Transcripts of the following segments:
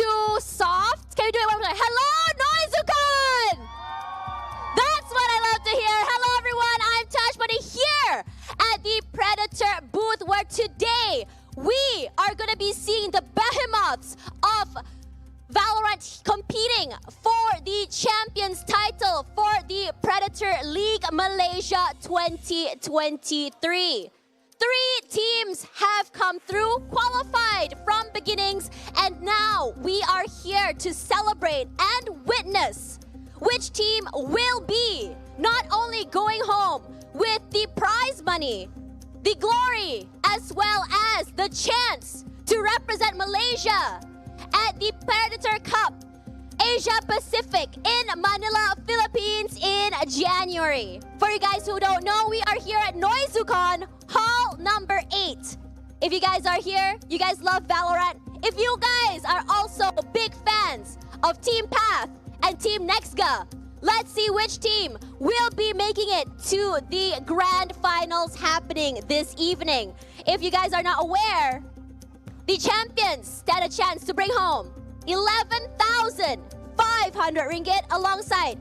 too soft? Can we do it one more time? Hello, Noizu-kun! That's what I love to hear. Hello, everyone. I'm Tash Buddy here at the Predator booth, where today we are going to be seeing the behemoths of VALORANT competing for the champions title for the Predator League Malaysia 2023. 3 teams have come through, qualified from beginnings, and now we are here to celebrate and witness which team will be not only going home with the prize money, the glory, as well as the chance to represent Malaysia at the Predator Cup Asia Pacific in Manila, Philippines in January. For you guys who don't know, we are here at Noizu-con, Hall number 8. If you guys are here, you guys love VALORANT. If you guys are also big fans of Team Path and Team NEXGA, let's see which team will be making it to the grand finals happening this evening. If you guys are not aware, the champions stand a chance to bring home 11,500 ringgit alongside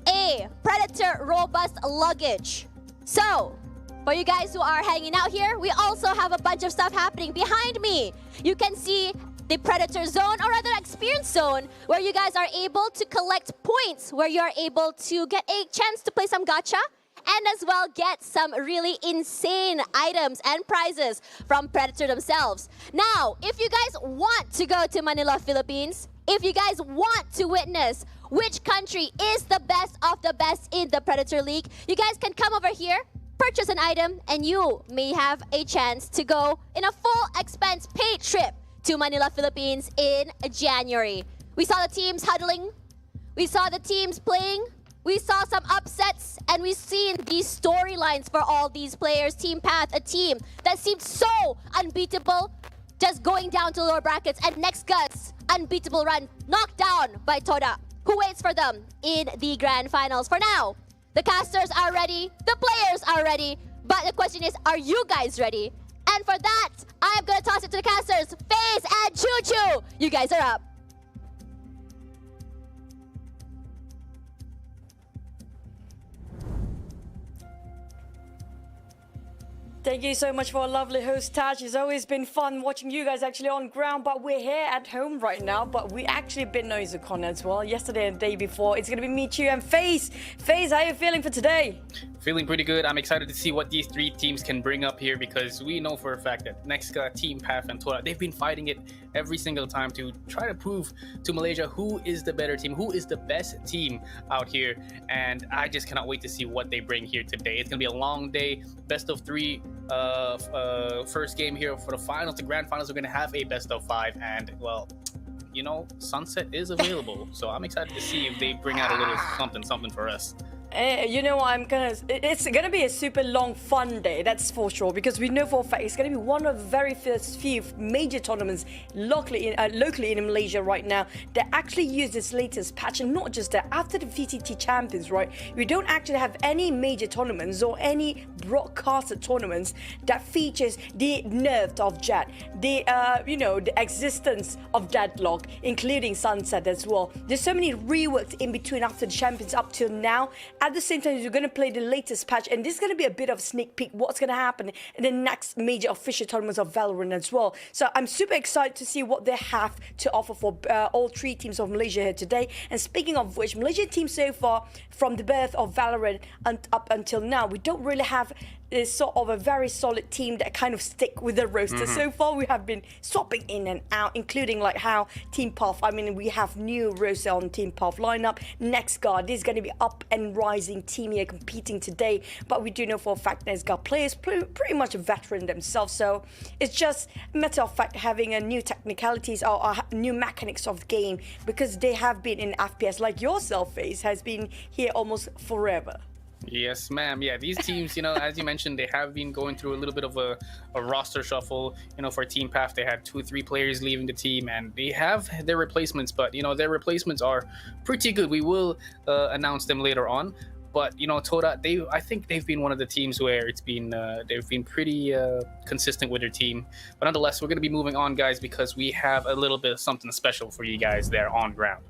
a Predator Robust luggage. So, for you guys who are hanging out here, we also have a bunch of stuff happening behind me. You can see the Predator Zone, or rather Experience Zone, where you guys are able to collect points, where you are able to get a chance to play some gacha, and as well get some really insane items and prizes from Predator themselves. Now, if you guys want to go to Manila, Philippines, if you guys want to witness which country is the best of the best in the Predator League, you guys can come over here, purchase an item, and you may have a chance to go in a full expense paid trip to Manila, Philippines in January. We saw the teams huddling, we saw the teams playing, we saw some upsets, and we've seen these storylines for all these players. Team Path, a team that seemed so unbeatable, just going down to lower brackets, and NEXGA's unbeatable run knocked down by Todak, who waits for them in the grand finals. For now, the casters are ready, the players are ready, but the question is, are you guys ready? And for that, I'm gonna toss it to the casters, FaZe and Choo Choo. You guys are up. Thank you so much for a lovely host, Taj. It's always been fun watching you guys actually on ground, but we're here at home right now, but we actually been Noizu-con as well, yesterday and the day before. It's gonna be me, Chu, and FaZe. FaZe, how are you feeling for today? Feeling pretty good. I'm excited to see what these 3 teams can bring up here, because we know for a fact that NEXGA, Team Path, and Todak, they've been fighting it every single time to try to prove to Malaysia who is the better team, who is the best team out here. And I just cannot wait to see what they bring here today. It's gonna be a long day, best of 3 first game here for the finals. The grand finals are gonna have a best of 5, and well, you know, Sunset is available, so I'm excited to see if they bring out a little something for us. You know, it's gonna be a super long fun day, that's for sure, because we know for a fact it's gonna be one of the very first few major tournaments locally in Malaysia right now that actually use this latest patch. And not just that, after the VTT champions, right, we don't actually have any major tournaments or any broadcasted tournaments that features the nerf of Jet, the you know, the existence of Deadlock, including Sunset as well. There's so many reworks in between after the champions up till now. At the same time, you're going to play the latest patch, and this is going to be a bit of a sneak peek what's going to happen in the next major official tournaments of VALORANT as well. So I'm super excited to see what they have to offer for all 3 teams of Malaysia here today. And speaking of which, Malaysian team so far, from the birth of VALORANT and up until now, we don't really have is sort of a very solid team that kind of stick with the roster. So far, we have been swapping in and out, including like how Team Path, I mean, we have new roster on Team Path lineup. NEXGA, this is going to be up and rising team here competing today, but we do know for a fact NEXGA players pretty much a veteran themselves, so it's just a matter of fact having a new technicalities or new mechanics of the game, because they have been in FPS like yourself, FaZe, has been here almost forever. Yes, ma'am. Yeah, these teams, you know, as you mentioned, they have been going through a little bit of a roster shuffle. You know, for Team Path, they had 2-3 players leaving the team, and they have their replacements, but, you know, their replacements are pretty good. We will announce them later on. But Todak, I think they've been one of the teams where they've been pretty consistent with their team. But nonetheless, we're going to be moving on, guys, because we have a little bit of something special for you guys there on ground.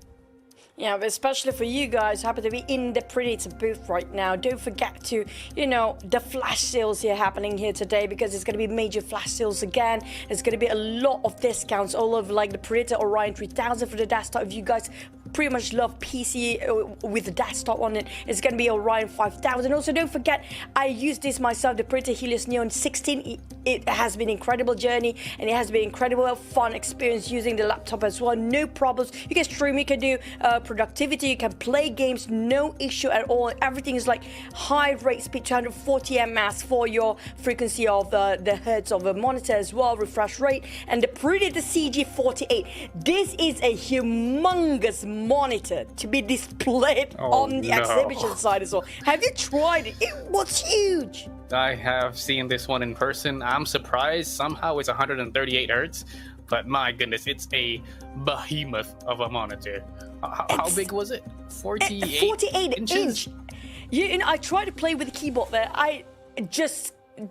Yeah, but especially for you guys who happen to be in the Predator booth right now, don't forget to, the flash sales here happening here today, because it's going to be major flash sales again. There's going to be a lot of discounts all over, like the Predator Orion 3000 for the desktop. If you guys pretty much love PC with the desktop on it, it's going to be Orion 5000. Also, don't forget, I used this myself, the Predator Helios Neon 16. It has been an incredible journey, and it has been incredible fun experience using the laptop as well. No problems. You can stream, you can do productivity, you can play games, no issue at all. Everything is like high rate speed, 240 ms for your frequency of the hertz of the monitor as well, refresh rate. And the Predator CG48, this is a humongous monitor to be displayed on the exhibition side as well. Have you tried it? It was huge. I have seen this one in person. I'm surprised somehow it's 138 hertz, but my goodness, it's a behemoth of a monitor. How big was it? 48 inch. I tried to play with the keyboard there.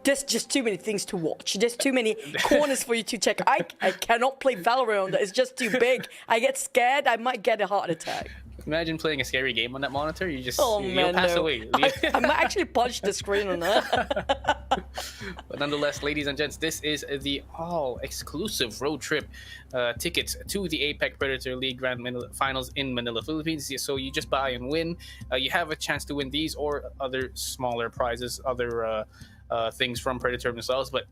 There's just too many things to watch. There's too many corners for you to check. I cannot play VALORANT on that. It's just too big. I get scared. I might get a heart attack. Imagine playing a scary game on that monitor. You'll pass away. I might actually punch the screen on that. But nonetheless, ladies and gents, this is the all-exclusive road trip tickets to the APAC Predator League Grand Finals in Manila, Philippines. So you just buy and win. You have a chance to win these or other smaller prizes, other things from Predator themselves. But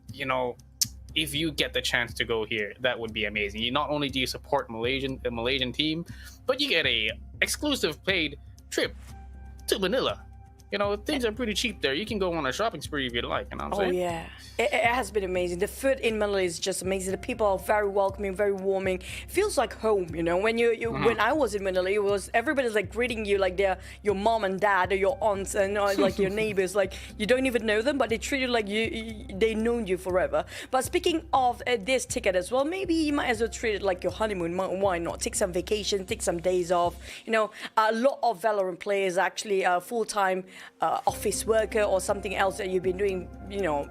if you get the chance to go here, that would be amazing. Not only do you support the Malaysian team, but you get a exclusive paid trip to Manila. Things are pretty cheap there. You can go on a shopping spree if you'd like. Yeah, it has been amazing. The food in Manila is just amazing. The people are very welcoming, very warming. Feels like home. When when I was in Manila, everybody's like greeting you like they're your mom and dad or your aunts and like your neighbors. Like you don't even know them, but they treat you like they known you forever. But speaking of this ticket as well, maybe you might as well treat it like your honeymoon. Why not? Take some vacation, take some days off. A lot of VALORANT players actually full-time office worker or something else that you've been doing,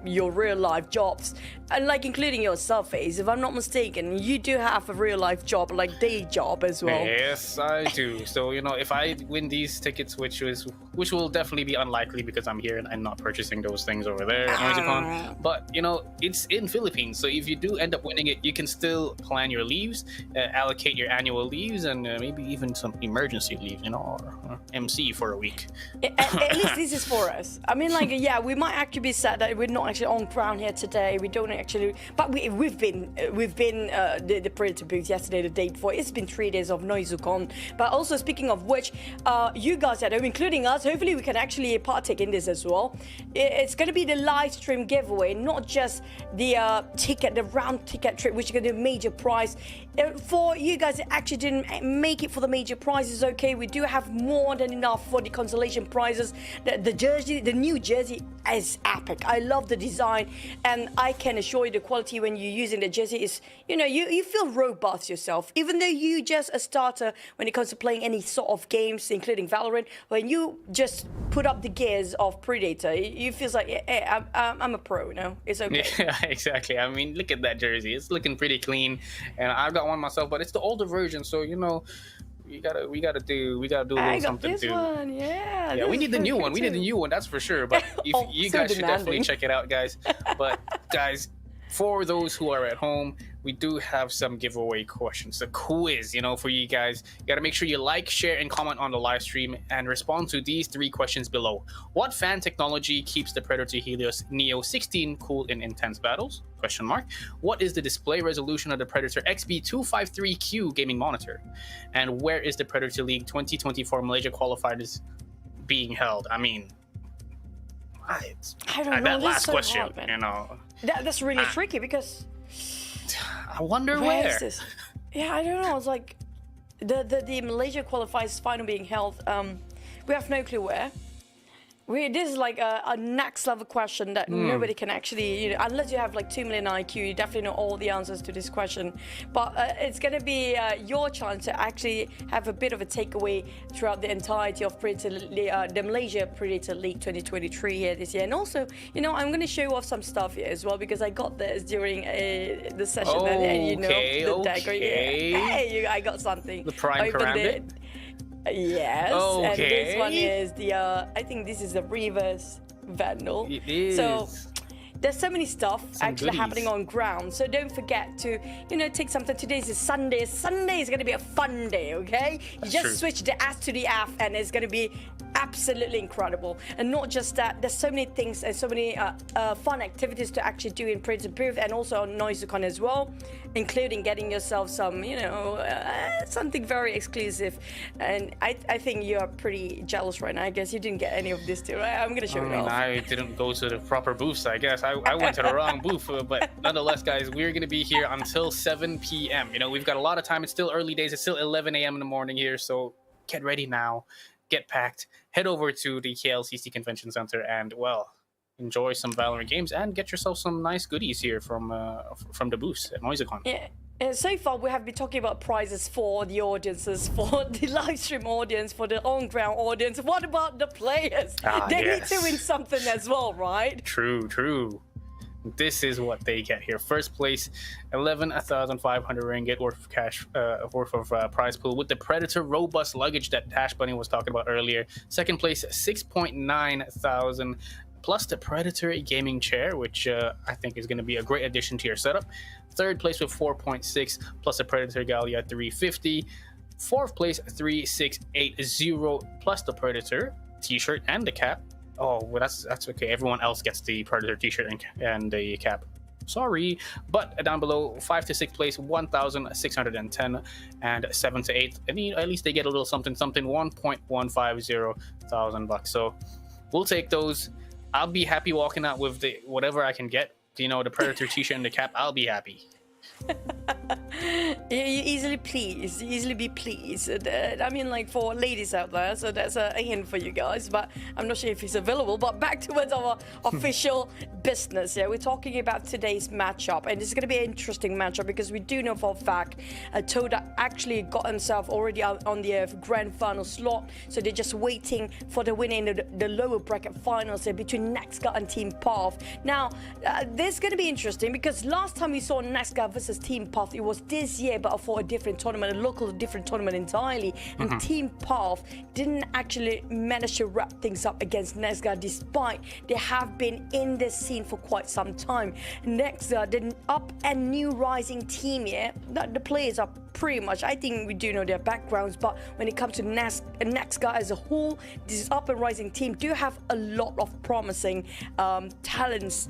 your real life jobs, and like including yourself, Ace. If I'm not mistaken, you do have a real life job, like day job as well. Yes, I do. So if I win these tickets, which will definitely be unlikely because I'm here and I'm not purchasing those things over there, but it's in Philippines. So if you do end up winning it, you can still plan your leaves, allocate your annual leaves, and maybe even some emergency leave, or MC for a week. At least this is for us. I mean, we might actually be sad that we're not actually on ground here today. We don't actually, but we've been the Predator booth yesterday, the day before. It's been 3 days of NEXGA. But also speaking of which, you guys at home, including us, hopefully we can actually partake in this as well. It's going to be the live stream giveaway, not just the ticket, the round ticket trip, which is going to be a major prize. For you guys that actually didn't make it for the major prizes, okay, we do have more than enough for the consolation prizes. The jersey, the new jersey is epic. I love the design, and I can assure you the quality when you're using the jersey is, you feel robust yourself. Even though you just a starter when it comes to playing any sort of games, including VALORANT, when you just put up the gears of Predator, you feel like, hey, I'm a pro, It's okay. Yeah, exactly. I mean, look at that jersey. It's looking pretty clean, and I've got one myself, but it's the older version, so we gotta do a little something too. Yeah, we need the new one. We need the new one, that's for sure. But you guys should definitely check it out, guys. But guys, for those who are at home, we do have some giveaway questions, a quiz, for you guys. You gotta make sure you like, share, and comment on the live stream and respond to these 3 questions below. What fan technology keeps the Predator Helios Neo 16 cool in intense battles? ? What is the display resolution of the Predator XB253Q gaming monitor? And where is the Predator League 2024 Malaysia Qualifiers being held? I mean, I don't know. That last question, hard, that's really tricky because I wonder where. Is this? Yeah, I don't know. It's like the Malaysia Qualifiers final being held. We have no clue where. This is like a next level question that nobody can actually, unless you have like 2 million IQ, you definitely know all the answers to this question. But it's going to be your chance to actually have a bit of a takeaway throughout the entirety of the Malaysia Predator League 2023 here this year. And also, I'm going to show off some stuff here as well, because I got this during the session. And the deck right here. Hey, I got something. The Prime Karambit? Yes, okay. And this one is I think this is the reverse Vandal. It is. So there's so many stuff actually goodies happening on ground. So don't forget to, take something. Today is Sunday. Sunday is going to be a fun day, okay? That's you just true. switch the S to the F and it's going to be absolutely incredible. And not just that, there's so many things and so many fun activities to actually do in Predator Booth and also on NoiseCon as well, including getting yourself some, something very exclusive. And I think you're pretty jealous right now. I guess you didn't get any of this too, right? I'm going to show it off. I didn't go to the proper booths, I guess. I went to the wrong booth, but nonetheless, guys, we're going to be here until 7 p.m. We've got a lot of time. It's still early days. It's still 11 a.m. in the morning here, so get ready now. Get packed. Head over to the KLCC Convention Center and, enjoy some Valorant games and get yourself some nice goodies here from the booths at NoiseCon. Yeah. And so far, we have been talking about prizes for the audiences, for the live stream audience, for the on-ground audience. What about the players? They need to win something as well, right? True. This is what they get here. First place, 11,500 ringgit worth of cash, worth of prize pool with the Predator robust luggage that Tash Bunny was talking about earlier. Second place, 6.9 thousand plus the Predator gaming chair, which I think is going to be a great addition to your setup. Third place with 4.6 plus the Predator Gallia 350. Fourth place, 3680 plus the Predator t-shirt and the cap. Oh, well, that's okay. Everyone else gets the Predator t-shirt and the cap. Sorry. But down below, 5th to 6th place, 1,610, and 7th to 8th. I mean, at least they get a little something, 1.150 thousand bucks. So we'll take those. I'll be happy walking out with whatever I can get. The Predator t-shirt and the cap. I'll be happy. You easily be pleased. I mean, like for ladies out there, so that's a hint for you guys, but I'm not sure if it's available. But back towards our official business. Yeah, we're talking about today's matchup, and it's going to be an interesting matchup because we do know for a fact Todak actually got himself already on the grand final slot, so they're just waiting for the winner in the lower bracket finals here between NEXGA and Team Path. Now, this is going to be interesting because last time we saw NEXGA versus Team Path, it was this year, but for a different tournament, a local different tournament entirely. And Team Path didn't actually manage to wrap things up against NEXGA, despite they have been in this scene for quite some time. NEXGA, the up and new rising team here, the players are pretty much, I think we do know their backgrounds, but when it comes to NEXGA as a whole, this up and rising team do have a lot of promising talents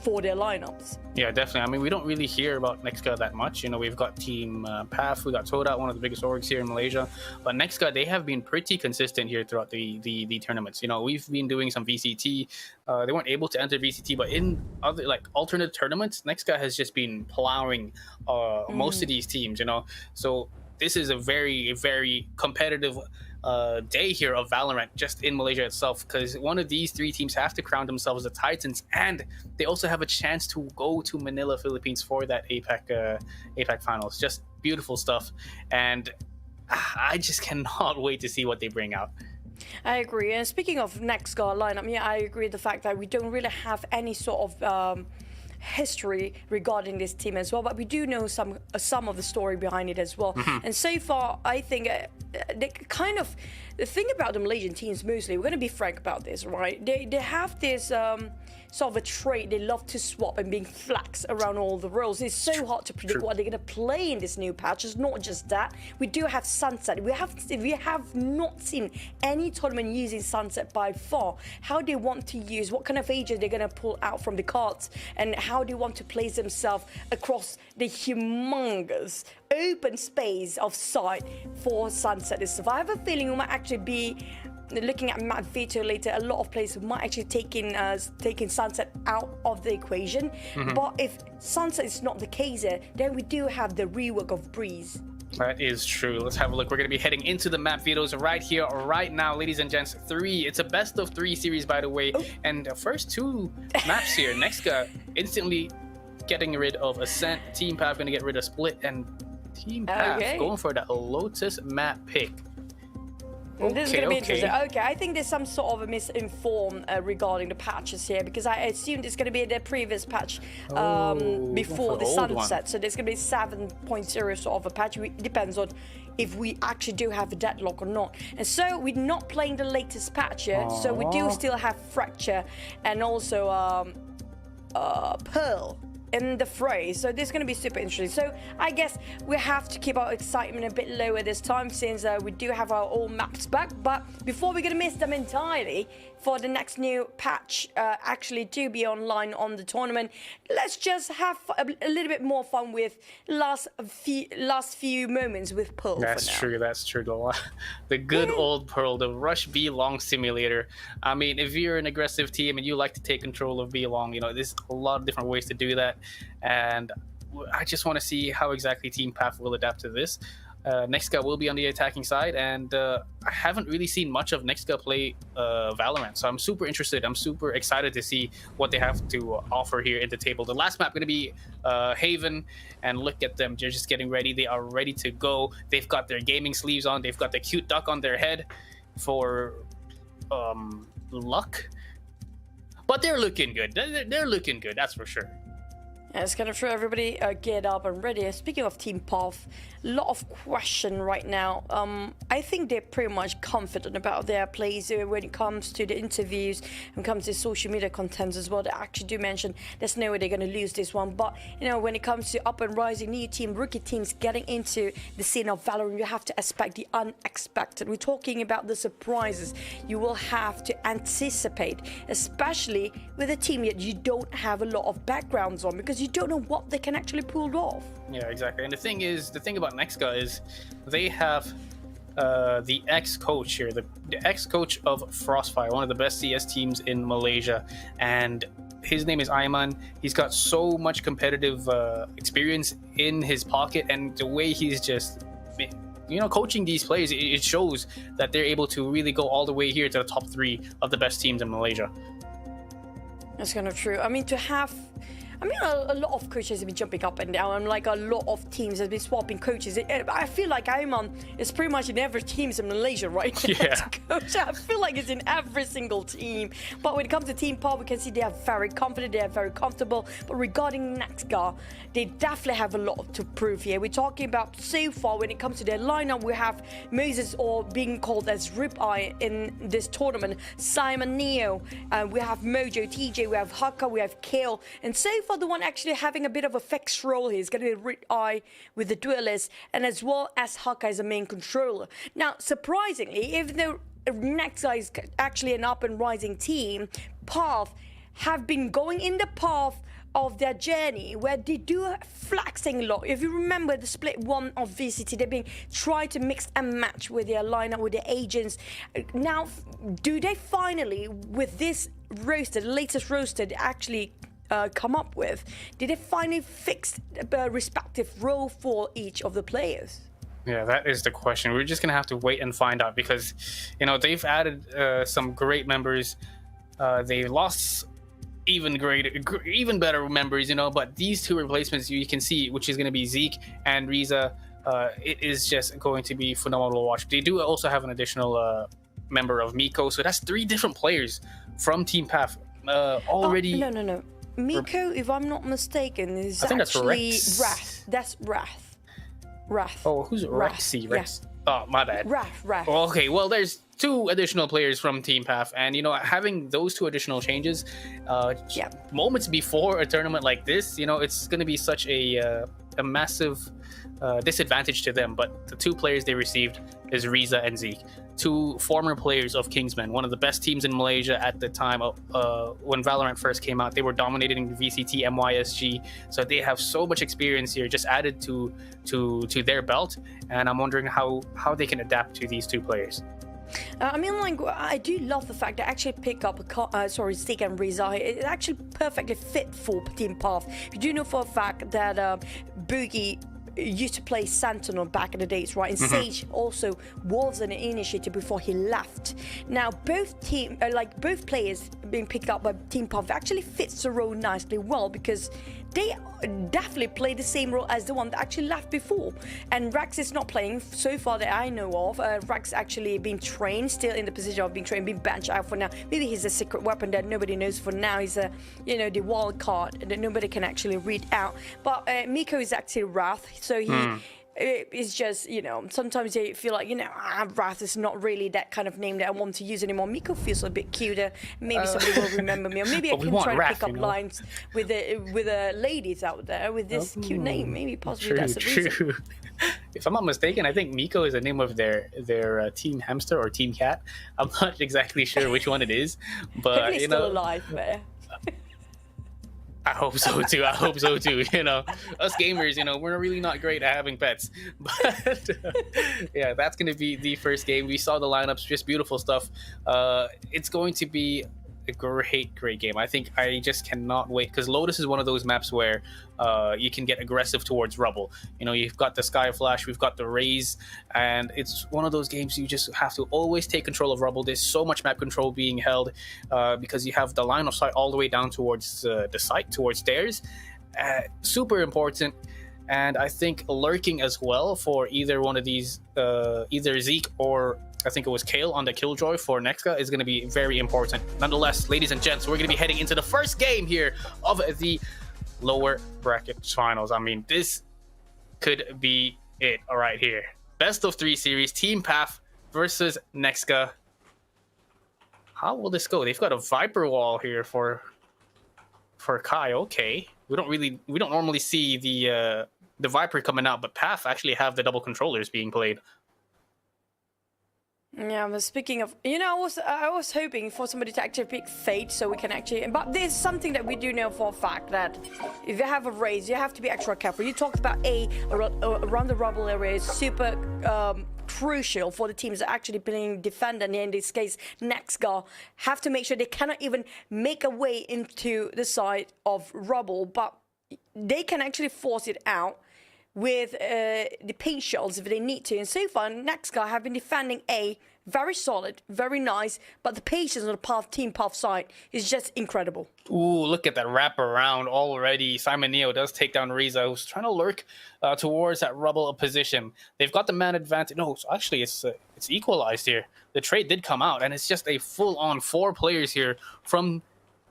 for their lineups. Yeah, definitely. I mean, we don't really hear about NEXGA that much. We've got Team PAF, we got Todak, one of the biggest orgs here in Malaysia. But NEXGA, they have been pretty consistent here throughout the tournaments. We've been doing some VCT. They weren't able to enter VCT, but in other alternate tournaments, NEXGA has just been plowing most of these teams. So this is a very, very competitive day here of Valorant just in Malaysia itself, because one of these three teams have to crown themselves the Titans, and they also have a chance to go to Manila, Philippines for that APAC finals. Just beautiful stuff, and I just cannot wait to see what they bring out. I agree. And speaking of NEXGA lineup, yeah, I agree with the fact that we don't really have any sort of history regarding this team as well, but we do know some of the story behind it as well. And so far, I think the thing about the Malaysian teams, mostly, we're going to be frank about this, right? They have this sort of a trait. They love to swap and being flax around all the roles. It's so hard to predict what they're going to play in this new patch. It's not just that. We do have Sunset. We have not seen any tournament using Sunset by far. How they want to use, what kind of agent they're going to pull out from the cards, and how they want to place themselves across the humongous open space of site for Sunset is. I have a feeling we might actually be looking at veto later. A lot of players might actually taking Sunset out of the equation. But if Sunset is not the case here, then we do have the rework of Breeze. That is true. Let's have a look. We're going to be heading into the map vetoes right here, right now, ladies and gents. It's a best of 3 series, by the way. Oh. And the first 2 maps here, NEXGA instantly getting rid of Ascent. Team Path going to get rid of Split, and Team Path going for that Lotus map pick. This is going to be interesting. Okay, I think there's some sort of a misinformed regarding the patches here, because I assumed it's going to be the previous patch before the sunset. So there's going to be 7.0 sort of a patch. It depends on if we actually do have a deadlock or not. And so we're not playing the latest patch yet. So we do still have Fracture and also Pearl in the fray, so this is going to be super interesting. So I guess we have to keep our excitement a bit lower this time, since we do have our all maps back. But before we're going to miss them entirely for the next new patch actually to be online on the tournament, let's just have a little bit more fun with last few moments with Pearl. That's true. The good old Pearl, the Rush B Long simulator. I mean, if you're an aggressive team and you like to take control of B Long, there's a lot of different ways to do that. And I just want to see how exactly Team Path will adapt to this. NEXGA will be on the attacking side, and I haven't really seen much of NEXGA play Valorant, so I'm super interested. I'm super excited to see what they have to offer here at the table. The last map going to be Haven, and look at them. They're just getting ready. They are ready to go. They've got their gaming sleeves on. They've got the cute duck on their head for luck. But they're looking good. They're looking good, that's for sure. Yeah, it's kind of true. Everybody get up and ready. Speaking of Team Path, a lot of question right now. I think they're pretty much confident about their plays when it comes to the interviews and comes to social media content as well. They actually do mention there's no way they're going to lose this one. But, when it comes to up and rising new team, rookie teams getting into the scene of Valorant, you have to expect the unexpected. We're talking about the surprises you will have to anticipate, especially with a team that you don't have a lot of backgrounds on, because you don't know what they can actually pull off. Yeah, exactly. And the thing about NEXGA is they have the ex-coach here, the ex-coach of Frostfire, one of the best CS teams in Malaysia, and his name is Ayman. He's got so much competitive experience in his pocket, and the way he's just coaching these players, it shows that they're able to really go all the way here to the top 3 of the best teams in Malaysia. That's kind of true. I mean, a lot of coaches have been jumping up and down, and like a lot of teams have been swapping coaches. I feel like Ayman is pretty much in every team in Malaysia right now. Yeah. Coach. I feel like it's in every single team. But when it comes to Team Path, we can see they are very confident, they are very comfortable. But regarding NEXGA, they definitely have a lot to prove here. We're talking about so far when it comes to their lineup, we have Moses, or being called as Ribeye in this tournament, Simon Neo, we have Mojo, TJ, we have Haka, we have Kale, and so far the one actually having a bit of a fixed role here is going to be Ribeye with the duelist, and as well as Haka as a main controller. Now, surprisingly, if the NEXGA is actually an up and rising team, Path have been going in the path of their journey where they do flexing a lot. If you remember the split 1 of VCT, they've been trying to mix and match with their lineup, with their agents. Now, do they finally, with this roster, the latest roster, they actually come up with, did they finally fix the respective role for each of the players? Yeah, that is the question. We're just gonna have to wait and find out, because they've added some great members. They lost even better members, but these 2 replacements you can see, which is going to be Zeke and Riza, it is just going to be phenomenal to watch. They do also have an additional member of Miko, so that's 3 different players from Team Path already. No. Miko, if I'm not mistaken, is actually Wrath. That's Wrath. Oh, who's Rexy? Yeah. Oh, my bad. Wrath. Okay, well, there's 2 additional players from Team Path, and having those 2 additional changes, moments before a tournament like this, it's going to be such a massive disadvantage to them. But the 2 players they received is Riza and Zeke, 2 former players of Kingsman, one of the best teams in Malaysia at the time when Valorant first came out. They were dominating VCT, MYSG, so they have so much experience here just added to their belt, and I'm wondering how they can adapt to these 2 players. I do love the fact that I actually pick up Zeke and Riza. It's actually perfectly fit for Team Path. You do know for a fact that Boogie used to play Sentinel back in the days, right? And Sage also was an initiator before he left. Now both both players being picked up by Team Puff actually fits the role nicely well, because they definitely play the same role as the one that actually left before. And Rax is not playing so far that I know of. Rax actually being trained, still in the position of being trained, being benched out for now. Maybe he's a secret weapon that nobody knows for now. He's a, you know, the wild card that nobody can actually read out. But Miko is actually Wrath, so he it's just, you know, sometimes you feel like, you know, Wrath is not really that kind of name that I want to use anymore. Miko feels a bit cuter. Maybe somebody will remember me, or maybe I can try to pick up lines with the ladies out there with this cute name. Maybe possibly that's the reason. If I'm not mistaken, I think Miko is the name of their team hamster or team cat. I'm not exactly sure which one it is, but you know, still alive there. I hope so too. I hope so too. You know, us gamers, you know, we're really not great at having pets. But yeah, that's going to be the first game. We saw the lineups, just beautiful stuff. It's going to be a great game. I think I just cannot wait, because Lotus is one of those maps where you can get aggressive towards Rubble. You know, you've got the Sky Flash, we've got the Raze, and it's one of those games you just have to always take control of Rubble. There's so much map control being held because you have the line of sight all the way down towards the site, towards stairs. Super important. And I think lurking as well for either one of these, either Zeke or I think it was Kale on the Killjoy for NEXGA, is going to be very important. Nonetheless, ladies and gents, we're going to be heading into the first game here of the lower bracket finals. I mean, this could be it right here. Best of 3 series, Team Path versus NEXGA. How will this go? They've got a Viper wall here for Kai. Okay, we don't normally see the Viper coming out, but Path actually have the double controllers being played. Yeah, but speaking of, you know, I was hoping for somebody to actually pick Fate so we can actually, but there's something that we do know for a fact, that if you have a Raze, you have to be extra careful. You talked about around the Rubble area is super crucial for the teams that are actually playing defender, and in this case NEXGA have to make sure they cannot even make a way into the side of Rubble, but they can actually force it out with the paint shells if they need to. And so far, NEXGA have been defending A, very solid, very nice, but the patience on the Team Path side is just incredible. Ooh, look at that wrap around already. Simon Neo does take down Reza, who's trying to lurk towards that Rubble position. They've got the man advantage. No, so actually it's equalized here. The trade did come out, and it's just a full-on 4 players here from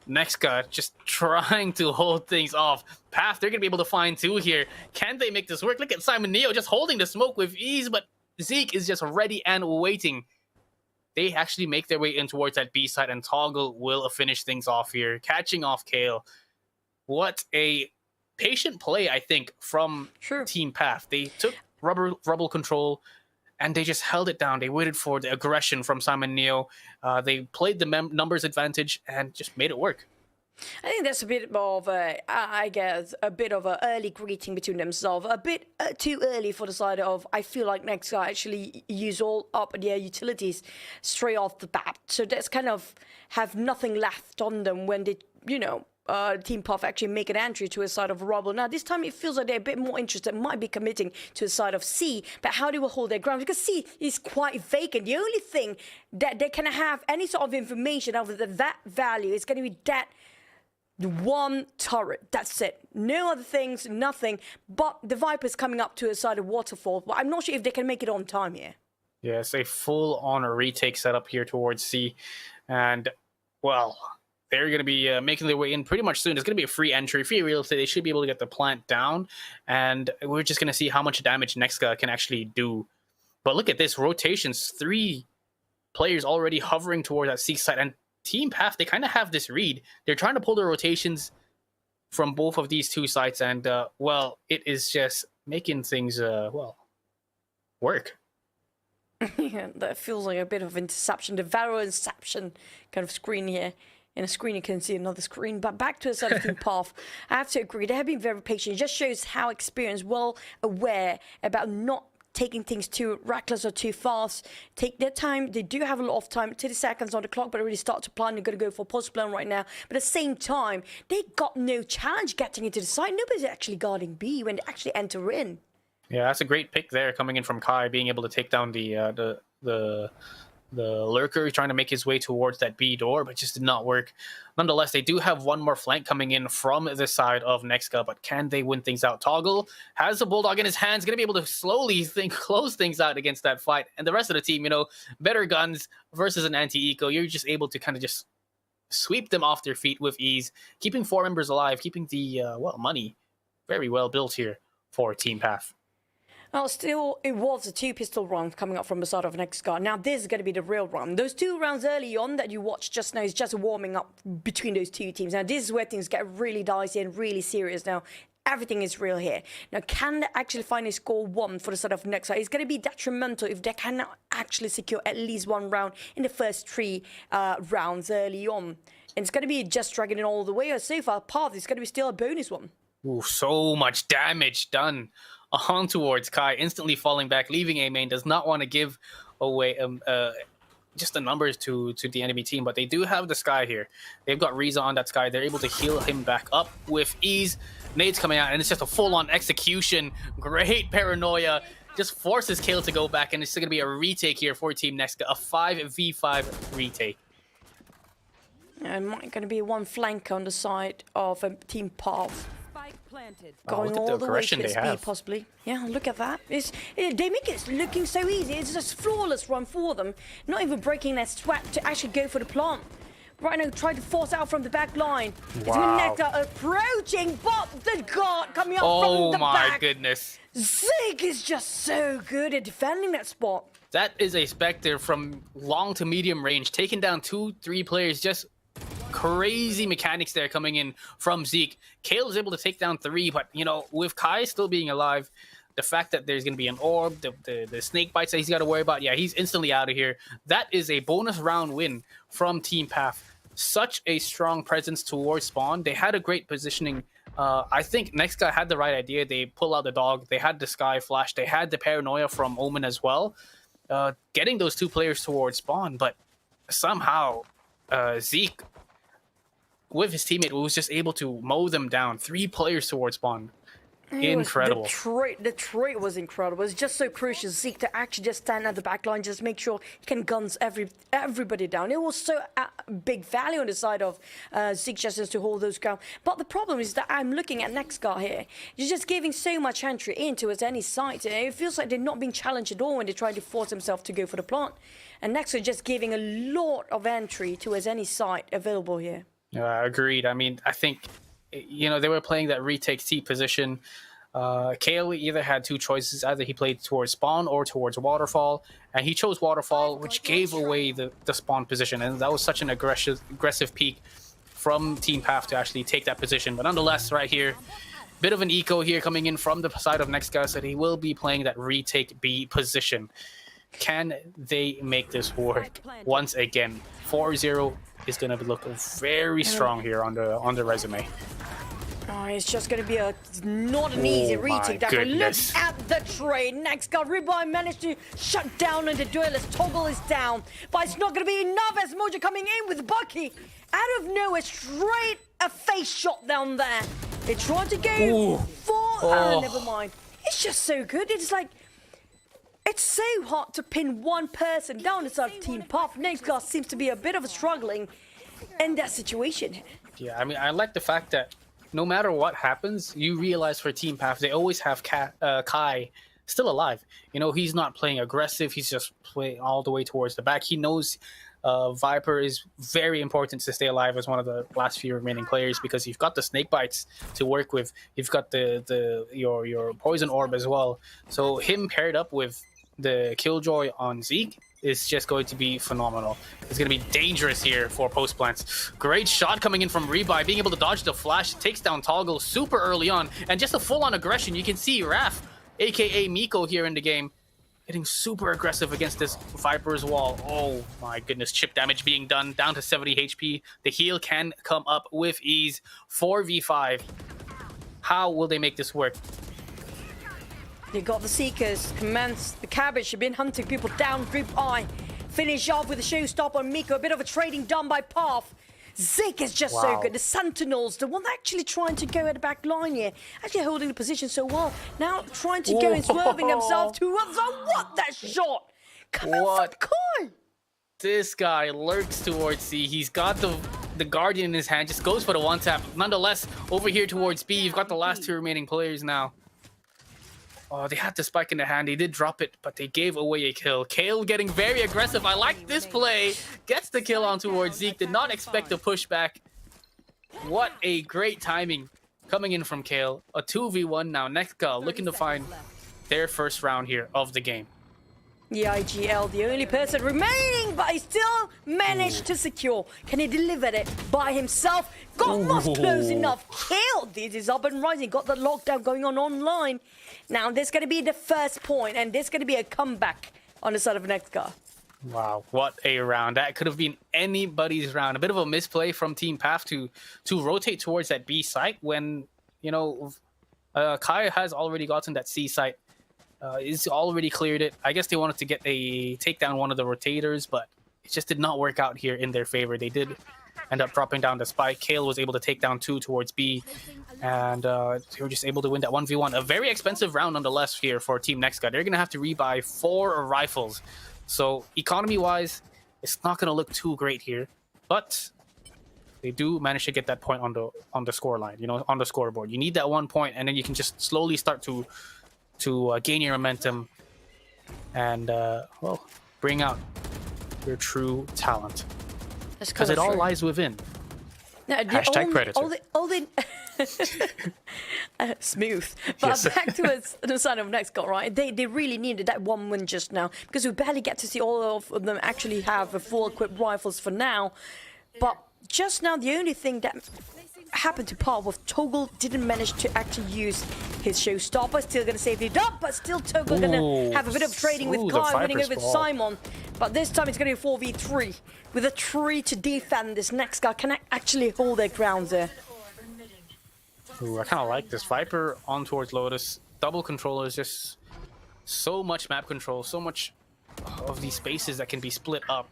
NEXGA just trying to hold things off. Path, they're going to be able to find 2 here. Can they make this work? Look at Simon Neo just holding the smoke with ease, but Zeke is just ready and waiting. They actually make their way in towards that B side, and Toggle will finish things off here, catching off Kale. What a patient play, I think, from Team Path. They took Rubble control, and they just held it down. They waited for the aggression from Simon Neo. They played the numbers advantage and just made it work. I think that's a bit of I guess, a bit of an early greeting between themselves. A bit too early for the side of, I feel like NEXGA actually use all up their utilities straight off the bat. So that's kind of have nothing left on them when they, you know, Team Puff actually make an entry to a side of Rubble. Now, this time it feels like they're a bit more interested, might be committing to a side of C, but how they will hold their ground, because C is quite vacant. The only thing that they can have any sort of information over that value is going to be that one turret. That's it. No other things, nothing. But the Viper's coming up to a side of Waterfall, but I'm not sure if they can make it on time here. Yes, a full-on retake setup here towards C. And, well, they're going to be making their way in pretty much soon. It's going to be a free entry, free real estate. They should be able to get the plant down. And we're just going to see how much damage NEXGA can actually do. But look at this. Rotations. 3 players already hovering towards that C side. And Team Path, they kind of have this read. They're trying to pull the rotations from both of these 2 sites. And, well, it is just making things, well, work. Yeah, that feels like a bit of interception. The VALORANT inception kind of screen here. In a screen, you can see another screen. But back to a side of Team Path, I have to agree. They have been very patient. It just shows how experienced, well aware about not taking things too reckless or too fast. Take their time. They do have a lot of time, 30 seconds on the clock, but they already start to plan. They're going to go for post plan right now. But at the same time, they got no challenge getting into the side. Nobody's actually guarding B when they actually enter in. Yeah, that's a great pick there, coming in from Kai, being able to take down the lurker, trying to make his way towards that B door, but just did not work. Nonetheless, they do have one more flank coming in from the side of NEXGA, but can they win things out? Toggle has the Bulldog in his hands, going to be able to slowly close things out against that fight. And the rest of the team, you know, better guns versus an anti-eco. You're just able to kind of just sweep them off their feet with ease, keeping 4 members alive, keeping the, money very well built here for Team Path. Well, still, it was a 2-pistol round coming up from the side of NEXGA. Now, this is going to be the real round. Those 2 rounds early on that you watched just now is just warming up between those 2 teams. Now, this is where things get really dicey and really serious now. Everything is real here. Now, can they actually finally score 1 for the side of NEXGA? It's going to be detrimental if they cannot actually secure at least 1 round in the first 3 rounds early on. And it's going to be just dragging it all the way. So far, Path is going to be still a bonus one. Ooh, so much damage done on towards Kai, instantly falling back, leaving A main. Does not want to give away just the numbers to the enemy team, but they do have the Sky here. They've got Riza on that Sky. They're able to heal him back up with ease. Nades coming out, and it's just a full-on execution. Great paranoia. Just forces Kale to go back, and it's going to be a retake here for Team NEXGA, a 5v5 retake. And might going to be 1 flank on the side of Team Path. Going all the way to the speed, possibly. Yeah, look at that. They make it looking so easy. It's just flawless run for them. Not even breaking their sweat to actually go for the plant. Right now, trying to force out from the back line. Wow. It's Nexa approaching, but the guard coming up from the back. Oh my goodness. Zig is just so good at defending that spot. That is a Spectre from long to medium range, taking down 2-3 players. Just crazy mechanics there coming in from Zeke. Kale is able to take down 3, but, you know, with Kai still being alive, the fact that there's going to be an orb, the snake bites that he's got to worry about, yeah, he's instantly out of here. That is a bonus round win from Team Path. Such a strong presence towards spawn. They had a great positioning. I think NEXGA had the right idea. They pull out the dog. They had the Sky Flash. They had the paranoia from Omen as well. Getting those 2 players towards spawn, but somehow Zeke, with his teammate, was just able to mow them down. 3 players towards spawn. Incredible. The trait was incredible. It's just so crucial, Zeke, to actually just stand at the back line, just make sure he can guns everybody down. It was so big value on the side of Zeke just to hold those ground. But the problem is that I'm looking at NEXGA here. You're just giving so much entry into at any site. It feels like they're not being challenged at all when they're trying to force themselves to go for the plant. And NEXGA just giving a lot of entry to as any site available here. Agreed. I mean, I think, you know, they were playing that retake C position. Kale either had 2 choices. Either he played towards spawn or towards waterfall, and he chose waterfall, which gave away the spawn position, and that was such an aggressive peak from Team Path to actually take that position. But nonetheless, right here, bit of an eco here coming in from the side of NEXGA, so he will be playing that retake B position. Can they make this work once again? 4-0 is going to look very strong here on the resume. Oh, it's just going to be not an easy retake. Look at the trade. NEXGA Rebuy managed to shut down on the duelist. Toggle is down, but it's not going to be enough as Mojo coming in with Bucky. Out of nowhere, straight a face shot down there. They tried to go for... never mind. It's just so good. It's like... It's so hard to pin one person down inside of Team Path. NEXGA seems to be a bit of a struggling in that situation. Yeah, I mean, I like the fact that no matter what happens, you realize for Team Path, they always have Kai still alive. You know, he's not playing aggressive. He's just playing all the way towards the back. He knows Viper is very important to stay alive as one of the last few remaining players, because you've got the snake bites to work with. You've got your poison orb as well. So him paired up with the Killjoy on Zeke is just going to be phenomenal. It's going to be dangerous here for post plants. Great shot coming in from Rebuy, being able to dodge the flash, takes down Toggle super early on, and just a full-on aggression. You can see Raph, aka Miko, here in the game, getting super aggressive against this Viper's wall. Oh my goodness, chip damage being done, down to 70 HP. The heal can come up with ease. 4v5. How will they make this work? They got the Seekers, commence the Cabbage, have been hunting people down, Group I. Finish off with a showstopper on Miko, a bit of a trading done by Path. Zeke is just so good. The Sentinels, the one actually trying to go at the back line here, actually holding the position so well. Now trying to go and swerving himself towards what that shot coming from Kai. This guy lurks towards C. He's got the Guardian in his hand, just goes for the one tap. Nonetheless, over here towards B, you've got the last two remaining players now. Oh, they had the spike in their hand. They did drop it, but they gave away a kill. Kale getting very aggressive. I like this play. Gets the kill on towards Zeke. Did not expect a pushback. What a great timing coming in from Kale. A 2v1 now. NEXGA looking to find their first round here of the game. The IGL, the only person remaining, but he still managed to secure. Can he deliver it by himself? Got not close enough. Killed. This is up and rising. Got the lockdown going on online. Now, this is going to be the first point, and this is going to be a comeback on the side of NEXGA. Wow, what a round. That could have been anybody's round. A bit of a misplay from Team PAF to rotate towards that B site when, you know, Kai has already gotten that C site. He's already cleared it. I guess they wanted to get a takedown one of the rotators, but it just did not work out here in their favor. They did end up dropping down the spike. Kale was able to take down 2 towards B, and they were just able to win that 1v1. A very expensive round nonetheless here for Team NEXGA. They're going to have to rebuy 4 rifles. So economy-wise, it's not going to look too great here, but they do manage to get that point on the score line, you know, on the scoreboard. You need that 1 point, and then you can just slowly start to gain your momentum and well, bring out your true talent, because it all lies within. No, Hashtag Predator. Smooth. But back to the side of NEXGA, right? They really needed that 1 win just now, because we barely get to see all of them actually have a full equipped rifles for now. But just now, the only thing that happened to Paul with Toggle didn't manage to actually use his showstopper. Still gonna save it up, but still Toggle gonna have a bit of trading with Kai, winning over Simon. But this time it's gonna be 4v3 with a 3 to defend. This NEXGA can actually hold their ground there. Ooh, I kind of like this. Viper on towards Lotus. Double controllers, just so much map control, so much of these spaces that can be split up.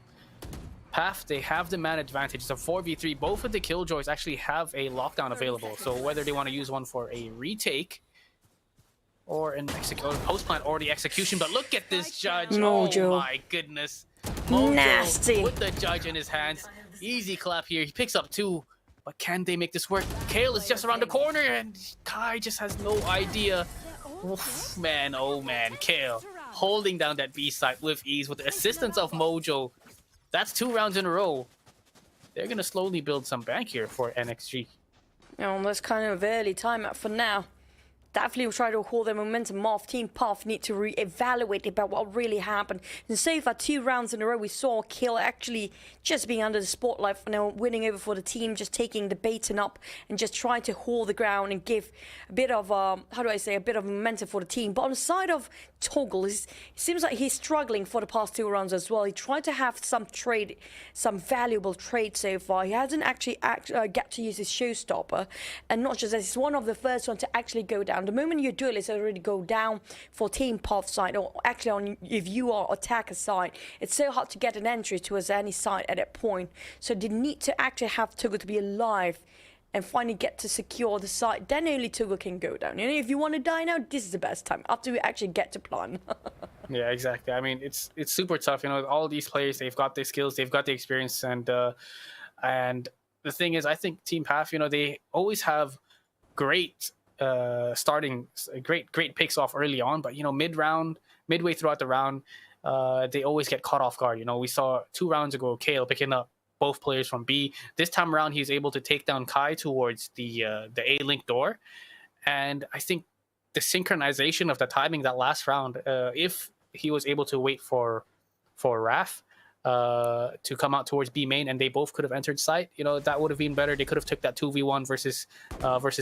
PAF, they have the man advantage. It's a 4v3. Both of the Killjoys actually have a lockdown available. So whether they want to use one for a retake or an post plant or the execution. But look at this judge. Mojo. Oh my goodness. Mojo Nasty. with the judge in his hands. Easy clap here. He picks up 2. But can they make this work? Kale is just around the corner and Kai just has no idea. Oof, man, oh man. Kale holding down that B site with ease with the assistance of Mojo. That's 2 rounds in a row. They're going to slowly build some bank here for NXG. Oh, that's kind of early timeout for now. Definitely will try to hold their momentum off. Team PAF need to re-evaluate about what really happened. And so far, 2 rounds in a row, we saw Kill actually just being under the spotlight for now, winning over for the team, just taking the baton up and just trying to hold the ground and give a bit of, how do I say, a bit of momentum for the team. But on the side of Toggle, it seems like he's struggling for the past 2 rounds as well. He tried to have some trade, some valuable trade so far. He hasn't actually get to use his showstopper. And not just that, he's one of the first ones to actually go down. The moment your duelists already go down for Team PAF side, or actually on if you are attacker side, it's so hard to get an entry towards any side at that point. So they need to actually have Toggle to be alive and finally get to secure the site. Then only Toggle can go down. You know, if you want to die now, this is the best time after we actually get to plan. Yeah, exactly. I mean, it's super tough. You know, all these players, they've got the skills, they've got the experience, and the thing is, I think Team PAF, you know, they always have great great picks off early on, but you know, midway throughout the round, they always get caught off guard. You know, we saw 2 rounds ago Kale picking up both players from B. This time around, he's able to take down Kai towards the A-link door, and I think the synchronization of the timing that last round, if he was able to wait for Raf to come out towards B main, and they both could have entered site, you know, that would have been better. They could have took that 2v1 versus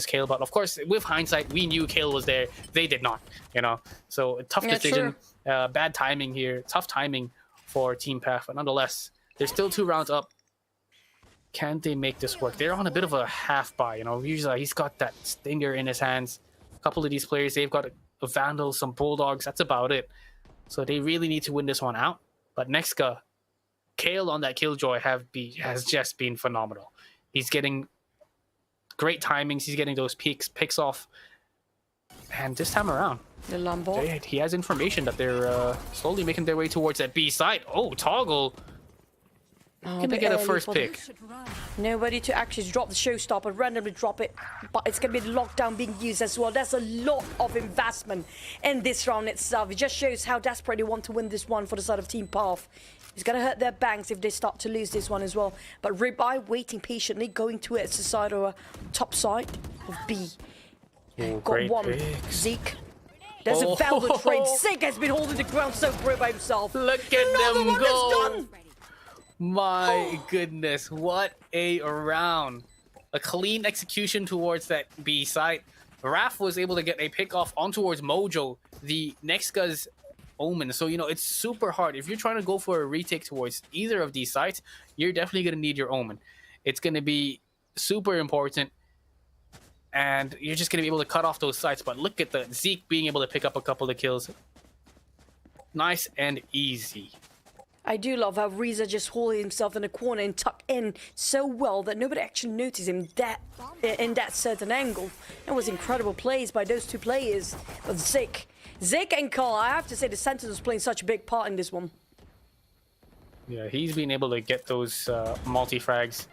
Kale, but of course, with hindsight, we knew Kale was there. They did not, you know. So tough decision, bad timing here, tough timing for Team PAF, but nonetheless, there's still 2 rounds up. Can they make this work? They're on a bit of a half buy, you know. Usually he's got that stinger in his hands. A couple of these players, they've got a Vandal, some Bulldogs, that's about it. So they really need to win this one out. But NEXGA, Kale on that Killjoy has just been phenomenal. He's getting great timings. He's getting those picks off. And this time around, The Lambo. he has information that they're slowly making their way towards that B site. Oh, Toggle. Can they get a first pick? Nobody to actually drop the showstopper, randomly drop it, but it's gonna be the lockdown being used as well. There's a lot of investment in this round itself. It just shows how desperate they want to win this one for the side of Team Path. It's gonna hurt their banks if they start to lose this one as well. But Ribeye waiting patiently, going to it. It's the side of top side of B. Oh, Got one. picks. Zeke. There's a velvet trade. Zeke has been holding the ground so great by himself. Look at Another them one go. is done. My goodness, what a round. A clean execution towards that B site. Raph was able to get a pick off on towards Mojo, the NEXGA's Omen. So, you know, it's super hard. If you're trying to go for a retake towards either of these sites, you're definitely going to need your Omen. It's going to be super important. And you're just going to be able to cut off those sites. But look at the Zeke being able to pick up a couple of kills. Nice and easy. I do love how Reza just holding himself in a corner and tuck in so well that nobody actually noticed him in that certain angle. It was incredible plays by those two players. But Zeke and Carl, I have to say the Sentinels playing such a big part in this one. Yeah, he's been able to get those multi-frags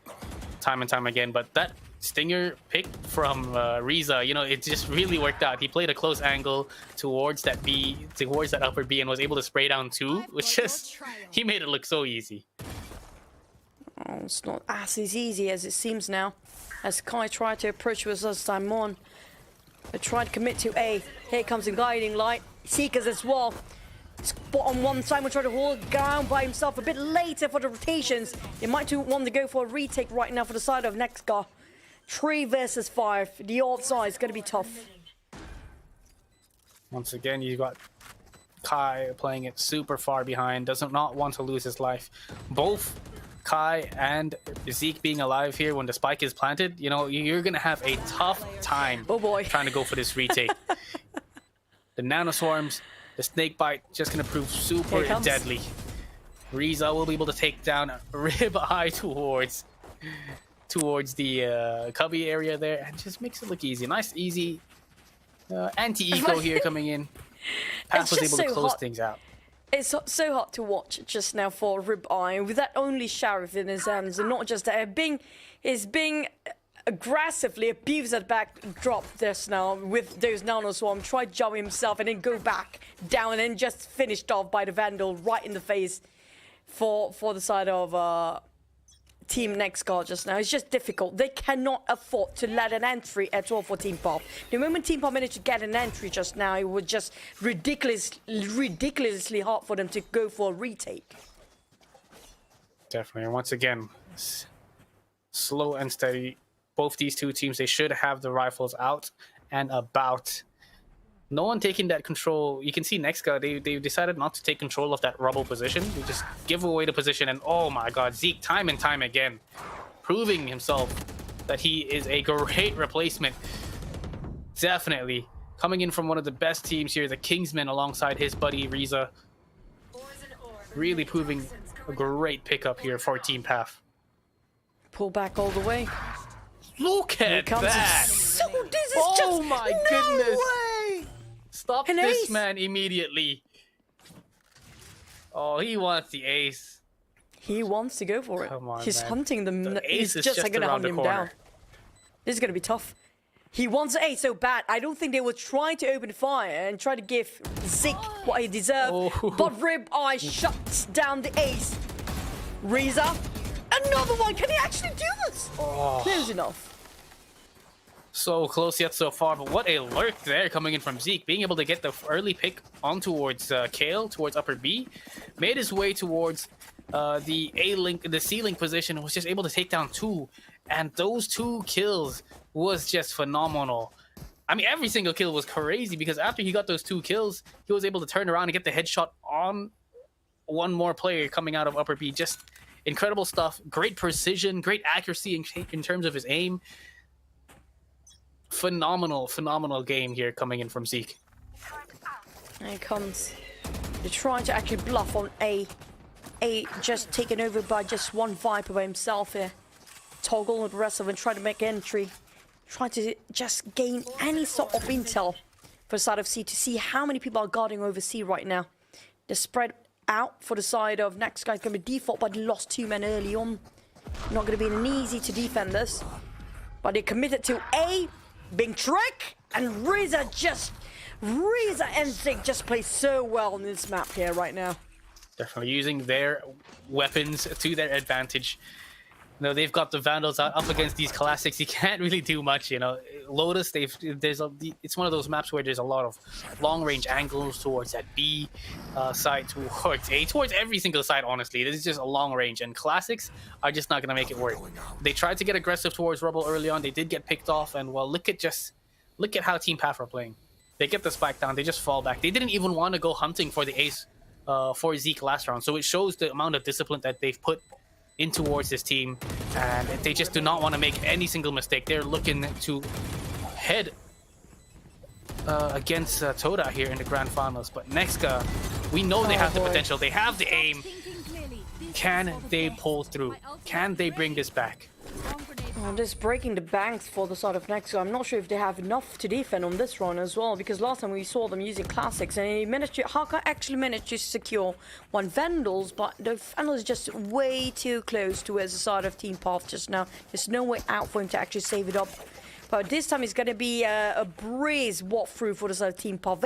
time and time again. But that Stinger pick from Reza, you know, it just really worked out. He played a close angle towards that B, towards that upper B, and was able to spray down two, which just, he made it look so easy. Oh, it's not as easy as it seems now. As Kai tried to approach with us time on. They tried to commit to A. Here comes the guiding light. Seekers as well. Spot on one side, will try to hold down by himself a bit later for the rotations. They might want to go for a retake right now for the side of NEXGA. 3 versus 5. The outside is going to be tough. Once again, you got Kai playing it super far behind, does not want to lose his life. Both Kai and Zeke being alive here when the spike is planted, you know, you're going to have a tough time trying to go for this retake. The nanoswarms, the snake bite, just going to prove super deadly. Reza will be able to take down Ribeye towards the cubby area there and just makes it look easy. Nice, easy anti-eco here coming in. Path was able to close things out. It's so hard to watch just now for Ribeye with that only Sheriff in his hands, and not just that, is being aggressively abused at back drop just now with those nanoswarm. Tried jumping himself and then go back down and then just finished off by the Vandal right in the face for the side of Team NEXGA just now. It's just difficult. They cannot afford to let an entry at all for Team Pop. The moment Team Pop managed to get an entry just now, it was just ridiculously hard for them to go for a retake. Definitely. And once again, slow and steady. Both these two teams, they should have the rifles out and about. No one taking that control. You can see NEXGA, they decided not to take control of that rubble position. They just give away the position, and oh my god, Zeke time and time again proving himself that he is a great replacement. Definitely coming in from one of the best teams here, the Kingsmen, alongside his buddy Reza. Really proving a great pickup here for Team Path. Pull back all the way. Look at that! So this is just my goodness! Way. Stop this man immediately. Oh, he wants the ace. He wants to go for it. Come on, He's man. hunting them. The ace He's is just gonna hunt him down. This is gonna be tough. He wants the ace so bad. I don't think they will try to open fire and try to give Zeke what he deserves. Oh. But Ribeye shuts down the ace. Reza, another one. Can he actually do this? Oh. Close enough. So close yet so far, but what a lurk there coming in from Zeke. Being able to get the early pick on towards Kale, towards upper B. Made his way towards the A-link, the C-link position. Was just able to take down 2. And those 2 kills was just phenomenal. I mean, every single kill was crazy because after he got those 2 kills, he was able to turn around and get the headshot on one more player coming out of upper B. Just incredible stuff. Great precision, great accuracy in terms of his aim. Phenomenal game here coming in from Zeke. Here it comes. They're trying to actually bluff on A. A just taken over by just one Viper by himself here. Toggle and the rest of them trying to make entry. Trying to just gain any sort of intel for the side of C to see how many people are guarding over C right now. The spread out for the side of NEXGA is going to be default, but they lost 2 men early on. Not going to be an easy to defend this. But they committed to A, being trick, and Reza and Zig just play so well in this map here right now. Definitely using their weapons to their advantage. You know, they've got the Vandals out up against these classics. You can't really do much, you know. Lotus, it's one of those maps where there's a lot of long-range angles towards that B side, towards A, towards every single side, honestly. This is just a long range, and classics are just not going to make it work. They tried to get aggressive towards Rebel early on. They did get picked off, and well, look at how Team Path are playing. They get the spike down, they just fall back. They didn't even want to go hunting for the ace for Zeke last round, so it shows the amount of discipline that they've put in towards this team, and they just do not want to make any single mistake. They're looking to head against Todak here in the grand finals, but NEXGA, we know they have the potential, they have the aim. Can they pull through? Can they bring this back? Just breaking the banks for the side of NEXGA. I'm not sure if they have enough to defend on this run as well, because last time we saw them using classics and Haka actually managed to secure 1 Vandals, but the Vandals is just way too close towards the side of Team Path just now. There's no way out for him to actually save it up. But this time it's going to be a breeze walk through for the side of Team Path.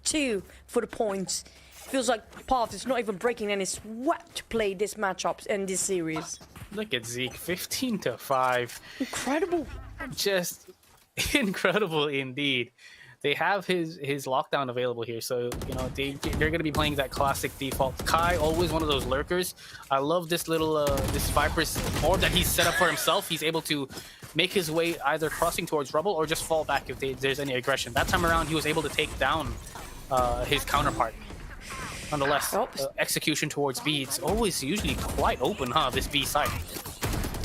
8-2 for the points. Feels like Path is not even breaking any sweat to play this matchup in this series. Look at Zeke, 15-5. Incredible. Just incredible indeed. They have his lockdown available here, so you know they're going to be playing that classic default. Kai, always one of those lurkers. I love this little this Viper's orb that he's set up for himself. He's able to make his way either crossing towards Rebel or just fall back if there's any aggression. That time around, he was able to take down his counterpart. Nonetheless, execution towards B, it's always usually quite open, huh, this B side.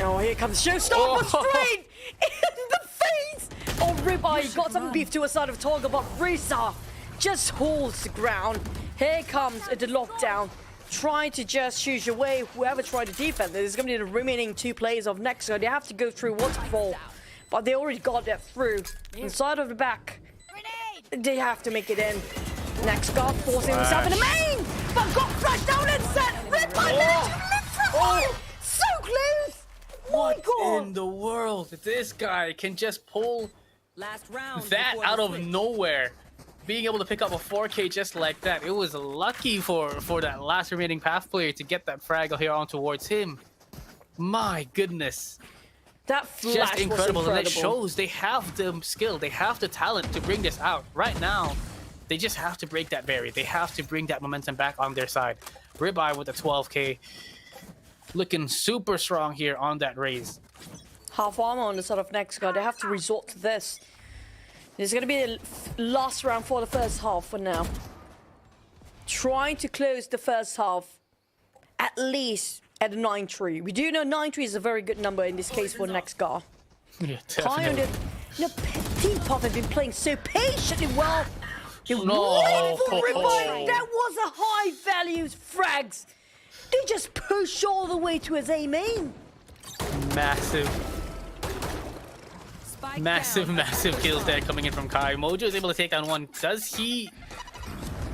Oh, here comes Showstopper straight in the face! Oh, Ribeye got some beef to a side of Toga, but Risa just holds the ground. Here comes the lockdown. Trying to just shoot away whoever tried to defend. There's going to be the remaining 2 players of NEXGA. They have to go through waterfall, but they already got that through. Inside of the back, they have to make it in. NEXGA forcing himself in the main, but got flashed down and set. Ribeye managed to live through it. So close. What in the world? This guy can just pull that out of nowhere. Being able to pick up a 4K just like that. It was lucky for that last remaining Path player to get that frag here on towards him. My goodness. That flash just incredible. Was incredible. And it shows they have the skill, they have the talent to bring this out. Right now, they just have to break that barrier. They have to bring that momentum back on their side. Ribeye with a 12K. Looking super strong here on that raise. Half armor on the side of NEXGA. They have to resort to this. It's going to be the last round for the first half for now. Trying to close the first half at least at a 9-3. We do know 9-3 is a very good number in this case for NEXGA. Yeah, Team Path have been playing so patiently well. They're waiting for Ribeye. That was a high value frags. They just push all the way to his A main. Massive kills there coming in from Kai. Mojo is able to take down 1. Does he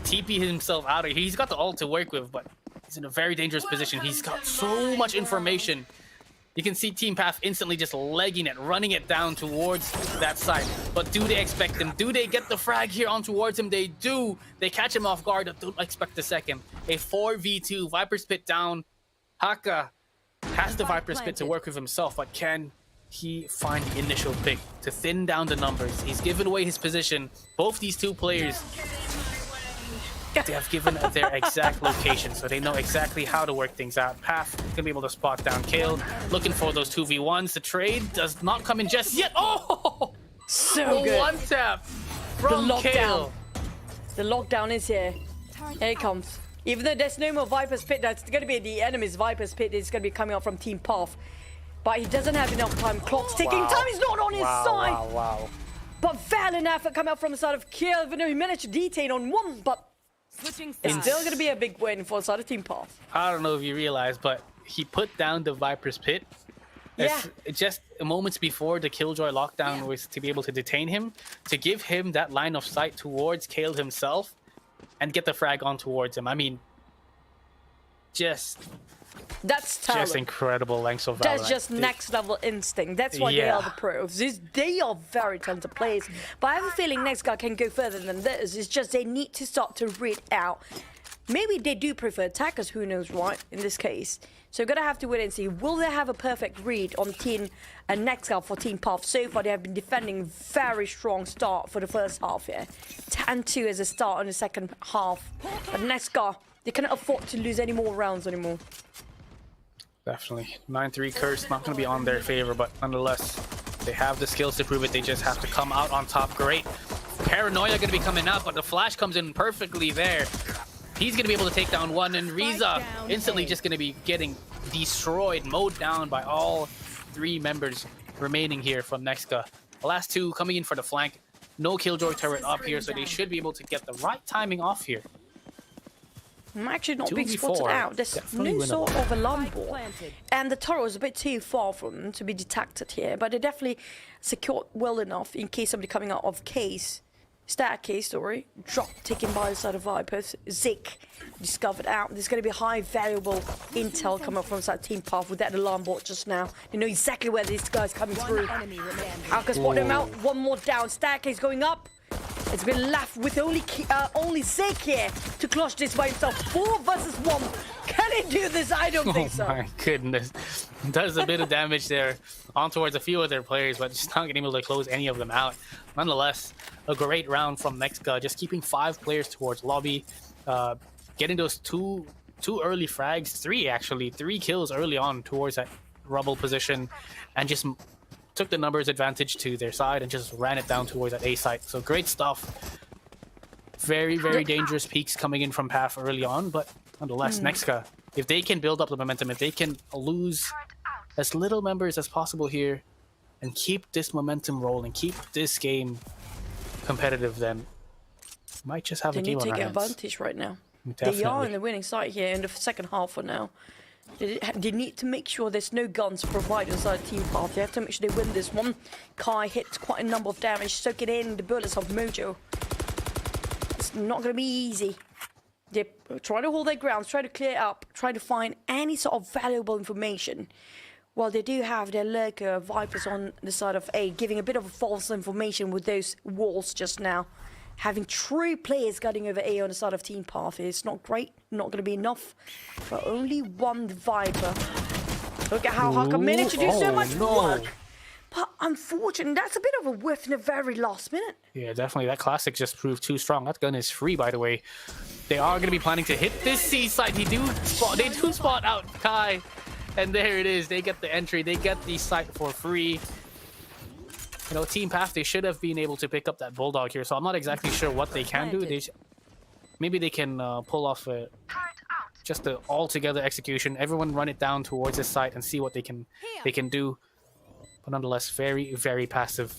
TP himself out of here? He's got the ult to work with, but he's in a very dangerous position. He's got so much information. You can see Team Path instantly just legging it, running it down towards that side. But do they expect him? Do they get the frag here on towards him? They do. They catch him off guard. Don't expect the second. A 4v2. Viper's Pit down. Haka has the Viper's Pit to work with himself, but can he find the initial pick to thin down the numbers? He's given away his position. Both these 2 players, they have given their exact location, so they know exactly how to work things out. Path gonna be able to spot down Kale, looking for those 2v1s. The trade does not come in just yet. Oh, so good. 1-tap from Kale. The lockdown is here. Here it comes. Even though there's no more Viper's Pit, that's gonna be the enemy's Viper's Pit. It's gonna be coming out from Team Path, but he doesn't have enough time. Clock's ticking. Time is not on his side. Wow. But valiant effort come out from the side of Kale, even though he managed to detain on 1, but It's still going to be a big win for side of Team Path. I don't know if you realize, but he put down the Viper's Pit. Yeah. Just moments before the Killjoy lockdown was to be able to detain him, to give him that line of sight towards Kale himself, and get the frag on towards him. I mean, that's talent. just incredible lengths of Valorant. That's just next level instinct. That's why they are the pros. They are very talented players. But I have a feeling NEXGA can go further than this. It's just they need to start to read out. Maybe they do prefer attackers, who knows, right, in this case. So we're going to have to wait and see. Will they have a perfect read on Team NEXGA for Team Path? So far, they have been defending very strong start for the first half here. 10-2 as a start in the second half. But NEXGA, they cannot afford to lose any more rounds anymore. Definitely. 9-3 curse, not going to be on their favor, but nonetheless, they have the skills to prove it. They just have to come out on top. Great. Paranoia going to be coming out, but the flash comes in perfectly there. He's going to be able to take down one, and Riza instantly just going to be getting destroyed, mowed down by all three members remaining here from NEXGA. The last two coming in for the flank. No Killjoy turret up here, so they should be able to get the right timing off here. I'm actually not being spotted out. There's no sort of alarm ball. And the turret was a bit too far for them to be detected here, but they definitely secured well enough in case somebody coming out of staircase, drop taken by the side of Vipers. Zik discovered out. There's going to be high valuable intel coming up from side Team Path with that alarm board just now. They know exactly where these guys coming through. Alka spot them out. One more down. Staircase going up. It's been left with only Zik here to clutch this by himself. 4 versus 1. Can he do this? I don't think so. Oh my goodness. Does a bit of damage there on towards a few of their players, but just not getting able to close any of them out. Nonetheless, a great round from NEXGA, just keeping 5 players towards lobby, getting those two early frags, 3 actually, 3 kills early on towards that rubble position, and just took the numbers advantage to their side and just ran it down towards that A site. So great stuff. Very, very dangerous peaks coming in from Path early on, but nonetheless, NEXGA, if they can build up the momentum, if they can lose as little members as possible here and keep this momentum rolling, keep this game competitive, then might just have a game on our hands. They need to take advantage right now. Definitely. They are in the winning side here in the second half for now. They need to make sure there's no guns provided inside Team Path. They have to make sure they win this one. Kai hits quite a number of damage, soak it in the bullets of Mojo. It's not going to be easy. They try to hold their grounds, try to clear up, try to find any sort of valuable information. Well, they do have their lurker Vipers on the side of A, giving a bit of false information with those walls just now. Having 3 players getting over A on the side of Team Path is not great, not going to be enough. But only 1 Viper. Look at how Haka managed to do so much work. But unfortunately, that's a bit of a whiff in the very last minute. Yeah, definitely. That classic just proved too strong. That gun is free, by the way. They are going to be planning to hit this C site. They do spot out Kai. And there it is. They get the entry. They get the site for free. You know, Team Path, they should have been able to pick up that Bulldog here. So I'm not exactly sure what they can do. Maybe they can pull off just the all-together execution. Everyone run it down towards this site and see what they can do. But nonetheless, very, very passive.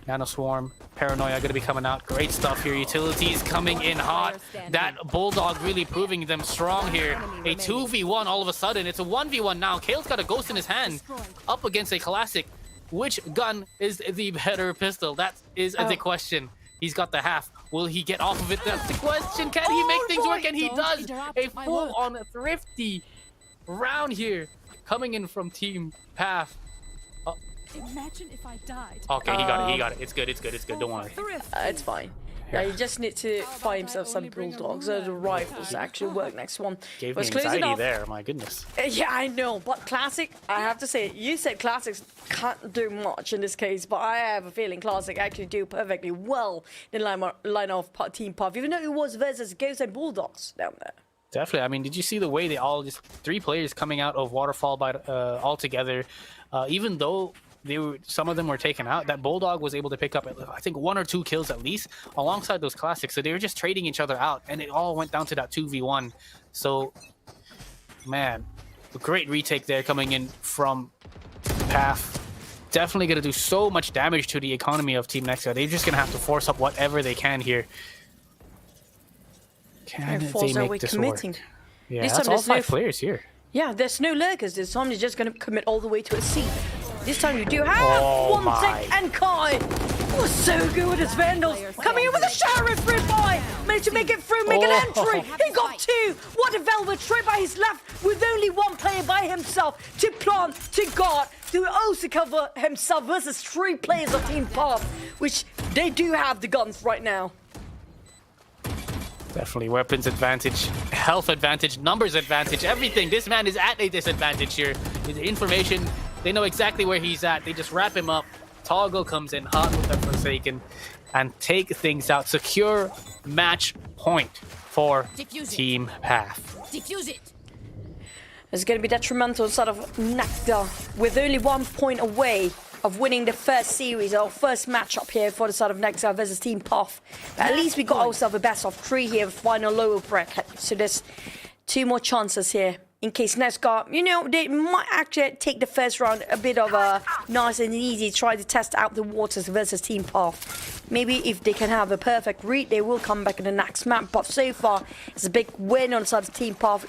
Nano Swarm, Paranoia going to be coming out. Great stuff here. Utilities coming in hot. That Bulldog really proving them strong here. A 2v1 all of a sudden. It's a 1v1 now. Kale's got a ghost in his hand up against a classic. Which gun is the better pistol? That is the question. He's got the half. Will he get off of it? That's the question. Can he make things work? And he does. A full-on thrifty round here coming in from Team Path. Imagine if I died. Okay, he got it. He got it. It's good. It's good. It's good. Don't worry. It's fine. Yeah, you just need to find himself some bulldogs. The rifles actually work next one. Gave me anxiety there. My goodness. Yeah, I know. But Classic, I have to say, you said Classics can't do much in this case, but I have a feeling Classic actually do perfectly well in line of Team Path, even though it was versus Ghosts and Bulldogs down there. Definitely. I mean, did you see the way they all just 3 players coming out of Waterfall by all together, even though some of them were taken out, that Bulldog was able to pick up, I think, 1 or 2 kills at least alongside those classics. So they were just trading each other out, and it all went down to that 2v1. So, man, a great retake there coming in from Path. Definitely going to do so much damage to the economy of Team NEXGA. They're just going to have to force up whatever they can here. Can Force they are make this committing. work? Yeah, This that's time all there's no 5 players here. Yeah, there's no lurkers. This time they're just going to commit all the way to a C. This time you do have one tick, and Kai was so good with his Vandals. Coming in with a shower through by. Managed to make it through, make an entry. He got 2. What a velvet straight by his left with only 1 player by himself to plant, to guard, to also cover himself versus 3 players of Team Path, which they do have the guns right now. Definitely weapons advantage, health advantage, numbers advantage, everything. This man is at a disadvantage here. His information, they know exactly where he's at. They just wrap him up. Toggle comes in hot with the Forsaken and take things out. Secure match point for Team Path. Defuse it. It's going to be detrimental sort of NEXGA with only 1 point away of winning the first series or first matchup here for the side of NEXGA versus Team Path. But at least we got ourselves a best of 3 here, final lower bracket. So there's 2 more chances here in case NEXGA, you know, they might actually take the first round a bit of a nice and easy, try to test out the waters versus Team Path. Maybe if they can have a perfect read, they will come back in the next map. But so far, it's a big win on the side of Team Path.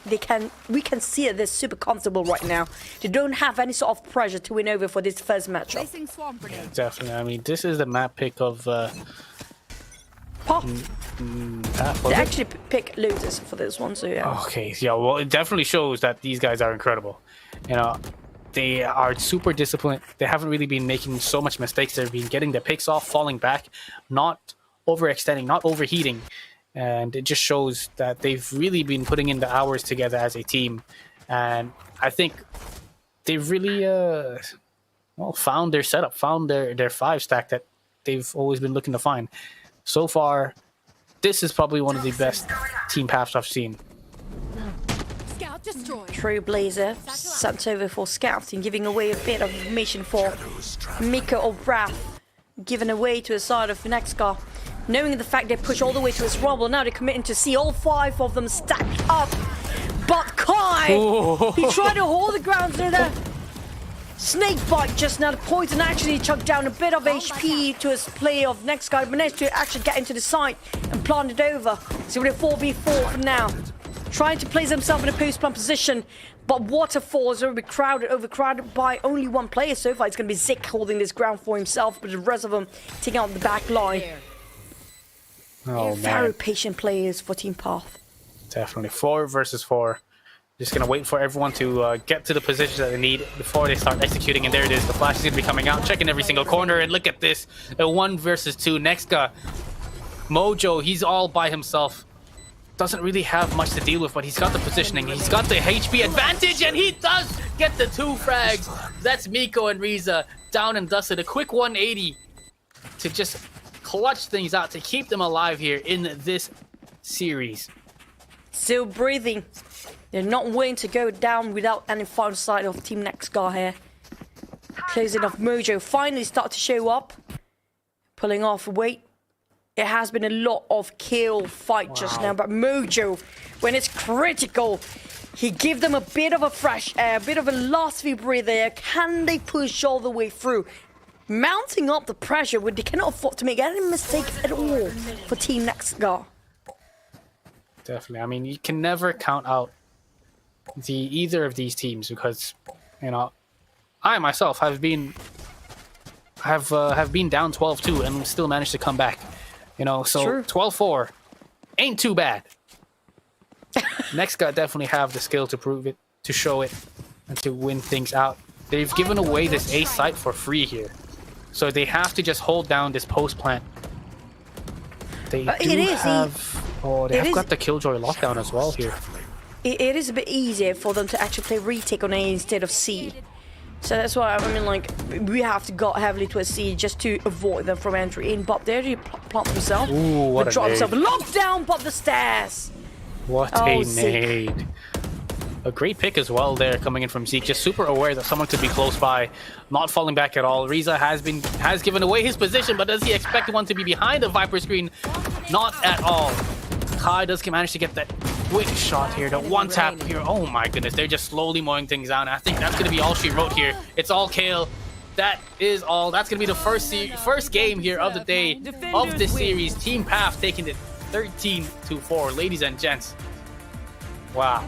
We can see it. They're super comfortable right now. They don't have any sort of pressure to win over for this first matchup. Definitely. I mean, this is the map pick of Path. Path. They actually pick losers for this one, so yeah. Okay, yeah, well, it definitely shows that these guys are incredible. You know, they are super disciplined. They haven't really been making so much mistakes. They've been getting their picks off, falling back, not overextending, not overheating. And it just shows that they've really been putting in the hours together as a team. And I think they've really found their setup, found their 5 stack that they've always been looking to find. So far, this is probably one of the best team paths I've seen. Scout destroyed. Trailblazer sent over for scouting, giving away a bit of information for Mika or Wrath, given away to the side of NEXGA. Knowing the fact they push all the way to his rubble, now they're committing to see all 5 of them stacked up. But Kai, he tried to hold the ground through the snake bite just now. The poison actually chucked down a bit of HP to his play of NEXGA, managed to actually get into the site and plant it over. So with a 4v4 for now. Trying to place himself in a post-plant position, but Waterfall is overcrowded by only 1 player so far. It's going to be Zik holding this ground for himself, but the rest of them taking out the back line. Oh, Very man. patient players for Team Path. Definitely. 4 versus 4. Just going to wait for everyone to get to the position that they need before they start executing. And there it is. The flash is going to be coming out, checking every single corner. And look at this. A 1 versus 2. NEXGA. Mojo, he's all by himself. Doesn't really have much to deal with, but he's got the positioning. He's got the HP advantage, and he does get the 2 frags. That's Miko and Riza down and dusted. A quick 180 to just clutch things out, to keep them alive here in this series. Still breathing. They're not willing to go down without any final sight of Team NEXGA here. Closing off Mojo. Finally start to show up. Pulling off weight. It has been a lot of kill fight just now, but Mojo, when it's critical, he gives them a bit of a fresh air, a bit of a last few breather. Can they push all the way through? Mounting up the pressure, where they cannot afford to make any mistake at all for Team NEXGA. Definitely. I mean, you can never count out either of these teams because, you know, I myself have been down 12-2 and still managed to come back. You know, so 12-4 ain't too bad. NEXGA definitely have the skill to prove it, to show it, and to win things out. They've given away this A site for free here. So they have to just hold down this post plant. They got the Killjoy lockdown as well here. It is a bit easier for them to actually play retake on A instead of C. So that's why, I mean, like, we have to go heavily to a C just to avoid them from entry in. But there he plant himself. Ooh, what a nade. Locked down but the stairs. What a nade. A great pick as well there coming in from Zeke. Just super aware that someone could be close by. Not falling back at all. Riza has given away his position, but does he expect one to be behind the Viper screen? Not at all. Kai does manage to get that quick shot here. The one tap here. Oh my goodness. They're just slowly mowing things down. I think that's going to be all she wrote here. It's all Kale. That is all. That's going to be the first game here of the day of this series. Team Path taking the 13-4, ladies and gents. Wow.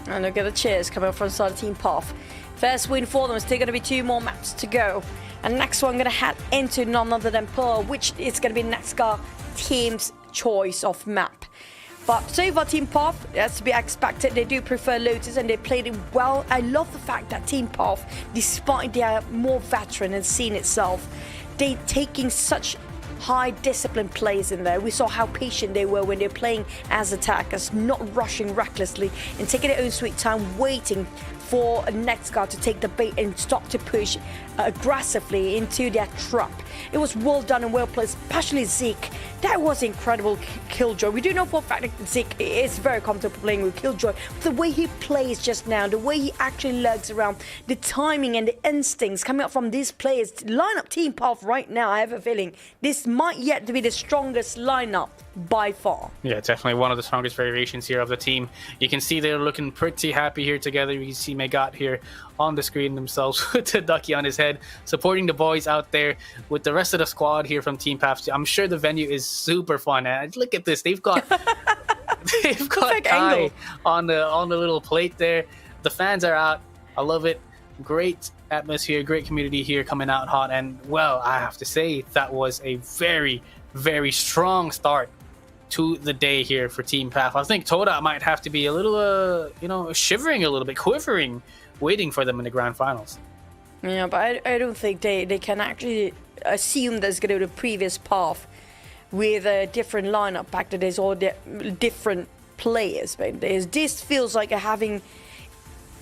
And look at the cheers coming from the side of Team Path. First win for them. Still going to be 2 more maps to go. And next one, going to head into none other than Pearl, which is going to be NEXGA team's choice of map. But so far, Team Path, that's to be expected. They do prefer Lotus and they played it well. I love the fact that Team Path, despite they are more veteran and scene itself, they taking such high discipline plays in there. We saw how patient they were when they're playing as attackers, not rushing recklessly and taking their own sweet time, waiting for a NEXGA to take the bait and start to push aggressively into their trap. It was well done and well played, especially Zeke. That was incredible Killjoy. We do know for a fact that Zeke is very comfortable playing with Killjoy. The way he plays just now, the way he actually lurks around, the timing and the instincts coming up from these players. Lineup Team Path right now, I have a feeling this might yet be the strongest lineup by far. Yeah, definitely one of the strongest variations here of the team. You can see they're looking pretty happy here together. You can see Megat here on the screen themselves with the ducky on his head, supporting the boys out there with the rest of the squad here from Team Path. I'm sure the venue is super fun. And look at this, they've got Kai on the little plate there. The fans are out. I love it. Great atmosphere, great community here coming out hot. And well, I have to say that was a very, very strong start to the day here for Team Path. I think Todak might have to be a little, shivering a little bit, quivering, waiting for them in the grand finals. Yeah, but I don't think they can actually assume there's going to be the previous path with a different lineup back to this or different players. But this feels like having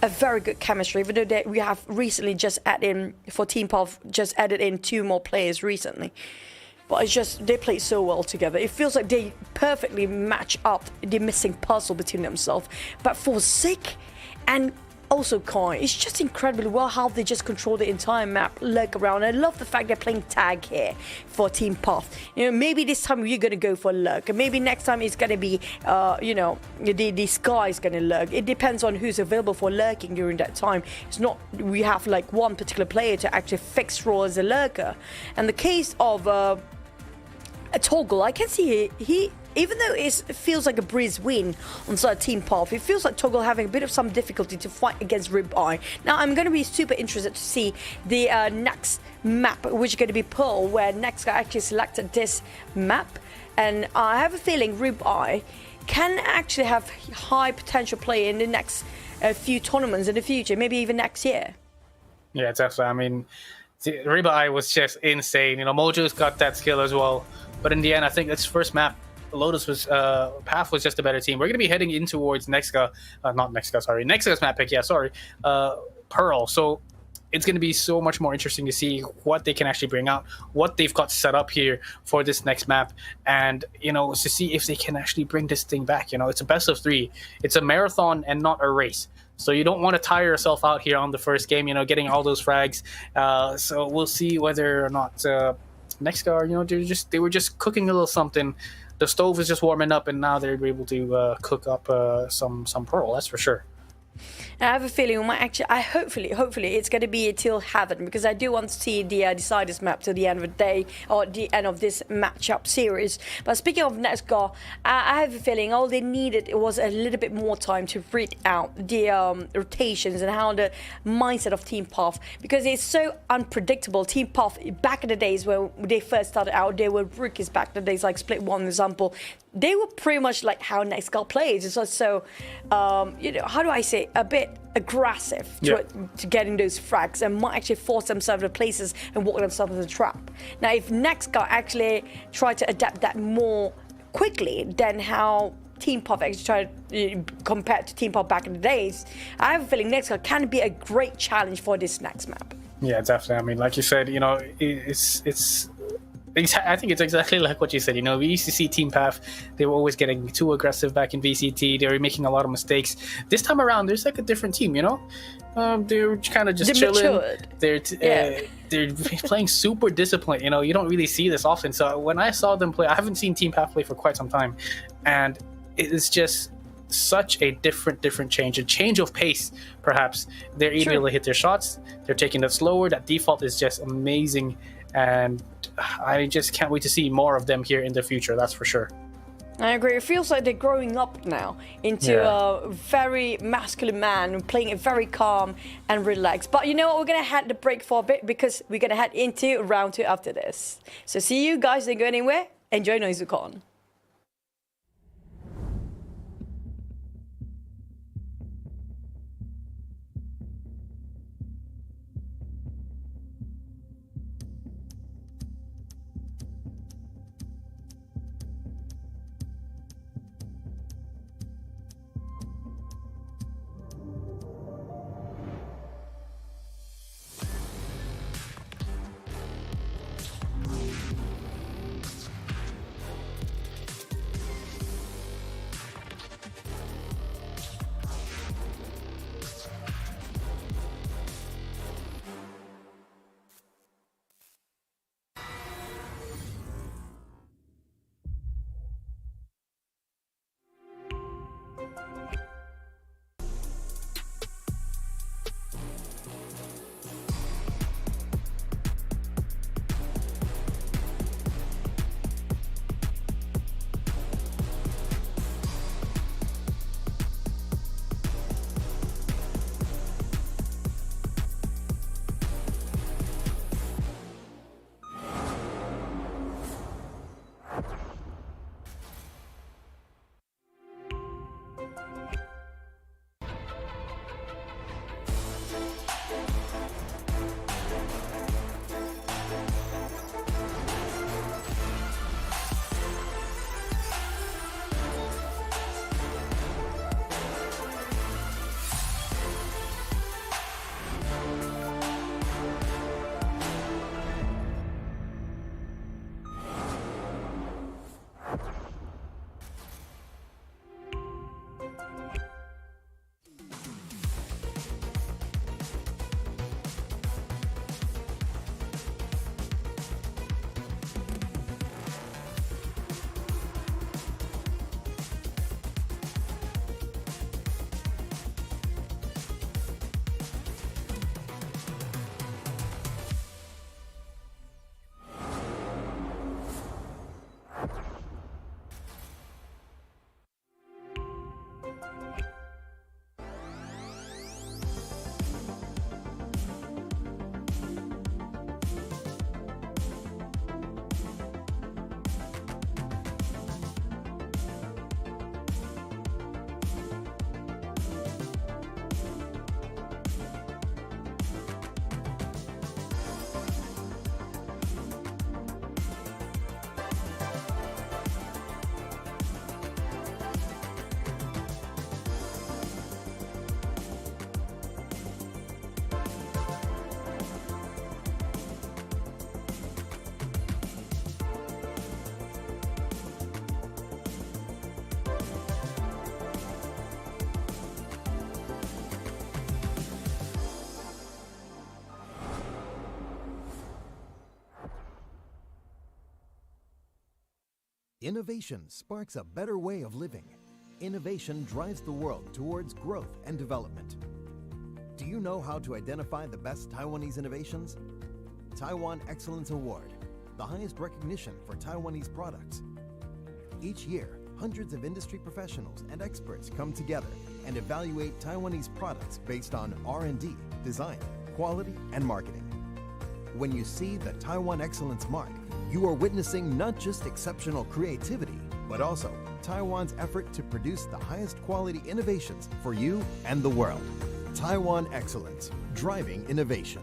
a very good chemistry, even though we have recently just added in, for Team Path, just added in 2 more players recently. But it's just, they play so well together. It feels like they perfectly match up the missing puzzle between themselves. But for Zik and also Kai, it's just incredibly well how they just control the entire map, lurk around. I love the fact they're playing tag here for Team Path. Maybe this time you're going to go for lurk. And maybe next time it's going to be, the sky is going to lurk. It depends on who's available for lurking during that time. It's not, we have like one particular player to actually fix role as a lurker. And the case of a Toggle, I can see he even though it feels like a breeze win on side Team Path, it feels like Toggle having a bit of some difficulty to fight against Ribeye. Now I'm going to be super interested to see the next map, which is going to be Pearl, where NEXGA actually selected this map, and I have a feeling Ribeye can actually have high potential play in the next few tournaments in the future, maybe even next year. Yeah, definitely. I mean, Ribeye was just insane. Mojo's got that skill as well. But in the end, I think this first map, Lotus was, Path was just a better team. We're going to be heading in towards NEXGA's map pick, Pearl. So it's going to be so much more interesting to see what they can actually bring out, what they've got set up here for this next map, and, to see if they can actually bring this thing back. It's a best of 3. It's a marathon and not a race. So you don't want to tire yourself out here on the first game, getting all those frags. So we'll see whether or not NEXGA, they were just cooking a little something. The stove is just warming up, and now they're able to cook up some Pearl. That's for sure. I have a feeling we might actually, hopefully it's going to be till heaven, because I do want to see the Decisive map till the end of the day, or the end of this matchup series. But speaking of NEXGA, I have a feeling all they needed was a little bit more time to read out the rotations and how the mindset of Team Path, because it's so unpredictable. Team Path, back in the days when they first started out, they were rookies back in the days, like Split 1 example. They were pretty much like how NEXGA plays. It's also, how do I say, a bit aggressive to getting those frags, and might actually force themselves to places and walk themselves into the trap. Now, if NEXGA actually try to adapt that more quickly than how Team Path actually tried compared to Team Path back in the days, I have a feeling NEXGA can be a great challenge for this next map. Yeah, definitely. I mean, like you said, I think it's exactly like what you said. We used to see Team Path, they were always getting too aggressive back in VCT. They were making a lot of mistakes. This time around, there's like a different team, they're kind of just chilling. They're playing super disciplined. You don't really see this often. So when I saw them play, I haven't seen Team Path play for quite some time, and it is just such a different change, a change of pace. Perhaps they're able to hit their shots. They're taking it slower. That default is just amazing, and I just can't wait to see more of them here in the future. That's for sure. I agree. It feels like they're growing up now into a very masculine man, playing it very calm and relaxed. But you know what? We're going to head the break for a bit because we're going to head into round 2 after this. So see you guys. Don't go anywhere. Enjoy Noizukon. Innovation sparks a better way of living. Innovation drives the world towards growth and development. Do you know how to identify the best Taiwanese innovations? Taiwan Excellence Award, the highest recognition for Taiwanese products. Each year, hundreds of industry professionals and experts come together and evaluate Taiwanese products based on R&D, design, quality, and marketing. When you see the Taiwan Excellence Mark, you are witnessing not just exceptional creativity, but also Taiwan's effort to produce the highest quality innovations for you and the world. Taiwan Excellence, driving innovation.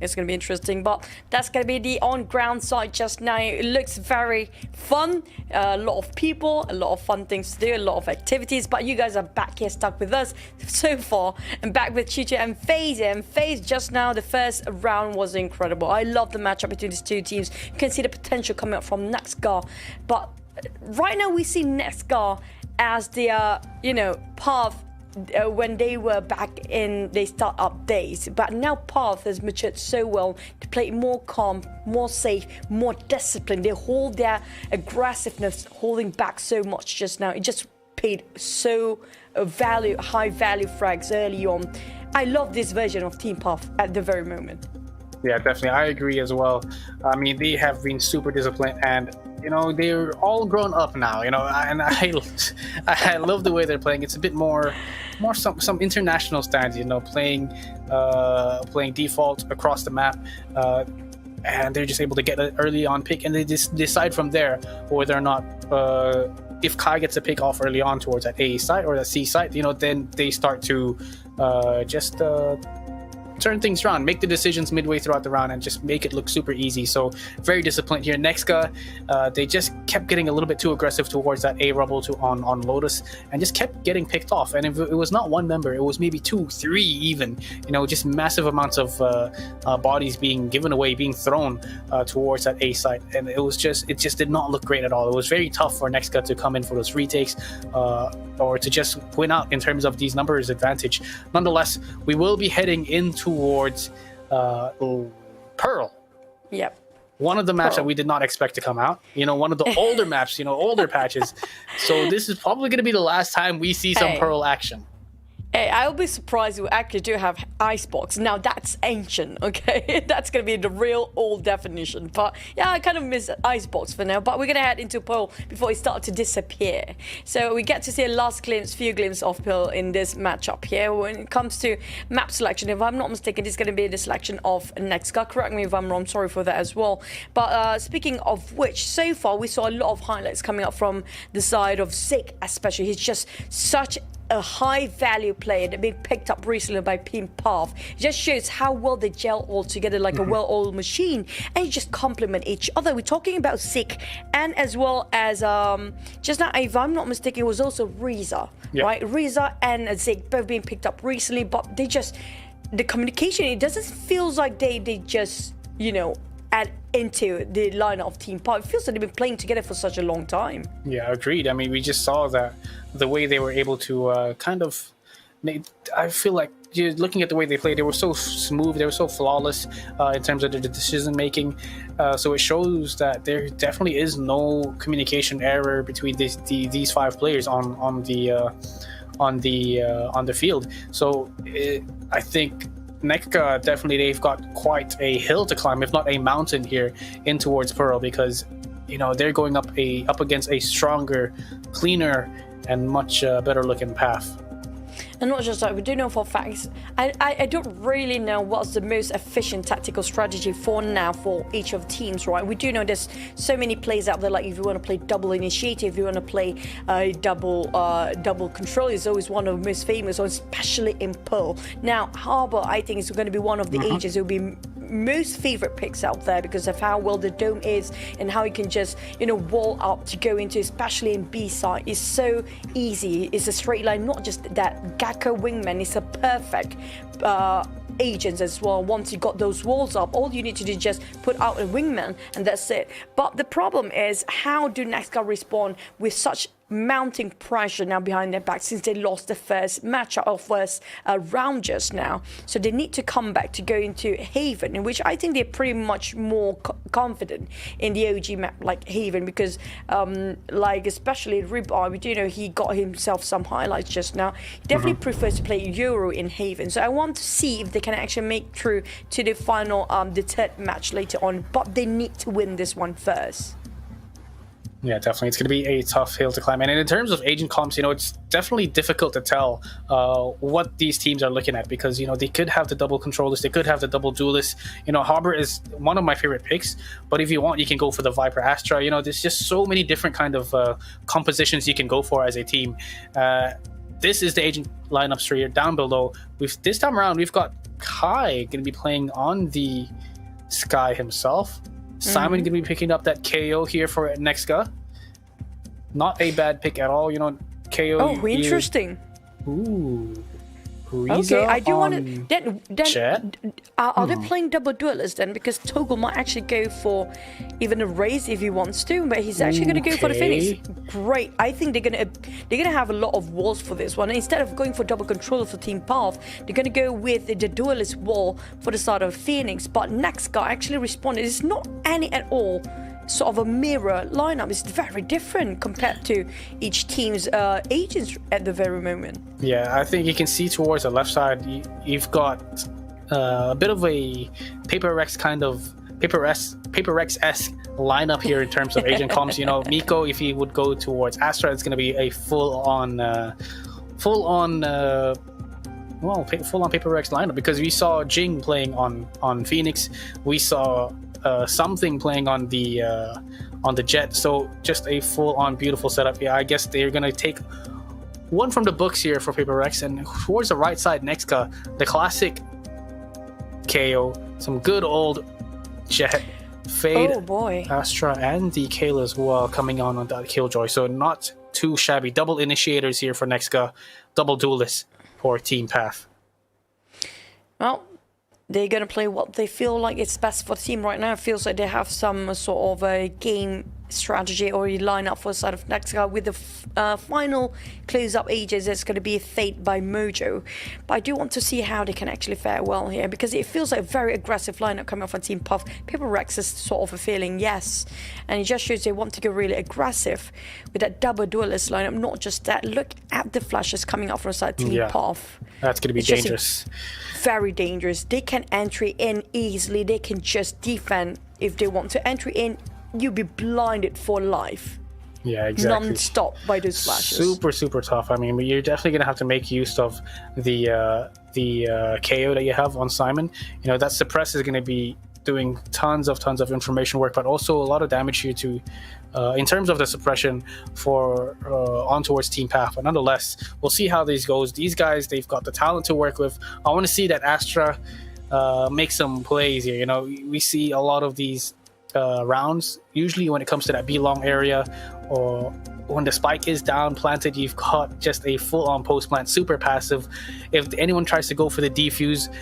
It's going to be interesting, but that's going to be the on-ground side just now. It looks very fun. A lot of people, a lot of fun things to do, a lot of activities, but you guys are back here stuck with us so far. And back with Chicho and FaZe. And FaZe just now, the first round was incredible. I love the matchup between these two teams. You can see the potential coming up from NEXGA, but right now we see NEXGA as the path when they were back in their startup days, but now Path has matured so well to play more calm, more safe, more disciplined. They hold their aggressiveness, holding back so much just now. It just paid so high value frags early on. I love this version of Team Path at the very moment. Yeah, definitely. I agree as well. I mean, they have been super disciplined, and they're all grown up now. And I love the way they're playing. It's a bit more some international stands. Playing default across the map, and they're just able to get an early on pick, and they just decide from there whether or not. If Kai gets a pick off early on towards that A site or that C site, then they start to just turn things around, make the decisions midway throughout the round, and just make it look super easy. So very disciplined here. NEXGA, they just kept getting a little bit too aggressive towards that A rubble on Lotus, and just kept getting picked off. And if it was not one member, it was maybe 2, 3 even. Just massive amounts of bodies being given away, being thrown towards that A site, and it just did not look great at all. It was very tough for NEXGA to come in for those retakes or to just win out in terms of these numbers advantage. Nonetheless, we will be heading in towards Pearl. Yep. One of the maps that we did not expect to come out. One of the older maps, older patches. So this is probably going to be the last time we see some Pearl action. Hey, I'll be surprised we actually do have Icebox. Now that's ancient, okay? That's gonna be the real old definition. But yeah, I kind of miss Icebox for now. But we're gonna head into Pearl before it starts to disappear. So we get to see a few glimpses of Pearl in this matchup here. When it comes to map selection, if I'm not mistaken, it's gonna be the selection of NEXGA. Correct me if I'm wrong, sorry for that as well. But speaking of which, so far we saw a lot of highlights coming up from the side of Zik, especially. He's just such a high value player that been picked up recently by Team Path. It just shows how well they gel all together like a well-oiled machine, and you just complement each other. We're talking about Zik, and as well as just now, if I'm not mistaken, it was also Reza, right? Reza and Zik both being picked up recently, but the communication, it doesn't feel like they just add into the lineup of Team Path. It feels like they've been playing together for such a long time. Yeah, agreed. I mean, we just saw that the way they were able to I feel like looking at the way they played, they were so smooth, they were so flawless in terms of their decision making. So it shows that there definitely is no communication error between these 5 players on the field. So I think NEXGA, definitely they've got quite a hill to climb, if not a mountain here in towards Pearl, because they're going up against a stronger, cleaner, and much better looking path. And not just that, we do know for facts, I don't really know what's the most efficient tactical strategy for now for each of the teams, right? We do know there's so many plays out there, like if you want to play double initiative, if you want to play double control, is always one of the most famous, especially in Pearl. Now, Harbor, I think, is going to be one of the agents who will be most favorite picks out there because of how well the dome is and how he can just wall up to go into, especially in B side. It's so easy. It's a straight line, not just that Gakko wingman is a perfect agents as well. Once you got those walls up, all you need to do is just put out a wingman and that's it. But the problem is, how do NEXGA respond with such mounting pressure now behind their back since they lost the first matchup or first round just now? So they need to come back to go into Haven, in which I think they're pretty much more confident in the OG map like Haven, because like especially Ribeye, we do know he got himself some highlights just now. He definitely prefers to play Euro in Haven, so I want to see if they can actually make through to the final the third match later on, but they need to win this one first. Yeah, definitely. It's going to be a tough hill to climb. And in terms of agent comps, it's definitely difficult to tell what these teams are looking at, because, they could have the double controllers, they could have the double duelists. Harbor is one of my favorite picks, but if you want, you can go for the Viper Astra. There's just so many different kind of compositions you can go for as a team. This is the agent lineups here down below. This time around, we've got Kai going to be playing on the Sky himself. Simon going to be picking up that KO here for NEXGA. Not a bad pick at all. You know, KO. Oh, interesting. Ooh. Okay, I do want to. Then Jet? Are they playing double duelists then? Because Toggle might actually go for even a raise if he wants to, but he's actually going to go for the Phoenix. Great. I think they're gonna have a lot of walls for this one. Instead of going for double control for Team Path, they're going to go with the duelist wall for the side of Phoenix. But NEXGA actually responded. It's not any at all sort of a mirror lineup. Is very different compared to each team's agents at the very moment. Yeah, I think you can see towards the left side, you've got a bit of a Paper Rex esque lineup here in terms of agent comps. You know, Miko, if he would go towards Astra, it's going to be a full on Paper Rex lineup, because we saw Jing playing on Phoenix, we saw something playing on the Jet, so just a full-on beautiful setup. Yeah, I guess they're gonna take one from the books here for Paper Rex, and towards the right side, NEXGA, the classic KO, some good old Jet, Fade, oh boy, Astra, and the Kayla as well coming on that Killjoy, so not too shabby. Double initiators here for NEXGA, double duelists for Team Path. Well, they're going to play what they feel like it's best for the team right now. It feels like they have some sort of a game strategy already lined up for the side of NEXGA with the final close-up ages. It's going to be Fate by Mojo. But I do want to see how they can actually fare well here, because it feels like a very aggressive lineup coming off on Team Puff. Paper Rex is sort of a feeling, yes. And it just shows they want to go really aggressive with that double duelist lineup. Not just that. Look at the flashes coming out from the side of Team Puff. That's going to be dangerous. Very dangerous. They can entry in easily. They can just defend if they want to. Entry in, you'll be blinded for life. Yeah, exactly. Non-stop by those flashes. Super tough. I mean, you're definitely gonna have to make use of the KO that you have on Simon. You know, that suppress is gonna be doing tons of information work, but also a lot of damage here to in terms of the suppression for on towards Team Path. But nonetheless, we'll see how this goes. These guys, they've got the talent to work with. I want to see that Astra make some plays here. You know, we see a lot of these rounds usually when it comes to that B long area, or when the spike is down planted, you've got just a full-on post plant, super passive. If anyone tries to go for the defuse,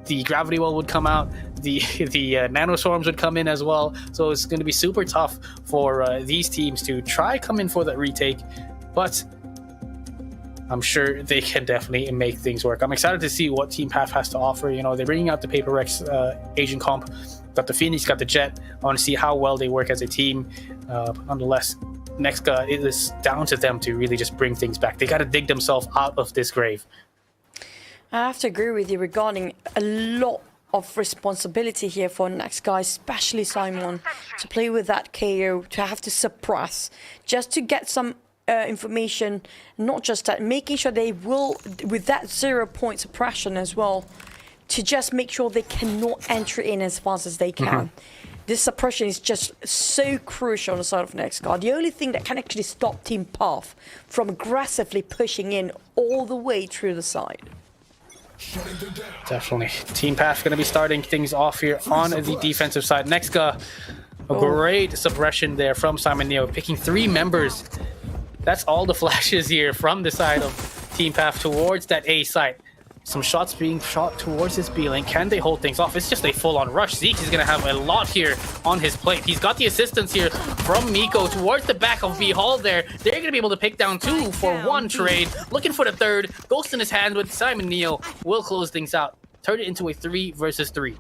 the gravity well would come out, the nanoswarms would come in as well. So it's going to be super tough for these teams to try come in for that retake, but I'm sure they can definitely make things work. I'm excited to see what Team Path has to offer. You know, they're bringing out the Paper Rex Asian comp, got the Phoenix, got the Jet. I want to see how well they work as a team. But nonetheless, NEXGA, it is down to them to really just bring things back. They got to dig themselves out of this grave. I have to agree with you regarding a lot of responsibility here for NEXGA, especially Simon, to play with that KO, to have to suppress, just to get some information. Not just that, making sure they will, with that 0 point suppression as well, to just make sure they cannot enter in as fast as they can. This suppression is just so crucial on the side of NEXGA. The only thing that can actually stop Team Path from aggressively pushing in all the way through the side. Definitely. Team Path going to be starting things off here on the defensive side. NEXGA, a great suppression there from Simon Neo, picking 3 members. That's all the flashes here from the side of Team Path towards that A site. Some shots being shot towards his B lane. Can they hold things off? It's just a full-on rush. Zeke is going to have a lot here on his plate. He's got the assistance here from Miko towards the back of B Hall there. They're going to be able to pick down 2 for 1 trade. Looking for the 3rd. Ghost in his hand with Simon Neo will close things out. Turn it into a 3 versus 3.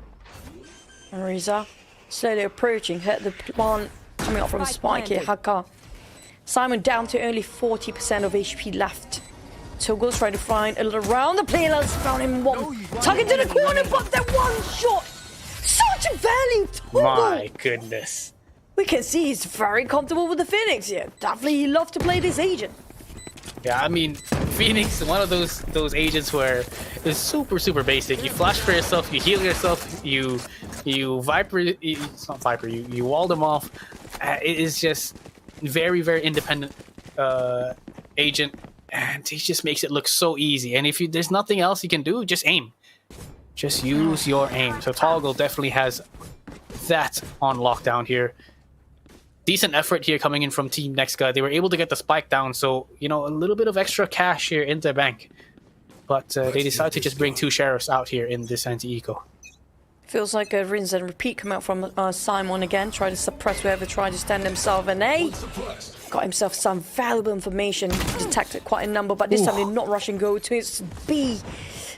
Ariza slowly approaching. Hit the plant coming up from the spike here. Haka. Simon down to only 40% of HP left. Toggle's trying to find a little round. The players found him one. Tuck into the corner, but that one shot. Such a value, Toggle. My goodness. We can see he's very comfortable with the Phoenix here. Definitely he loves to play this agent. Yeah, I mean, Phoenix, one of those agents where it's super basic. You flash for yourself, you heal yourself, you Viper, it's not Viper, you wall them off. It is just very independent agent. And he just makes it look so easy. And if there's nothing else you can do, just aim. Just use your aim. So Toggle definitely has that on lockdown here. Decent effort here coming in from Team NEXGA. They were able to get the spike down, so, you know, a little bit of extra cash here in their bank. But they decided to just bring 2 sheriffs out here in this anti-eco. Feels like a rinse and repeat come out from Simon again. Try to suppress whoever tried to stand himself an A. Got himself some valuable information. Detected quite a number, but this time they're not rushing go to its B.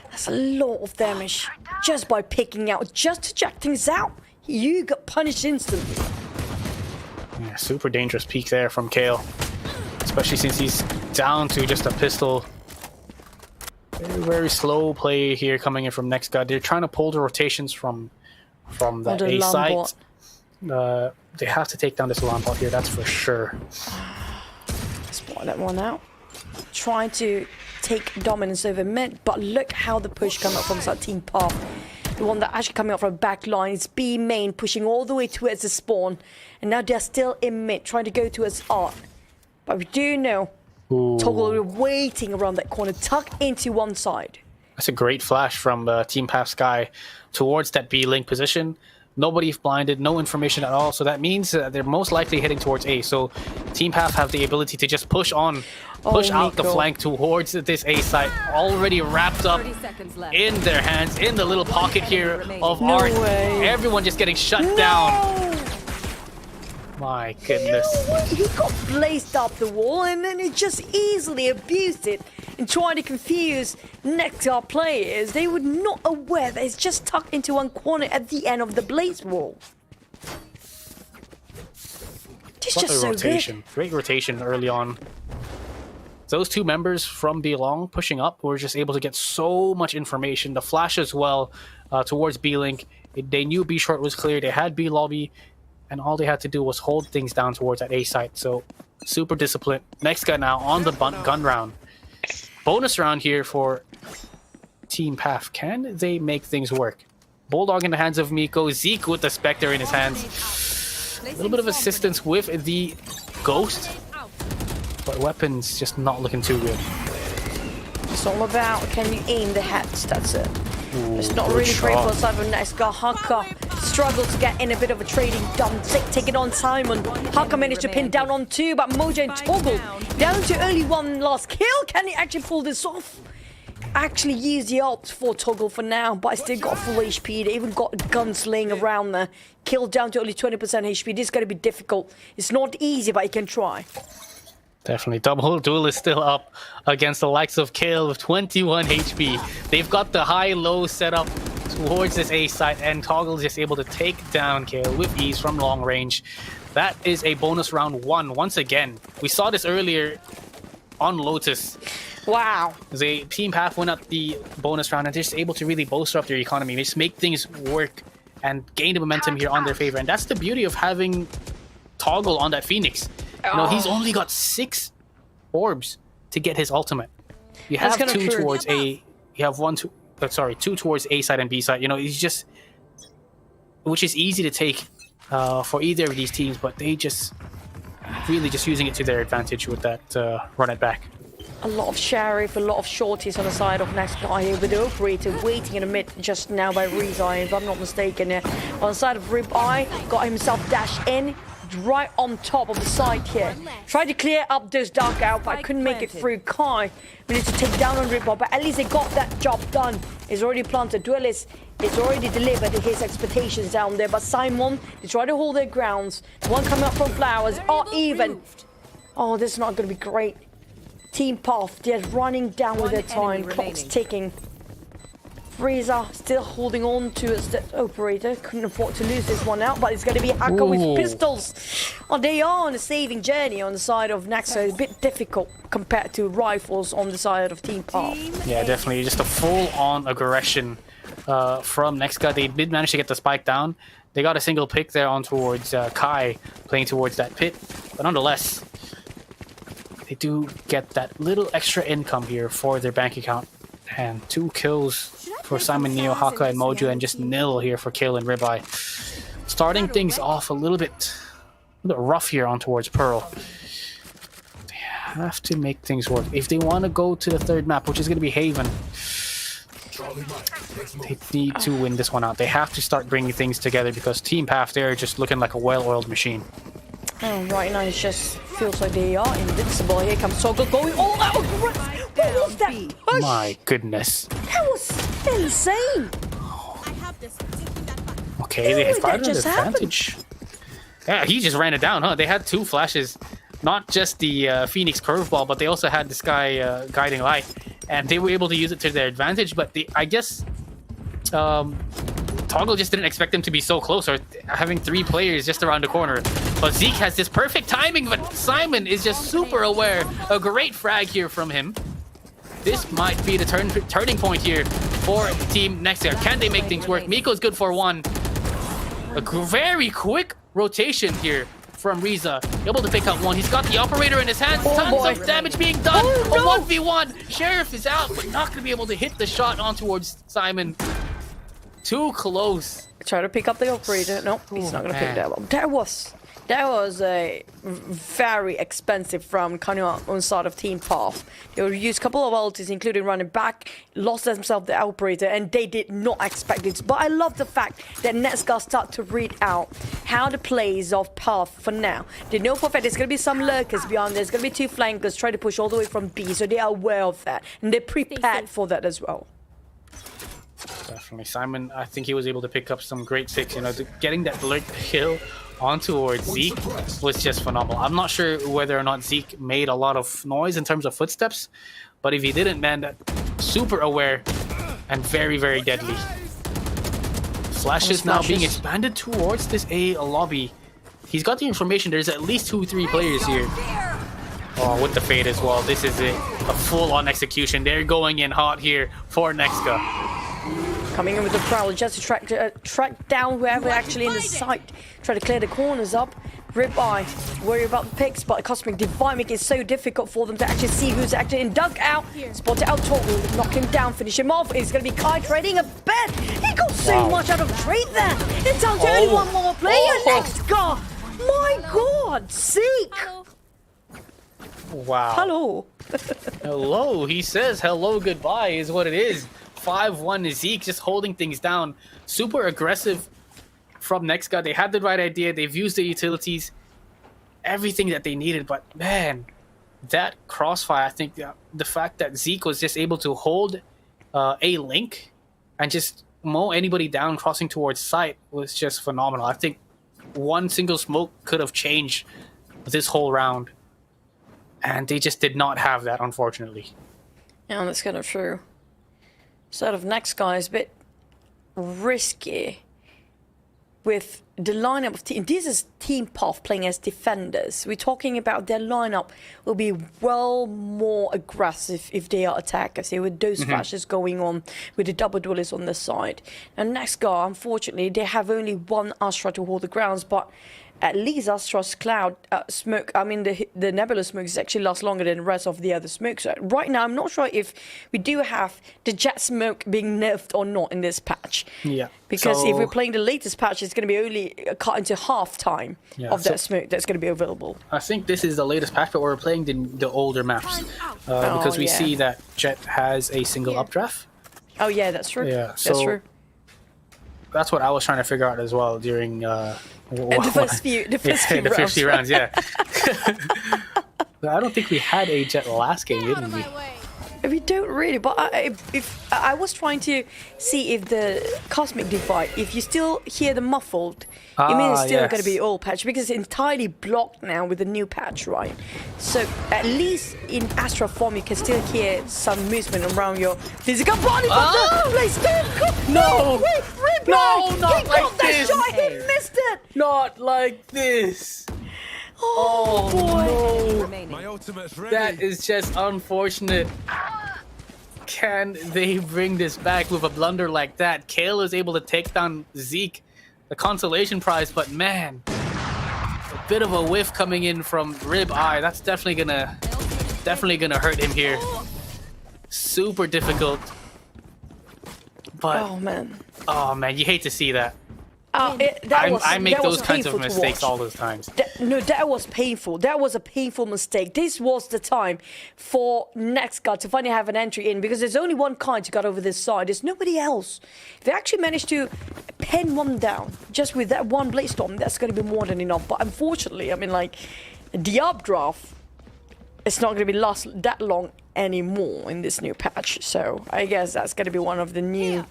That's a lot of damage. Just by picking out, just to check things out, you got punished instantly. Yeah, super dangerous peek there from Kale. Especially since he's down to just a pistol. Very, very slow play here coming in from NEXGA. They're trying to pull the rotations from that A site. They have to take down this alarm bot here, that's for sure. Spot that one out. Trying to take dominance over mid, but look how the push come up from that team path. The one that actually coming up from back line is B main, pushing all the way towards the spawn. And now they're still in mid, trying to go towards art. But we do know Toggle will be waiting around that corner, tucked into one side. That's a great flash from Team Path Sky towards that B link position. Nobody's blinded, no information at all. So that means they're most likely heading towards A. So Team Path have the ability to just push on, push out the flank towards this A site. Already wrapped up in their hands, in the little pocket here of Art. Everyone just getting shut down. My goodness. He got blazed up the wall and then he just easily abused it and trying to confuse NEXGA players. They were not aware that it's just tucked into one corner at the end of the blaze wall. It's What just a so rotation. good. Great rotation early on. Those 2 members from B-Long pushing up were just able to get so much information. The flash as well towards B-Link. They knew B-Short was clear. They had B-Lobby. And all they had to do was hold things down towards that A site. So, super disciplined. NEXGA now on the gun round. Bonus round here for Team Path. Can they make things work? Bulldog in the hands of Miko. Zeke with the Spectre in his hands. A little bit of assistance with the Ghost. But weapons just not looking too good. It's all about, can you aim the heads? That's it. It's not really great for the side of NEXGA. Haka struggled to get in a bit of a trading done. Take it on Simon. Haka managed to pin down on 2, but Mojo and Toggle down to only 1 last kill. Can he actually pull this off? Actually use the ult for Toggle for now, but I still got full HP. They even got guns laying around there. Kill down to only 20% HP. This is going to be difficult. It's not easy, but you can try. Definitely. Double Duel is still up against the likes of Kale with 21 HP. They've got the high-low setup towards this A site, and Toggle is just able to take down Kale with ease from long range. That is a bonus round 1 once again. We saw this earlier on Lotus. Wow. The Team Path went up the bonus round and they're just able to really bolster up their economy. They just make things work and gain the momentum here on their favor. And that's the beauty of having Toggle on that Phoenix. You know, he's only got 6 orbs to get his ultimate. You have 2 towards A. You have 2 towards A side and B side. You know, he's just, which is easy to take for either of these teams, but they just really just using it to their advantage with that run it back. A lot of Sheriff, a lot of shorties on the side of NEXGA here with the operator waiting in the mid just now by Rizai, if I'm not mistaken. On the side of Ribeye, got himself dashed in. Right on top of the side here. Tried to clear up those dark out, but I couldn't make it through. Kai managed to take down on Ripper, but at least they got that job done. He's already planted. Duelist is already delivered his expectations down there, but Simon, they try to hold their grounds. The one coming up from Flowers are even. Oh, this is not going to be great. Team Path, they're running down with their time. Clock's ticking. Frieza still holding on to its operator. Couldn't afford to lose this one out, but it's going to be Haka with pistols. Oh, they are on a saving journey on the side of Nexa. A bit difficult compared to rifles on the side of Team Path. Yeah, definitely. Just a full-on aggression from NEXGA. They did manage to get the spike down. They got a single pick there on towards Kai, playing towards that pit. But nonetheless, they do get that little extra income here for their bank account. And 2 kills for Simon, Neo, Haka, and Mojo, and just nil here for Kale and Ribeye. Starting things off a little bit rough here on towards Pearl. They have to make things work. If they want to go to the 3rd map, which is going to be Haven, They need to win this one out. They have to start bringing things together because Team Path, they're just looking like a well-oiled machine. Oh, right now it just feels like they are invincible. Here comes Todak going all out. What was that push? My goodness. That was insane. Okay, they had an advantage. Yeah, he just ran it down, huh? They had 2 flashes. Not just the Phoenix curveball, but they also had this guy guiding light. And they were able to use it to their advantage, but I guess Toggle just didn't expect them to be so close, or having 3 players just around the corner. But Zeke has this perfect timing, but Simon is just super aware. A great frag here from him. This might be the turning point here for Team NEXGA. Can they make things work? Miko's good for 1. A very quick rotation here from Riza. Able to pick up 1. He's got the operator in his hands. Tons of damage being done. A 1v1. Sheriff is out, but not going to be able to hit the shot on towards Simon. Too close. Try to pick up the operator. No, he's not going to pick that up. That was a very expensive from Kanya on side of Team Path. They will use a couple of ultis, including running back, lost themselves the operator, and they did not expect it. But I love the fact that NEXGA start to read out how the plays of Path for now. They know for a fact there's going to be some lurkers beyond. There's going to be 2 flankers trying to push all the way from B, so they are aware of that. And they're prepared for that as well. Definitely. Simon, I think he was able to pick up some great 6. You know, getting that lurk kill on towards Zeke was just phenomenal. I'm not sure whether or not Zeke made a lot of noise in terms of footsteps, but if he didn't, man, that super aware and very, very deadly. Flash is now being expanded towards this A lobby. He's got the information. There's at least 2-3 players here. Oh, with the fade as well. This is it. A full-on execution. They're going in hot here for NEXGA. Coming in with the Prowler just to track down whoever actually in the site. Try to clear the corners up. Ribeye, worry about the picks, but Cosmic Divine making it so difficult for them to actually see who's actually in dugout. Spot it out, Toggle, knock him down, finish him off. It's going to be Kai trading a bet. He got so much out of trade there. It's down to only 1 more player. NEXGA. My God, Zeke. Wow. Hello. Hello. He says hello, goodbye is what it is. 5-1 Zeke just holding things down. Super aggressive from NEXGA. They had the right idea. They've used the utilities, everything that they needed. But man, that crossfire, I think the fact that Zeke was just able to hold a link and just mow anybody down crossing towards site was just phenomenal. I think 1 single smoke could have changed this whole round. And they just did not have that, unfortunately. Yeah, that's kind of true. Sort of NEXGA is a bit risky with the lineup of team. This is Team Path playing as defenders. We're talking about their lineup will be well more aggressive if they are attackers. Here with those flashes going on with the double duelists on the side. And NEXGA, unfortunately, they have only 1 Astra to hold the grounds, but at least Astra's cloud smoke, I mean the nebula smoke actually lasts longer than the rest of the other smokes. So right now, I'm not sure if we do have the jet smoke being nerfed or not in this patch. Yeah. Because if we're playing the latest patch, it's going to be only cut into half time of that smoke that's going to be available. I think this is the latest patch, but we're playing the older maps because we see that Jet has a single updraft. Oh yeah, that's true. Yeah, that's true. That's what I was trying to figure out as well during the first few rounds. Yeah. I don't think we had a Jet last game, didn't we? We don't really, but I was trying to see if the Cosmic Divide, if you still hear the muffled, it means it's still going to be all patch because it's entirely blocked now with the new patch, right? So at least in Astra form, you can still hear some movement around your physical body. No! Wait, no, not he like got this! That shot, he missed it! Not like this! Oh boy! No. That is just unfortunate. Can they bring this back with a blunder like that? Kale is able to take down Zeke, the consolation prize, but man, a bit of a whiff coming in from Rib Eye. That's definitely gonna hurt him here. Super difficult. But oh man, you hate to see that. I make those kinds of painful to mistakes watch. all those times. That was painful. That was a painful mistake. This was the time for NEXGA to finally have an entry in, because there's only one kind to got over this side. There's nobody else. If they actually managed to pen one down just with that one Blade Storm, that's going to be more than enough. But unfortunately, I mean, like, the updraft, it's not going to be last that long anymore in this new patch. So I guess that's going to be one of the new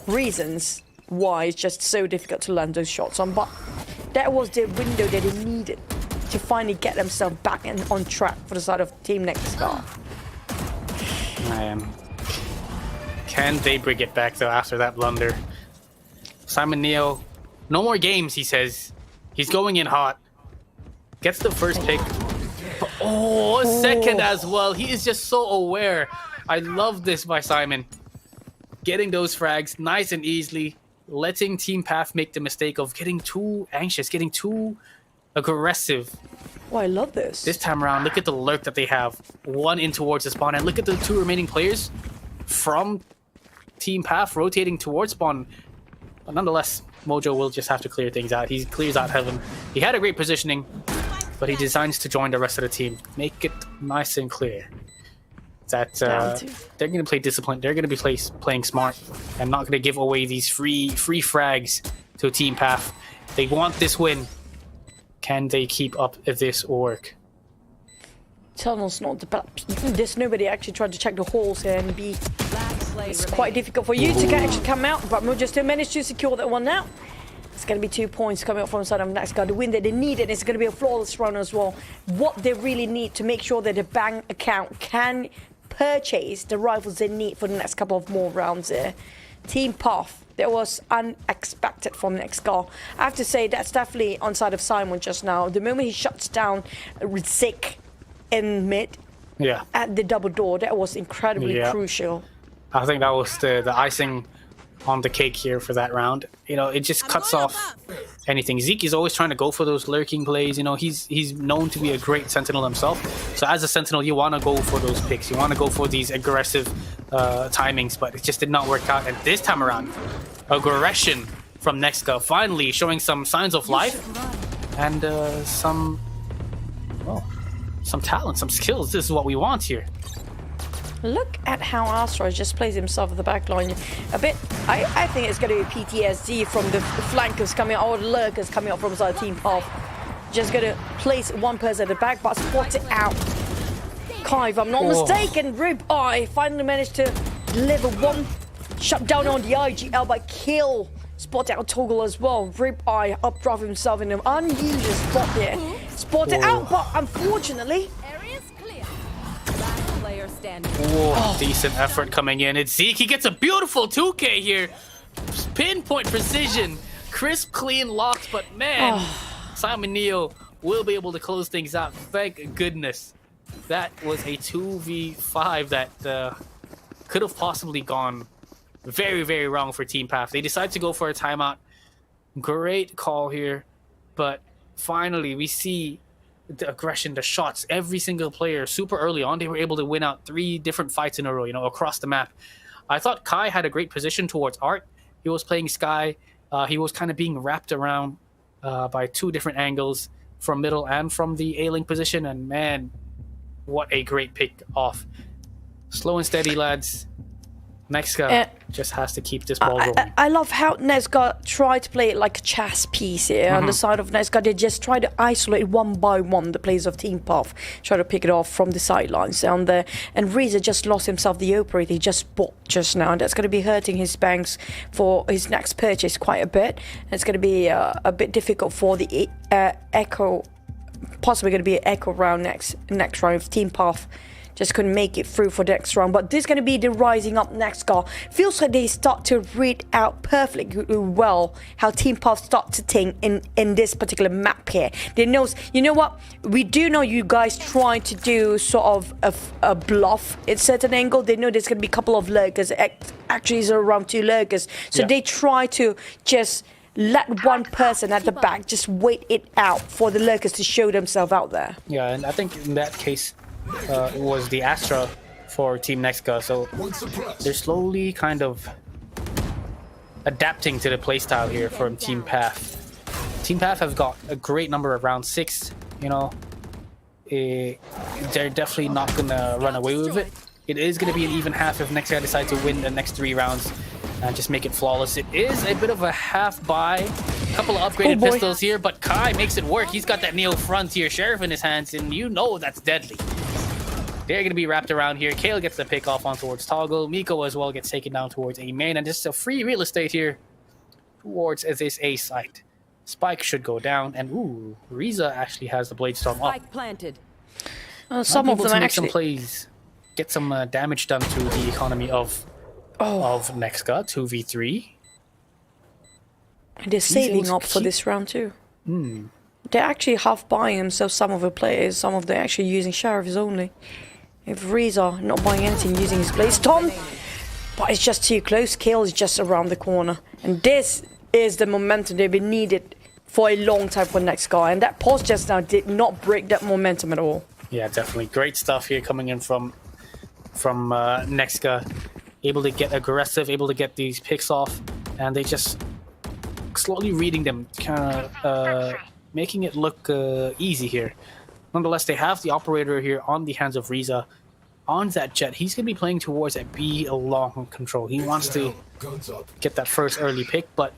reasons why it's just so difficult to land those shots on. But that was the window that they needed to finally get themselves back and on track for the side of Team NEXGA. Man, can they bring it back though after that blunder? Simon Neo, no more games, he says. He's going in hot. Gets the first pick. Oh, a second as well. He is just so aware. I love this by Simon. Getting those frags nice and easily. Letting Team Path make the mistake of getting too anxious, getting too aggressive. Oh, I love this. This time around, look at the lurk that they have. One in towards the spawn, and look at the two remaining players from Team Path rotating towards spawn. But nonetheless, Mojo will just have to clear things out. He clears out Heaven. He had a great positioning, but he decides to join the rest of the team. Make it nice and clear that they're going to play disciplined. They're going to be playing smart and not going to give away these free frags to Team Path. They want this win. Can they keep up this work? Tunnel's not developed. There's nobody actually tried to check the holes here, and it's quite difficult for you to actually come out, but Mojo still managed to secure that one now. It's going to be 2 points coming up from the side of NEXGA. The win that they need, and it's going to be a flawless run as well. What they really need to make sure that the bank account can purchase the rifles they need for the next couple of more rounds here. Team Path, that was unexpected from NEXGA. I have to say that's definitely on side of Simon just now. The moment he shuts down Zik in mid at the double door, that was incredibly crucial. I think that was the icing on the cake here for that round. You know, it just cuts off anything. Zeke is always trying to go for those lurking plays. You know, he's known to be a great sentinel himself. So as a sentinel, you want to go for those picks. You want to go for these aggressive timings, but it just did not work out. And this time around, aggression from NEXGA, finally showing some signs of life and some talent, some skills. This is what we want here. Look at how Astra just plays himself at the back line. A bit, I think it's going to be PTSD from the flankers coming out, or the lurkers coming out from side Team Path. Just going to place one person at the back, but spot it out. Kai, if I'm not mistaken, Rib Eye finally managed to deliver one shut down on the IGL, but kill spot out Toggle as well. Rib Eye updraft himself in an unusual spot there. Spot it out, but unfortunately, decent effort coming in. It's Zeke. He gets a beautiful 2K here. Pinpoint precision. Crisp, clean, locked, but man, Simon Neo will be able to close things out. Thank goodness. That was a 2v5 that could have possibly gone very, very wrong for Team Path. They decide to go for a timeout. Great call here, but finally we see the aggression, the shots, every single player super early on. They were able to win out 3 different fights in a row, you know, across the map. I thought Kai had a great position towards Art. He was playing Sky. He was kind of being wrapped around by 2 different angles, from middle and from the A-Link position. And man, what a great pick off. Slow and steady, lads. NEXGA just has to keep this ball rolling. I love how NEXGA tried to play it like a chess piece here. On the side of NEXGA, they just try to isolate one by one the players of Team Path, try to pick it off from the sidelines down there. And Reza just lost himself the operator he just bought just now, and that's going to be hurting his banks for his next purchase quite a bit. And it's going to be a bit difficult for the Echo, possibly going to be an Echo round next round if Team Path just couldn't make it through for the next round. But this is going to be the rising up NEXGA. Feels like they start to read out perfectly well how Team Path start to think in this particular map here. They knows, you know what, we do know you guys trying to do sort of a bluff at certain angle. They know there's going to be a couple of lurkers. Actually, it's around 2 lurkers. So they try to just let one person at the back just wait it out for the lurkers to show themselves out there. Yeah, and I think in that case, it was the Astra for Team NEXGA, so they're slowly kind of adapting to the playstyle here from Team Path. Team Path have got a great number of round 6, you know. They're definitely not gonna run away with it. It is gonna be an even half if NEXGA decide to win the next 3 rounds and just make it flawless. It is a bit of a half buy. A couple of upgraded pistols here, but Kai makes it work. He's got that Neo Frontier Sheriff in his hands, and you know that's deadly. They're going to be wrapped around here. Kale gets the pick off on towards Toggle. Miko as well gets taken down towards A main, and just a free real estate here towards this A site. Spike should go down, and ooh, Riza actually has the Blade Storm up. Spike planted. Some of them make actually... some plays, get some damage done to the economy of NEXGA, 2v3. And they're saving up for this round too. They're actually half buying themselves, some of the players, some of them actually using Sheriffs only. If Riza not buying anything, using his Blade Storm, but it's just too close. Kill is just around the corner. And this is the momentum they've been needed for a long time for NEXGA, and that pause just now did not break that momentum at all. Yeah, definitely. Great stuff here coming in from NEXGA. Able to get aggressive, able to get these picks off, and they just slowly reading them, kind of making it look easy here. Nonetheless, they have the operator here on the hands of Riza on that jet. He's going to be playing towards that B long control. He wants to get that first early pick, but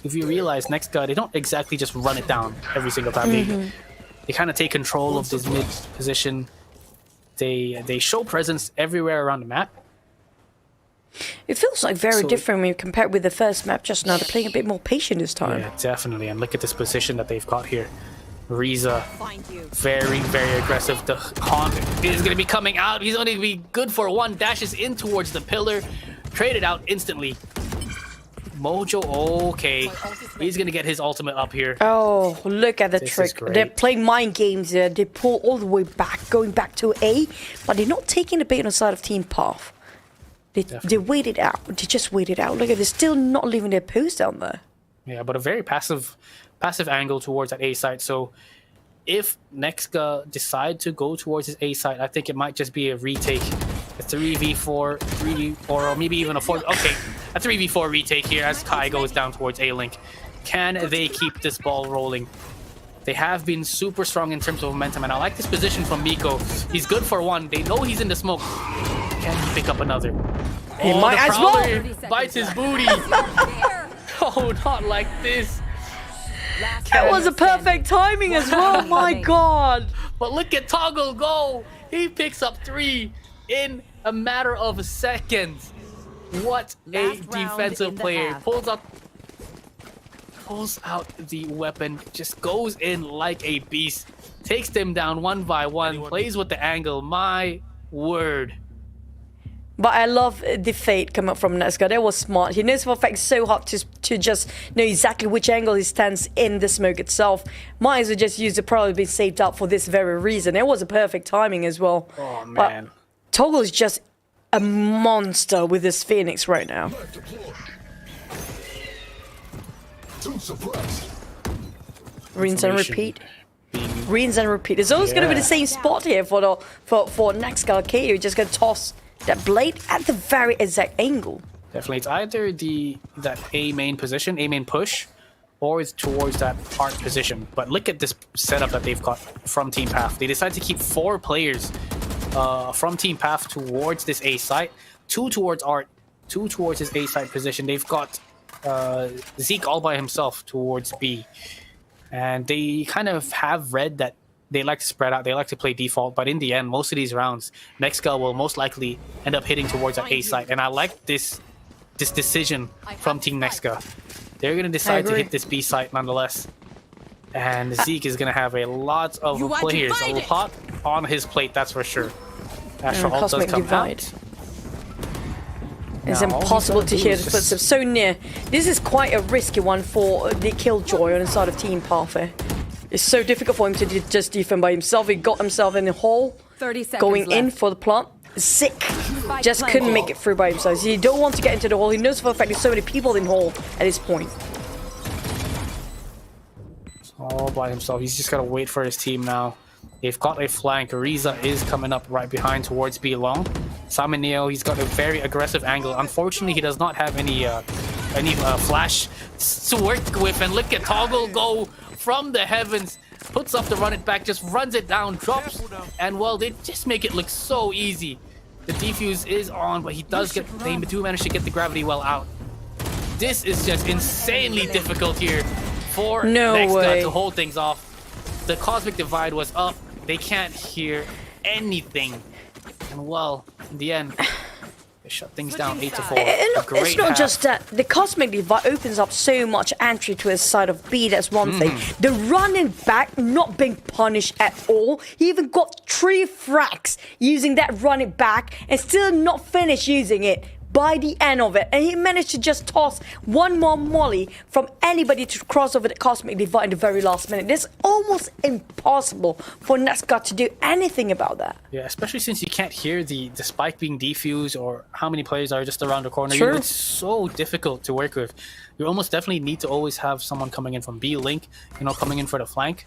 if you realize NEXGA, they don't exactly just run it down every single time. They kind of take control of this mid position. They show presence everywhere around the map. It feels like very different when you compare it with the first map just now. They're playing a bit more patient this time. Yeah, definitely. And look at this position that they've got here. Riza, very, very aggressive. The Haunt is going to be coming out. He's only going to be good for 1. Dashes in towards the pillar. Traded out instantly. Mojo, okay. He's going to get his ultimate up here. Oh, look at the trick. They're playing mind games there. They pull all the way back, going back to A. But they're not taking the bait on the side of Team Path. They wait it out. They just wait it out. Look at, they're still not leaving their post down there. Yeah, but a very passive angle towards that A site. So if NEXGA decide to go towards his A site, I think it might just be a retake. A 3v4, or maybe even a 4. Okay, a 3v4 retake here as Kai goes down towards A link. Can they keep this ball rolling? They have been super strong in terms of momentum, and I like this position from Miko. He's good for 1. They know he's in the smoke. Can he pick up another? He might as well. Bites his booty. Oh, not like this. That was a perfect timing as well. My God. But look at Toggle go. He picks up 3 in a matter of seconds. What a defensive player. Pulls out the weapon, just goes in like a beast, takes them down 1 by 1, plays with the angle. My word. But I love the fate coming up from NEXGA. That was smart. He knows for a fact so hard to just know exactly which angle he stands in the smoke itself. Might as well just use the probably be saved up for this very reason. It was a perfect timing as well. Oh man. Toggle is just a monster with this Phoenix right now. Rinse and repeat. Rinse and repeat. It's always going to be the same spot here for NEXGA. Okay, you're just going to toss that blade at the very exact angle. Definitely, it's either that A main position, A main push, or it's towards that art position. But look at this setup that they've got from Team Path. They decided to keep 4 players from Team Path towards this A site, 2 towards art, 2 towards his A site position. They've got Zeke all by himself towards B, and they kind of have read that they like to spread out, they like to play default, but in the end, most of these rounds, NEXGA will most likely end up hitting towards that A site, and I like this decision from Team NEXGA. They're going to decide to hit this B site nonetheless, and Zeke is going to have a lot of players, a lot on his plate, that's for sure. Astral ult does come out. It's impossible to hear the footsteps so near. This is quite a risky one for the Killjoy on the side of Team Path. It's so difficult for him to just defend by himself. He got himself in the hole, going in for the plant. Sick. Just couldn't make it through by himself. He don't want to get into the hole. He knows for a fact there's so many people in the hole at this point. All by himself. He's just got to wait for his team now. They've got a flank. Riza is coming up right behind towards B long. Simon Neo, he's got a very aggressive angle. Unfortunately, he does not have any flash to work with, and look at Toggle go from the heavens, puts up the run it back, just runs it down, drops, and well, they just make it look so easy. The defuse is on, but he does get, they do manage to get the gravity well out. This is just insanely difficult here for NEXGA to hold things off. The Cosmic Divide was up, they can't hear anything, and well, in the end, they shut things down 8-4. It's not just that. The Cosmic Divide opens up so much entry to his side of B, that's one thing. The running back not being punished at all. He even got 3 frags using that running back and still not finished using it by the end of it. And he managed to just toss one more molly from anybody to cross over the Cosmic Divide in the very last minute. It's almost impossible for NEXGA to do anything about that. Yeah, especially since you can't hear the spike being defused or how many players are just around the corner. True. It's so difficult to work with. You almost definitely need to always have someone coming in from B link, you know, coming in for the flank.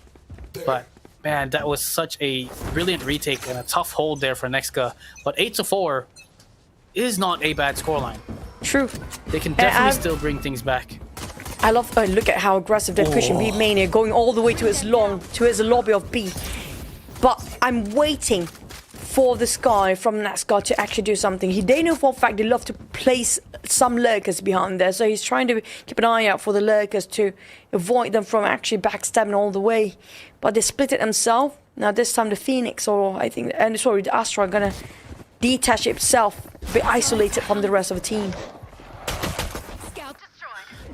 But man, that was such a brilliant retake and a tough hold there for NEXGA. But 8-4 is not a bad scoreline. True. They can definitely still bring things back. I love, look at how aggressive they're pushing B Mania, going all the way to his lobby of B. But I'm waiting for this guy from NEXGA to actually do something. They know for a fact they love to place some lurkers behind there, so he's trying to keep an eye out for the lurkers to avoid them from actually backstabbing all the way. But they split it themselves. Now this time the Phoenix, or I think, sorry, the Astra are gonna detach itself, be isolated from the rest of the team.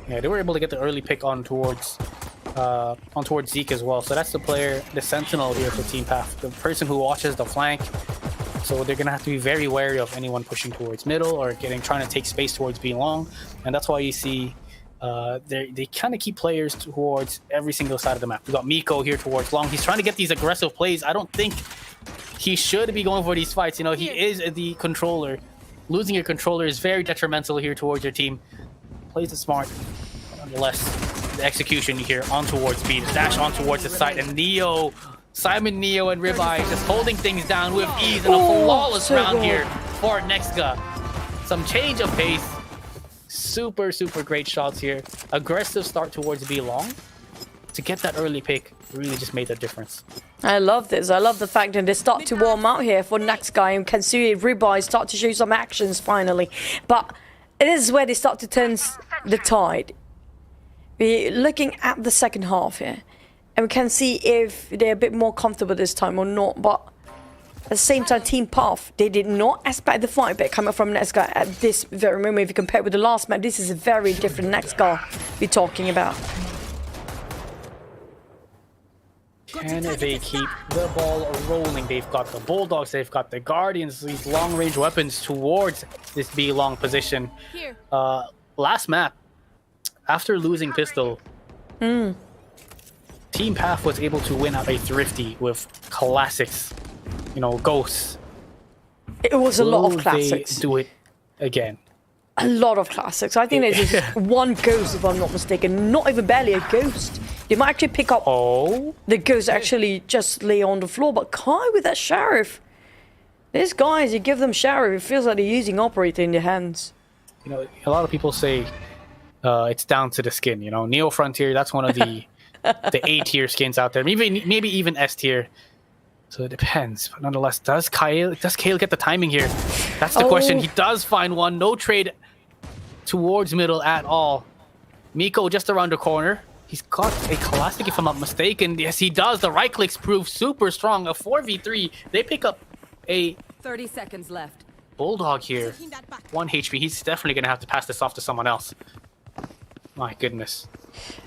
Yeah, they were able to get the early pick on towards Zeke as well. So that's the player, the sentinel here for Team Path, the person who watches the flank. So they're gonna have to be very wary of anyone pushing towards middle or trying to take space towards B long. And that's why you see they kind of keep players towards every single side of the map. We got Miko here towards long. He's trying to get these aggressive plays. I don't think he should be going for these fights. You know, he is the controller. Losing your controller is very detrimental here towards your team. Plays it smart. Nonetheless, the execution here on towards B, the dash on towards the side, and Simon Neo and Ribeye just holding things down with ease and a flawless round here for NEXGA. Some change of pace. Super, super great shots here. Aggressive start towards B long. To get that early pick really just made a difference. I love this. I love the fact that they start to warm out here for NEXGA, and can see Ribeye start to show some actions finally. But it is where they start to turn the tide. We're looking at the second half here, and we can see if they're a bit more comfortable this time or not. But at the same time, Team Path, they did not expect the fight back coming from NEXGA at this very moment. If you compare it with the last match, this is a very different NEXGA we're talking about. Can they keep the ball rolling? They've got the Bulldogs, they've got the Guardians, these long-range weapons towards this B long position. Last map, after losing Pistol, Team Path was able to win out a Thrifty with classics, you know, Ghosts. It was a lot of classics. They do it again? A lot of classics. I think there's just one Ghost, if I'm not mistaken. Not even barely a Ghost. They might actually pick up the Ghost actually just lay on the floor. But Kai with that Sheriff. These guys, you give them Sheriff, it feels like they're using Operator in their hands. You know, a lot of people say it's down to the skin. You know, Neo Frontier, that's one of the A-tier skins out there. Maybe even S-tier. So it depends. But nonetheless, does Kale get the timing here? That's the question. He does find one. No trade towards middle at all. Miko just around the corner. He's got a classic, if I'm not mistaken. Yes, he does. The right clicks prove super strong. A 4v3. They pick up a 30 seconds left. Bulldog here. 1 HP. He's definitely going to have to pass this off to someone else. My goodness.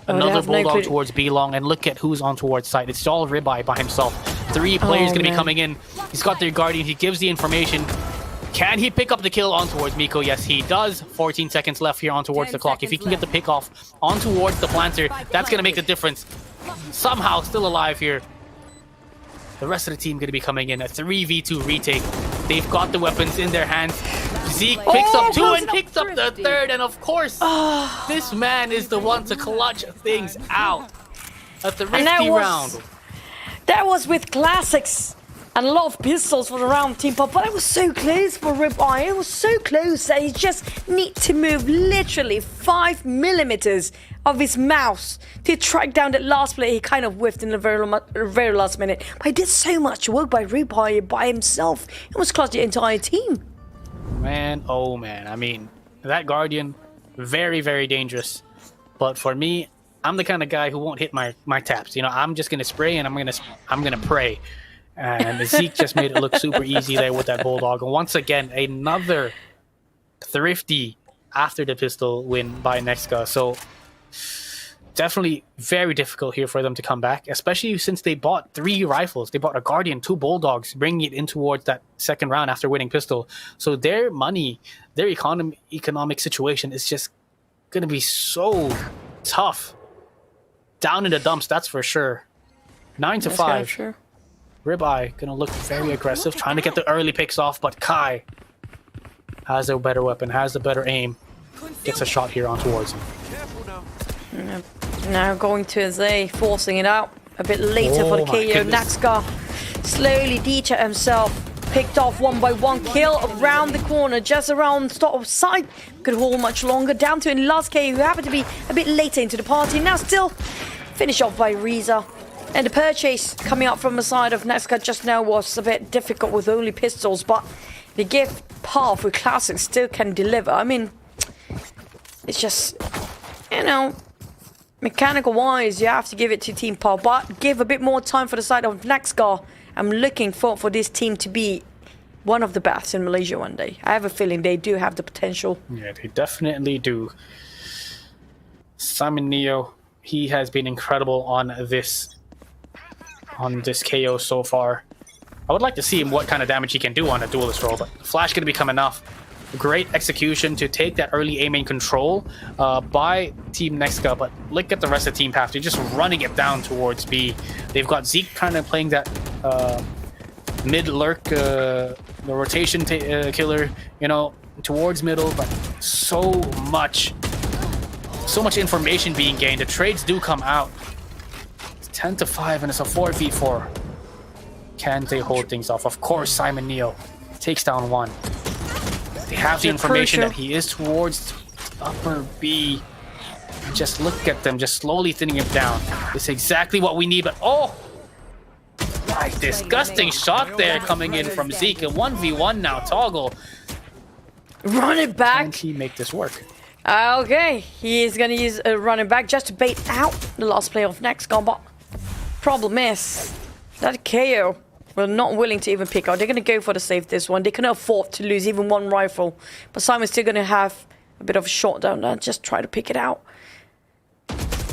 Another Bulldog towards B long, and look at who's on towards side. It's all Ribeye by himself. 3 players going to be coming in. He's got their Guardian. He gives the information. Can he pick up the kill on towards Miko? Yes, he does. 14 seconds left here on towards the clock. If he can get the pick off on towards the planter, that's going to make the difference. Somehow still alive here. The rest of the team going to be coming in. A 3v2 retake. They've got the weapons in their hands. Zeke picks up 2 and picks up the 3rd. And of course, this man is the one to clutch things out. A Thrifty round. That was with classics. And a lot of pistols for the round team pop, but it was so close for Ribeye. It was so close that he just need to move literally 5 millimeters of his mouse to track down that last play. He kind of whiffed in the very last minute, but he did so much work by Ribeye by himself. It almost cost the entire team. Man, oh man, I mean, that Guardian, very, very dangerous. But for me, I'm the kind of guy who won't hit my taps. You know, I'm just gonna spray and I'm gonna pray. And Zeke just made it look super easy there with that Bulldog. And once again, another thrifty after the pistol win by NEXGA. So definitely very difficult here for them to come back, especially since they bought 3 rifles. They bought a Guardian, 2 Bulldogs, bringing it in towards that second round after winning pistol. So their money, their economic situation is just going to be so tough. Down in the dumps, that's for sure. 9 to 5. Sure. Ribeye gonna look very aggressive, trying to get the early picks off, but Kai has a better weapon, has the better aim. Gets a shot here on towards him. Now going to Azay, forcing it out. A bit later for the KO. NEXGA slowly detach himself. Picked off 1 by 1 kill around the corner, just around stop side. Could hold much longer. Down to in last KO, who happened to be a bit later into the party. Now still finished off by Reza. And the purchase coming up from the side of NEXGA just now was a bit difficult with only pistols, but the gift path with classics still can deliver. I mean, it's just, you know, mechanical wise, you have to give it to Team Path, but give a bit more time for the side of NEXGA. I'm looking for this team to be one of the best in Malaysia one day. I have a feeling they do have the potential. Yeah, they definitely do. Simon Neo, he has been incredible on this KO so far. I would like to see him what kind of damage he can do on a duelist role, but Flash going to become enough. Great execution to take that early A main control by Team NEXGA, but look at the rest of Team Path. They're just running it down towards B. They've got Zeke kind of playing that mid lurk, the rotation killer, you know, towards middle, but so much information being gained. The trades do come out. 10 to 5 and it's a 4v4. Can they hold things off? Of course, Simon Neo takes down 1. They have the information that he is towards upper B. And just look at them, just slowly thinning him down. It's exactly what we need, but oh! My disgusting shot there coming in from Zeke. A 1v1 now, Toggle. Run it back. Can he make this work? Okay, he is going to use a running back just to bait out the last play of NEXGA, but problem is that KO were not willing to even pick out. They're going to go for the save this one. They can afford to lose even 1 rifle, but Simon's still going to have a bit of a shot down there. Just try to pick it out.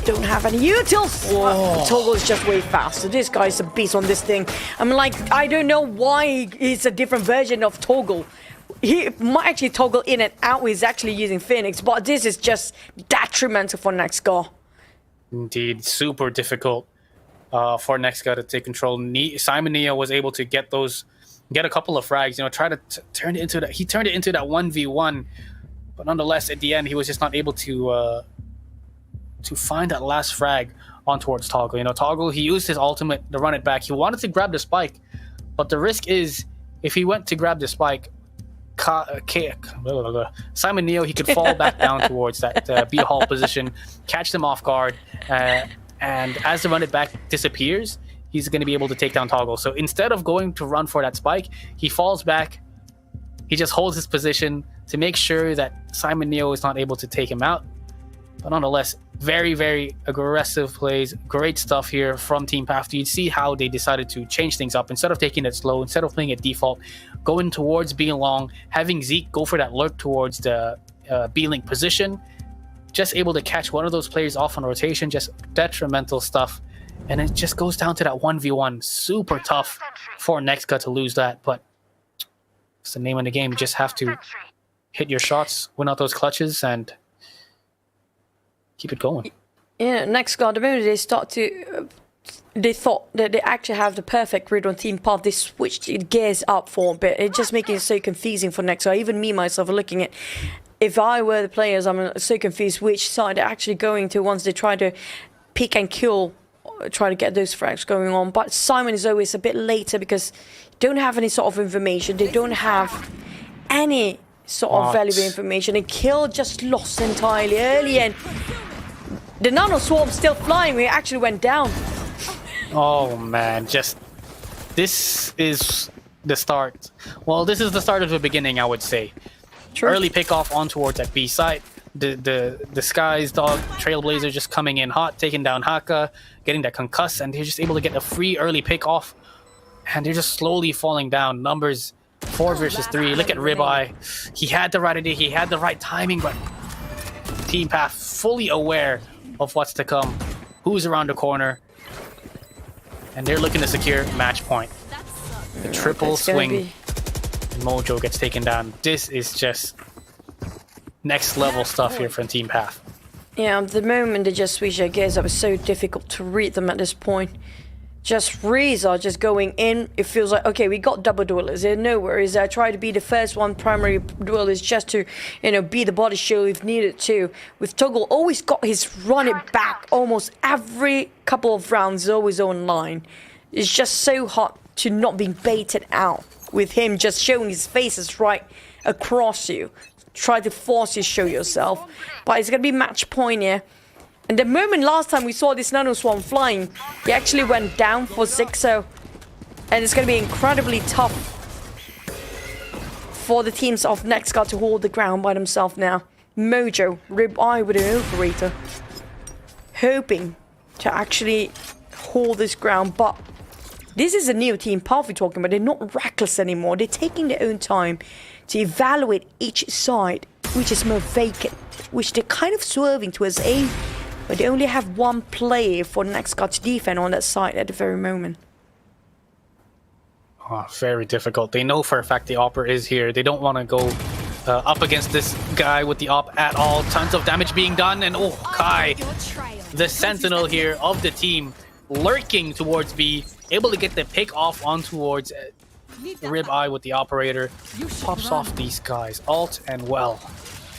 Don't have any utils. Toggle is just way faster. This guy's a beast on this thing. I'm like, I don't know why he's a different version of Toggle. He might actually toggle in and out. He's actually using Phoenix, but this is just detrimental for NEXGA. Indeed, super difficult for NEXGA to take control. Simon Neo was able to get a couple of frags. You know, try to turn it into that. He turned it into that 1v1, but nonetheless, at the end, he was just not able to find that last frag on towards Toggle. You know, Toggle, he used his ultimate to run it back. He wanted to grab the spike, but the risk is if he went to grab the spike, Simon Neo, he could fall back down towards that B hall position, catch them off guard, and as the run it back disappears, he's going to be able to take down Toggle. So instead of going to run for that spike, he falls back. He just holds his position to make sure that Simon Neo is not able to take him out. But nonetheless, very, very aggressive plays. Great stuff here from Team Path. You see how they decided to change things up. Instead of taking it slow, instead of playing it default, going towards B long, having Zeke go for that lurk towards the B-link position. Just able to catch one of those players off on rotation. Just detrimental stuff. And it just goes down to that 1v1. Super tough for NEXGA to lose that. But it's the name of the game. You just have to hit your shots, win out those clutches, and keep it going. Yeah, NEXGA, the moment they start to... they thought that they actually have the perfect read on Team Path. They switched it gears up for a bit. It's just making it so confusing for NEXGA. Even me, myself, are looking at... if I were the players, I'm so confused which side they're actually going to once they try to pick and kill, try to get those frags going on. But Simon is always a bit later because you don't have any sort of information. They don't have any sort of valuable information. And Kill just lost entirely early, and the Nano Swarm still flying. We actually went down. Oh man, just this is the start. Well, this is the start of the beginning, I would say. True. Early pickoff on towards that B site. The Skies Dog Trailblazer just coming in hot, taking down Haka, getting that concuss, and they're just able to get a free early pick off. And they're just slowly falling down. Numbers 4 versus 3. Look at Ribeye. He had the right idea, he had the right timing, but Team Path fully aware of what's to come, who's around the corner, and they're looking to secure match point. The triple swing, and Mojo gets taken down. This is just next level stuff here from Team Path. Yeah, the moment they just switch their gears up, it's so difficult to read them at this point. Just Reza just going in. It feels like, okay, we got double duelers. There no worries. I try to be the first one primary duelist just to, you know, be the body shield if needed to. With Toggle, always got his run it back almost every couple of rounds, always online. It's just so hard to not be baited out with him just showing his faces right across you. Try to force you to show yourself. But it's going to be match point here. And the moment last time we saw this Nano Swarm flying, he actually went down for Zixo. And it's going to be incredibly tough for the teams of NEXGA to hold the ground by themselves now. Mojo, Ribeye with an operator, hoping to actually hold this ground. But this is a new Team Path we're talking about. They're not reckless anymore. They're taking their own time to evaluate each side, which is more vacant, which they're kind of swerving towards A. But they only have one player for NEXGA to defend on that side at the very moment. Oh, very difficult. They know for a fact the Opera is here. They don't want to go up against this guy with the Op at all. Tons of damage being done, and oh, Kai, the sentinel here of the team, lurking towards B, able to get the pick off on towards Ribeye with the operator. Pops off these guys. Alt and well.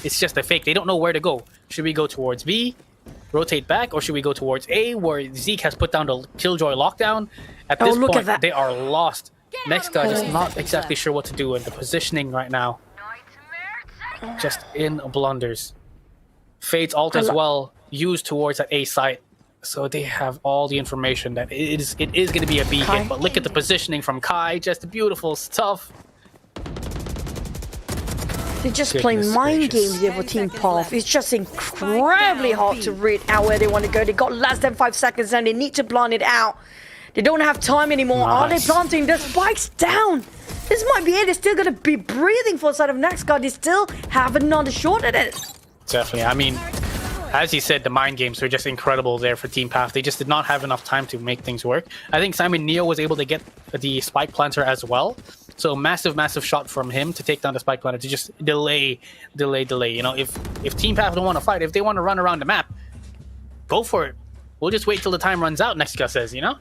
It's just a fake. They don't know where to go. Should we go towards B? Rotate back, or should we go towards A, where Zeke has put down the Killjoy lockdown? At this point, they are lost. NEXGA just not exactly sure what to do, and the positioning right now just in blunders. Fade's ult as well used towards that A site, so they have all the information that it is going to be a B hit. But look at the positioning from Kai, just beautiful stuff. They're just playing mind games here for Team Path. It's just incredibly hard to read out where they want to go. They got less than 5 seconds and they need to plan it out. They don't have time anymore. Nice. Are they planting? The spike's down. This might be it. They're still going to be breathing for the side of NEXGA. They still have another shot at it. Definitely. I mean, as you said, the mind games are just incredible there for Team Path. They just did not have enough time to make things work. I think Simon Neo was able to get the spike planter as well. So massive shot from him to take down the spike planter, to just delay. You know, if Team Path don't want to fight, if they want to run around the map, go for it. We'll just wait till the time runs out, NEXGA says, you know?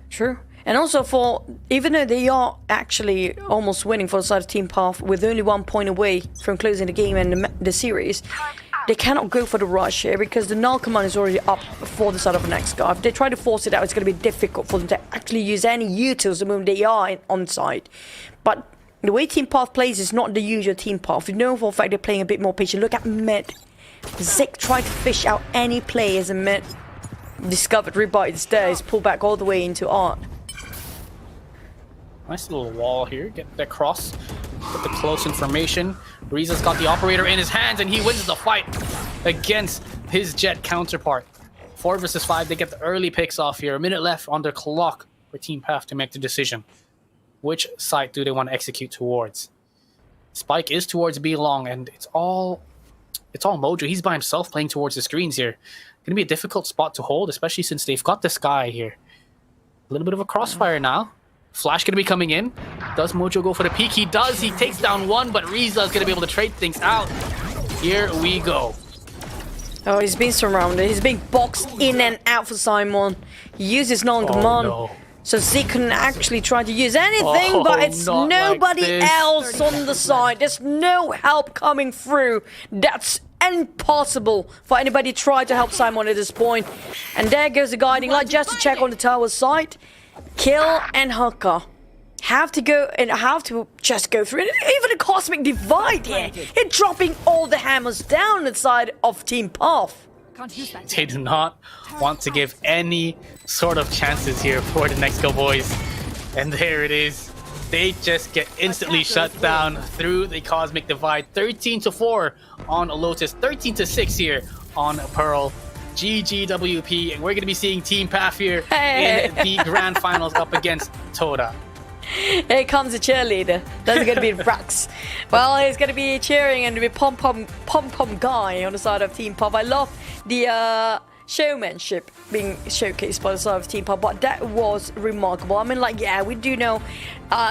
True. And also for, even though they are actually almost winning for the side of Team Path with only 1 point away from closing the game and the series, they cannot go for the rush here because the null command is already up for the side of NEXGA. If they try to force it out, it's going to be difficult for them to actually use any utils the moment they are on site. But the way Team Path plays is not the usual Team Path. You know for a fact they're playing a bit more patient. Look at mid. Zik tried to fish out any players in mid. Discovered Ribeye the stairs, pull back all the way into Art. Nice little wall here. Get that cross. Get the close information. Reza's got the operator in his hands, and he wins the fight against his Jet counterpart. 4 versus 5. They get the early picks off here. A minute left on their clock for Team Path to make the decision. Which site do they want to execute towards? Spike is towards B long, and it's all Mojo. He's by himself playing towards the screens here. Gonna be a difficult spot to hold, especially since they've got the Sky here. A little bit of a crossfire now. Flash gonna be coming in. Does Mojo go for the peek? He does. He takes down one, but Reza is gonna be able to trade things out. Here we go. Oh, he's being surrounded. He's being boxed in and out for Simon. He uses non-command. Oh, no. So Zeke couldn't actually try to use anything, but it's nobody else on the side. There's no help coming through. That's impossible for anybody to try to help Simon at this point. And there goes the guiding light just to check on the tower side. Kill and Haka. have to go and have to just go through it. Even a cosmic divide here. It's dropping all the hammers down the side of Team Path. Can't use that. They do not want to give any sort of chances here for the NEXGA boys. And there it is. They just get instantly shut down through the Cosmic Divide. 13-4 on Lotus, 13-6 here on Pearl. GGWP, and we're going to be seeing Team Path here in the grand finals up against Todak. Here comes a cheerleader. That's going to be Brax. Well, he's going to be cheering and be pom-pom guy on the side of Team Pop. I love the showmanship being showcased by the side of Team Pop, but that was remarkable. I mean, like, yeah, we do know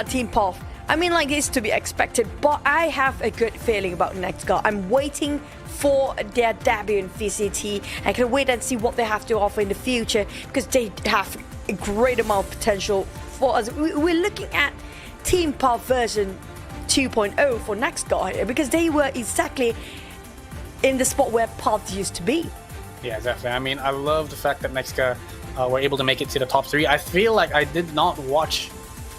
Team Pop. I mean, like, it's to be expected, but I have a good feeling about NEXGA. I'm waiting for their debut in VCT. I can wait and see what they have to offer in the future, because they have a great amount of potential for us. We're looking at Team Pop version 2.0 for NEXGA here, because they were exactly in the spot where Path used to be. Yeah, definitely. I mean, I love the fact that NEXGA were able to make it to the top 3. I feel like I did not watch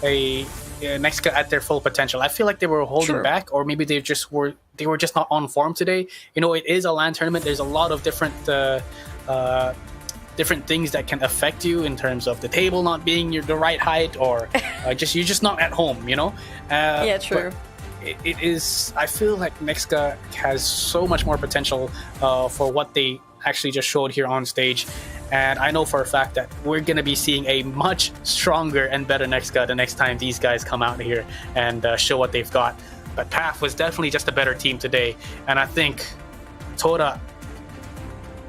a NEXGA at their full potential. I feel like they were holding back, or maybe they were just not on form today. You know, it is a LAN tournament. There's a lot of different things that can affect you in terms of the table not being the right height, or you're just not at home. You know. Yeah, true. It is. I feel like NEXGA has so much more potential for what they actually just showed here on stage. And I know for a fact that we're going to be seeing a much stronger and better NEXGA the next time these guys come out here and show what they've got. But Path was definitely just a better team today. And I think Todak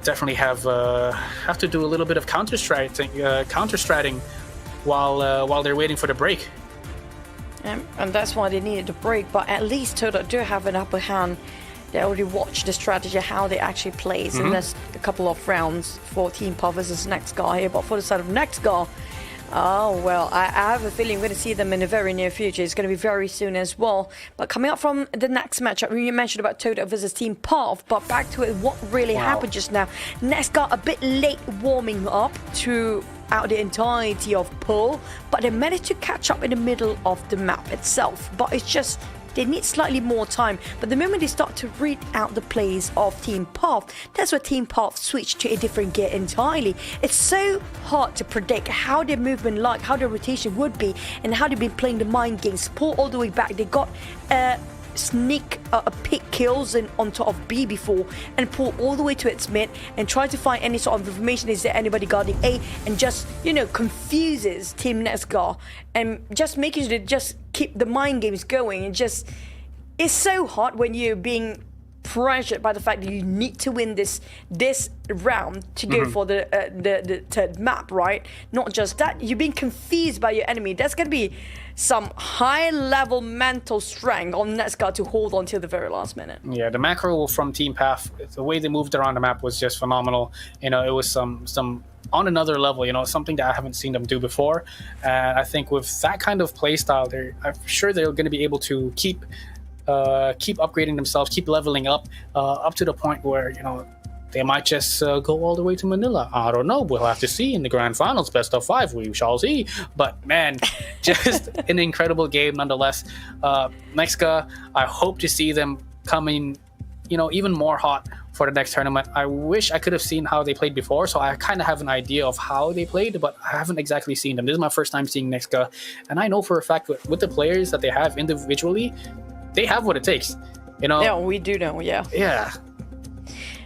definitely have to do a little bit of counter-stratting while they're waiting for the break. And that's why they needed the break. But at least Todak do have an upper hand. They already watched the strategy, how they actually plays, and there's a couple of rounds for Team Pop versus NEXGA here. But for the side of NEXGA, oh well, I have a feeling we're going to see them in the very near future. It's going to be very soon as well. But coming up from the next matchup, you mentioned about Todak versus Team Pop, but back to it, what really happened just now. NEXGA a bit late warming up throughout the entirety of pool, but they managed to catch up in the middle of the map itself. But it's just they need slightly more time. But the moment they start to read out the plays of Team Path, that's where Team Path switched to a different gear entirely. It's so hard to predict how their movement like, how their rotation would be, and how they've been playing the mind games. Pull all the way back. They got pick kills on top of B before, and pull all the way to its mid and try to find any sort of information. Is there anybody guarding A? And just, you know, confuses Team NEXGA, and just making sure they just keep the mind games going. And just, it's so hard when you're being pressured by the fact that you need to win this round to go for the third map, right? Not just that, you're being confused by your enemy. That's gonna be some high-level mental strength on NEXGA to hold on till the very last minute. Yeah, the macro from Team Path, the way they moved around the map was just phenomenal. You know, it was some on another level. You know, something that I haven't seen them do before. I think with that kind of play style, I'm sure they're going to be able to keep upgrading themselves, keep leveling up to the point where, you know, they might just go all the way to Manila. I don't know. We'll have to see in the grand finals, best of 5. We shall see. But man, just an incredible game nonetheless. NEXGA, I hope to see them coming, you know, even more hot for the next tournament. I wish I could have seen how they played before, so I kind of have an idea of how they played, but I haven't exactly seen them. This is my first time seeing NEXGA, and I know for a fact with the players that they have individually, they have what it takes. You know. Yeah, we do know. Yeah. Yeah.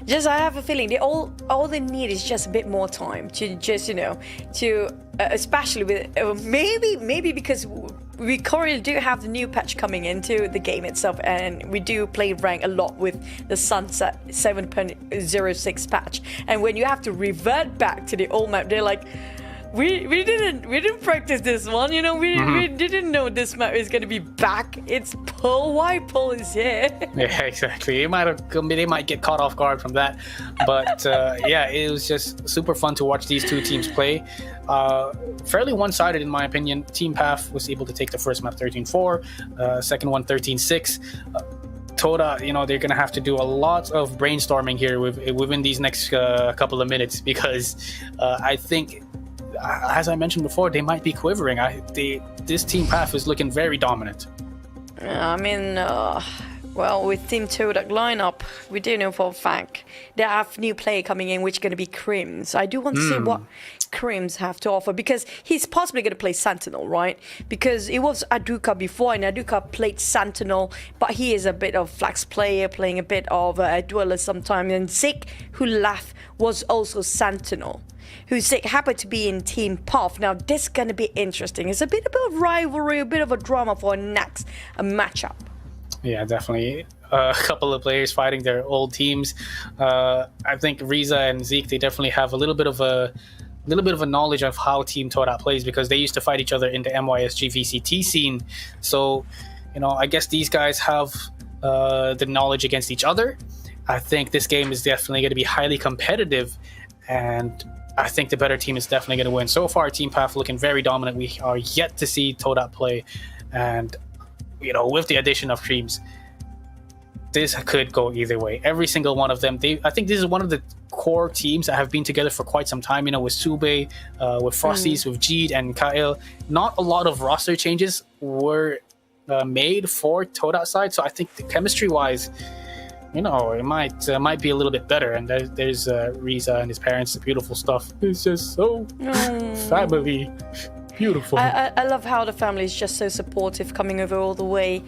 Just, I have a feeling they all they need is just a bit more time to just, you know, to especially with maybe because we currently do have the new patch coming into the game itself, and we do play rank a lot with the Sunset 7.06 patch. And when you have to revert back to the old map, they're like, we didn't practice this one, you know. We didn't know this map is gonna be back. It's Pearl. Why Pearl is here? Yeah, exactly. They might get caught off guard from that, but yeah, it was just super fun to watch these two teams play. Fairly one-sided in my opinion. Team Path was able to take the first map 13-4, second one 13-6. Todak, you know, they're gonna have to do a lot of brainstorming here within these next couple of minutes, because I think as I mentioned before, they might be quivering. This team path is looking very dominant. I mean, well, with Team Todak lineup, we do know for a fact they have new player coming in, which is going to be Crims. I do want to see what Crims have to offer, because he's possibly going to play Sentinel, right? Because it was Aduka before, and Aduka played Sentinel, but he is a bit of flex player, playing a bit of a duelist sometimes. And Zik, who left, was also Sentinel, who Zik happened to be in Team Puff. Now, this is going to be interesting. It's a bit of rivalry, a bit of a drama for next matchup. Yeah, definitely. A couple of players fighting their old teams. I think Riza and Zeke, they definitely have a little bit of a knowledge of how Team Todak plays, because they used to fight each other in the MYSG VCT scene. So, you know, I guess these guys have the knowledge against each other. I think this game is definitely going to be highly competitive, and I think the better team is definitely going to win. So far, Team Path looking very dominant. We are yet to see Todak play, and you know, with the addition of Creams, this could go either way. Every single one of them. I think this is one of the core teams that have been together for quite some time. You know, with Sube, with Frosties, with Jeed and Kyle. Not a lot of roster changes were made for Todak side, so I think the chemistry-wise, you know, it might be a little bit better. And there's Riza and his parents, the beautiful stuff. It's just so family. Beautiful. I love how the family is just so supportive, coming over all the way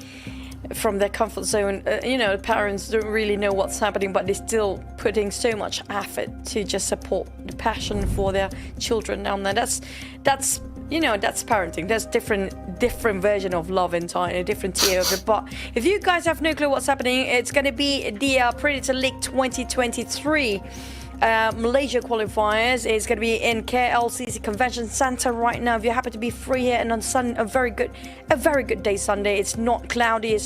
from their comfort zone. You know, parents don't really know what's happening, but they're still putting so much effort to just support the passion for their children down there. That's you know, that's parenting. There's different version of love entirely, a different tier of it. But if you guys have no clue what's happening, it's going to be the Predator League 2023. Malaysia qualifiers is going to be in KLCC Convention Center right now. If you happen to be free here, and on a very good day Sunday. It's not cloudy,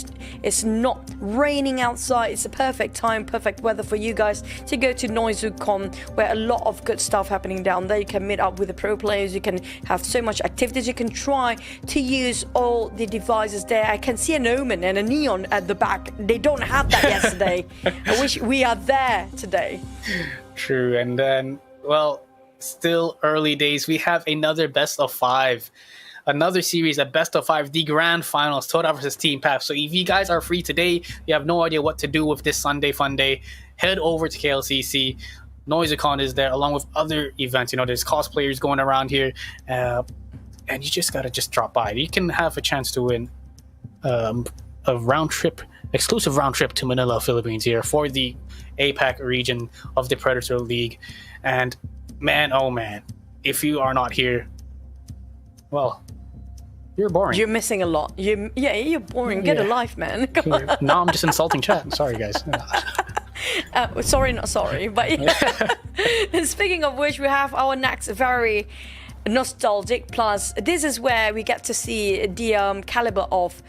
it's not raining outside. It's a perfect time, perfect weather for you guys to go to NEXGA, where a lot of good stuff happening down there. You can meet up with the pro players, you can have so much activities, you can try to use all the devices there. I can see an Omen and a Neon at the back. They don't have that yesterday. I wish we are there today. True. And then, well, still early days. We have another best of 5, another series, a best of 5, the grand finals, Todak versus Team Path. So if you guys are free today, you have no idea what to do with this Sunday fun day, head over to KLCC. NEXGA is there, along with other events. You know, there's cosplayers going around here, and you just gotta drop by. You can have a chance to win a exclusive round trip to Manila, Philippines here for the APAC region of the Predator League. And man, oh man, if you are not here, well, you're boring. You're missing a lot. You're boring. Get a life, man. Come on. Now I'm just insulting chat. I'm sorry, guys. Sorry, not sorry. But speaking of which, we have our next very nostalgic plus. This is where we get to see the caliber of.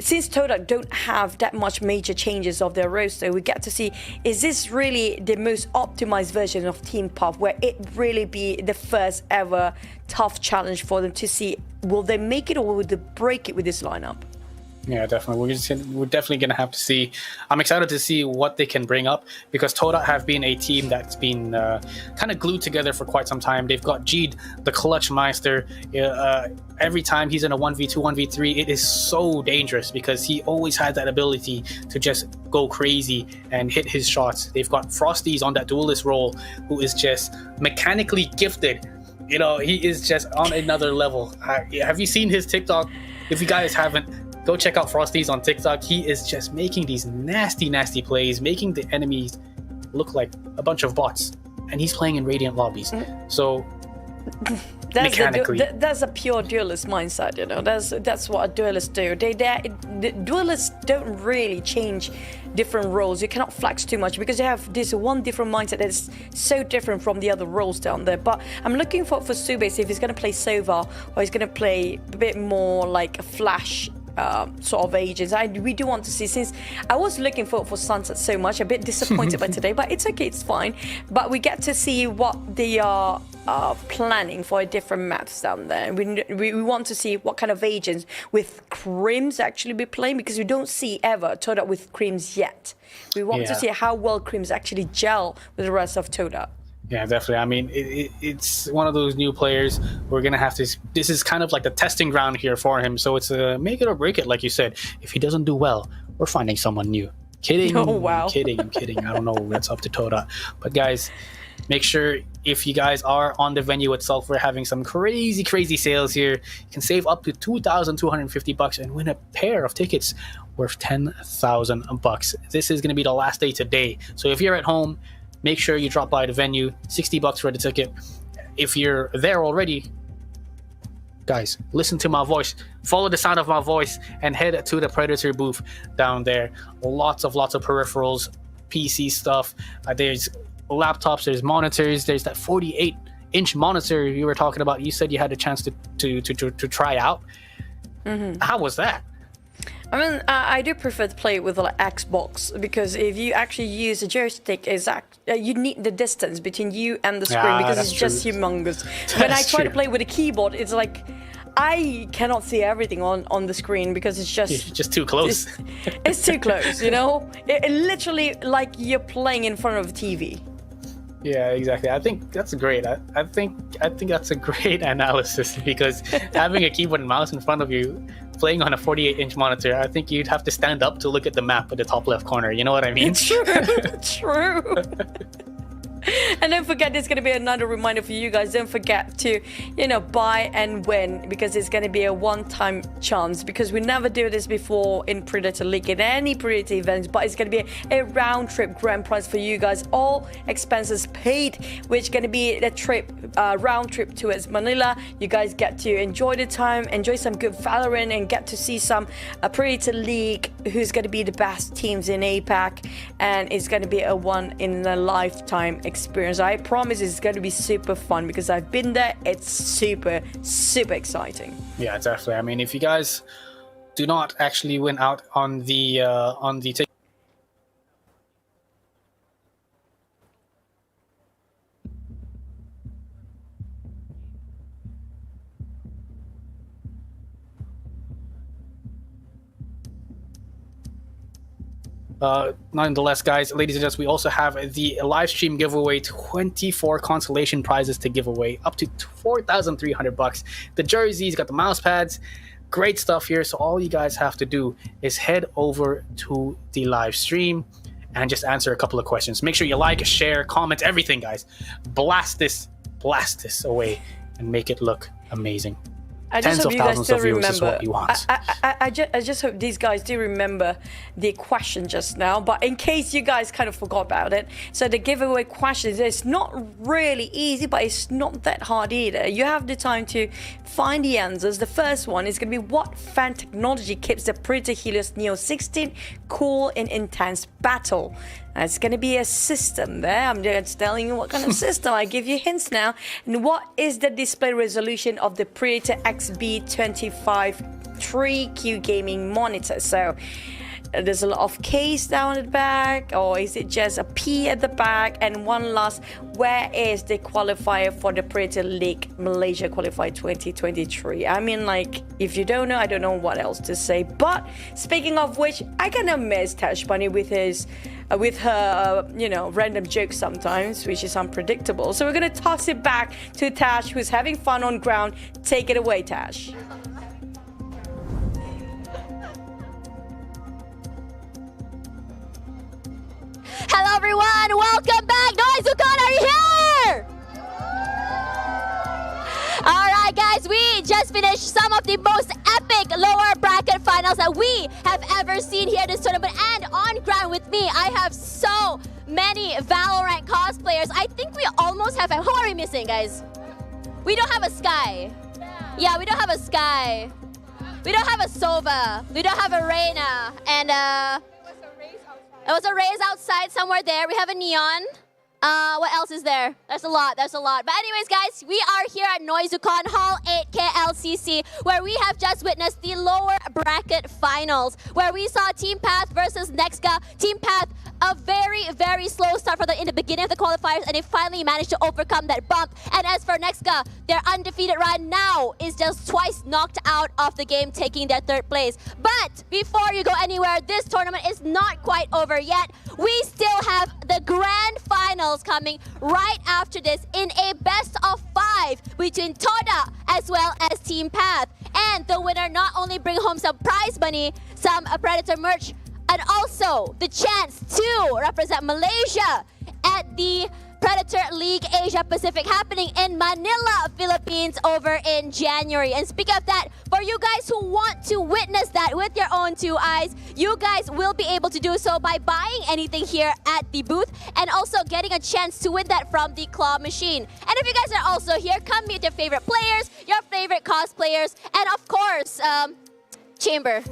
Since Todak don't have that much major changes of their roster, we get to see, is this really the most optimized version of Team Puff, where it really be the first ever tough challenge for them to see, will they make it or will they break it with this lineup? Yeah, definitely. We're definitely going to have to see. I'm excited to see what they can bring up, because Todak have been a team that's been kind of glued together for quite some time. They've got Jeed, the clutch meister. Every time he's in a 1v2, 1v3, it is so dangerous, because he always had that ability to just go crazy and hit his shots. They've got Frosties on that duelist role, who is just mechanically gifted. You know, he is just on another level. Have you seen his TikTok? If you guys haven't, go check out Frosties on TikTok. He is just making these nasty plays, making the enemies look like a bunch of bots, and he's playing in Radiant lobbies. So mechanically, that's a pure duelist mindset. You know, that's what a duelist do. The duelists don't really change different roles. You cannot flex too much, because you have this one different mindset that is so different from the other roles down there. But I'm looking for Sube, if he's going to play Sova, or he's going to play a bit more like a flash sort of agents. We do want to see, since I was looking for Sunset so much, a bit disappointed by today, but it's okay, it's fine. But we get to see what they are planning for different maps down there. We want to see what kind of agents with Crims actually be playing, because we don't see ever Todak with Crims yet. We want to see how well Crims actually gel with the rest of Todak. Yeah, definitely. I mean, it's one of those new players. We're gonna have to. This is kind of like the testing ground here for him. So it's a make it or break it, like you said. If he doesn't do well, we're finding someone new. Kidding. Oh, wow. I'm kidding. I don't know. That's up to Todak. But guys, make sure if you guys are on the venue itself, we're having some crazy sales here. You can save up to $2,250 and win a pair of tickets worth $10,000. This is gonna be the last day today. So if you're at home, make sure you drop by the venue. $60 for the ticket. If you're there already, guys, listen to my voice, follow the sound of my voice, and head to the Predator booth down there. Lots of peripherals, PC stuff. There's laptops, there's monitors, there's that 48-inch monitor you were talking about. You said you had a chance to try out. How was that? I mean, I do prefer to play with like Xbox, because if you actually use a joystick, you need the distance between you and the screen, because it's just humongous. When I try to play with a keyboard, it's like I cannot see everything on the screen, because it's just too close. It's too close, you know. It literally like you're playing in front of a TV. Yeah, exactly. I think that's great. I think that's a great analysis, because having a keyboard and mouse in front of you, playing on a 48-inch monitor, I think you'd have to stand up to look at the map at the top left corner. You know what I mean? True. And don't forget, there's going to be another reminder for you guys. Don't forget to, buy and win, because it's going to be a one-time chance, because we never do this before in Predator League, in any Predator events, but it's going to be a round-trip grand prize for you guys, all expenses paid, which is going to be the trip, round trip towards Manila. You guys get to enjoy the time, enjoy some good Valorant, and get to see some Predator League, who's going to be the best teams in APAC, and it's going to be a one-in-a-lifetime experience. I promise it's going to be super fun, because I've been there. It's super exciting. Yeah, definitely. I mean, if you guys do not actually win out on the ticket, nonetheless, guys, ladies and gents, we also have the live stream giveaway, 24 consolation prizes to give away, up to $4,300. The jerseys, got the mouse pads, great stuff here. So all you guys have to do is head over to the live stream and just answer a couple of questions. Make sure you like, share, comment, everything, guys. Blast this away and make it look amazing. I just Tens hope of you guys thousands still of viewers is remember. what you want. I just hope these guys do remember the question just now. But in case you guys kind of forgot about it, so the giveaway questions, it's not really easy, but it's not that hard either. You have the time to find the answers. The first one is going to be, what fan technology keeps the Predator Helios Neo 16 cool in intense battle? And it's going to be a system there. I'm just telling you what kind of system. I give you hints now. And what is the display resolution of the Predator XB25 3Q gaming monitor? So there's a lot of K's down at the back, or is it just a P at the back? And one last, where is the qualifier for the Predator League Malaysia Qualifier 2023? I mean, like, if you don't know, I don't know what else to say. But speaking of which, I kind of miss Tash Bunny with her random jokes sometimes, which is unpredictable. So we're gonna toss it back to Tash, who's having fun on ground. Take it away, Tash. Hello everyone, welcome back. Noizukan, are you here? Alright guys, we just finished some of the most epic lower bracket finals that we have ever seen here at this tournament. And on ground with me, I have so many Valorant cosplayers. I think we almost have... Who are we missing, guys? We don't have a Sky. Yeah, we don't have a Sky. We don't have a Sova. We don't have a Reyna. And it was a race outside somewhere there. We have a Neon. What else is there? There's a lot. But anyways, guys, we are here at Noizukan Hall 8 KLCC, where we have just witnessed the lower bracket finals, where we saw Team Path versus NEXGA. Team Path a very, very slow start in the beginning of the qualifiers, and they finally managed to overcome that bump. And as for NEXGA, their undefeated run now is just twice knocked out of the game, taking their 3rd place. But before you go anywhere, this tournament is not quite over yet. We still have the grand finals coming right after this in a best of 5 between Todak as well as Team Path. And the winner not only bring home some prize money, some Predator merch, and also the chance to represent Malaysia at the Predator League Asia Pacific happening in Manila, Philippines over in January. And speaking of that, for you guys who want to witness that with your own 2 eyes, you guys will be able to do so by buying anything here at the booth and also getting a chance to win that from the claw machine. And if you guys are also here, come meet your favorite players, your favorite cosplayers, and of course, Chamber.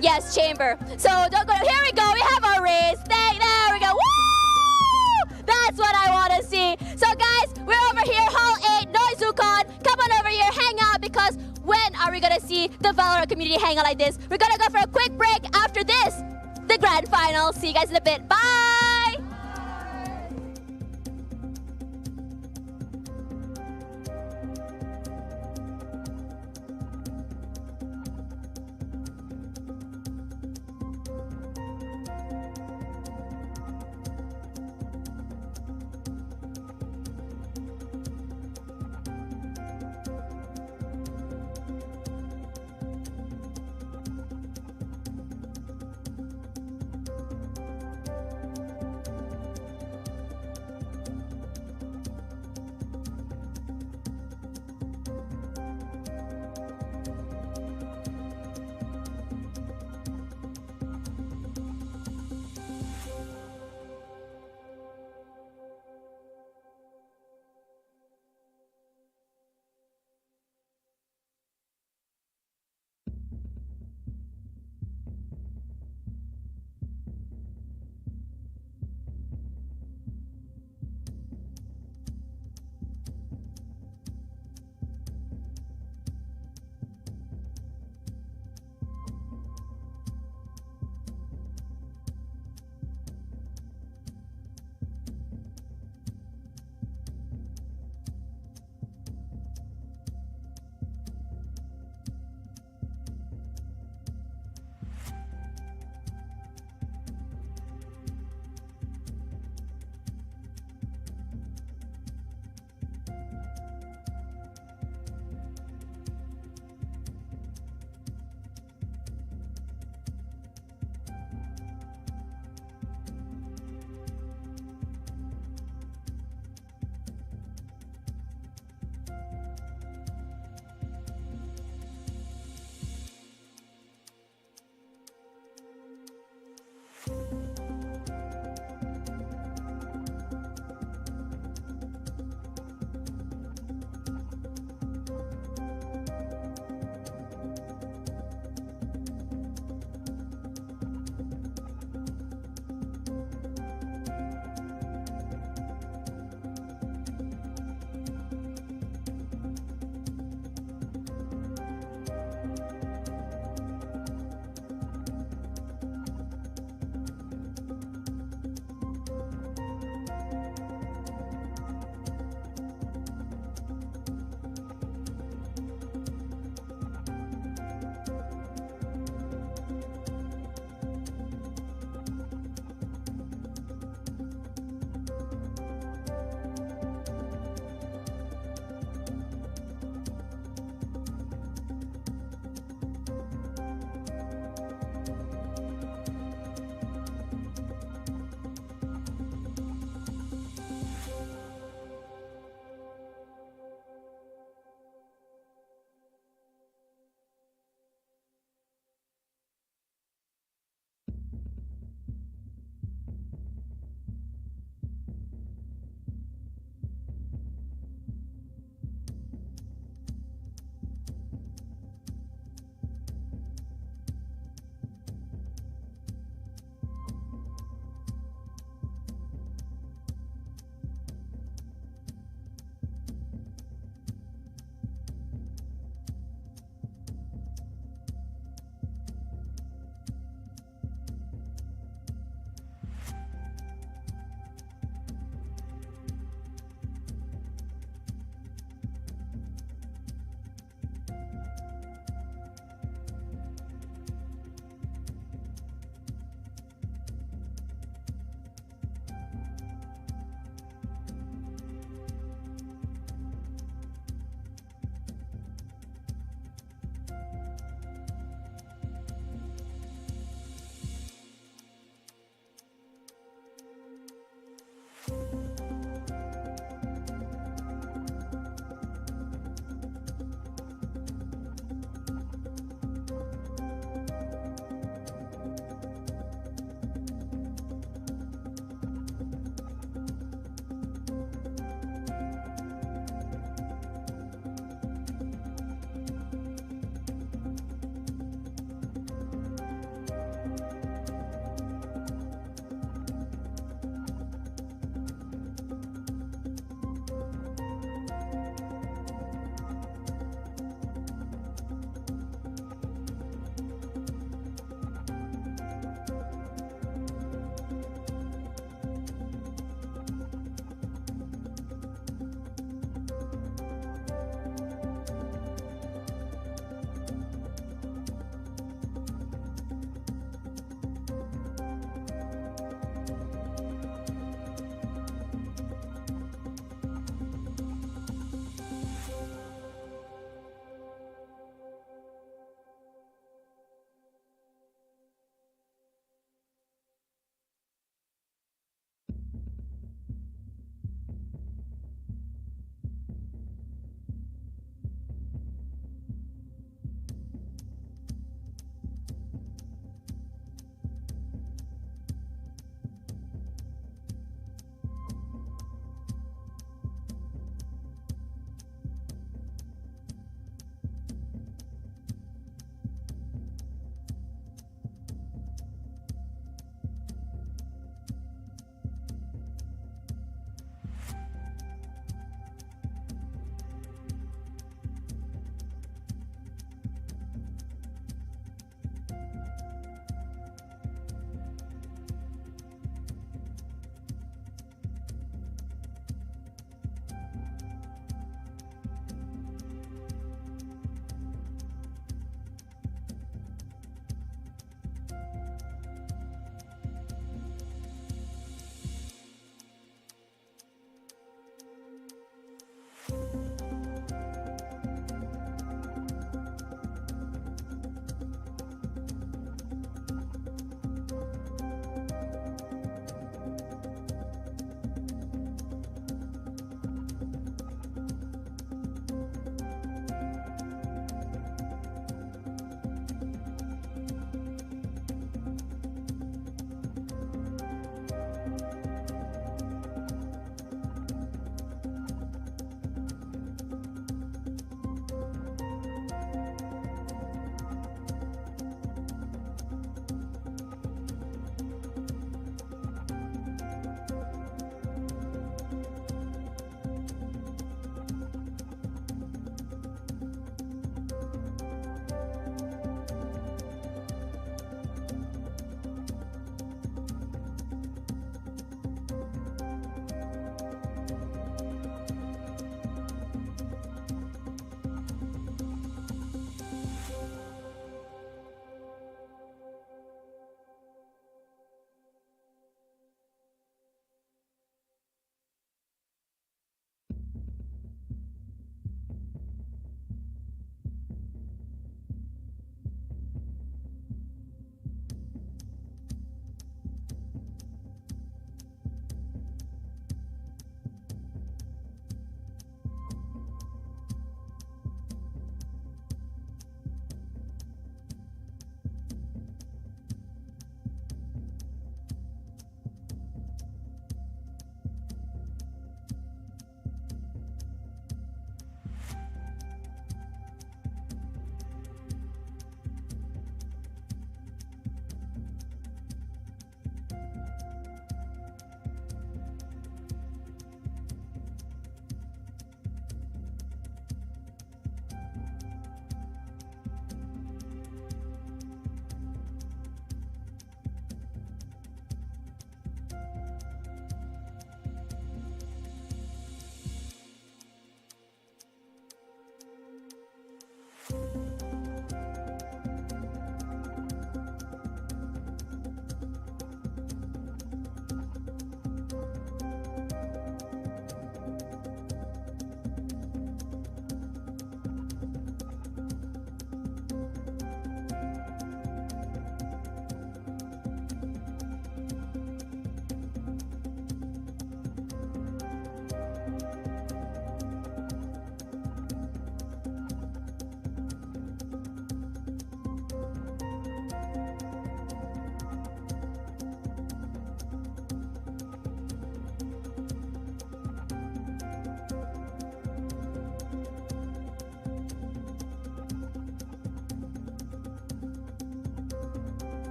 Yes, Chamber. So don't go. Here we go. We have our race. There we go. Woo! That's what I want to see. So guys, we're over here, Hall 8, Noizukon. Come on over here, hang out, because when are we gonna see the Valorant community hang out like this? We're gonna go for a quick break. After this, the grand final. See you guys in a bit. Bye!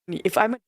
if I'm a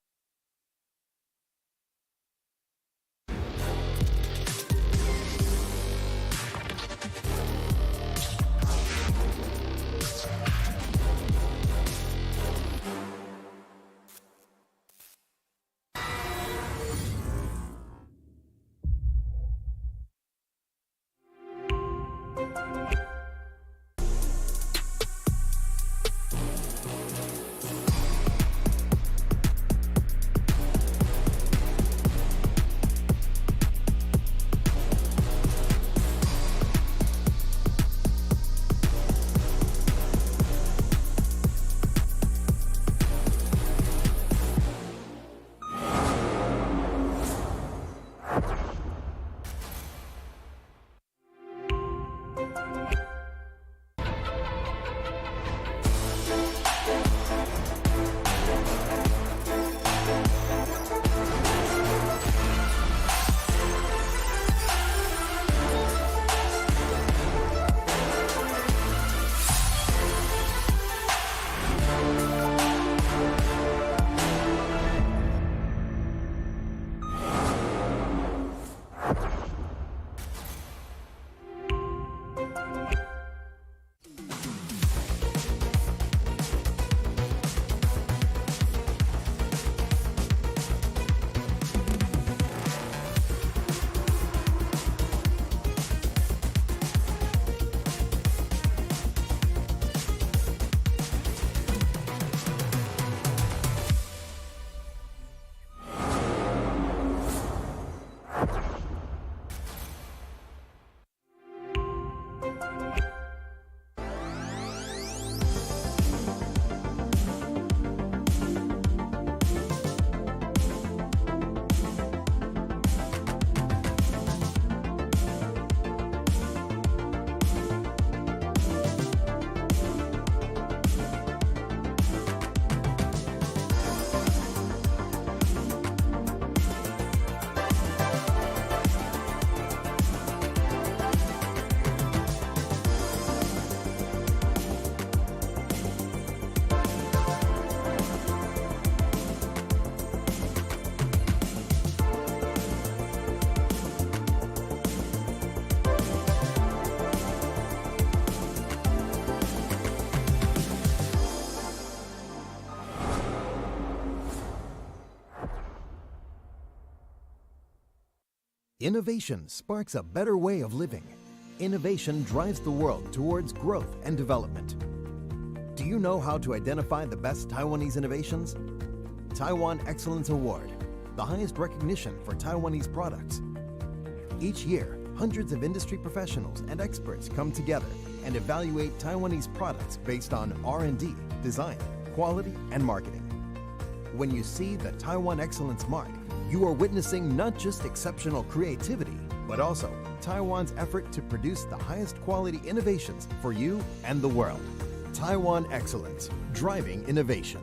Innovation sparks a better way of living. Innovation drives the world towards growth and development. Do you know how to identify the best Taiwanese innovations? Taiwan Excellence Award, the highest recognition for Taiwanese products. Each year, hundreds of industry professionals and experts come together and evaluate Taiwanese products based on R&D, design, quality, and marketing. When you see the Taiwan Excellence Mark, you are witnessing not just exceptional creativity, but also Taiwan's effort to produce the highest quality innovations for you and the world. Taiwan Excellence, driving innovation.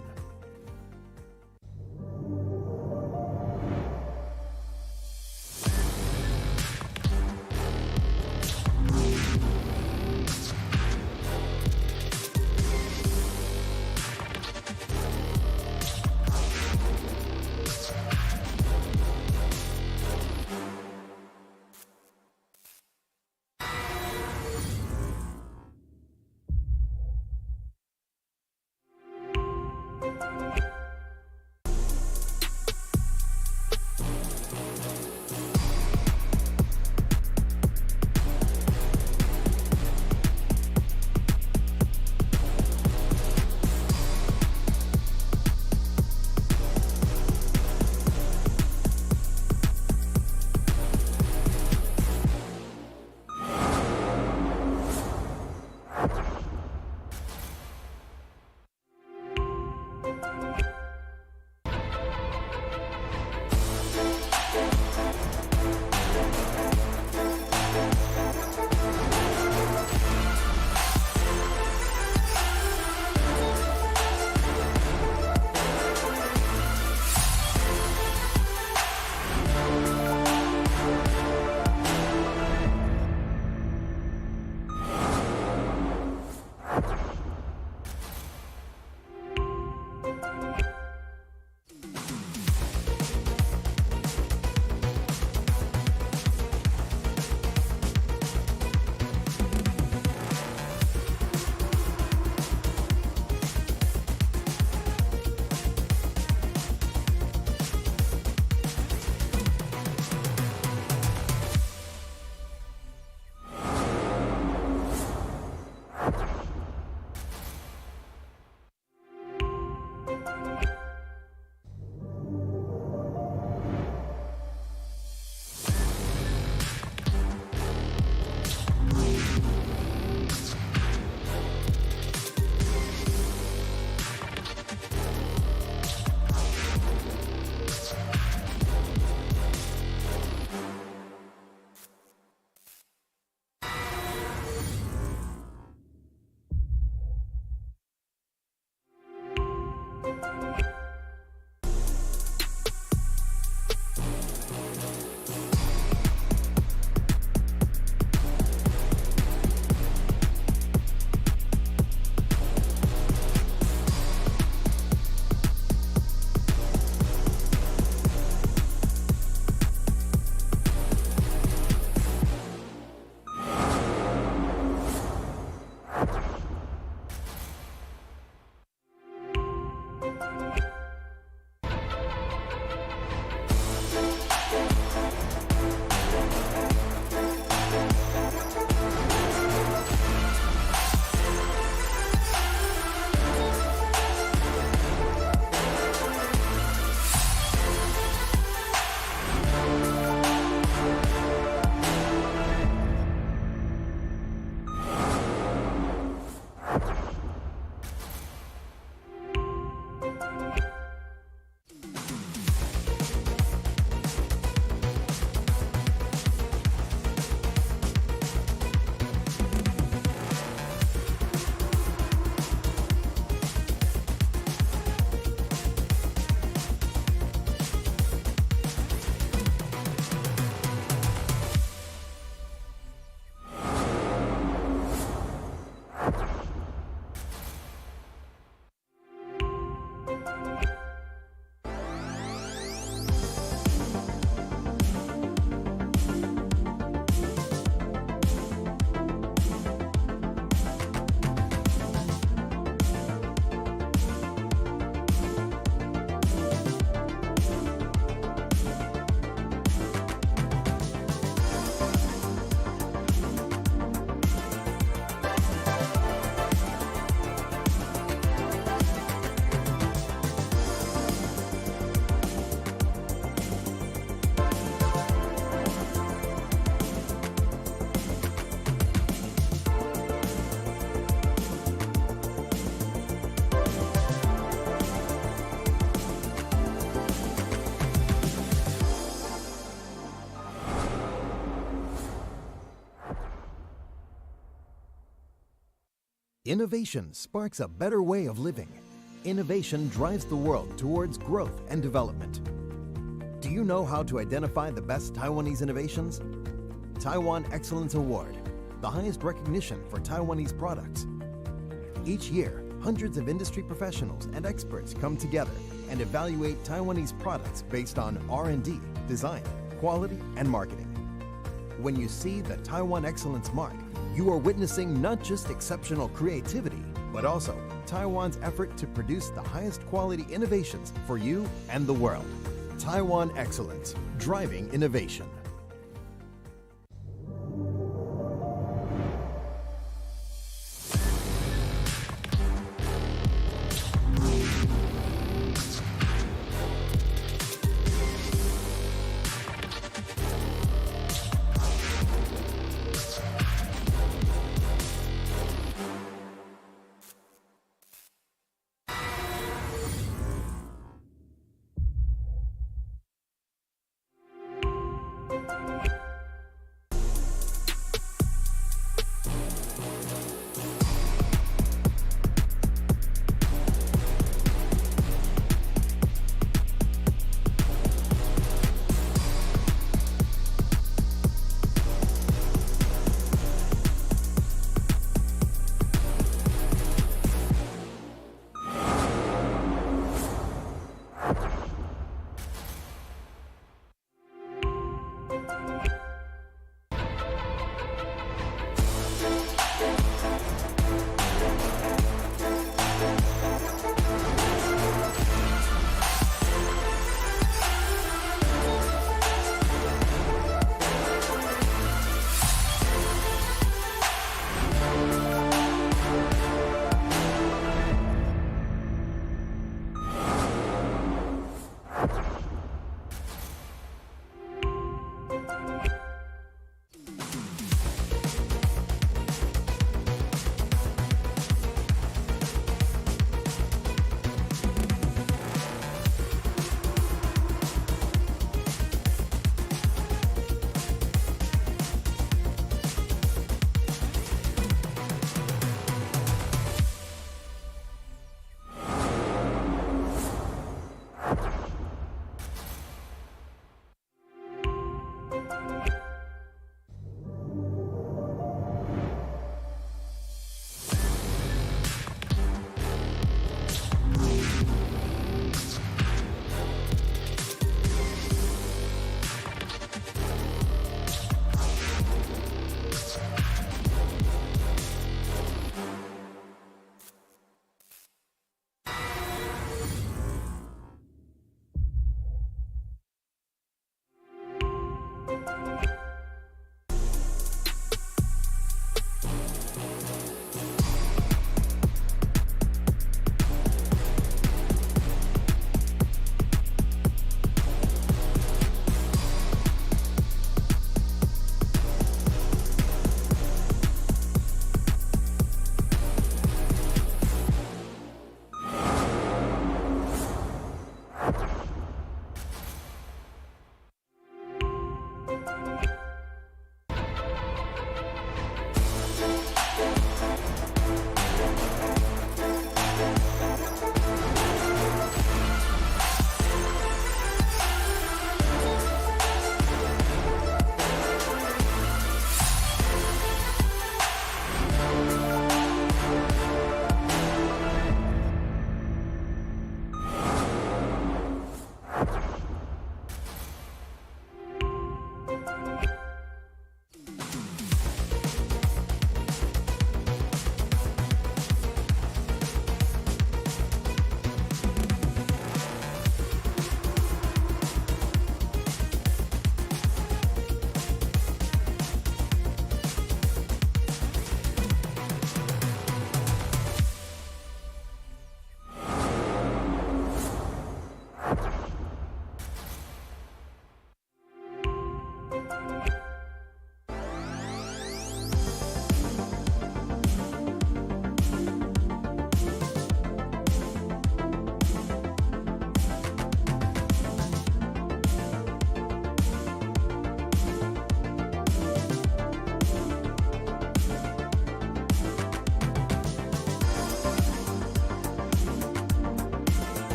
Innovation sparks a better way of living. Innovation drives the world towards growth and development. Do you know how to identify the best Taiwanese innovations? Taiwan Excellence Award, the highest recognition for Taiwanese products. Each year, hundreds of industry professionals and experts come together and evaluate Taiwanese products based on R&D, design, quality, and marketing. When you see the Taiwan Excellence Mark, you are witnessing not just exceptional creativity, but also Taiwan's effort to produce the highest quality innovations for you and the world. Taiwan Excellence, driving innovation.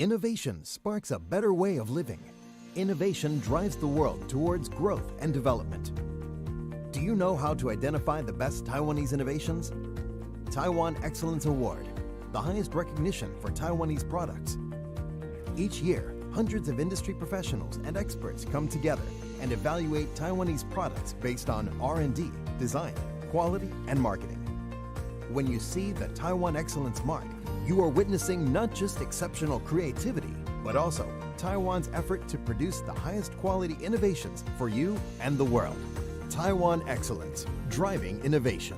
Innovation sparks a better way of living. Innovation drives the world towards growth and development. Do you know how to identify the best Taiwanese innovations? Taiwan Excellence Award, the highest recognition for Taiwanese products. Each year, hundreds of industry professionals and experts come together and evaluate Taiwanese products based on R&D, design, quality, and marketing. When you see the Taiwan Excellence mark, you are witnessing not just exceptional creativity, but also Taiwan's effort to produce the highest quality innovations for you and the world. Taiwan Excellence, driving innovation.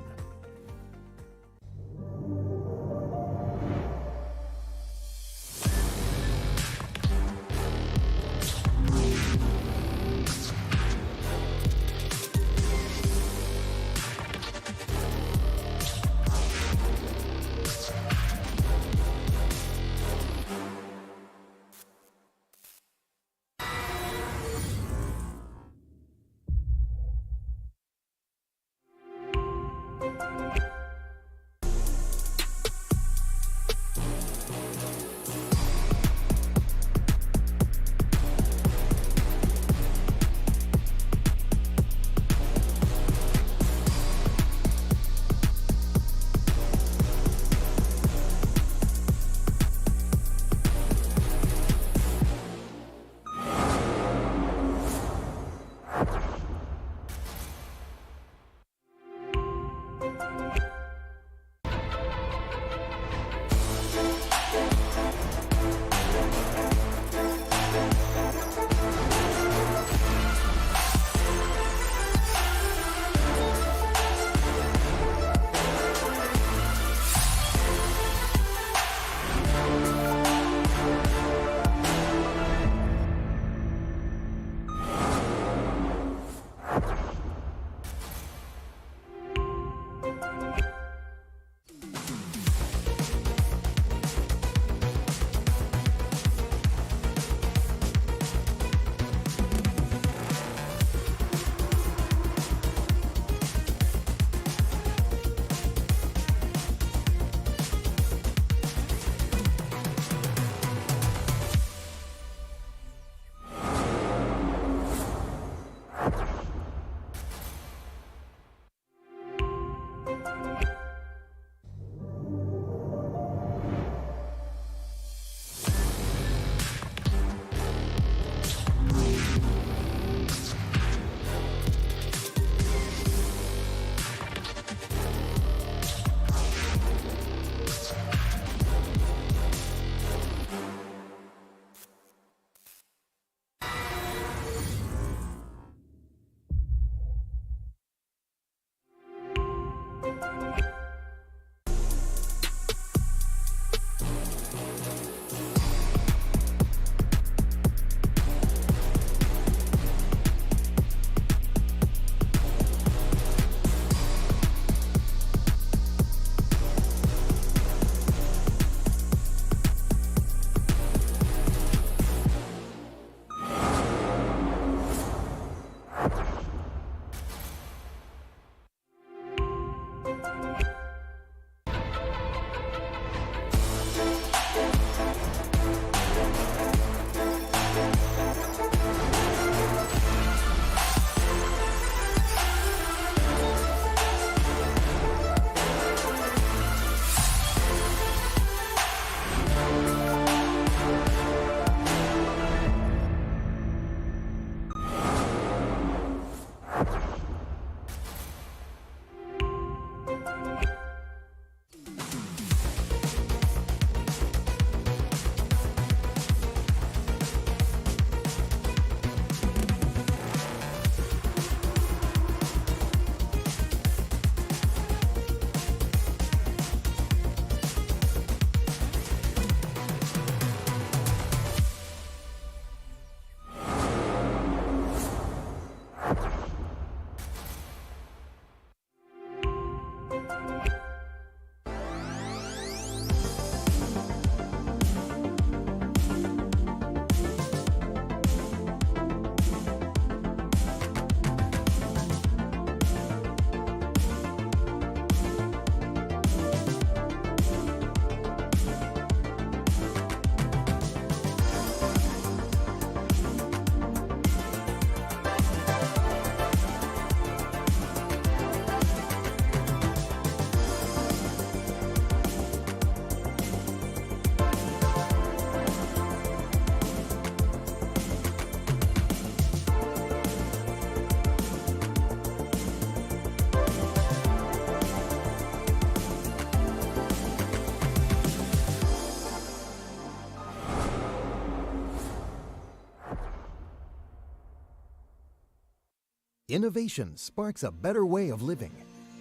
Innovation sparks a better way of living.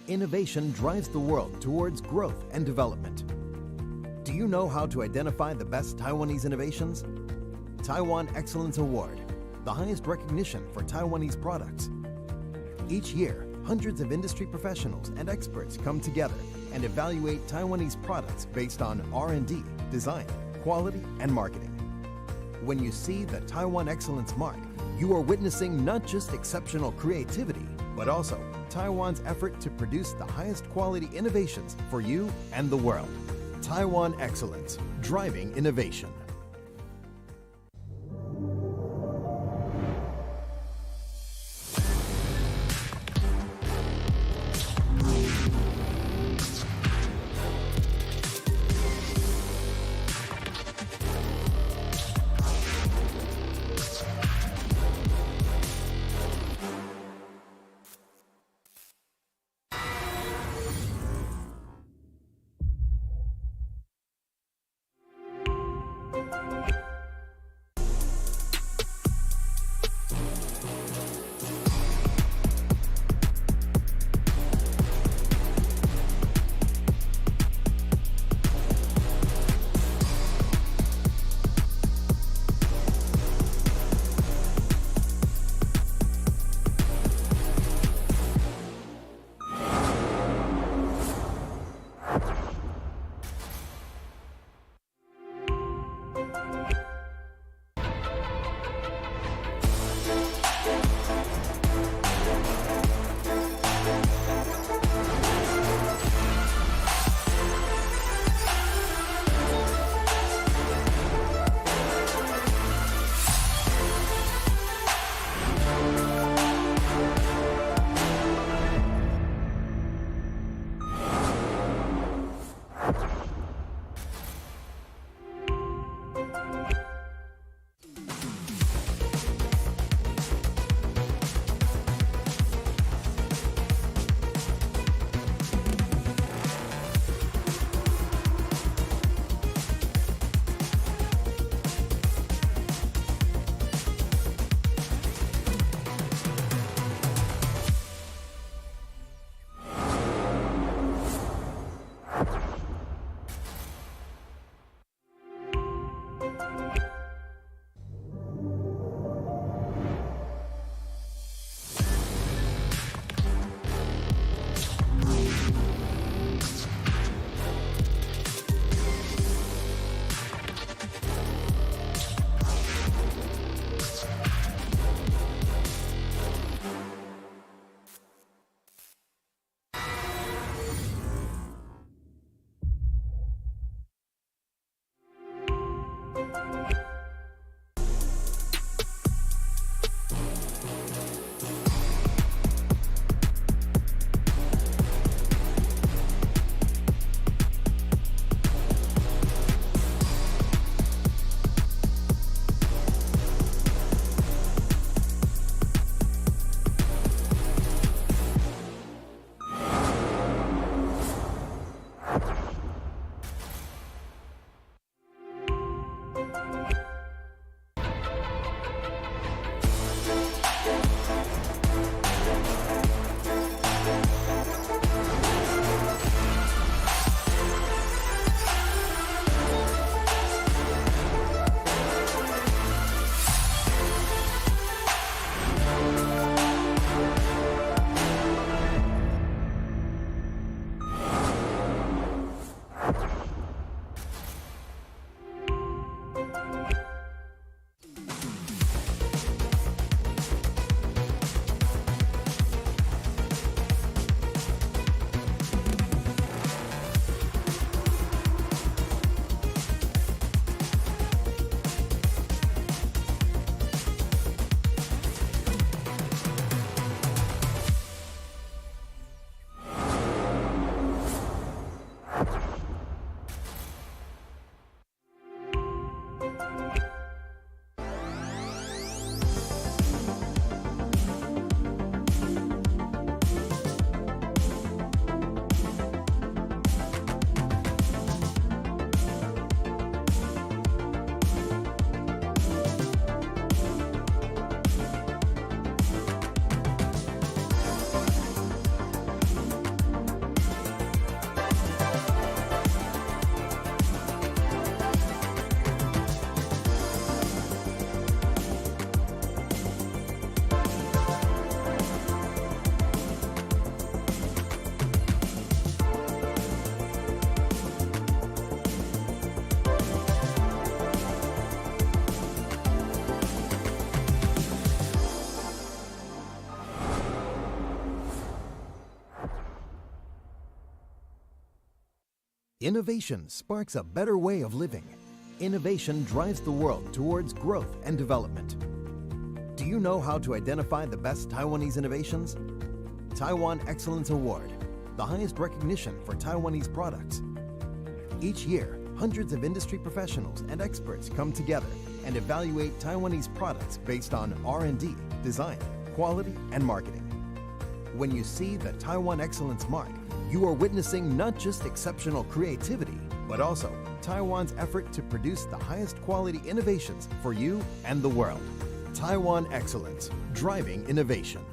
Innovation drives the world towards growth and development. Do you know how to identify the best Taiwanese innovations? Taiwan Excellence Award, the highest recognition for Taiwanese products. Each year, hundreds of industry professionals and experts come together and evaluate Taiwanese products based on R&D, design, quality, and marketing. When you see the Taiwan Excellence mark, you are witnessing not just exceptional creativity, but also Taiwan's effort to produce the highest quality innovations for you and the world. Taiwan Excellence, driving innovation. Innovation sparks a better way of living. Innovation drives the world towards growth and development. Do you know how to identify the best Taiwanese innovations? Taiwan Excellence Award, the highest recognition for Taiwanese products. Each year, hundreds of industry professionals and experts come together and evaluate Taiwanese products based on R&D, design, quality, and marketing. When you see the Taiwan Excellence mark, you are witnessing not just exceptional creativity, but also Taiwan's effort to produce the highest quality innovations for you and the world. Taiwan Excellence, driving innovation.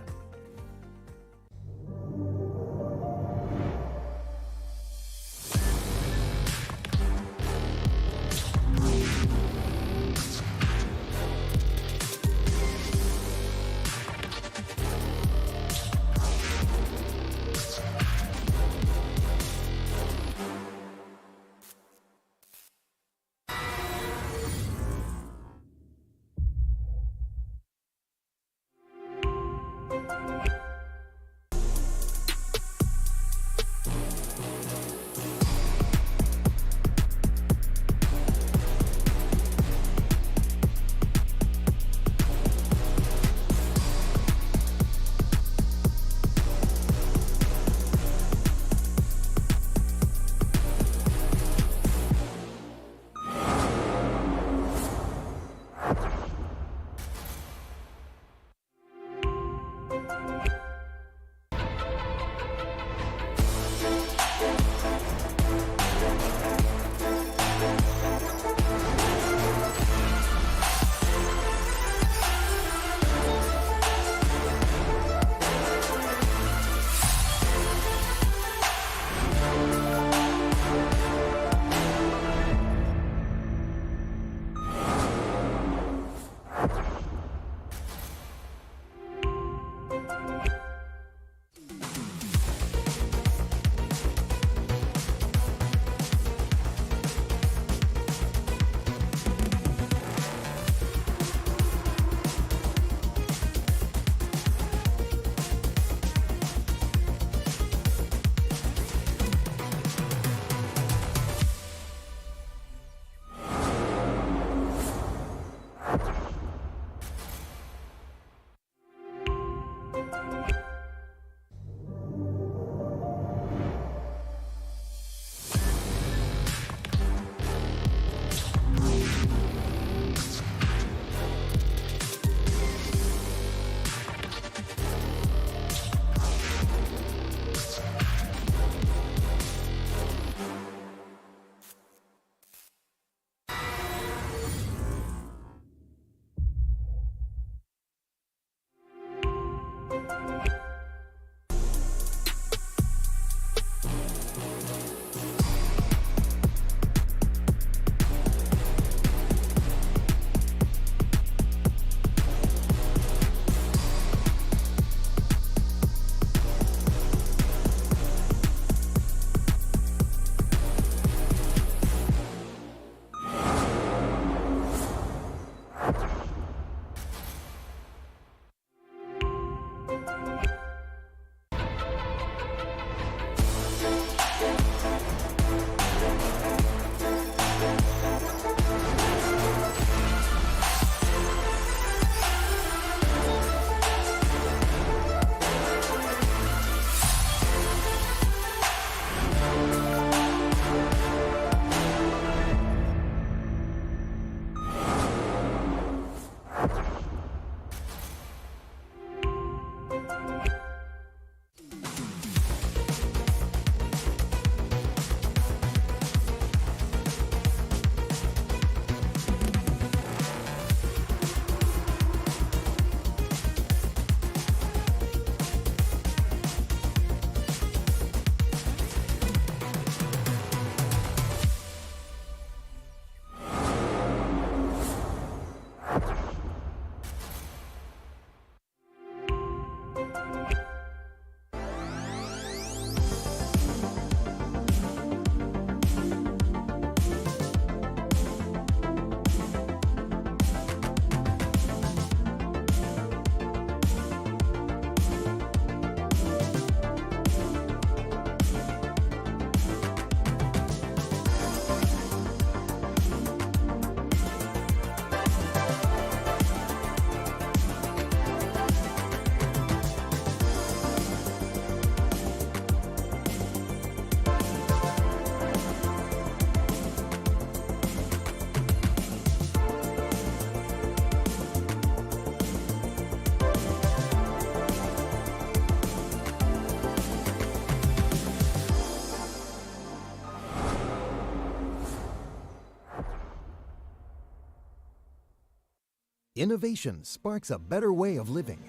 Innovation sparks a better way of living.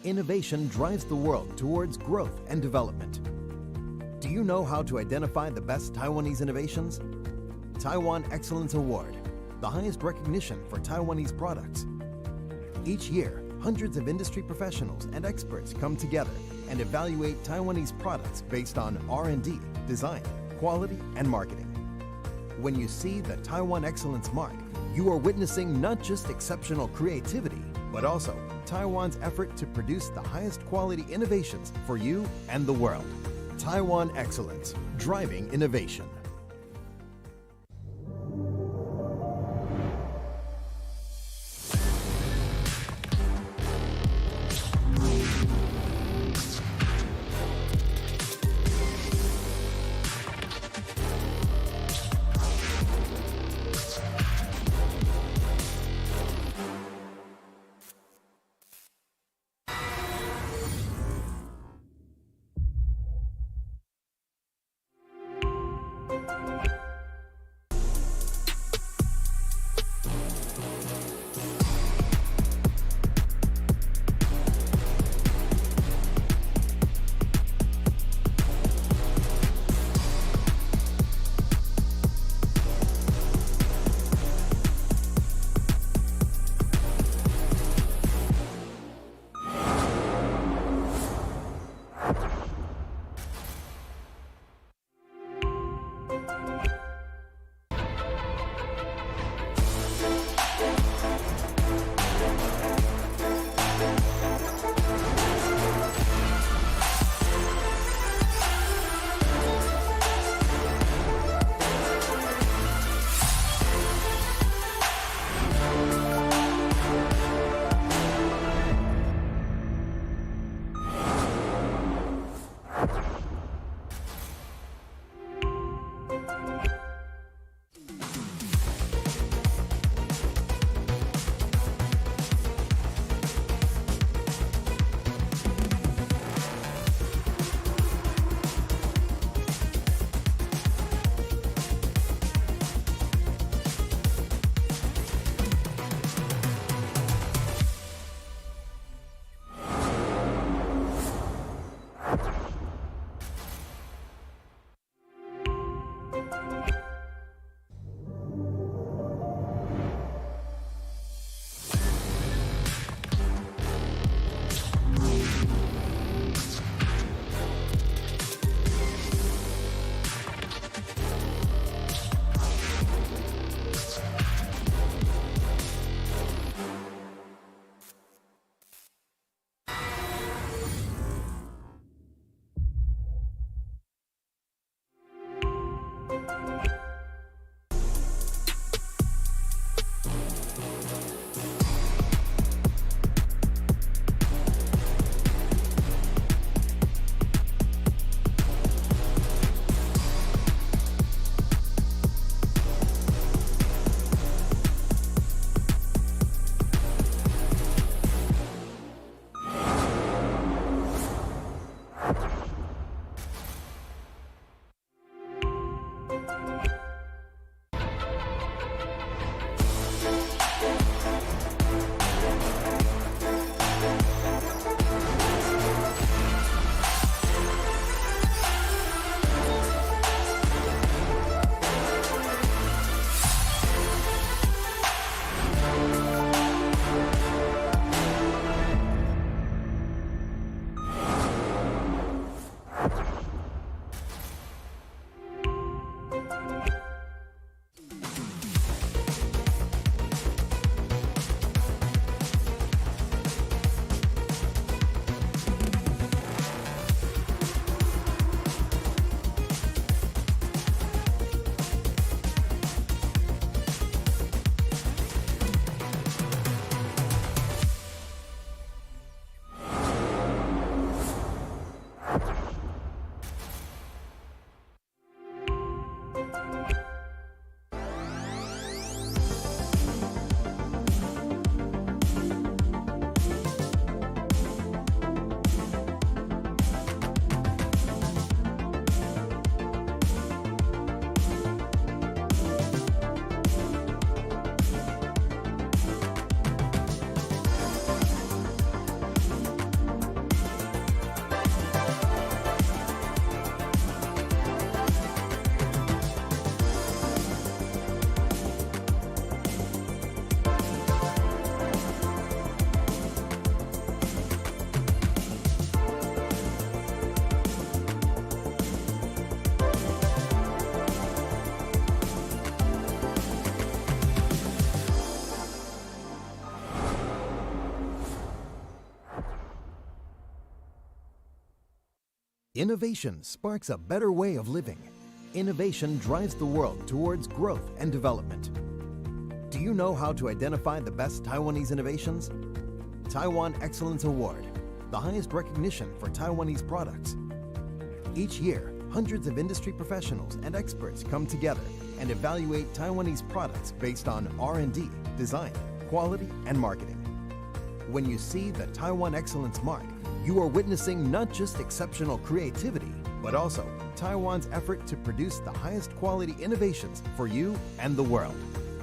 Innovation drives the world towards growth and development. Do you know how to identify the best Taiwanese innovations? Taiwan Excellence Award, the highest recognition for Taiwanese products. Each year, hundreds of industry professionals and experts come together and evaluate Taiwanese products based on R&D, design, quality, and marketing. When you see the Taiwan Excellence mark, you are witnessing not just exceptional creativity, but also Taiwan's effort to produce the highest quality innovations for you and the world. Taiwan Excellence, driving innovation. Innovation sparks a better way of living. Innovation drives the world towards growth and development. Do you know how to identify the best Taiwanese innovations? Taiwan Excellence Award, the highest recognition for Taiwanese products. Each year, hundreds of industry professionals and experts come together and evaluate Taiwanese products based on R&D, design, quality, and marketing. When you see the Taiwan Excellence Mark, you are witnessing not just exceptional creativity, but also Taiwan's effort to produce the highest quality innovations for you and the world.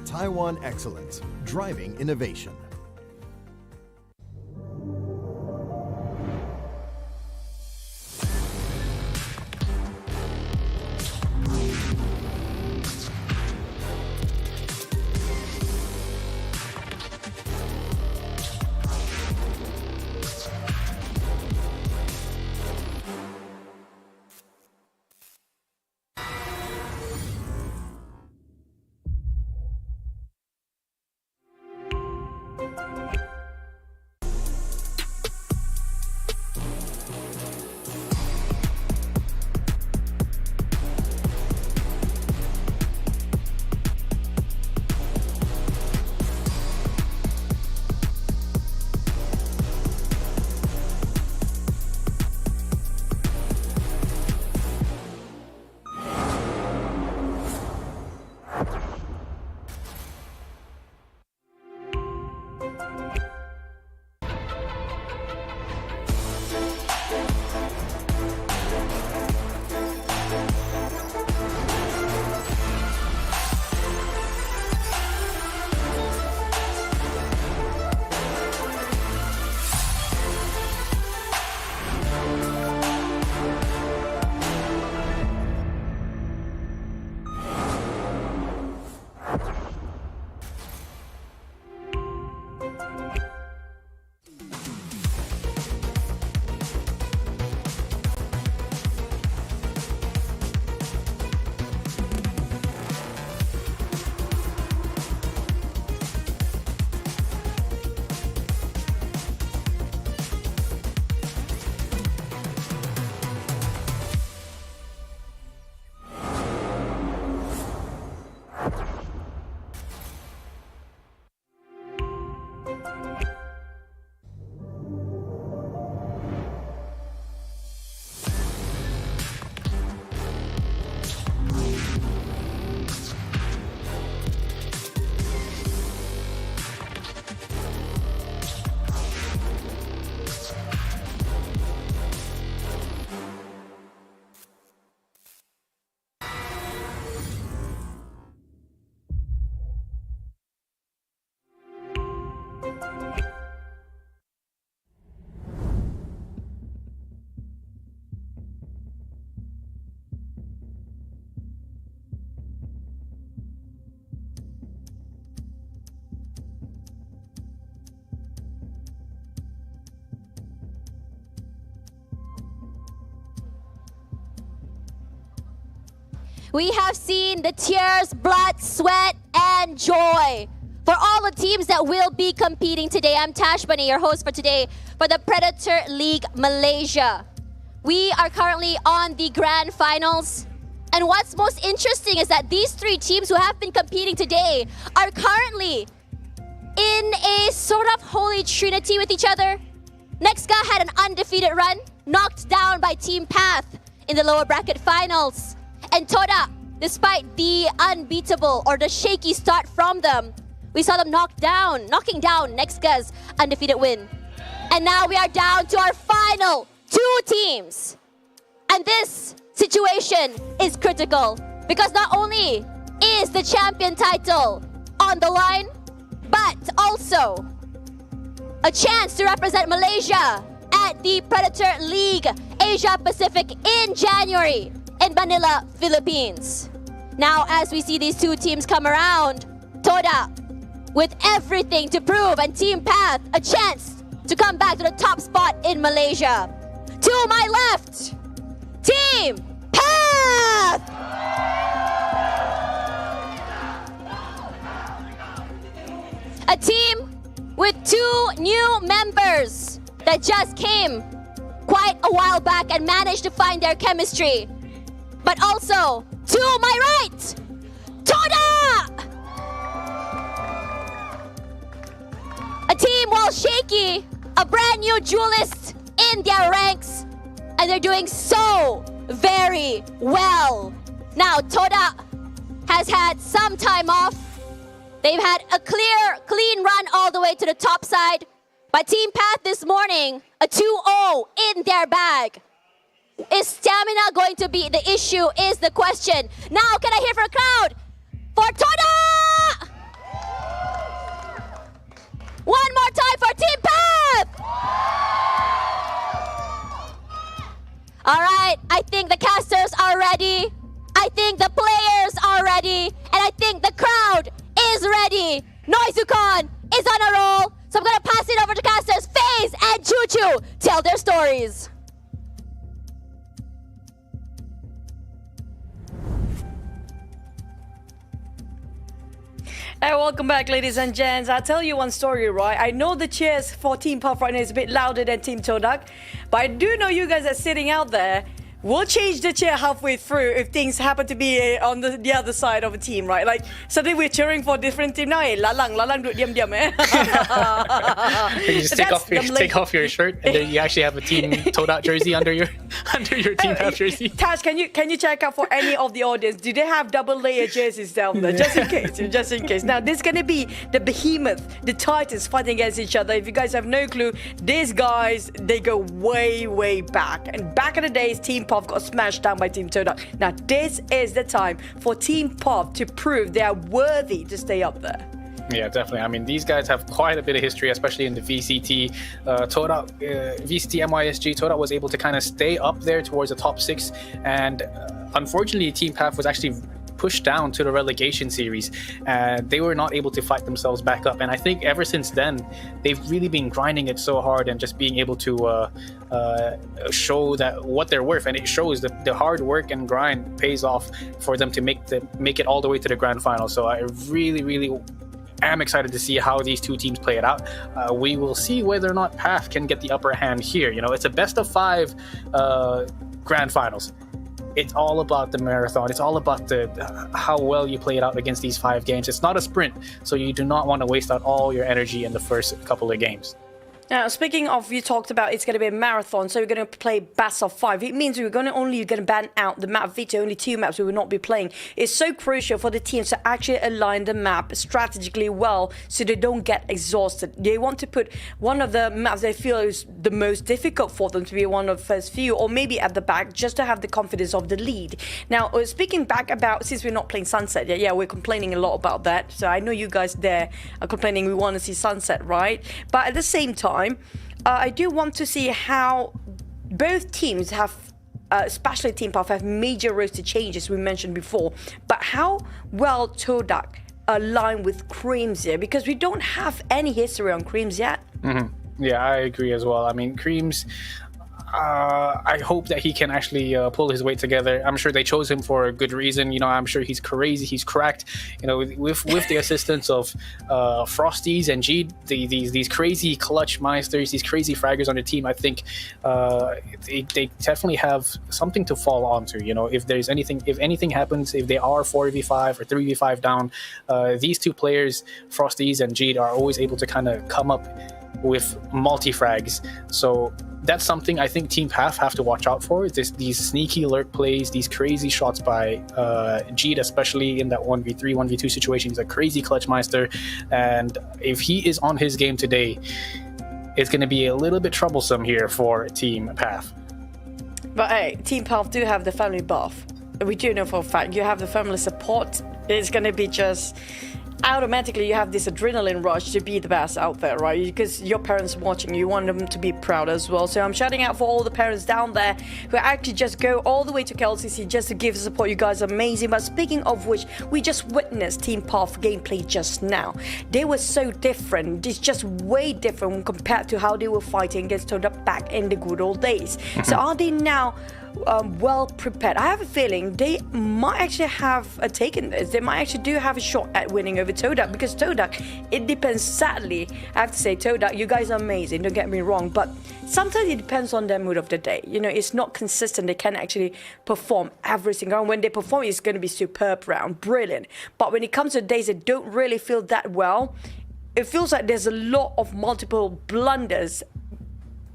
Taiwan Excellence, driving innovation. We have seen the tears, blood, sweat, and joy for all the teams that will be competing today. I'm Tash Bunny, your host for today for the Predator League Malaysia. We are currently on the grand finals. And what's most interesting is that these three teams who have been competing today are currently in a sort of holy trinity with each other. NEXGA had an undefeated run, knocked down by Team Path in the lower bracket finals. And Todak, despite the unbeatable or the shaky start from them, we saw them knocking down NEXGA's undefeated win. And now we are down to our final two teams. And this situation is critical because not only is the champion title on the line, but also a chance to represent Malaysia at the Predator League Asia Pacific in January in Manila, Philippines. Now, as we see these two teams come around, Todak with everything to prove and Team Path a chance to come back to the top spot in Malaysia. To my left, Team Path! A team with two new members that just came quite a while back and managed to find their chemistry. But also, to my right, Todak! A team, while shaky, a brand new duelist in their ranks, and they're doing so very well. Now, Todak has had some time off. They've had a clean run all the way to the top side. But Team Path this morning, a 2-0 in their bag. Is stamina going to be the issue is the question. Now, can I hear for a crowd? For Todak! One more time for Team Path! All right, I think the casters are ready. I think the players are ready. And I think the crowd is ready. Noizukon is on a roll. So I'm going to pass it over to casters FaZe and Choo-Choo. Tell their stories. Hey, welcome back, ladies and gents. I'll tell you one story, right? I know the cheers for Team Puff right now is a bit louder than Team Todak, but I do know you guys are sitting out there. We'll change the chair halfway through if things happen to be on the other side of a team, right? Like, suddenly we're cheering for a different team now. Hey, lalang duduk diam-diam, eh? You just take off your shirt, and then you actually have a Team Todak jersey under your Team Path jersey. Tash, can you check out for any of the audience? Do they have double layer jerseys down there? Just in case, just in case. Now, this is gonna be the behemoth, the titans fighting against each other. If you guys have no clue, these guys, they go way, way back. And back in the days, Team Puff got smashed down by Team Todak. Now, this is the time for Team Puff to prove they are worthy to stay up there. Yeah, definitely. I mean, these guys have quite a bit of history, especially in the VCT. Todak, VCT MYSG, Todak was able to kind of stay up there towards the top 6. And unfortunately, Team Path was actually pushed down to the relegation series, and they were not able to fight themselves back up. And I think ever since then, they've really been grinding it so hard and just being able to show that what they're worth. And it shows that the hard work and grind pays off for them to make it all the way to the grand final. So I really am excited to see how these two teams play it out. We will see whether or not Path can get the upper hand here. You know, it's a best of 5 grand finals. It's all about the marathon. It's all about how well you play it out against these 5 games. It's not a sprint, so you do not want to waste out all your energy in the first couple of games. Now, speaking of, you talked about it's going to be a marathon, so we're going to play best of 5. It means we're going to ban out the map veto. Only 2 maps we will not be playing. It's so crucial for the teams to actually align the map strategically well, so they don't get exhausted. They want to put one of the maps they feel is the most difficult for them to be one of the first few, or maybe at the back, just to have the confidence of the lead. Now, speaking back about, since we're not playing Sunset, yeah, we're complaining a lot about that. So I know you guys there are complaining we want to see Sunset, right? But at the same time, I do want to see how both teams have, especially Team Puff, have major roster changes we mentioned before. But how well Todak align with Creams here, because we don't have any history on Creams yet. Yeah, I agree as well. I mean, Creams, I hope that he can actually pull his weight together. I'm sure they chose him for a good reason. You know, I'm sure he's crazy, he's cracked. You know, with the assistance of Frosties and G, these crazy clutch meisters, these crazy fraggers on the team. I think they definitely have something to fall onto. You know, if anything happens, if they are 4v5 or 3v5 down, these 2 players, Frosties and G, are always able to kind of come up with multi-frags. So that's something I think Team Path have to watch out for. These sneaky lurk plays, these crazy shots by Jeet, especially in that 1v3, 1v2 situation. He's a crazy clutch meister, and if he is on his game today, it's going to be a little bit troublesome here for Team Path. But hey, Team Path do have the family buff. We do know for a fact you have the family support. It's going to be just automatically you have this adrenaline rush to be the best out there, right? Because your parents watching, you want them to be proud as well. So I'm shouting out for all the parents down there who actually just go all the way to KLCC just to give support. You guys are amazing. But speaking of which, we just witnessed Team Path gameplay just now. They were so different. It's just way different compared to how they were fighting against Todak back in the good old days. So are they now well prepared. I have a feeling they might actually have taken this. They might actually do have a shot at winning over Todak, because Todak, it depends. Sadly, I have to say, Todak, you guys are amazing, don't get me wrong, but sometimes it depends on their mood of the day. You know, it's not consistent. They can actually perform every single round. When they perform, it's going to be superb round, brilliant. But when it comes to days that don't really feel that well, it feels like there's a lot of multiple blunders.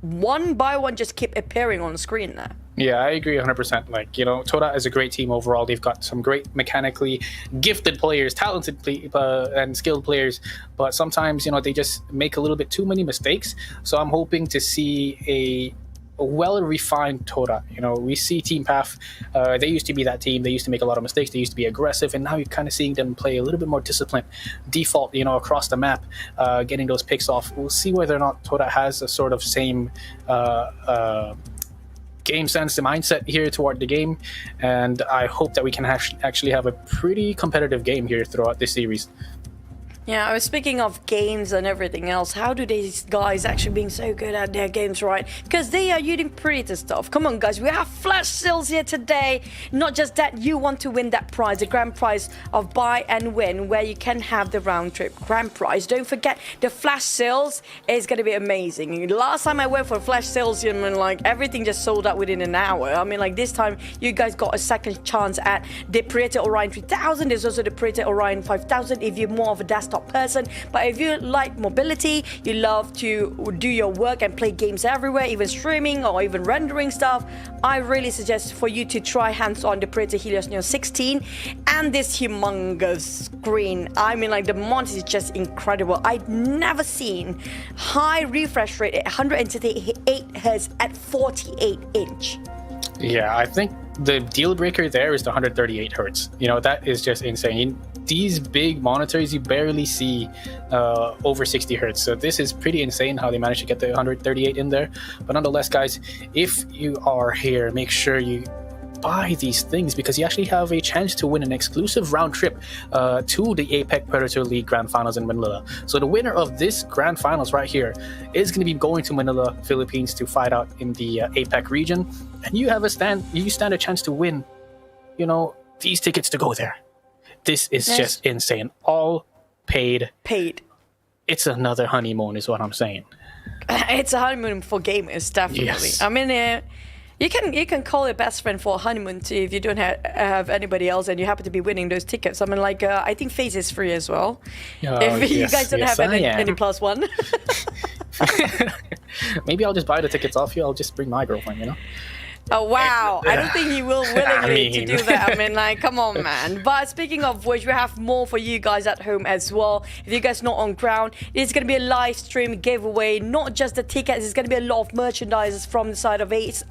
One by one just keep appearing on screen there. Yeah, I agree 100%. Like, you know, Todak is a great team overall. They've got some great mechanically gifted players, talented and skilled players, but sometimes, you know, they just make a little bit too many mistakes. So I'm hoping to see a well-refined Todak. You know, we see Team Path, they used to be that team. They used to make a lot of mistakes. They used to be aggressive, and now you're kind of seeing them play a little bit more disciplined, default, you know, across the map, getting those picks off. We'll see whether or not Todak has a sort of same game sense and mindset here toward the game, and I hope that we can actually have a pretty competitive game here throughout this series. Yeah, I was speaking of games and everything else. How do these guys actually being so good at their games, right? Because they are using Predator stuff. Come on, guys, we have flash sales here today. Not just that, you want to win that prize, the grand prize of buy and win, where you can have the round trip grand prize. Don't forget, the flash sales is going to be amazing. Last time I went for flash sales, I mean, like, everything just sold out within an hour. I mean, like, this time you guys got a second chance at the Predator Orion 3000. There's also the Predator Orion 5000 if you're more of a desktop person. But if you like mobility, you love to do your work and play games everywhere, even streaming or even rendering stuff, I really suggest for you to try hands-on the Predator Helios Neo 16 and this humongous screen. I mean, like, the monitor is just incredible. I'd never seen high refresh rate at 128 Hz at 48 inch. Yeah, I think the deal breaker there is the 138 hertz. You know, that is just insane. These big monitors, you barely see over 60 hertz. So this is pretty insane how they managed to get the 138 in there. But nonetheless, guys, if you are here, make sure you buy these things, because you actually have a chance to win an exclusive round trip to the APAC Predator League Grand Finals in Manila. So the winner of this Grand Finals right here is going to be going to Manila, Philippines, to fight out in the APAC region, and you stand a chance to win, you know, these tickets to go there. This is just insane. All paid. It's another honeymoon, is what I'm saying. It's a honeymoon for gamers, definitely. Yes. I mean, you can call your best friend for a honeymoon too if you don't have anybody else and you happen to be winning those tickets. I mean, like, I think Phase is free as well. If you guys don't have any plus one. Maybe I'll just buy the tickets off you. I'll just bring my girlfriend, you know? Oh, wow. I don't think he will willingly to do that. I mean, like, come on, man. But speaking of which, we have more for you guys at home as well. If you guys not on ground, it's going to be a live stream giveaway. Not just the tickets. It's going to be a lot of merchandise from the side of Ace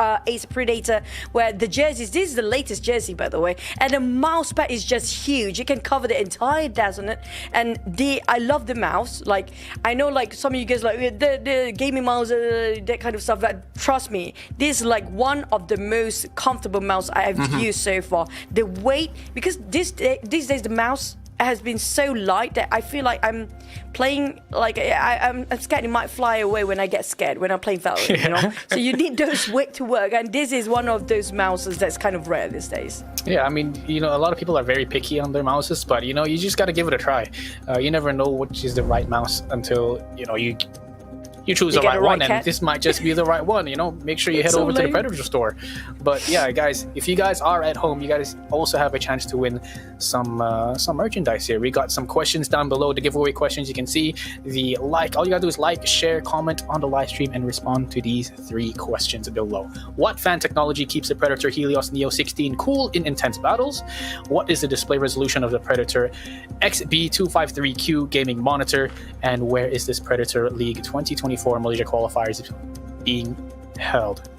Predator, where the jerseys, this is the latest jersey, by the way. And the mouse pad is just huge. You can cover the entire desk on it. And I love the mouse. Like, I know, like, some of you guys, like, the gaming mouse, that kind of stuff. But trust me, this is, like, one of the most comfortable mouse I have used so far. The weight, because these days the mouse has been so light that I feel like I'm playing, like, I'm scared it might fly away when I get scared when I'm playing VALORANT, you know? So you need those weight to work, and this is one of those mouses that's kind of rare these days. Yeah, I mean, you know, a lot of people are very picky on their mouses, but, you know, you just got to give it a try. You never know which is the right mouse until, you know, you choose the right one, and this might just be the right one, you know? Make sure you head over to the Predator store. But yeah, guys, if you guys are at home, you guys also have a chance to win some merchandise here. We got some questions down below, the giveaway questions. You can see the all you gotta do is like, share, comment on the live stream, and respond to these 3 questions below. What fan technology keeps the Predator Helios Neo 16 cool in intense battles? What is the display resolution of the Predator XB253Q gaming monitor? And where is this Predator League 2024 Malaysia qualifiers being held?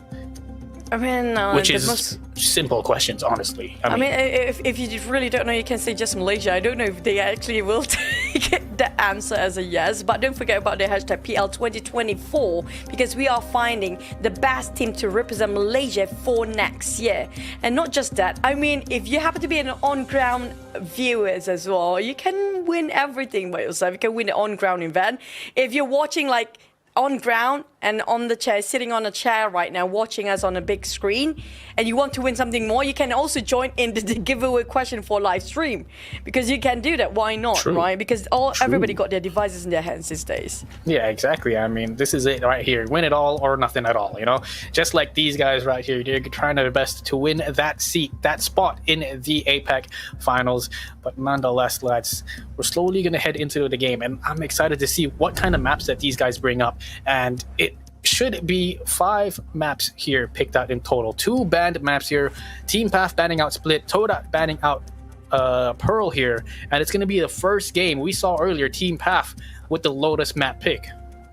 I mean, which is simple questions, honestly. I mean, if you really don't know, you can say just Malaysia. I don't know if they actually will take the answer as a yes, but don't forget about the hashtag PL2024, because we are finding the best team to represent Malaysia for next year. And not just that, I mean, if you happen to be an on-ground viewers as well, you can win everything by yourself. You can win an on-ground event. If you're watching, like, on ground, and on the chair, sitting on a chair right now, watching us on a big screen, and you want to win something more, you can also join in the giveaway question for live stream, because you can do that. Why not, right? Because everybody got their devices in their hands these days. Yeah, exactly. I mean, this is it right here. Win it all or nothing at all, you know? Just like these guys right here, they're trying their best to win that seat, that spot in the APAC finals. But nonetheless, lads, we're slowly going to head into the game, and I'm excited to see what kind of maps that these guys bring up. And it should be 5 maps here picked out in total. 2 banned maps here. Team Path banning out Split, Todak banning out Pearl here. And it's going to be the first game we saw earlier, Team Path with the Lotus map pick.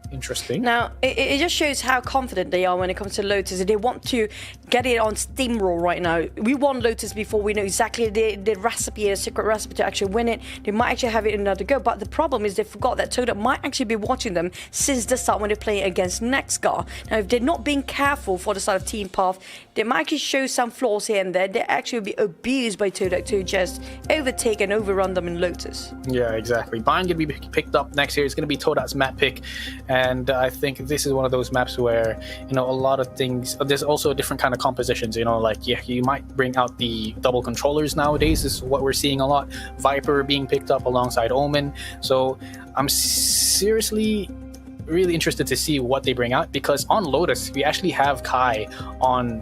Interesting. Now, it just shows how confident they are when it comes to Lotus. They want to get it on steamroll right now. We won Lotus before. We know exactly the recipe, the secret recipe to actually win it. They might actually have it in another go. But the problem is they forgot that Todak might actually be watching them since the start when they're playing against NEXGA. Now, if they're not being careful for the side of Team Path, they might actually show some flaws here and there. They actually will be abused by Todak to just overtake and overrun them in Lotus. Yeah, exactly. Bind going to be picked up next year. It's going to be Todak's map pick. And I think this is one of those maps where, you know, a lot of things, there's also different kind of compositions, you know, like, yeah, you might bring out the double controllers nowadays. This is what we're seeing a lot. Viper being picked up alongside Omen. So I'm seriously really interested to see what they bring out, because on Lotus, we actually have Kai on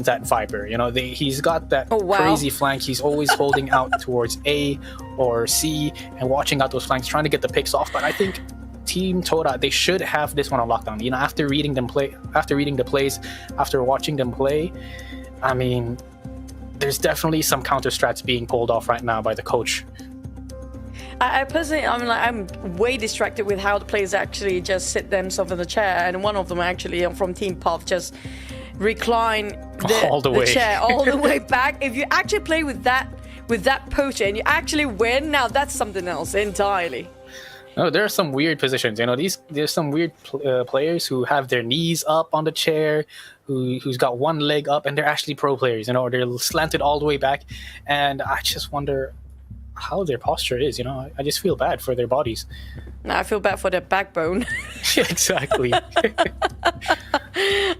that Viper. You know, he's got that crazy flank. He's always holding out towards A or C and watching out those flanks, trying to get the picks off. But I think Team Todak, they should have this one on lockdown. You know, after reading the plays, after watching them play, I mean, there's definitely some counter strats being pulled off right now by the coach. I personally, I'm way distracted with how the players actually just sit themselves in the chair, and one of them actually from Team Path just recline the chair all the way back. If you actually play with that posture and you actually win, now that's something else entirely. No, there are some weird positions. You know, there's some weird players who have their knees up on the chair, who's got one leg up, and they're actually pro players. You know, they're slanted all the way back, and I just wonder how their posture is. You know, I just feel bad for their bodies. No, I feel bad for their backbone. Exactly.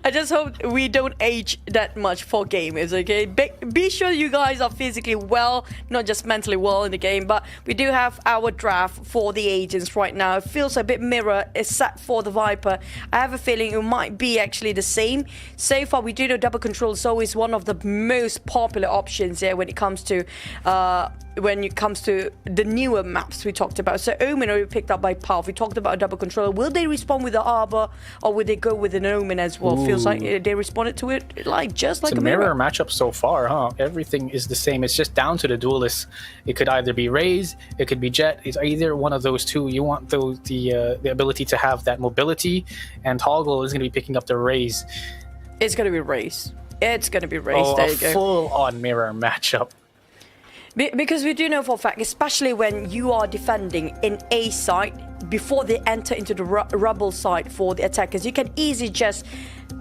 I just hope we don't age that much for gamers, okay? Be sure you guys are physically well, not just mentally well in the game, but we do have our draft for the agents right now. It feels a bit mirror, except for the Viper. I have a feeling it might be actually the same. So far, we do know double control is always one of the most popular options here when it comes to the newer maps we talked about. So Omen already picked up by Path. We talked about a double controller. Will they respond with the Arbor, or will they go with an Omen as well? Ooh. Feels like they responded to it just like a mirror matchup so far, huh? Everything is the same. It's just down to the duelists. It could either be Raze, it could be Jet. It's either one of those two. You want the ability to have that mobility, and Toggle is going to be picking up the Raze. It's going to be Raze. It's going to be Raze. Oh, there you a go. full-on mirror matchup. Because we do know for a fact, especially when you are defending in A site, before they enter into the rubble site for the attackers, you can easily just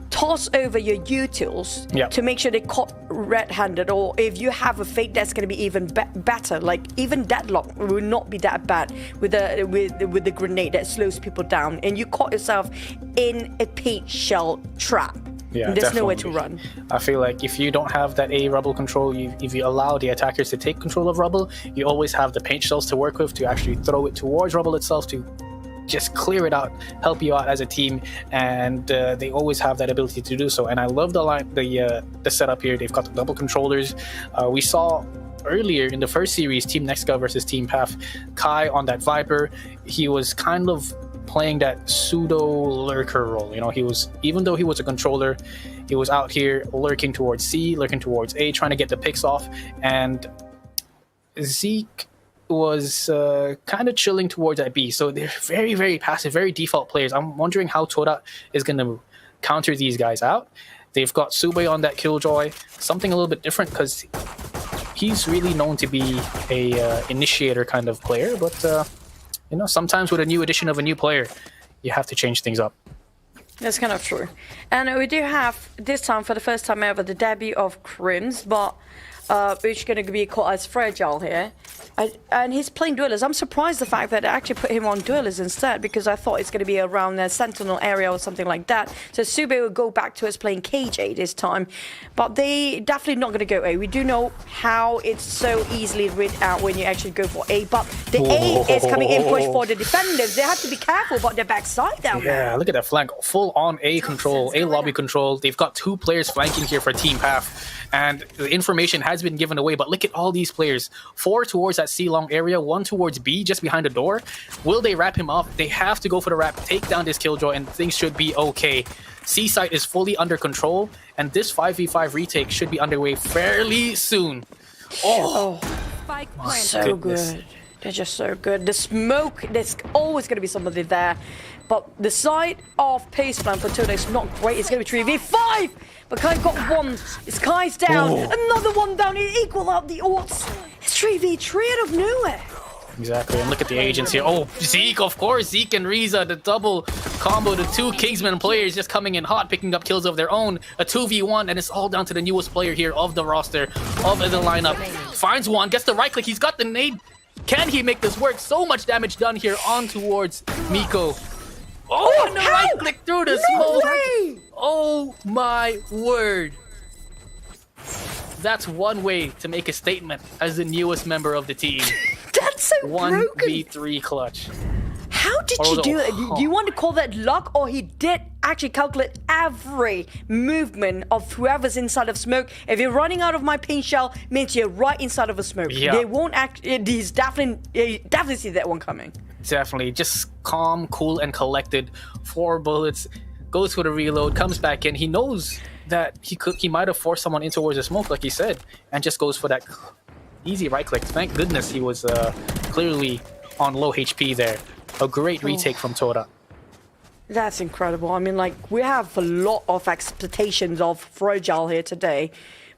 toss over your utils to make sure they caught red-handed, or if you have a fake, that's going to be even better. Like, even Deadlock will not be that bad with the grenade that slows people down, and you caught yourself in a paint shell trap. Yeah, there's nowhere to run. I feel like if you don't have that A rubble control, if you allow the attackers to take control of rubble, you always have the paint shells to work with to actually throw it towards rubble itself to just clear it out, help you out as a team, and they always have that ability to do so. And I love the setup here. They've got the double controllers. We saw earlier in the first series, Team NEXGA versus Team Path, Kai on that Viper, he was kind of playing that pseudo lurker role. You know, even though he was a controller, he was out here lurking towards C, lurking towards A, trying to get the picks off, and Zeke was kind of chilling towards that B. So they're very, very passive, very default players. I'm wondering how Todak is going to counter these guys out. They've got Sube on that Killjoy, something a little bit different because he's really known to be a initiator kind of player, but you know, sometimes with a new addition of a new player, you have to change things up. That's kind of true. And we do have, this time, for the first time ever, the debut of Crims, but which is going to be called as Fragile here. And he's playing Duelist. I'm surprised the fact that they actually put him on Duelist instead, because I thought it's going to be around the Sentinel area or something like that. So Sube will go back to us playing KJ this time. But they definitely not going to go A. We do know how it's so easily read out when you actually go for A. But the A is coming in push for the defenders. They have to be careful about their backside down there. Yeah, look at that flank. Full on A control, A lobby control. They've got 2 players flanking here for Team Path. And the information has been given away, but look at all these players. 4 towards that C-long area, 1 towards B, just behind the door. Will they wrap him up? They have to go for the wrap, take down this Killjoy, and things should be okay. C-site is fully under control, and this 5v5 retake should be underway fairly soon. Oh, Spike my planted. So goodness. good. They're just so good. The smoke, there's always going to be somebody there. But the side of pace plan for Todak is not great. It's going to be 3v5. But Kai got 1. It's Kai's down. Another 1 down. It equal out the odds. It's 3v3 out of nowhere. Exactly, and look at the agents here. Oh, Zeke, of course. Zeke and Riza, the double combo. The 2 Kingsman players just coming in hot, picking up kills of their own. A 2v1, and it's all down to the newest player here of the roster, of the lineup. Finds one, gets the right click. He's got the nade. Can he make this work? So much damage done here on towards Miko. Oh, and the right click through the smoke. Oh my word. That's one way to make a statement as the newest member of the team. That's so broken. 1v3 clutch. How did you do it? Do you want to call that luck, or he did actually calculate every movement of whoever's inside of smoke? If you're running out of my paint shell, means you're right inside of a smoke. Yeah. They won't act. He's definitely see that one coming. Definitely, just calm, cool, and collected. 4 bullets, goes for the reload, comes back in. He knows that he might have forced someone in towards the smoke, like he said, and just goes for that easy right click. Thank goodness he was clearly on low HP there. A great retake from Todak. That's incredible. I mean, like, we have a lot of expectations of Fragile here today,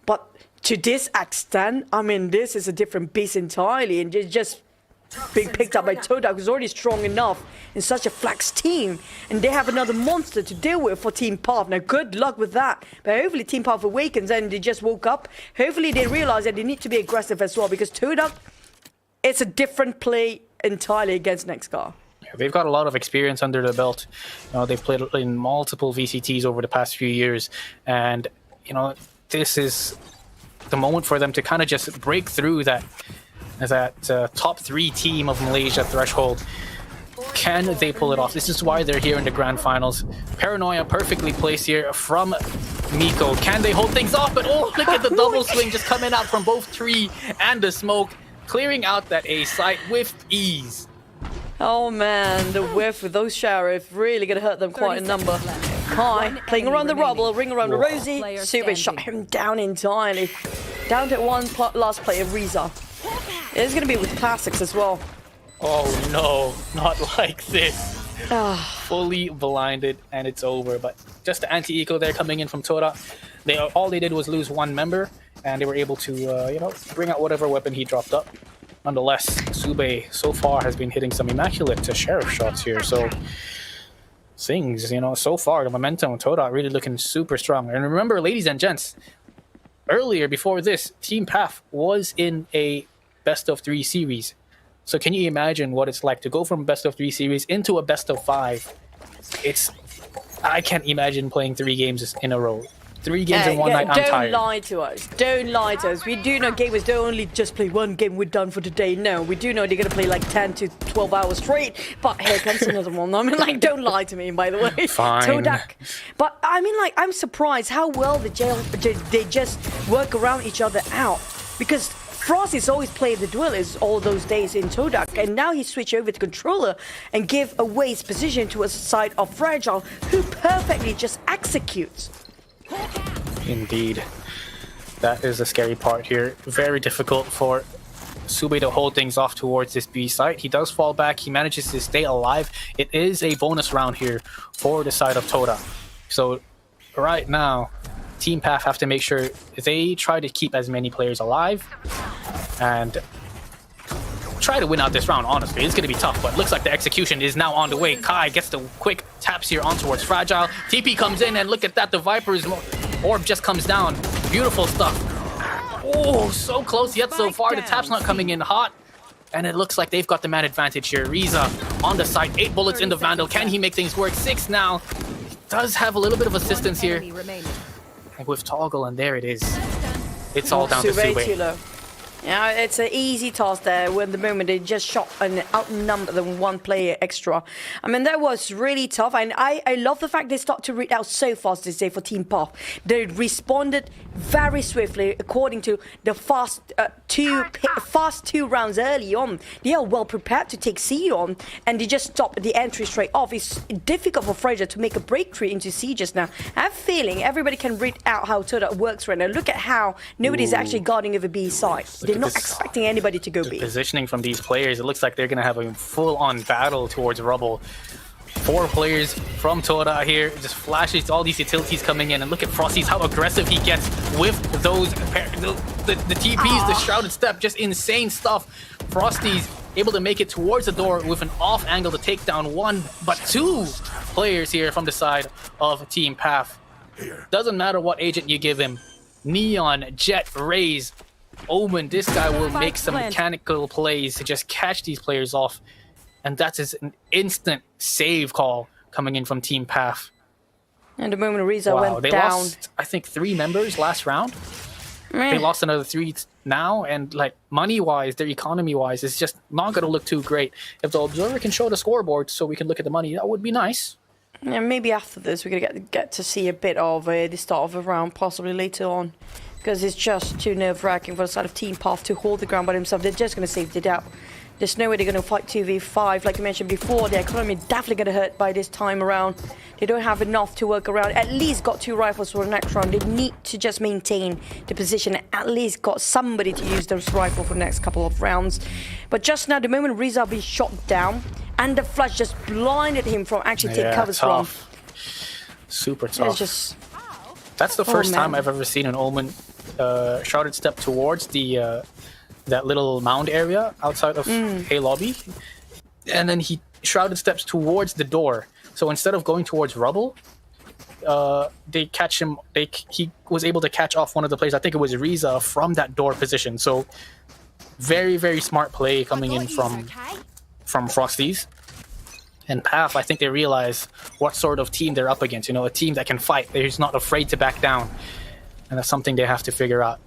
but to this extent, I mean, this is a different beast entirely, and it's just being picked up by Todak, who's already strong enough in such a flex team, and they have another monster to deal with for Team Path. Now, good luck with that, but hopefully Team Path awakens and they just woke up. Hopefully they realize that they need to be aggressive as well, because Todak, it's a different play entirely against NEXGA. They've got a lot of experience under the belt. You know, they've played in multiple VCTs over the past few years, and you know, this is the moment for them to kind of just break through that top 3 team of Malaysia threshold. Can they pull it off? This is why they're here in the grand finals. Paranoia perfectly placed here from Miko. Can they hold things off? But oh, look at the double swing just coming out from both tree and the smoke, clearing out that A site with ease. Oh man, the whiff with those Sheriff really gonna hurt them quite a number. Kai playing around the rubble, ring around the Rosie. Super shot him down entirely. Down to 1 last player, Riza. It's gonna be with classics as well. Oh no, not like this. Fully blinded, and it's over. But just the anti-eco there coming in from Todak. All they did was lose 1 member, and they were able to you know, bring out whatever weapon he dropped up. Nonetheless, Sube so far has been hitting some immaculate sheriff shots here. So things, you know, so far the momentum of Todak really looking super strong. And remember, ladies and gents, earlier before this, Team Path was in a best of 3 series. So can you imagine what it's like to go from best of 3 series into a best of 5? I can't imagine playing 3 games in a row. 3 games in one night, I'm tired. Don't lie to us. Don't lie to us. We do know gamers don't only just play 1 game, we're done for today. No, we do know they're going to play like 10 to 12 hours straight. But here comes another one. I mean, like, don't lie to me, by the way. Fine. Todak. But, I mean, like, I'm surprised how well they just work around each other out. Because Frosty's always played the duelist all those days in Todak, and now he switched over to controller and give away his position to a side of Fragile, who perfectly just executes. Indeed. That is the scary part here. Very difficult for Sube to hold things off towards this B site. He does fall back. He manages to stay alive. It is a bonus round here for the side of Todak. So right now, Team Path have to make sure they try to keep as many players alive and try to win out this round. Honestly, it's going to be tough, but looks like the execution is now on the way. Kai gets the quick taps here on towards Fragile. TP comes in, and look at that, the Viper's orb just comes down. Beautiful stuff. Oh, so close yet so far. The tap's not coming in hot. And it looks like they've got the man advantage here. Riza on the side, 8 bullets in the Vandal. Can he make things work? 6 now. He does have a little bit of assistance here. And with Toggle, and there it is. It's all down to Sube. Yeah, it's an easy task there when the moment they just shot an outnumbered than 1 player extra. I mean, that was really tough. And I love the fact they start to read out so fast this day for Team Path. They responded very swiftly according to the fast 2 rounds early on. They are well prepared to take Siege on, and they just stop the entry straight off. It's difficult for Fraser to make a breakthrough into Sieges now. I have a feeling everybody can read out how Todak works right now. Look at how nobody's actually guarding over B side. They're not expecting anybody to go B. Positioning from these players, it looks like they're going to have a full-on battle towards Rubble. 4 players from Todak here, just flashes all these utilities coming in, and look at Frosty's, how aggressive he gets with those, the TPs, the Shrouded Step, just insane stuff. Frosty's able to make it towards the door with an off angle to take down 1, but 2 players here from the side of Team Path. Doesn't matter what agent you give him, Neon, Jet, Raze, Omen, this guy will make some mechanical plays to just catch these players off. And that is an instant save call coming in from Team Path. And the moment Riza went they down. Lost, I think, 3 members last round. They lost another 3 now, and like money-wise, their economy-wise, it's just not going to look too great. If the observer can show the scoreboard so we can look at the money, that would be nice. Yeah, maybe after this we're going to get to see a bit of the start of a round, possibly later on. Because it's just too nerve-wracking for the side of Team Path to hold the ground by themselves. They're just going to save it out. There's no way they're going to fight 2v5. Like you mentioned before, their economy definitely going to hurt by this time around. They don't have enough to work around. At least got 2 rifles for the next round. They need to just maintain the position. At least got somebody to use those rifles for the next couple of rounds. But just now, the moment Riza be shot down, and the flash just blinded him from actually taking covers tough. from. Super tough. It's just... That's the first time I've ever seen an Omen Shrouded Step towards the that little mound area outside of A lobby, and then he Shrouded Steps towards the door. So instead of going towards Rubble, they catch him. He was able to catch off one of the players. I think it was Riza from that door position. So very, very smart play coming in from Frosties. And Path, I think they realize what sort of team they're up against. You know, a team that can fight. They're just not afraid to back down. And that's something they have to figure out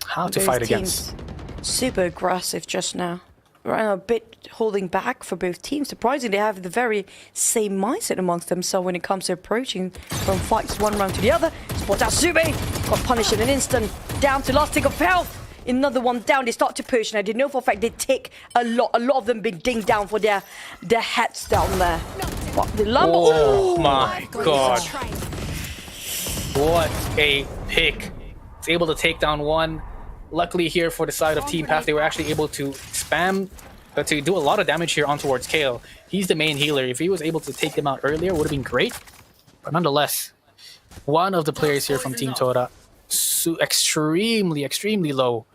how to fight against. Super aggressive just now. Right now, a bit holding back for both teams. Surprisingly, they have the very same mindset amongst them. So when it comes to approaching from fights 1 round to the other, spot out Sube, got punished in an instant. Down to last tick of health. Another one down. They start to push. Now they know for a fact they take a lot of them being dinged down for their heads down there. What the lumber? Oh my god! What a pick! It's able to take down 1. Luckily here for the side of Team Path, they were actually able to spam to do a lot of damage here on towards Kale. He's the main healer. If he was able to take them out earlier, would have been great. But nonetheless, one of the players here from Team Todak, extremely low.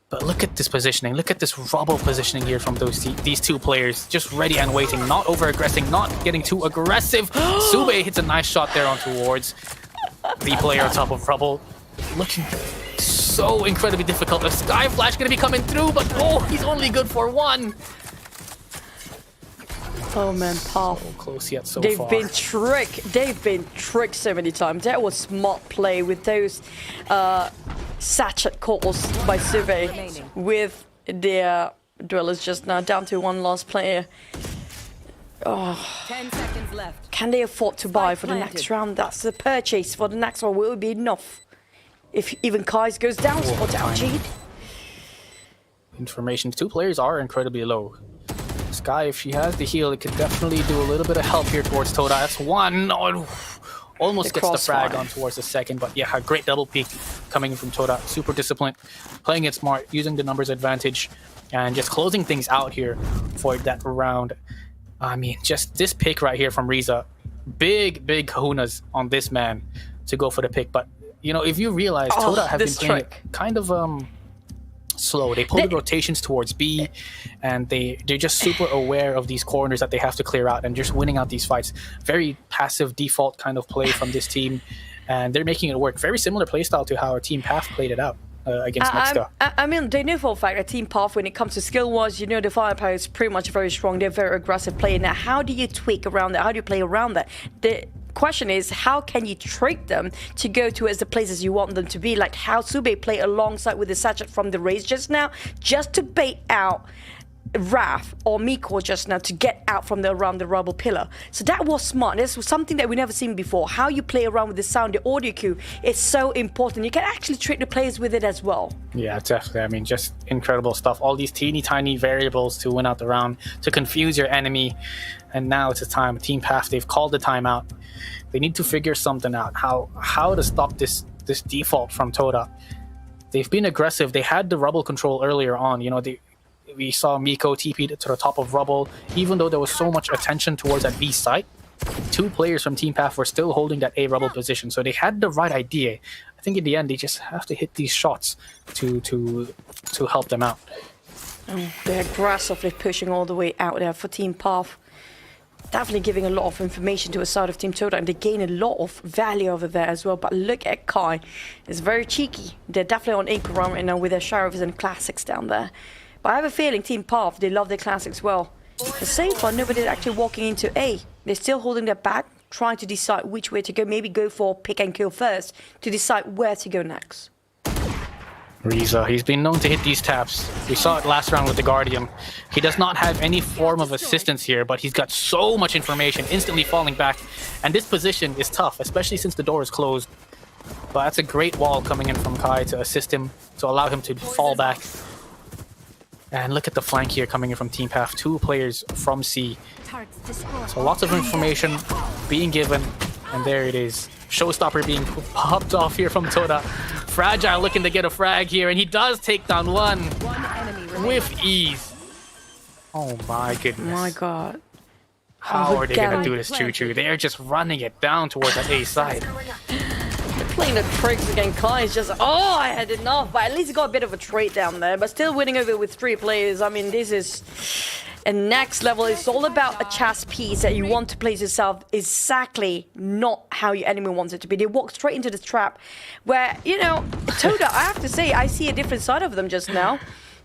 But look at this positioning. Look at this Rubble positioning here from these 2 players. Just ready and waiting, not over-aggressing, not getting too aggressive. Sube hits a nice shot there on towards the player on top of Rubble. Looking so incredibly difficult. The Sky Flash gonna be coming through, but oh, he's only good for 1. Oh man, Path. So close yet so They've far. been tricked. They've been tricked so many times. That was smart play with those sachet calls by Sube with their dwellers just now. Down to 1 last player. Oh. 10 seconds left. Can they afford to buy for the next round? That's the purchase for the next one. Will it be enough? If even Kais goes down, spot out Jade. Information. 2 players are incredibly low. Sky, if she has the heal, it could definitely do a little bit of help here towards Todak. That's 1. Oh, almost gets the frag on towards the second, but yeah, a great double peek coming from Todak. Super disciplined, playing it smart, using the numbers advantage, and just closing things out here for that round. I mean, just this pick right here from Riza. Big kahunas on this man to go for the pick. But, you know, if you realize Todak have been playing it kind of slow. They pull the rotations towards B, and they're just super aware of these corners that they have to clear out and just winning out these fights. Very passive default kind of play from this team, and they're making it work. Very similar playstyle to how our Team Path played it out. against NEXGA. I mean, they know for a fact that Team Path, when it comes to skill-wise, you know the firepower is pretty much very strong. They're very aggressive player. Now, how do you tweak around that? How do you play around that? The question is, how can you trick them to go towards the places you want them to be? Like how Sube played alongside with the Sachet from the Raze just now, just to bait out Raph or Miko just now to get out from around the rubble pillar. So that was smart. This was something that we never seen before. How you play around with the sound, the audio cue is so important. You can actually trick the players with it as well. Yeah, definitely. I mean, just incredible stuff. All these teeny tiny variables to win out the round, to confuse your enemy. And now it's a time. Team Path, they've called the timeout. They need to figure something out. How to stop this default from Todak. They've been aggressive. They had the rubble control earlier on. You know, we saw Miko TP to the top of rubble. Even though there was so much attention towards that B site, 2 players from Team Path were still holding that A rubble position. So they had the right idea. I think in the end, they just have to hit these shots to help them out. They're aggressively pushing all the way out there for Team Path. Definitely giving a lot of information to a side of Team Todak, and they gain a lot of value over there as well. But look at Kai. It's very cheeky. They're definitely on A round right now with their sheriffs and classics down there. But I have a feeling Team Path, they love their classics well. The same far, nobody's actually walking into A. They're still holding their back, trying to decide which way to go. Maybe go for pick and kill first to decide where to go next. Riza, he's been known to hit these taps. We saw it last round with the Guardian. He does not have any form of assistance here, but he's got so much information, instantly falling back. And this position is tough, especially since the door is closed. But that's a great wall coming in from Kai to assist him, to allow him to fall back. And look at the flank here coming in from Team Path. 2 players from C. So lots of information being given, and there it is. Showstopper being popped off here from Todak. Fragile looking to get a frag here, and he does take down one with ease. Oh my goodness. My God. How are they going to do this, Choo Choo? They're just running it down towards that A side. Playing the tricks against Kai is just, oh, I had enough. But at least he got a bit of a trait down there. But still winning over with 3 players. I mean, this is a next level. It's all about a chess piece that you want to place yourself exactly not how your enemy wants it to be. They walk straight into the trap where, you know, Todak, I have to say, I see a different side of them just now.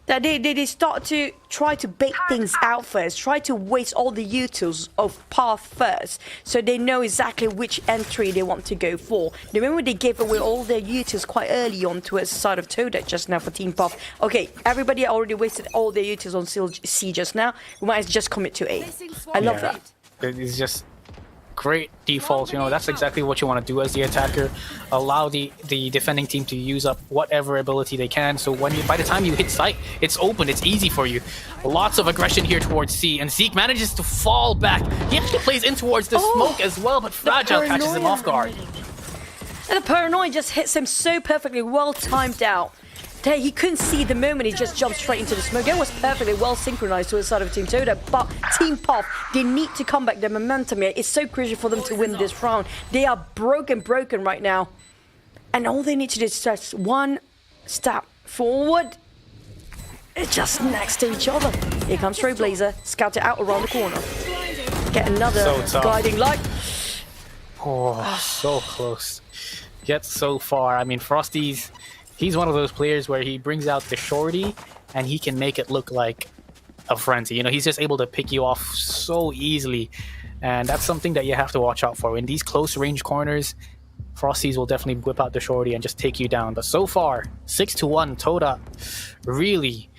That they start to try to bait things out first, try to waste all the utils of Path first, so they know exactly which entry they want to go for. Remember they gave away all their utils quite early on towards the side of Todak just now for Team Path. Okay, everybody already wasted all their utils on C just now. We might just commit to A. I love that. It's just great default. You know, that's exactly what you want to do as the attacker. Allow the defending team to use up whatever ability they can. So by the time you hit sight, it's open, it's easy for you. Lots of aggression here towards C, and Zeke manages to fall back. He actually plays in towards the smoke as well, but Fragile catches him off guard. And the paranoia just hits him so perfectly, well timed out. He couldn't see the moment he just jumped straight into the smoke. It was perfectly well synchronized to the side of Team Todak, but Team Path, they need to come back. Their momentum here is so crucial for them to win this round. They are broken right now. And all they need to do is just one step forward. It's just next to each other. Here comes Trailblazer, scout it out around the corner. Get another guiding light. Oh, so close. Yet so far. I mean, Frosty's... He's one of those players where he brings out the shorty and he can make it look like a frenzy. You know, he's just able to pick you off so easily. And that's something that you have to watch out for. In these close range corners, Frosties will definitely whip out the shorty and just take you down. But so far, 6-1, Todak really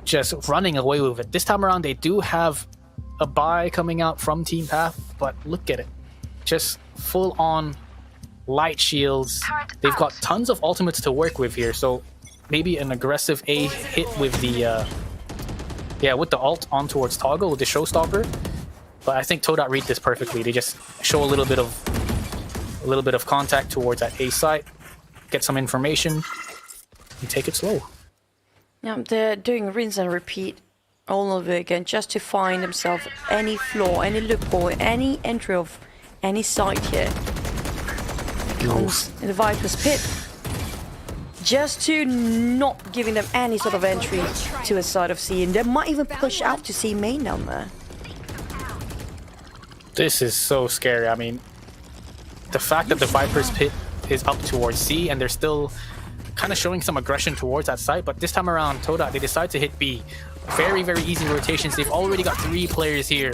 just running away with it. This time around, they do have a buy coming out from Team Path, but look at it. Just full on light shields. They've got tons of ultimates to work with here, so maybe an aggressive A hit with the with the ult on towards Toggle with the Showstopper. But I think Todak read this perfectly. They just show a little bit of contact towards that A site, get some information, and take it slow. Yeah, they're doing rinse and repeat all over again just to find themselves any flaw, any loophole, any entry of any site here. Comes in the Viper's pit, just to not giving them any sort of entry to a side of C, and they might even push out to C main down there. This is so scary. I mean, the fact that the Viper's pit is up towards C and they're still kind of showing some aggression towards that site, but this time around, Todak, they decide to hit B. Very, very easy rotations. They've already got 3 players here.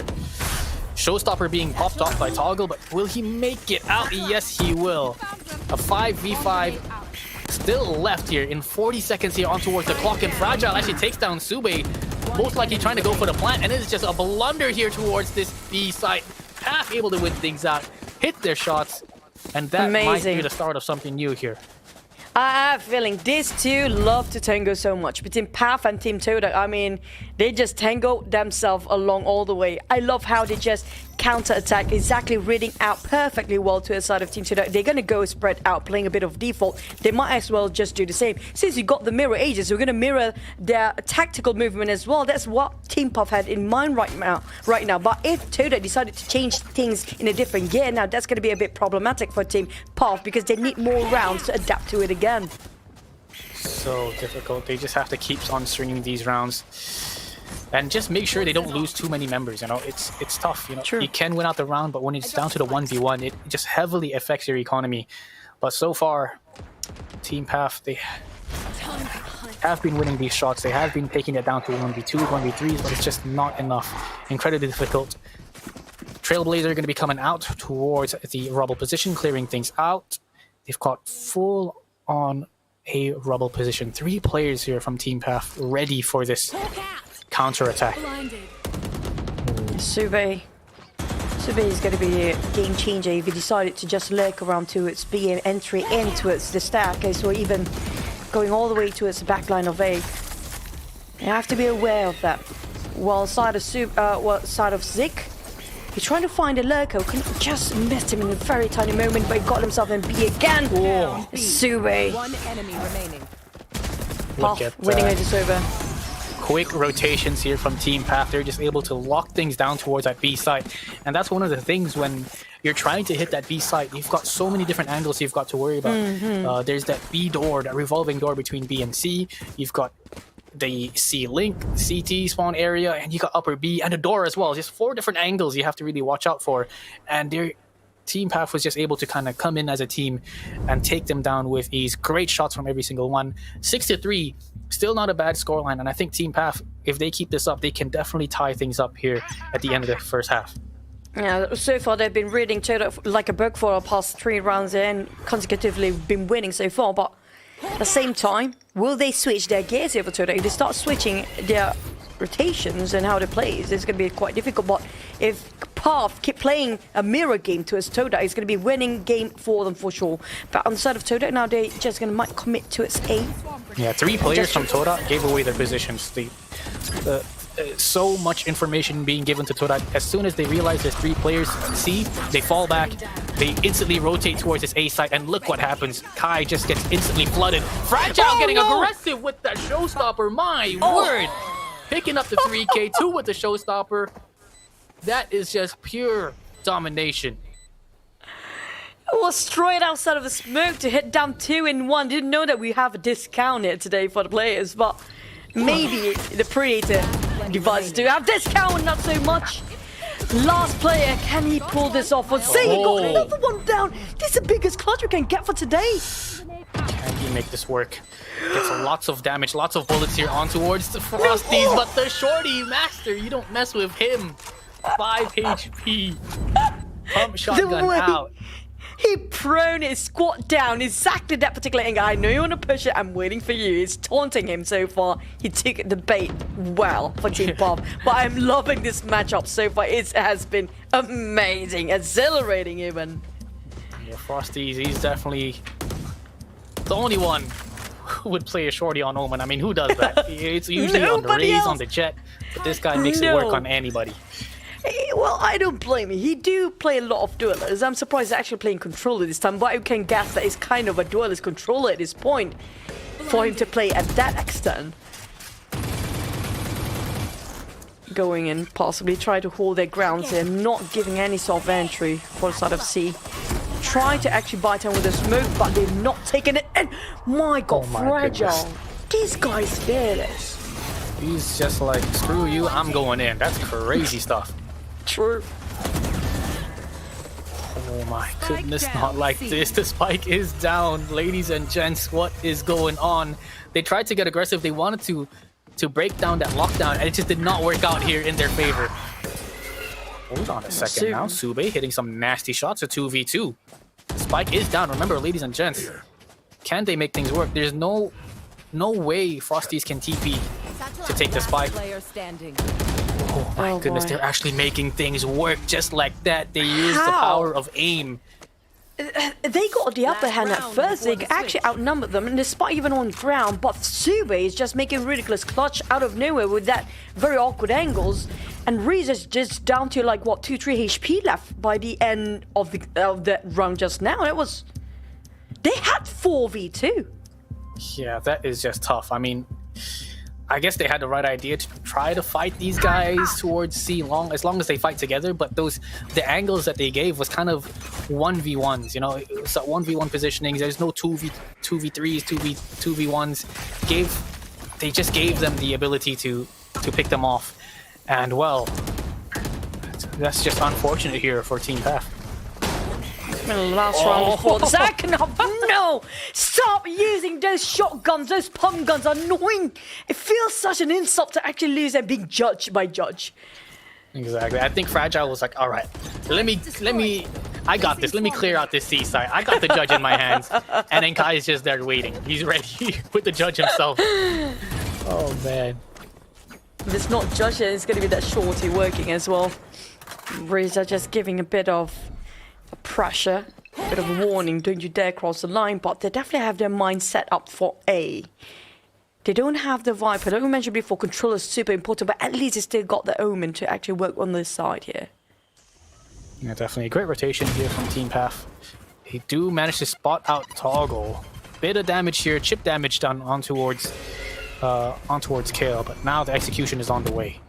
Showstopper being popped off by Toggle, but will he make it out? Yes, he will. A 5v5 still left here in 40 seconds here on towards the clock, and Fragile actually takes down Sube, most likely trying to go for the plant, and it's just a blunder here towards this B site. Half able to win things out, hit their shots, and that might be the start of something new here. I have a feeling these two love to tango so much. Between Path and Team Todak, I mean, they just tango themselves along all the way. I love how they just counter-attack, exactly reading out perfectly well to the side of Team Todak. They're going to go spread out, playing a bit of default. They might as well just do the same. Since you got the mirror ages, we're going to mirror their tactical movement as well. That's what Team Puff had in mind right now. But if Todak decided to change things in a different gear, now that's going to be a bit problematic for Team Puff because they need more rounds to adapt to it again. So difficult. They just have to keep on stringing these rounds. And just make sure they don't lose too many members, you know. It's tough, you know. True. You can win out the round, but when it's down to the 1v1, it just heavily affects your economy. But so far, Team Path, they have been winning these shots. They have been taking it down to 1v2s, 1v3s, but it's just not enough. Incredibly difficult. Trailblazer are going to be coming out towards the rubble position, clearing things out. They've got full on a rubble position. 3 players here from Team Path ready for this counter-attack. Sube is going to be a game changer if he decided to just lurk around towards B and entry in towards the staircase, or even going all the way towards the back line of A. You have to be aware of that. While side of Zik, he's trying to find a lurker who can just missed him in a very tiny moment, but he got himself in B again. Oh. Sube. One enemy remaining. Puff winning it is over. Quick rotations here from Team Path. They're just able to lock things down towards that B site. And that's one of the things when you're trying to hit that B site. You've got so many different angles you've got to worry about. There's that B door, that revolving door between B and C. You've got the C link, CT spawn area, and you got upper B and a door as well. Just 4 different angles you have to really watch out for. And their Team Path was just able to kind of come in as a team and take them down with ease. Great shots from every single one. 6-3, still not a bad scoreline. And I think Team Path, if they keep this up, they can definitely tie things up here at the end of the first half. Yeah, so far they've been reading Todak like a book for the past 3 rounds and consecutively been winning so far. But at the same time, will they switch their gears over Todak? If they start switching their rotations and how they play, it's going to be quite difficult. But if Path keep playing a mirror game towards Todak, it's going to be winning game for them for sure. But on the side of Todak, now they just going to might commit to its A. Yeah, 3 players from Todak gave away their positions. So much information being given to Todak. As soon as they realize there's 3 players C, they fall back. They instantly rotate towards this A site, and look what happens. Kai just gets instantly flooded. Fragile getting aggressive with that showstopper. My word! Picking up the 3K, 2 with the showstopper. That is just pure domination. It was straight outside of the smoke to hit down 2 in 1. Didn't know that we have a discount here today for the players, but maybe the Predator devices do have discount, not so much. Last player, can he pull this off? He got another one down. This is the biggest clutch we can get for today. Can he make this work? Gets lots of damage, lots of bullets here on towards the Frosties, but the Shorty Master, you don't mess with him. 5 HP. Pump shotgun out. He prone his squat down exactly that particular angle. I know you want to push it. I'm waiting for you. He's taunting him so far. He took the bait well for Team Bob. But I'm loving this matchup so far. It has been amazing, exhilarating even. Yeah, Frosties, he's definitely the only one who would play a shorty on Omen. I mean, who does that? It's usually on the Raze, on the Jet, but this guy makes it work on anybody. Well, I don't blame him. He do play a lot of duelers. I'm surprised he's actually playing controller this time, but I can guess that it's kind of a duelist controller at this point for him to play at that extent. Going in, possibly try to hold their grounds here, not giving any sort of entry for the side of C. Try to actually bite him with a smoke, but they're not taking it in. My God, Fragile. Goodness. This guy's fearless. He's just like, screw you, I'm going in. That's crazy stuff. True. Oh my goodness, not like this. The spike is down. Ladies and gents, what is going on? They tried to get aggressive. They wanted to break down that lockdown, and it just did not work out here in their favor. Hold on a second now. Sube hitting some nasty shots. A 2v2. The spike is down. Remember, ladies and gents, can they make things work? There's no way Frosties can TP to take the spike. Oh my goodness, they're actually making things work just like that. They use the power of aim. They got the upper hand at first. They actually outnumbered them, and despite even on ground, but Sube is just making ridiculous clutch out of nowhere with that very awkward angles. And Reese is just down to like what 2-3 HP left by the end of the round just now. It was they had 4v2. Yeah, that is just tough. I mean, I guess they had the right idea to try to fight these guys towards C as long as they fight together, but the angles that they gave was kind of 1v1s, you know, it was 1v1 positioning. There's no 2v3s, 2v1s. They just gave them the ability to pick them off. And well, that's just unfortunate here for Team Path. Last round before the second half. No! Stop using those shotguns, those pump guns are annoying. It feels such an insult to actually lose and being judged by Judge. Exactly. I think Fragile was like, all right, I got this. Let me clear out this seaside. I got the Judge in my hands. And then Kai is just there waiting. He's ready with the Judge himself. Oh, man. If it's not Judge, it's going to be that shorty working as well. Breeze are just giving a bit of pressure, a bit of a warning, don't you dare cross the line, but they definitely have their mind set up for A. They don't have the Viper. Like we mentioned before, control is super important, but at least they still got the Omen to actually work on this side here. Yeah, definitely a great rotation here from Team Path. They do manage to spot out Toggle. Bit of damage here, chip damage done on towards Kale, but now the execution is on the way.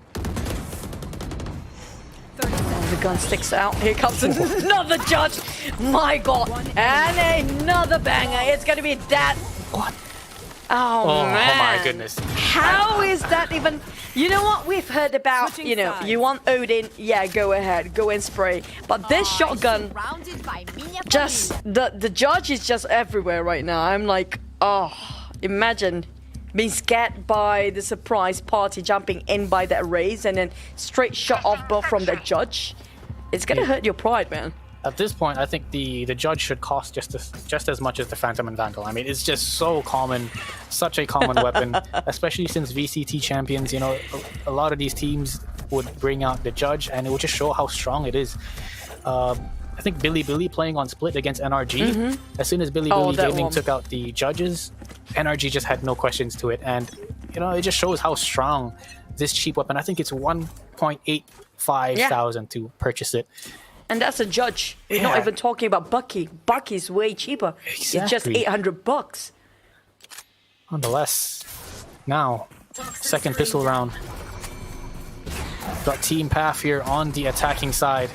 The gun sticks out. Here comes another Judge. My God. And another banger. It's going to be that. What? Oh, man. Oh, my goodness. How is that even... You know what? We've heard about, you know, you want Odin. Yeah, go ahead. Go and spray. But this shotgun... Just... The Judge is just everywhere right now. I'm like, oh, imagine... being scared by the surprise party jumping in by that raise and then straight shot off both from the Judge. It's gonna hurt your pride, man. At this point, I think the Judge should cost just as much as the Phantom and Vandal. I mean, it's just so common, such a common weapon, especially since VCT champions, you know, a lot of these teams would bring out the Judge and it would just show how strong it is. I think Billy playing on split against NRG. As soon as Billy Gaming took out the Judges, NRG just had no questions to it. And, you know, it just shows how strong this cheap weapon. I think it's 1.85 thousand to purchase it. And that's a Judge. We're not even talking about Bucky. Bucky's way cheaper. Exactly. It's just $800. Nonetheless, now, second pistol round. Got Team Path here on the attacking side.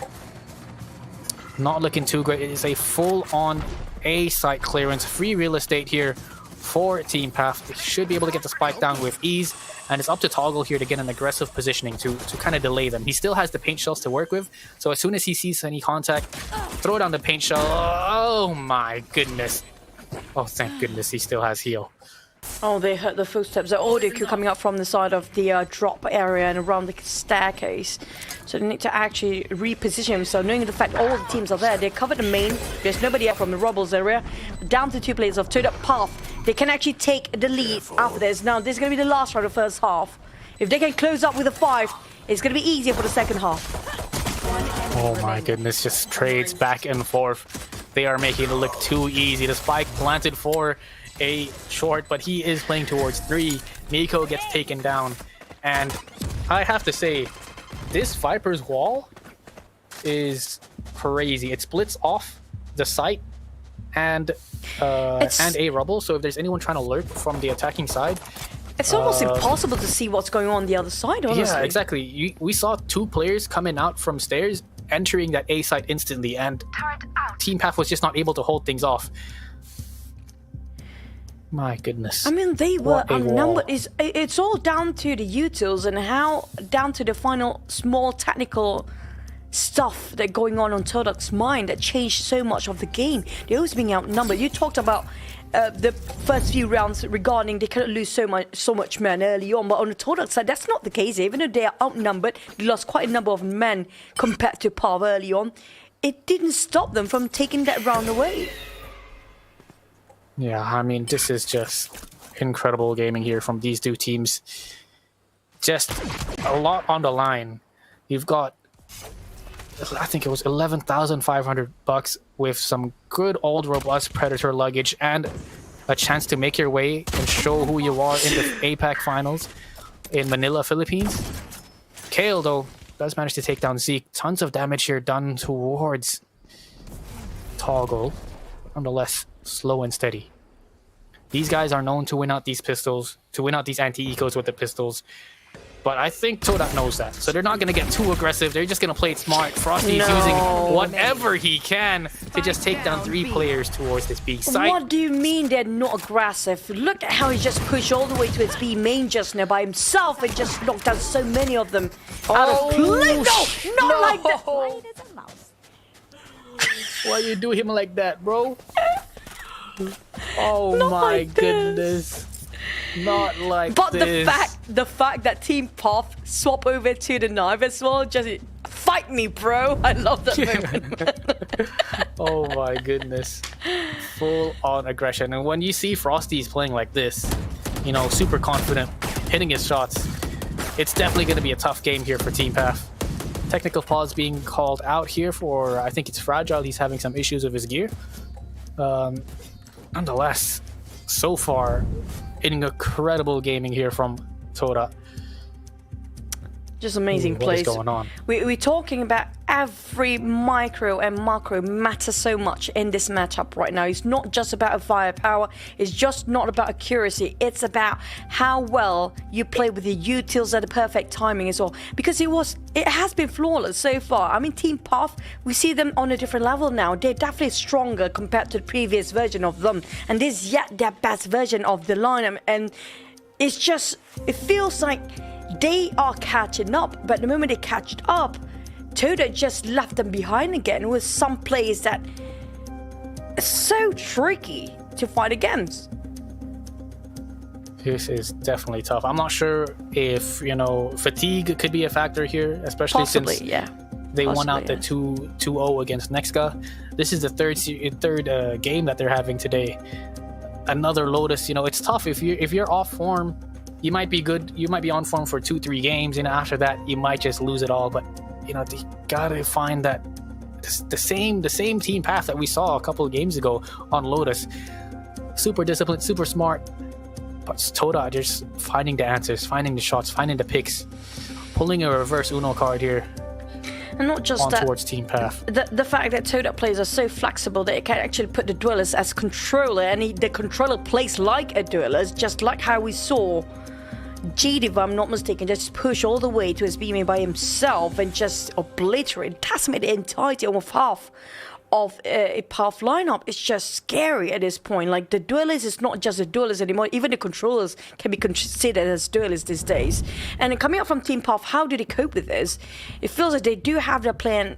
Not looking too great. It is a full-on A site clearance. Free real estate here for Team Path. They should be able to get the spike down with ease. And it's up to Toggle here to get an aggressive positioning to kind of delay them. He still has the paint shells to work with. So as soon as he sees any contact, throw down the paint shell. Oh my goodness. Oh, thank goodness he still has heal. Oh, they heard the footsteps. The audio queue coming up from the side of the drop area and around the staircase. So they need to actually reposition. So knowing the fact all the teams are there, they cover the main. There's nobody up from the Robles area. Down to 2 players of Todak Path. They can actually take the lead after this. Now, this is going to be the last round of the first half. If they can close up with a 5, it's going to be easier for the second half. Oh my goodness, just trades back and forth. They are making it look too easy. The spike planted for a short, but he is playing towards 3. Nico gets taken down. And I have to say, this Viper's wall is crazy. It splits off the site and a rubble. So if there's anyone trying to lurk from the attacking side, it's almost impossible to see what's going on the other side, honestly. Yeah, exactly. We saw 2 players coming out from stairs, entering that A site instantly, and Team Path was just not able to hold things off. My goodness. I mean, they were outnumbered. It's all down to the utils and how down to the final small technical stuff that going on Todak's mind that changed so much of the game. They're always being outnumbered. You talked about the first few rounds regarding they couldn't lose so much men early on, but on the Todak side, that's not the case. Even though they are outnumbered, they lost quite a number of men compared to PAF early on. It didn't stop them from taking that round away. Yeah, I mean, this is just incredible gaming here from these two teams. Just a lot on the line. You've got, I think it was 11,500 bucks with some good old robust Predator luggage and a chance to make your way and show who you are in the APAC finals in Manila, Philippines. Kale, though, does manage to take down Zeke. Tons of damage here done towards Toggle. Nonetheless, slow and steady. These guys are known to win out these pistols, to win out these anti-ecos with the pistols. But I think Todak knows that. So they're not going to get too aggressive. They're just going to play it smart. Frosty's using whatever he can to just take down 3 players towards this B site. What do you mean they're not aggressive? Look at how he just pushed all the way to his B main just now by himself and just knocked out so many of them out of play. No, not like that. Why you do him like that, bro? Oh Not my like goodness. Not like but this. the fact that Team PAF swap over to the knife as well, just fight me, bro. I love that moment. Oh my goodness. Full on aggression. And when you see Frosty's playing like this, you know, super confident, hitting his shots, it's definitely going to be a tough game here for Team PAF. Technical pause being called out here for, I think it's Fragile. He's having some issues with his gear. Nonetheless, so far, incredible gaming here from Todak. Just amazing What plays. is going on? We're talking about every micro and macro matters so much in this matchup right now. It's not just about firepower. It's just not about accuracy. It's about how well you play with the utils at the perfect timing as well. Because it has been flawless so far. I mean, Team PAF, we see them on a different level now. They're definitely stronger compared to the previous version of them. And this is yet their best version of the lineup. And it's just, it feels like they are catching up, but the moment they catch up, Todak just left them behind again with some plays that are so tricky to fight against. This is definitely tough. I'm not sure if, you know, fatigue could be a factor here, especially Possibly, since yeah. they won Possibly, out the 2-0 against NEXGA. This is the third game that they're having today. Another Lotus, you know, it's tough if you're off form. You might be good. You might be on form for 2-3 games, and after that, you might just lose it all. But you know, they gotta find that the same Team PAF that we saw a couple of games ago on Lotus. Super disciplined, super smart. But Todak just finding the answers, finding the shots, finding the picks, pulling a reverse Uno card here. And not just that, towards Team PAF. The fact that Todak players are so flexible that it can actually put the duelist as controller, and the controller plays like a duelist, just like how we saw GD, if I'm not mistaken, just push all the way to his B-main by himself and just obliterate, decimate the entirety of half of a PAF lineup. It's just scary at this point. Like, the duelist is not just a duelist anymore. Even the controllers can be considered as duelists these days. And coming up from Team PAF, how do they cope with this? It feels like they do have their plan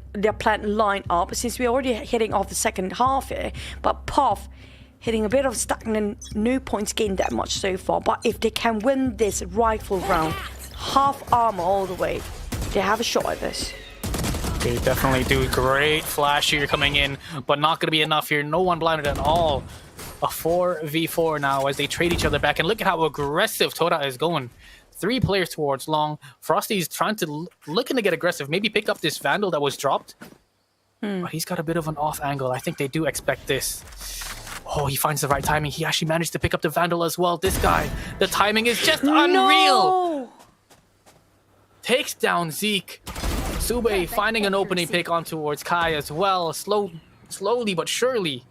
lined up, since we're already hitting off the second half here. But PAF hitting a bit of stagnant, no points gained that much so far. But if they can win this rifle round, half armor all the way, they have a shot at this. They definitely do. Great flash here coming in, but not going to be enough here. No one blinded at all. A 4v4 now as they trade each other back. And look at how aggressive Todak is going. 3 players towards long. Frosty's trying to, looking to get aggressive. Maybe pick up this Vandal that was dropped. But he's got a bit of an off angle. I think they do expect this. Oh, he finds the right timing. He actually managed to pick up the Vandal as well. This guy, the timing is just unreal. Takes down Zeke. Sube finding an opening pick on towards Kai as well. Slowly but surely,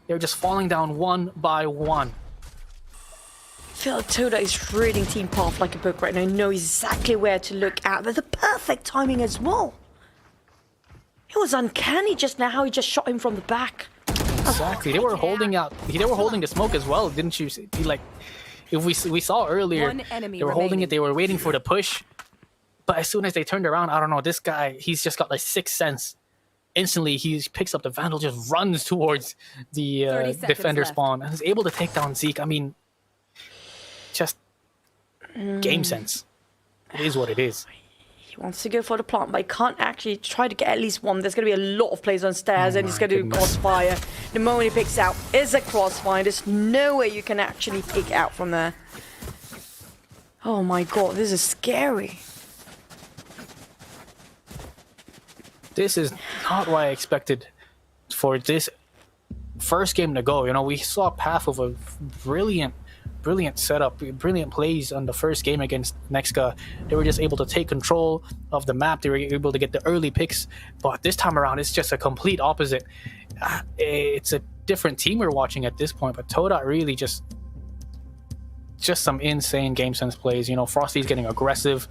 they're just falling down one by one. I feel like Todak is reading Team PAF like a book right now. Knows exactly where to look at. With the perfect timing as well. It was uncanny just now how he just shot him from the back. Exactly. They were holding out. They were holding the smoke as well, didn't you? Like, if we saw earlier, they were holding it. They were waiting for the push. But as soon as they turned around, I don't know, this guy, he's just got like sixth sense. Instantly, he picks up the Vandal, just runs towards the defender spawn, and is able to take down Zeke. I mean, just game sense. It is what it is. He wants to go for the plant, but he can't actually try to get at least one. There's going to be a lot of players on stairs, and he's going to do crossfire. The moment he picks out is a crossfire. There's no way you can actually pick out from there. Oh my god, this is scary. This is not what I expected for this first game to go. You know, we saw Path with a brilliant setup, brilliant plays on the first game against NEXGA. They were just able to take control of the map. They were able to get the early picks. But this time around, it's just a complete opposite. It's a different team we're watching at this point. But Todak really just some insane game sense plays. You know, Frosty's getting aggressive.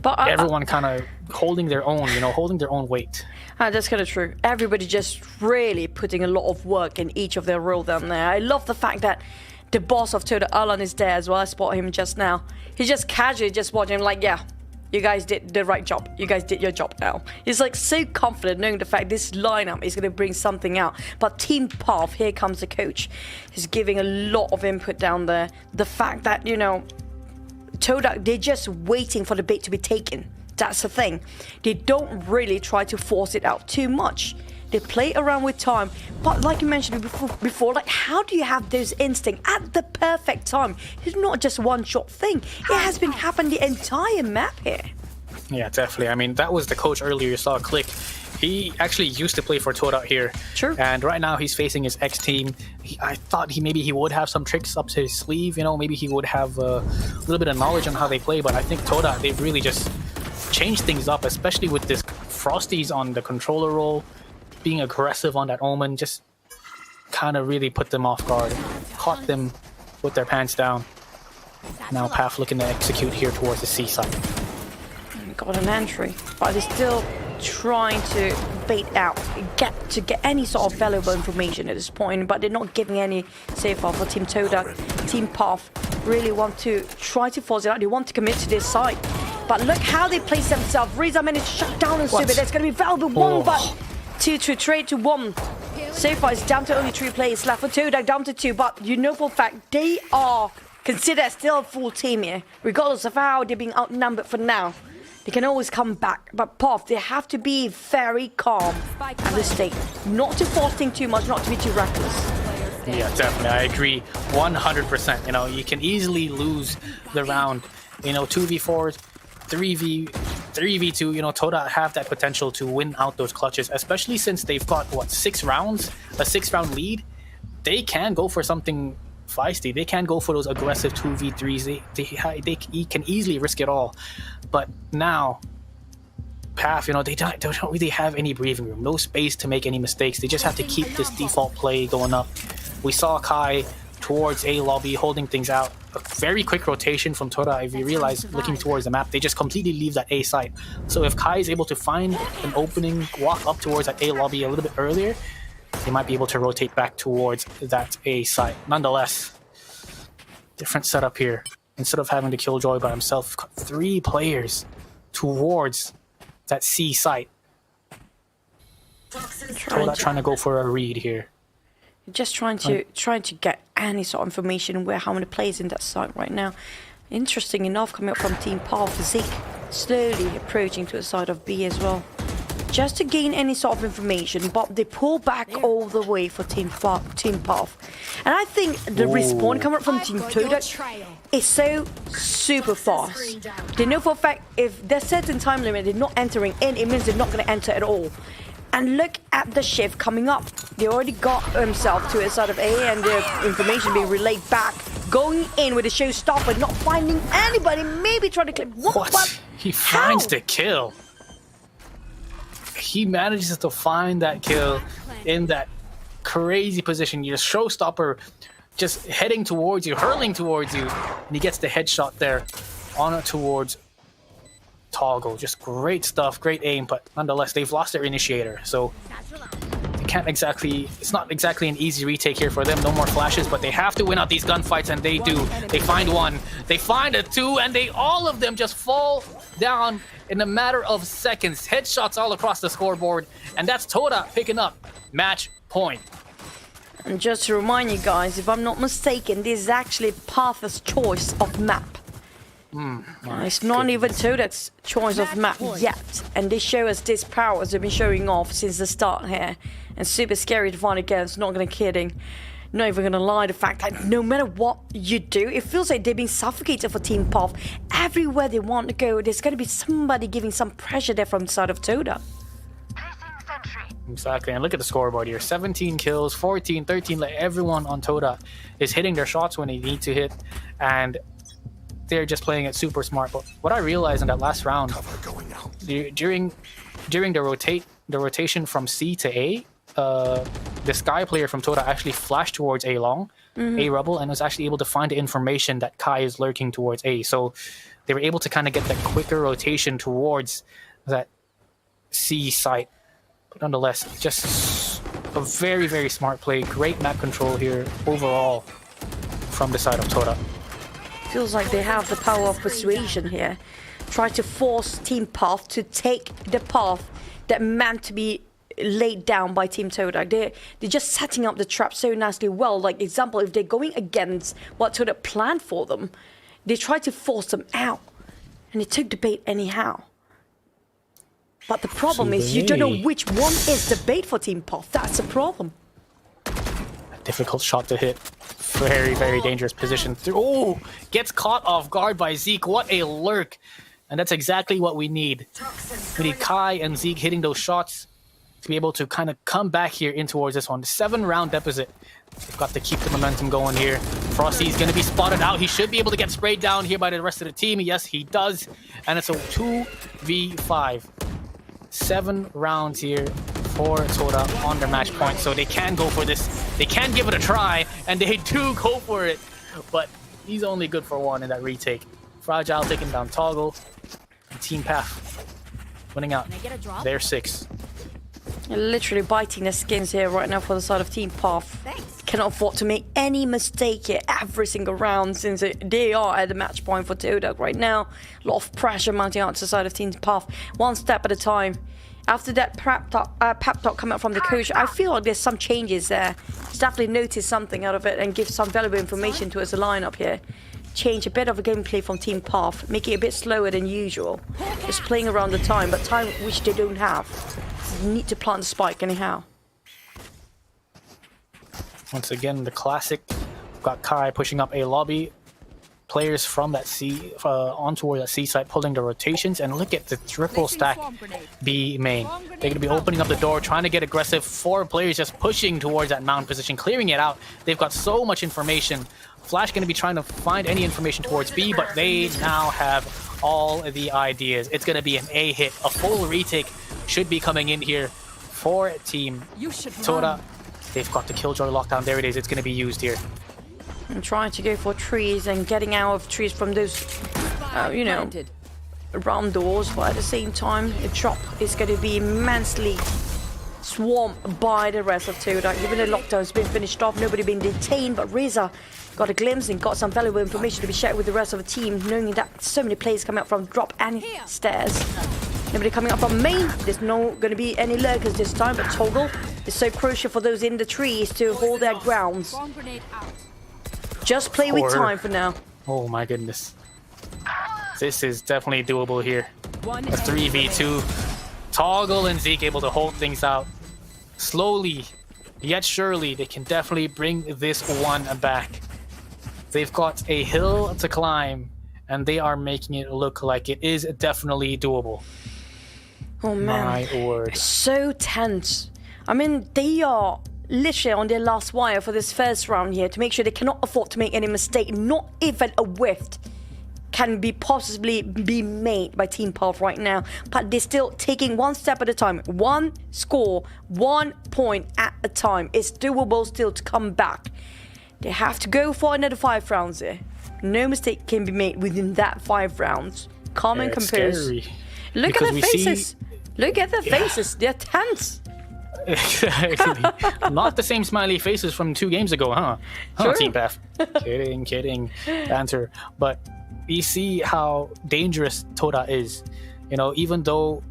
But everyone kind of holding their own, you know, holding their own weight. That's kind of true. Everybody just really putting a lot of work in each of their role down there. I love the fact that the boss of Todak, Alan, is there as well. I spot him just now. He's just casually just watching him like, yeah, you guys did the right job. You guys did your job now. He's like so confident knowing the fact this lineup is going to bring something out. But Team Path, here comes the coach. He's giving a lot of input down there. The fact that, you know, Todak, they're just waiting for the bait to be taken. That's the thing. They don't really try to force it out too much. They play around with time. But like you mentioned before, like, how do you have those instincts at the perfect time? It's not just one shot thing. It has been happening the entire map here. Yeah, definitely. I mean, that was the coach earlier. You saw Click. He actually used to play for Todak here. Sure. And right now he's facing his ex-team. I thought maybe he would have some tricks up his sleeve. You know, maybe he would have a little bit of knowledge on how they play. But I think Todak, they've really just changed things up, especially with this Frosties on the controller role, being aggressive on that Omen, just kind of really put them off guard, caught them with their pants down. Now Path looking to execute here towards the seaside. Got an entry, but they're still trying to bait out, get any sort of valuable information at this point, but they're not giving any safe off for Team Todak. Team Path really want to try to force it out. They want to commit to this side, but look how they place themselves. Reza managed to shut down and Super. There's going to be valuable one, but to trade to one. So far it's down to only 3 players left for Todak, down to 2, but you know for a fact they are considered still a full team here, regardless of how they're being outnumbered for now. They can always come back, but Path, they have to be very calm at this state. Not to force things too much, not to be too reckless. Yeah, definitely. I agree 100%. You know, you can easily lose the round. You know, 2v4, 3v2, you know, Todak have that potential to win out those clutches, especially since they've got, what, 6 rounds? A 6-round lead? They can go for something feisty. They can go for those aggressive 2v3s. They can easily risk it all. But now, Path, you know, they don't really have any breathing room, no space to make any mistakes. They just have to keep this default play going up. We saw Kai towards A lobby holding things out. A very quick rotation from Todak. If you realize, looking towards the map, they just completely leave that A site. So if Kai is able to find an opening, walk up towards that A lobby a little bit earlier, they might be able to rotate back towards that A site. Nonetheless, different setup here. Instead of having to Killjoy by himself, 3 players towards that C site. Todak trying to go for a read here. Just trying to get any sort of information where how many players in that site right now. Interesting enough, coming up from Team Path, Zeke slowly approaching to the side of B as well, just to gain any sort of information. But they pull back all the way for Team Path, and I think the respawn coming up from Team Todak is so super fast. They know for a fact if there's certain time limit they're not entering in, it means they're not going to enter at all. And look at the shift coming up. They already got himself to the side of A, and the information being relayed back. Going in with a showstopper, not finding anybody, maybe trying to clip. What? He finds the kill. He manages to find that kill in that crazy position. Your showstopper just heading towards you, hurling towards you, and he gets the headshot there on it towards Toggle. Just great stuff, great aim, but nonetheless, they've lost their initiator, so they can't exactly, it's not exactly an easy retake here for them. No more flashes, but they have to win out these gunfights, and they do. They find 1, they find a 2, and all of them just fall down in a matter of seconds. Headshots all across the scoreboard, and that's Todak picking up match point. And just to remind you guys, if I'm not mistaken, this is actually Path's choice of map. It's not even Todak's choice of map yet. And they show us this power as they've been showing off since the start here. And super scary to find again, it's not gonna kidding. Not even gonna lie, the fact that no matter what you do, it feels like they're being suffocated for Team Path. Everywhere they want to go, there's gonna be somebody giving some pressure there from the side of Todak. Exactly, and look at the scoreboard here. 17 kills, 14, 13, like everyone on Todak is hitting their shots when they need to hit, and they're just playing it super smart. But what I realized in that last round, during the rotation from C to A, the Sky player from Todak actually flashed towards A long, A rubble, and was actually able to find the information that Kai is lurking towards A. So they were able to kind of get that quicker rotation towards that C site. But nonetheless, just a very, very smart play. Great map control here overall from the side of Todak. Feels like they have the power of persuasion here. Try to force Team Path to take the path that meant to be laid down by Team Todak. They're just setting up the trap so nicely well. Like example, if they're going against what Todak planned for them, they try to force them out. And they took the bait anyhow. But the problem is you don't know which one is the bait for Team Path. That's the problem. Difficult shot to hit. Very, very dangerous position. Oh, gets caught off guard by Zeke. What a lurk. And that's exactly what we need. We need Kai and Zeke hitting those shots to be able to kind of come back here in towards this one. 7-round deficit. They've got to keep the momentum going here. Frosty's going to be spotted out. He should be able to get sprayed down here by the rest of the team. Yes, he does. And it's a 2v5. 7 rounds here for Todak on their match point. So they can go for this. They can give it a try. And they do go for it. But he's only good for 1 in that retake. Fragile taking down Toggle. And Team Path winning out. They're 6. Literally biting their skins here right now for the side of Team Path. Cannot afford to make any mistake here every single round since they are at the match point for Todak right now. A lot of pressure mounting out to the side of Team Path. One step at a time. After that pep talk coming out from the coach, I feel like there's some changes there. He's definitely noticed something out of it and give some valuable information to us lineup here. Change a bit of a gameplay from Team Path, make it a bit slower than usual. Just playing around the time, but time which they don't have. You need to plant the spike anyhow. Once again, the classic. Got Kai pushing up a lobby. Players from that C on toward that C side pulling the rotations, and look at the triple stack B main. They're gonna be opening up the door, trying to get aggressive. 4 players just pushing towards that mountain position, clearing it out. They've got so much information. Flash gonna be trying to find any information towards B, but they now have all the ideas. It's gonna be an A hit. A full retake should be coming in here for Team Todak. They've got the Killjoy lockdown. There it is. It's gonna be used here. And trying to go for trees and getting out of trees from those, you know, round doors. But at the same time, the drop is going to be immensely swamped by the rest of Todak. Even the lockdown's been finished off, nobody been detained. But Reza got a glimpse and got some valuable information to be shared with the rest of the team, knowing that so many players coming up from drop and stairs. Nobody coming up from main. There's no going to be any lurkers this time, but Toggle is so crucial for those in the trees to hold their grounds. Just play with time for now. Oh my goodness. This is definitely doable here. A 3v2. Toggle and Zeke able to hold things out. Slowly, yet surely, they can definitely bring this one back. They've got a hill to climb, and they are making it look like it is definitely doable. Oh man, my word. So tense. I mean, they are literally on their last wire for this first round here to make sure they cannot afford to make any mistake. Not even a whiff can possibly be made by Team Path right now. But they're still taking one step at a time. One score, 1 point at a time. It's doable still to come back. They have to go for another 5 rounds here. No mistake can be made within that 5 rounds. Calm and composed. Look at their faces. Look at their faces. They're tense. Exactly. Not the same smiley faces from 2 games ago, huh? Sure. Team Path. Kidding. Banter. But you see how dangerous Todak is. You know, even though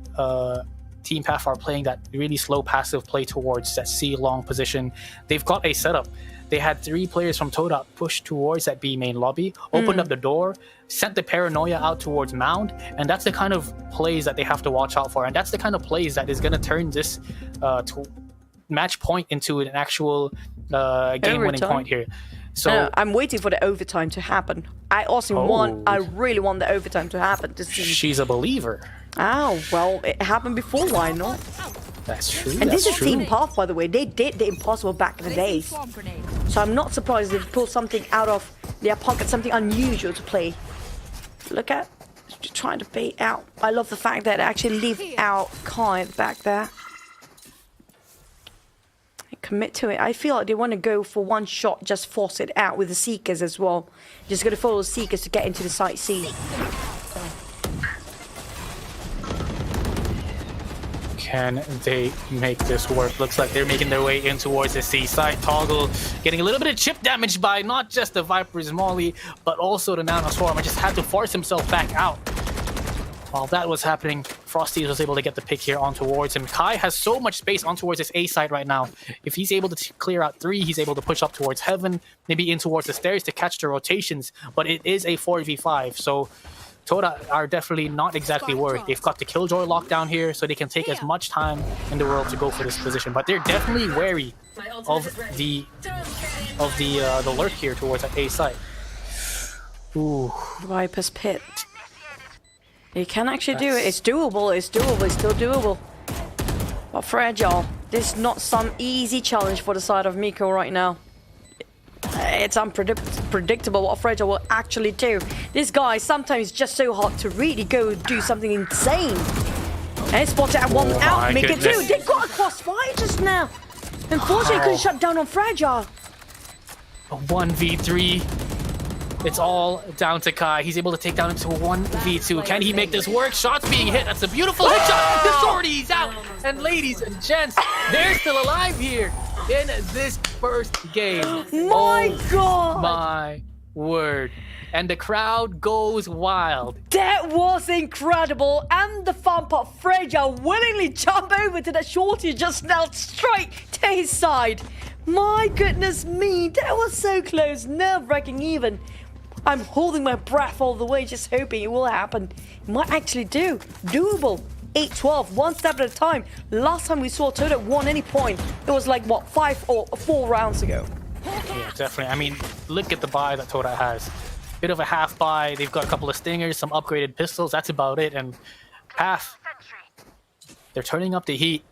Team Path are playing that really slow passive play towards that C long position, they've got a setup. They had 3 players from Todak push towards that B main lobby, opened up the door, sent the paranoia out towards Mound, and that's the kind of plays that they have to watch out for. And that's the kind of plays that is going to turn this match point into an actual game-winning point here. So I'm waiting for the overtime to happen. I really want the overtime to happen to see. She's a believer. Oh, well, it happened before, why not? That's true. And this is Team Path, by the way. They did the impossible back in the days. So I'm not surprised they've pulled something out of their pocket, something unusual to play. Look at, trying to bait out. I love the fact that they actually leave out Kai back there. Commit to it. I feel like they want to go for one shot, just force it out with the Seekers as well. Just going to follow the Seekers to get into the site C. Can they make this work? Looks like they're making their way in towards the C side. Toggle getting a little bit of chip damage by not just the Viper's Molly, but also the Nano Swarm. I just had to force himself back out. While that was happening, Frosty was able to get the pick here on towards him. Kai has so much space on towards his A side right now. If he's able to clear out 3, he's able to push up towards Heaven, maybe in towards the stairs to catch the rotations. But it is a 4v5, so Todak are definitely not exactly worried. They've got the Killjoy lockdown here, so they can take as much time in the world to go for this position. But they're definitely wary of the lurk here towards that A side. Ooh. Viper's Pit. You can actually do it. It's doable. It's doable. It's still doable. But fragile. This is not some easy challenge for the side of Miko right now. It's unpredictable what Fragile will actually do. This guy sometimes just so hard to really go do something insane. And spot it at one out. Make it 2. They got a crossfire just now. Unfortunately, couldn't shut down on Fragile. A 1v3. It's all down to Kai. He's able to take down into a 1v2. Can he make this work? Shots being hit. That's a beautiful headshot. The sortie's out. And ladies and gents, they're still alive here in this first game. My God. My word. And the crowd goes wild. That was incredible. And the fun part, Fragile willingly jumped over to that shorty just now straight to his side. My goodness me. That was so close. Nerve-wracking even. I'm holding my breath all the way, just hoping it will happen. It might actually do. Doable. 8-12, one step at a time. Last time we saw Todak won any point, it was like, what, 5 or 4 rounds ago. Yeah, definitely. I mean, look at the buy that Todak has. Bit of a half buy. They've got a couple of stingers, some upgraded pistols. That's about it. And Path, they're turning up the heat.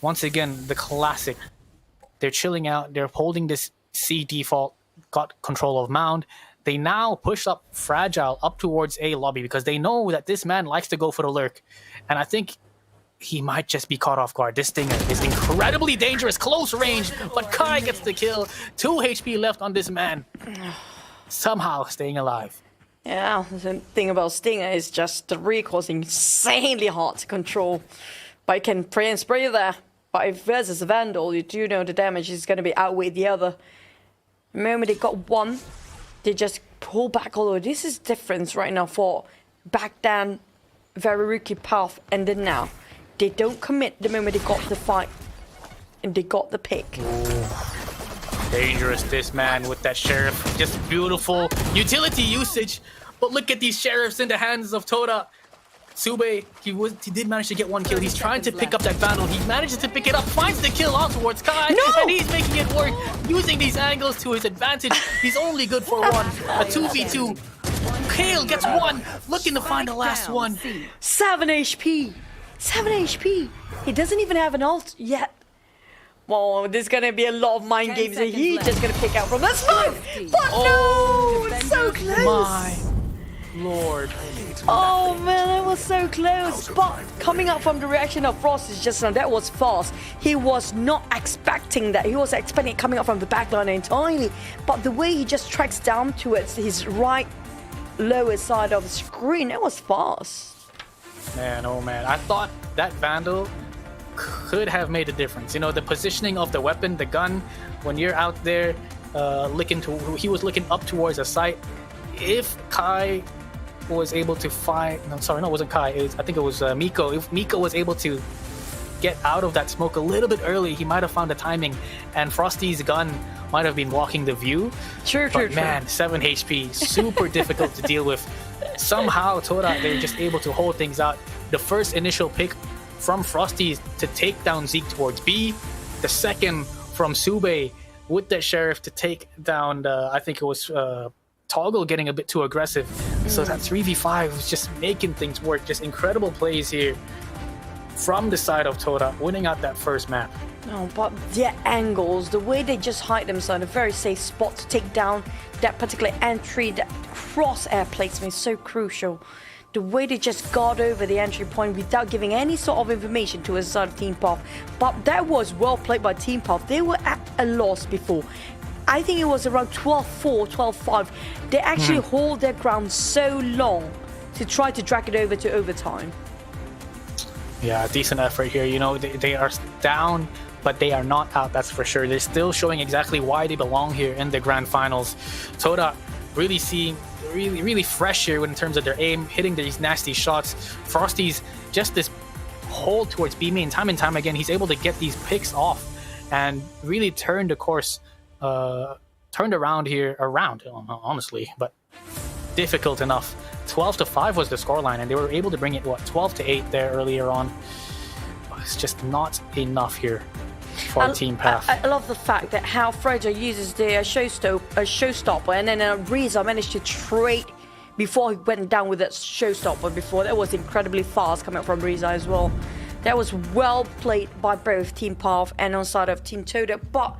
Once again, the classic. They're chilling out. They're holding this C default. Got control of Mound. They now push up Fragile up towards A lobby because they know that this man likes to go for the lurk. And I think he might just be caught off guard. This stinger is incredibly dangerous, close range, but Kai gets the kill. 2 HP left on this man. Somehow staying alive. Yeah, the thing about Stinger is just the recoil is insanely hard to control. But you can pray and spray there. But if versus a Vandal, you do know the damage is going to be outweigh the other. The moment they got one, they just pull back. Although this is difference right now for back then, very rookie Path, and then now. They don't commit the moment they got the fight. And they got the pick. Ooh. Dangerous, this man with that sheriff. Just beautiful utility usage. But look at these sheriffs in the hands of Todak. Sube, he did manage to get 1 kill. He's trying to pick up that Vandal. He manages to pick it up, finds the kill on towards Kai, and he's making it work, using these angles to his advantage. He's only good for 1. A 2v2. Kale gets 1, looking to find the last one. 7 HP. 7 HP. He doesn't even have an ult yet. Well, there's gonna be a lot of mind games that he's just gonna pick out from the smoke. But no, it's so close. My Lord. Oh man, that was so close. But coming up from the reaction of Frost is just now, that was fast. He was not expecting that. He was expecting it coming up from the backline entirely. But the way he just tracks down towards his right lower side of the screen, that was fast. Man, oh man. I thought that Vandal could have made a difference. You know, the positioning of the weapon, the gun, when you're out there he was looking up towards a site. if Kai was able to find, no, sorry, no, it wasn't Kai. I think it was Miko. If Miko was able to get out of that smoke a little bit early, he might have found the timing, and Frosty's gun might have been blocking the view. True. Man, 7 HP, super difficult to deal with. Somehow Todak, they're just able to hold things out. The first initial pick from Frosty to take down Zeke towards B. The second from Sube with the Sheriff to take down I think it was Toggle getting a bit too aggressive. So that 3v5 was just making things work. Just incredible plays here from the side of Todak, winning out that first map. No, but their angles, the way they just hide themselves in a very safe spot to take down that particular entry, that crosshair placement is so crucial. The way they just got over the entry point without giving any sort of information to a side of Team Puff. But that was well played by Team Puff. They were at a loss before. I think it was around 12-4, 12-5. They actually hold their ground so long to try to drag it over to overtime. Yeah, decent effort here. You know, they are down, but they are not out, that's for sure. They're still showing exactly why they belong here in the grand finals. Todak really seeing really fresh here in terms of their aim, hitting these nasty shots. Frosty's just this hold towards B main time and time again. He's able to get these picks off and really turn the course, turned around here, honestly, but difficult enough. 12-5 was the scoreline, and they were able to bring it, 12-8 there earlier on. But it's just not enough here for Team Path. I love the fact that how Fragile uses the showstopper, and then Reza managed to trade before he went down with that showstopper before. That was incredibly fast coming from Reza as well. That was well played by both Team Path and on side of Team Todak. But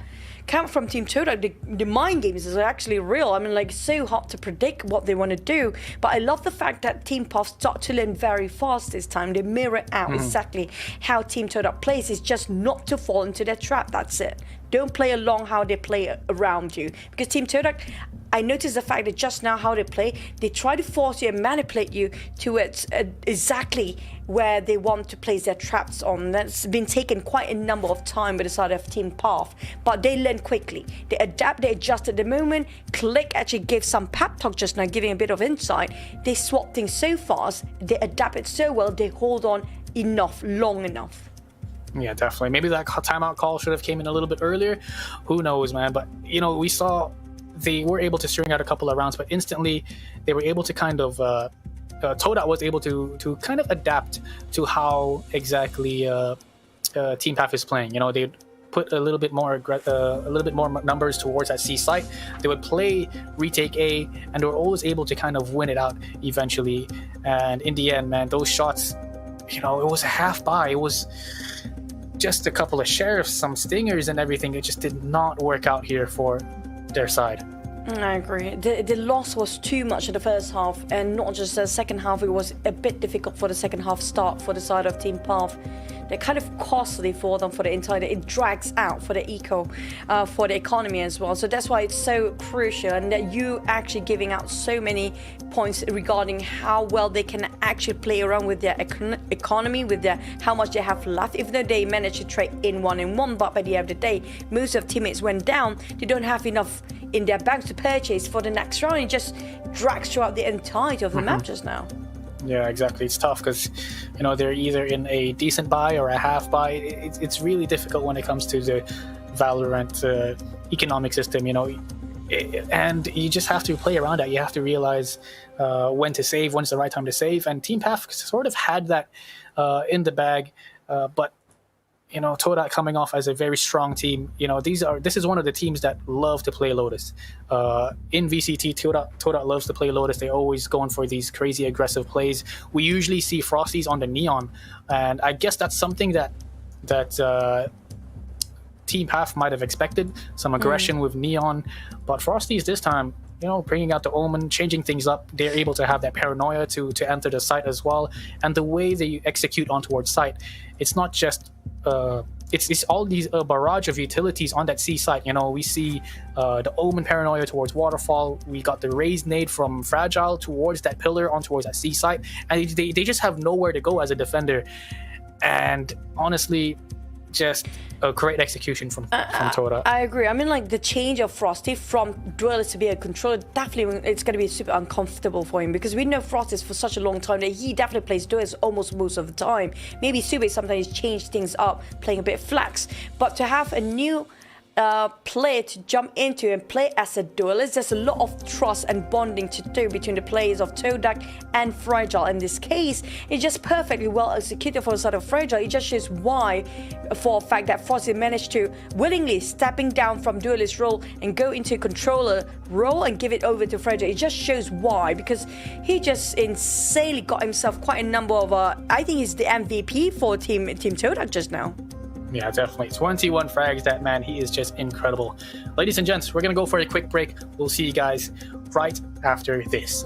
coming from Team Todak, the mind games is actually real. I mean, like, so hard to predict what they want to do. But I love the fact that Team Puff start to learn very fast this time. They mirror out exactly how Team Todak plays. It's just not to fall into their trap. That's it. Don't play along how they play around you. Because Team Todak, I noticed the fact that just now how they play, they try to force you and manipulate you to exactly where they want to place their traps on. That's been taken quite a number of time by the side of Team Path, but they learn quickly. They adapt, they adjust at the moment. Click actually gave some pep talk just now, giving a bit of insight. They swap things so fast, they adapt it so well, they hold on long enough. Yeah, definitely. Maybe that timeout call should have came in a little bit earlier. Who knows, man? But, you know, we saw they were able to string out a couple of rounds, but instantly they were able to kind of Todak was able to kind of adapt to how exactly Team Path is playing. You know, they put a little bit more numbers towards that C site. They would play retake A, and they were always able to kind of win it out eventually. And in the end, man, those shots, you know, it was a half buy. It was just a couple of sheriffs, some stingers, and everything. It just did not work out here for their side. I agree. The loss was too much in the first half, and not just the second half. It was a bit difficult for the second half start for the side of Team Path. They're kind of costly for them for the entire. It drags out for the for the economy as well. So that's why it's so crucial, and that you actually giving out so many points regarding how well they can actually play around with their economy, with their how much they have left. Even though they managed to trade in 1-1, but by the end of the day, most of teammates went down. They don't have enough in their banks to purchase for the next round. It just drags throughout the entirety of the map just now. Yeah, exactly. It's tough because, you know, they're either in a decent buy or a half buy. It's really difficult when it comes to the Valorant economic system, you know, and you just have to play around that. You have to realize when to save, when's the right time to save. And Team Path sort of had that in the bag, but you know, Todak coming off as a very strong team. You know, this is one of the teams that love to play Lotus. In VCT, Todak loves to play Lotus. They're always going for these crazy aggressive plays. We usually see Frosties on the Neon, and I guess that's something that Team Path might have expected, some aggression with Neon. But Frosties this time, you know, bringing out the Omen, changing things up. They're able to have that paranoia to enter the site as well. And the way they execute on towards site, it's not just it's all these barrage of utilities on that C site. You know, we see the Omen paranoia towards Waterfall. We got the raised nade from Fragile towards that pillar on towards that C site, and they just have nowhere to go as a defender. And honestly, just a great execution from Todak. I agree. I mean, like the change of Frosty from duelist to be a controller, definitely it's going to be super uncomfortable for him because we know Frosty for such a long time that he definitely plays duelist almost most of the time. Maybe Sube sometimes change things up, playing a bit flex, but to have a new player to jump into and play as a duelist, there's a lot of trust and bonding to do between the players of Todak and Fragile. In this case, it's just perfectly well executed for the side of Fragile. It just shows why, for a fact that Frosty managed to willingly stepping down from duelist role and go into controller role and give it over to Fragile. It just shows why, because he just insanely got himself quite a number of I think he's the MVP for Team Todak just now. Yeah, definitely. 21 frags, that man. He is just incredible. Ladies and gents, we're going to go for a quick break. We'll see you guys right after this.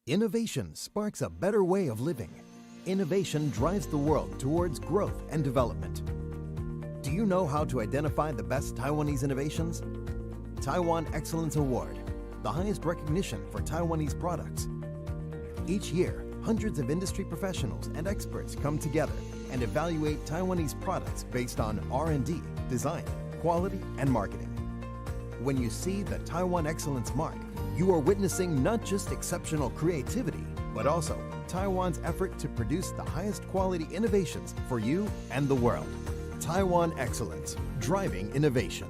Innovation sparks a better way of living. Innovation drives the world towards growth and development. Do you know how to identify the best Taiwanese innovations? Taiwan Excellence Award, the highest recognition for Taiwanese products. Each year, hundreds of industry professionals and experts come together and evaluate Taiwanese products based on R&D, design, quality, and marketing. When you see the Taiwan Excellence Mark, you are witnessing not just exceptional creativity, but also Taiwan's effort to produce the highest quality innovations for you and the world. Taiwan Excellence, driving innovation.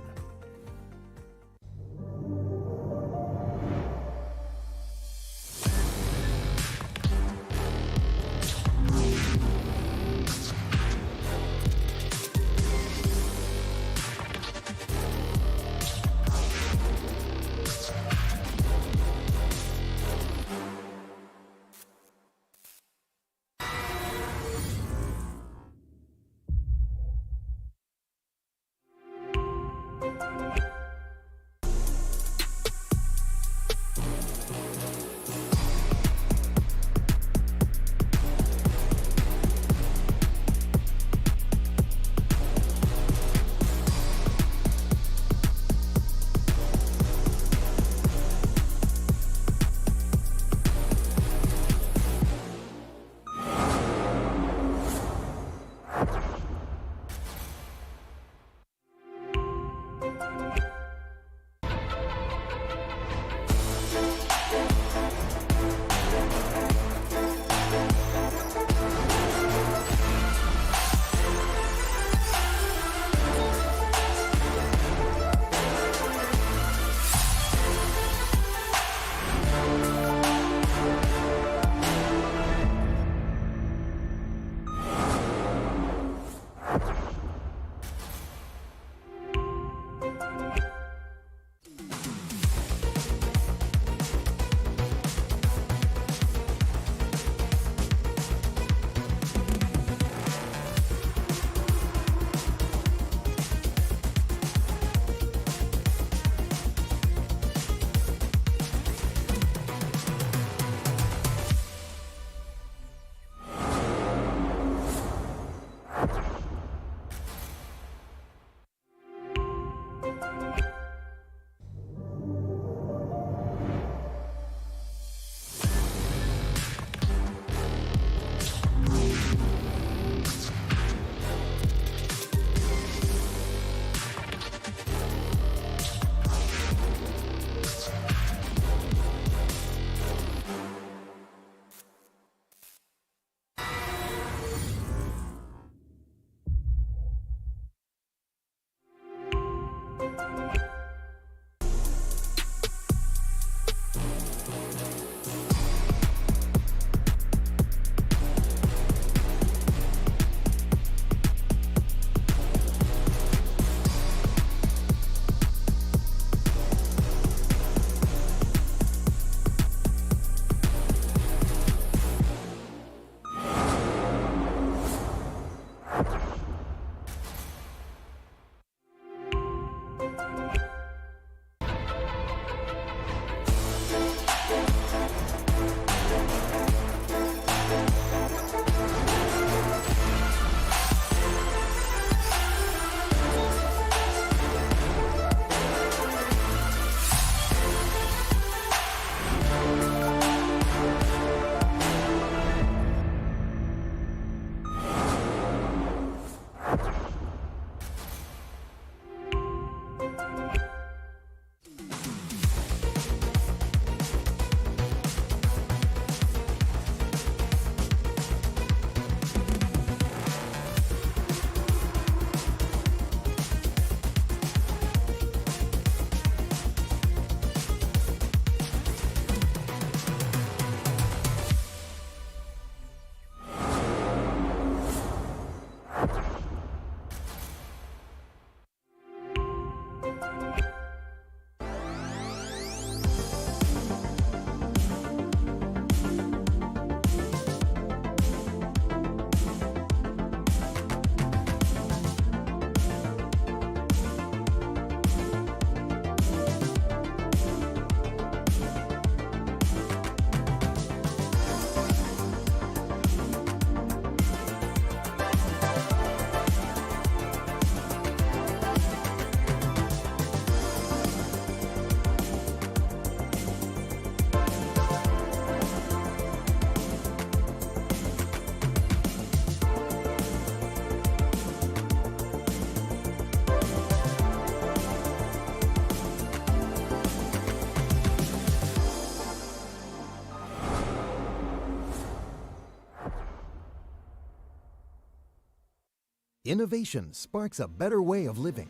Innovation sparks a better way of living.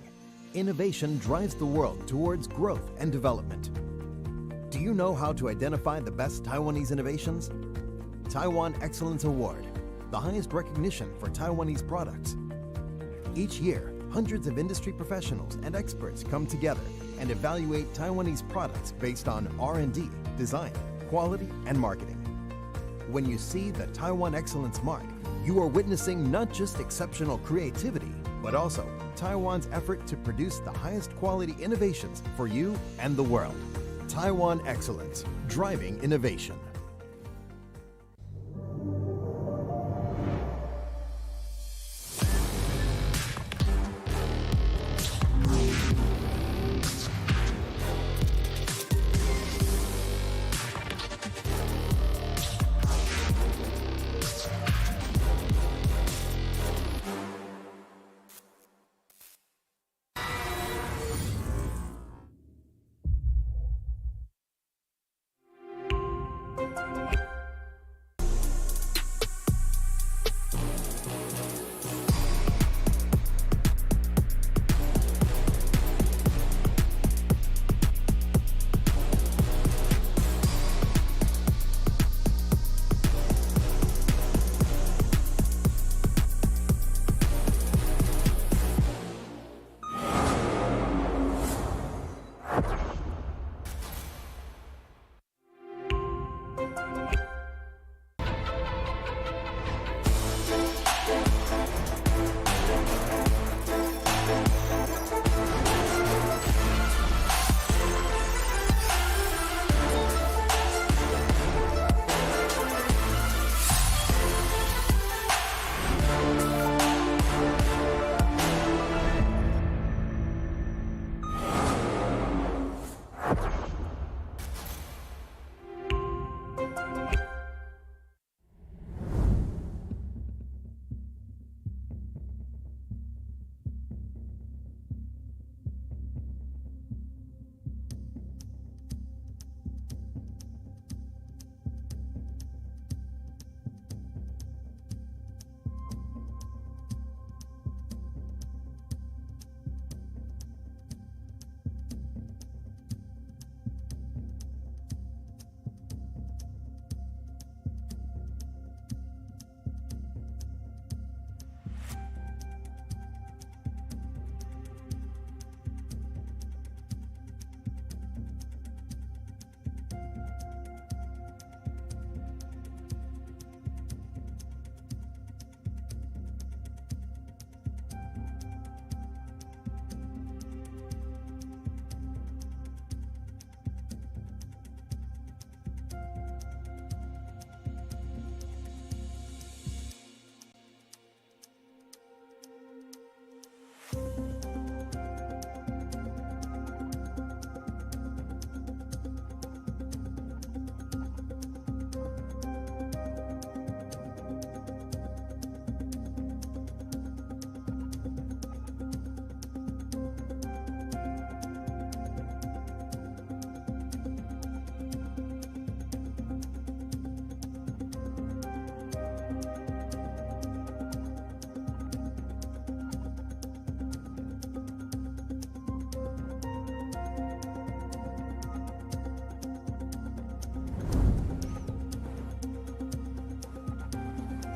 Innovation drives the world towards growth and development. Do you know how to identify the best Taiwanese innovations? Taiwan Excellence Award, the highest recognition for Taiwanese products. Each year, hundreds of industry professionals and experts come together and evaluate Taiwanese products based on R&D, design, quality, and marketing. When you see the Taiwan Excellence Mark, you are witnessing not just exceptional creativity, but also Taiwan's effort to produce the highest quality innovations for you and the world. Taiwan Excellence, driving innovation.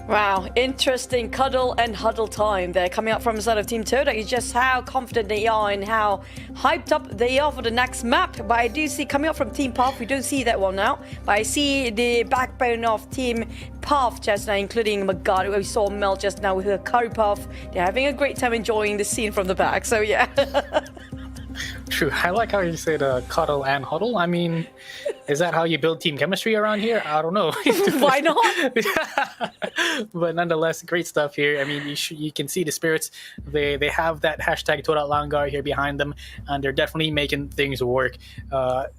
Wow, interesting cuddle and huddle time there coming up from the side of Team Todak. Is just how confident they are and how hyped up they are for the next map. But I do see coming up from Team Path, we don't see that one now. But I see the backbone of Team Path just now, including Magari. We saw Mel just now with her curry puff. They're having a great time enjoying the scene from the back. So yeah. True. I like how you said cuddle and huddle. I mean, is that how you build team chemistry around here? I don't know. Why not? But nonetheless, great stuff here. I mean, you can see the spirits. They have that hashtag Todak Langar here behind them, and they're definitely making things work.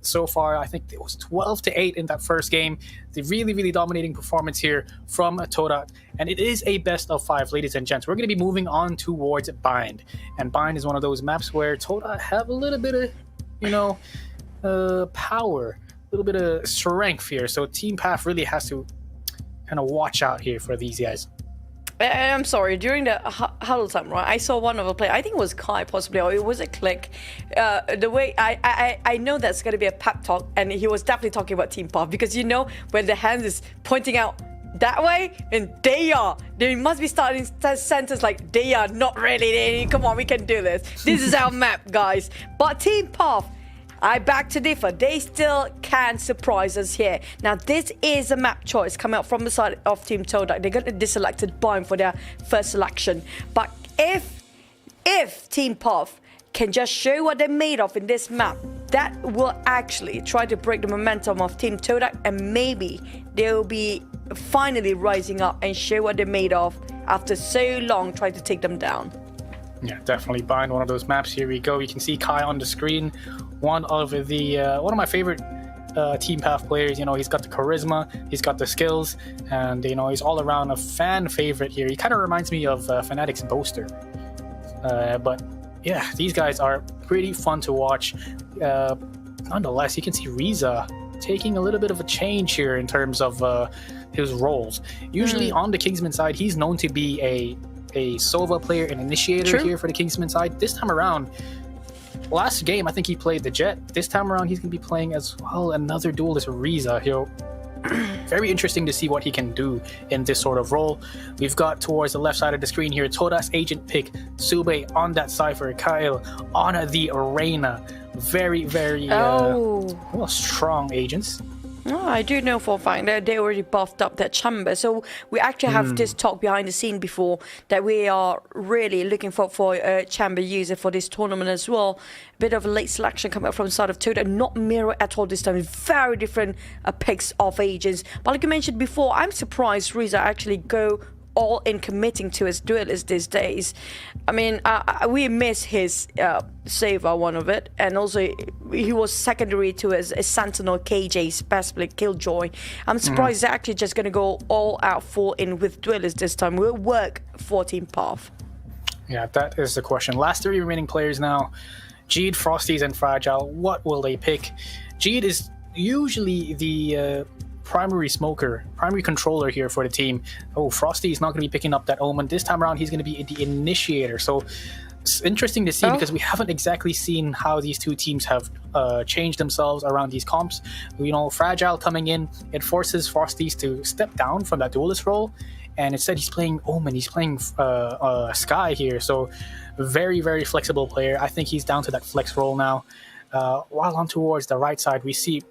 So far, I think it was 12-8 in that first game. The really dominating performance here from Todak. And it is a best of 5, ladies and gents. We're going to be moving on towards Bind. And Bind is one of those maps where Todak have a little bit of, power, a little bit of strength here. So Team Path really has to kind of watch out here for these guys. I'm sorry, during the huddle time, right, I saw one of the play, I think it was Kai possibly, or it was a Click. The way, I know that's going to be a pep talk, and he was definitely talking about Team Puff, because you know, when the hand is pointing out that way, and they must be starting sentence like, they are not really, come on, we can do this. This is our map, guys. But Team Puff, I beg to differ. They still can surprise us here. Now, this is a map choice coming out from the side of Team Todak. They got a deselected bind for their first selection. But if Team Puff can just show what they're made of in this map, that will actually try to break the momentum of Team Todak, and maybe they'll be finally rising up and show what they're made of after so long trying to take them down. Yeah, definitely bind one of those maps. Here we go. You can see Kai on the screen. One of my favorite Team Path players. You know, he's got the charisma, he's got the skills, and you know, he's all around a fan favorite here. He kind of reminds me of Fnatic's Boaster. But yeah, these guys are pretty fun to watch. Nonetheless, you can see Riza taking a little bit of a change here in terms of his roles. Usually on the Kingsman side, he's known to be a Sova player, an initiator here for the Kingsman side. This time around, last game, I think he played the Jet. This time around, he's going to be playing as well another duelist, Riza. Very interesting to see what he can do in this sort of role. We've got towards the left side of the screen here, Todak's agent pick, Sube on that Cypher, Kyle on the Arena. Very, very well, strong agents. Oh, I do know for a fact that they already buffed up that chamber. So we actually have this talk behind the scene before that we are really looking for a chamber user for this tournament as well. A bit of a late selection coming up from the side of Todak, not mirror at all this time. Very different picks of agents. But like you mentioned before, I'm surprised Riza actually go all in committing to his duelist these days. I mean, we miss his saver, one of it, and also he was secondary to his Sentinel KJ's best play Killjoy. I'm surprised he's actually just going to go all out full in with duelist this time. Will work for Team Path. Yeah, that is the question. Last three remaining players now, Jeed, Frosties, and Fragile. What will they pick? Jeed is usually the primary smoker, primary controller here for the team. Oh, Frosty is not going to be picking up that Omen. This time around, he's going to be the initiator. So it's interesting to see because we haven't exactly seen how these two teams have changed themselves around these comps. You know, Fragile coming in, it forces Frosties to step down from that duelist role. And instead, he's playing Omen. He's playing Sky here. So very, very flexible player. I think he's down to that flex role now. While on towards the right side, we see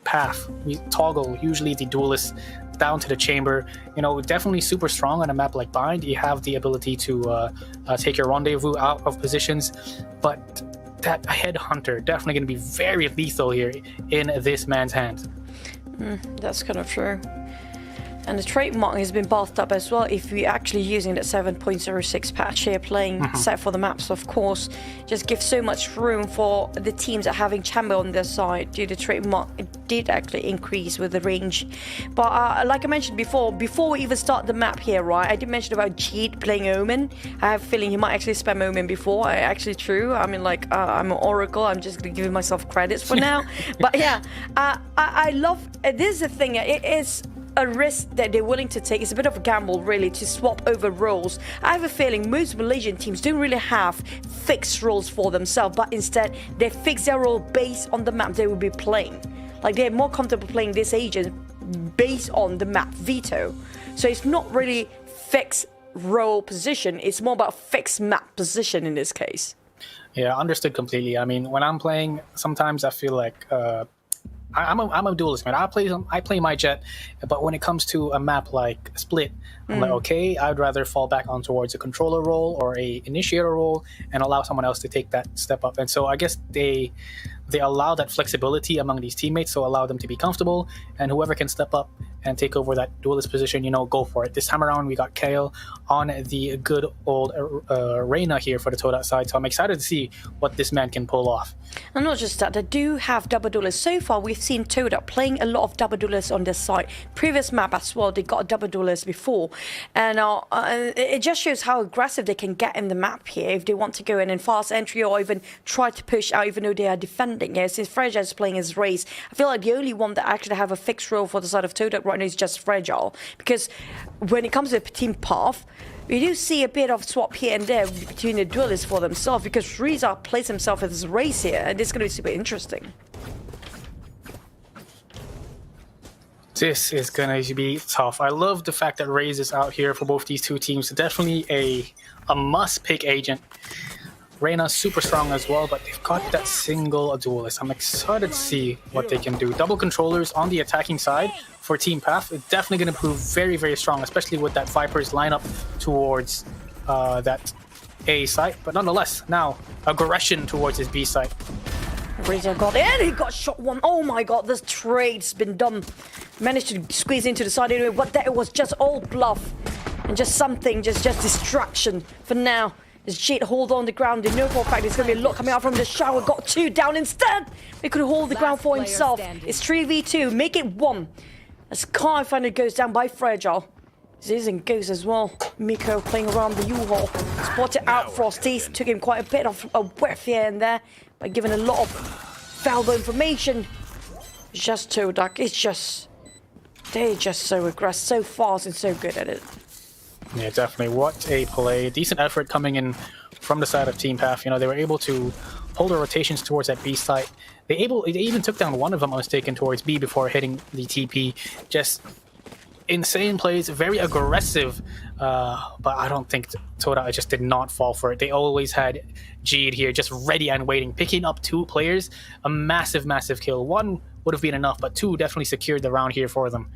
Path. We toggle usually the duelist down to the chamber. You know, definitely super strong on a map like Bind. You have the ability to take your rendezvous out of positions, but that headhunter definitely going to be very lethal here in this man's hands. That's kind of true. And the trademark has been buffed up as well if we're actually using that 7.06 patch here, playing set for the maps, of course. Just gives so much room for the teams that are having chamber on their side. Due to trademark, it did actually increase with the range. But like I mentioned before we even start the map here, right, I did mention about Jeed playing Omen. I have a feeling he might actually spam Omen before. Actually true. I mean, like, I'm an Oracle. I'm just giving myself credits for now. But yeah, I love, this is the thing, it is a risk that they're willing to take. It's a bit of a gamble, really, to swap over roles. I have a feeling most Malaysian teams don't really have fixed roles for themselves, but instead they fix their role based on the map they will be playing. Like, they're more comfortable playing this agent based on the map veto. So it's not really fixed role position, it's more about fixed map position in this case. Yeah, understood completely. I mean, when I'm playing, sometimes I feel like I'm a duelist, man. I play my Jet, but when it comes to a map like Split, I'm like, okay, I'd rather fall back on towards a controller role or a initiator role and allow someone else to take that step up. And so I guess they allow that flexibility among these teammates, so allow them to be comfortable, and whoever can step up and take over that duelist position, you know, go for it. This time around, we got Kale on the good old Reyna here for the Todak side, so I'm excited to see what this man can pull off. And not just that, they do have double duelists. So far, we've seen Todak playing a lot of double duelists on this side. Previous map as well, they got a double duelist before. And it just shows how aggressive they can get in the map here if they want to go in fast entry or even try to push out even though they are defending. Yeah, since Fragile is playing his race, I feel like the only one that actually have a fixed role for the side of Todak right right now is just fragile. Because when it comes to team path, we do see a bit of swap here and there between the duelists for themselves, because Reza plays himself as this race here, and it's going to be super interesting. This is gonna be tough. I love the fact that Raze is out here for both these two teams. Definitely a must-pick agent. Reyna's super strong as well, but they've got that single duelist. I'm excited to see what they can do. Double controllers on the attacking side for Team Path is definitely going to prove very, very strong, especially with that Viper's lineup towards that A site. But nonetheless, now aggression towards his B site. Reza got in, he got shot one. Oh my god, this trade's been done. Managed to squeeze into the side anyway, but that was just all bluff. And just something, just distraction for now. As Jade hold on the ground, they know for a fact there's going to be a lot coming out from the shower. Got 2 down instead. He could hold the ground for himself. It's 3v2, make it 1. As Kai finally goes down by Fragile. Zizin goes as well. Miko playing around the U-Haul. Spotted out Frosty. Took him quite a bit of a whiff here and there by giving a lot of valuable information. It's just Todak. It's just... They're just so aggressive, so fast and so good at it. Yeah, definitely. What a play. Decent effort coming in from the side of Team Path. You know, they were able to hold their rotations towards that B site. They even took down one of them, I was taken towards B before hitting the TP. Just insane plays, very aggressive. But I don't think Todak just did not fall for it. They always had Jade here just ready and waiting, picking up 2 players. A massive, massive kill. 1 would have been enough, but 2 definitely secured the round here for them.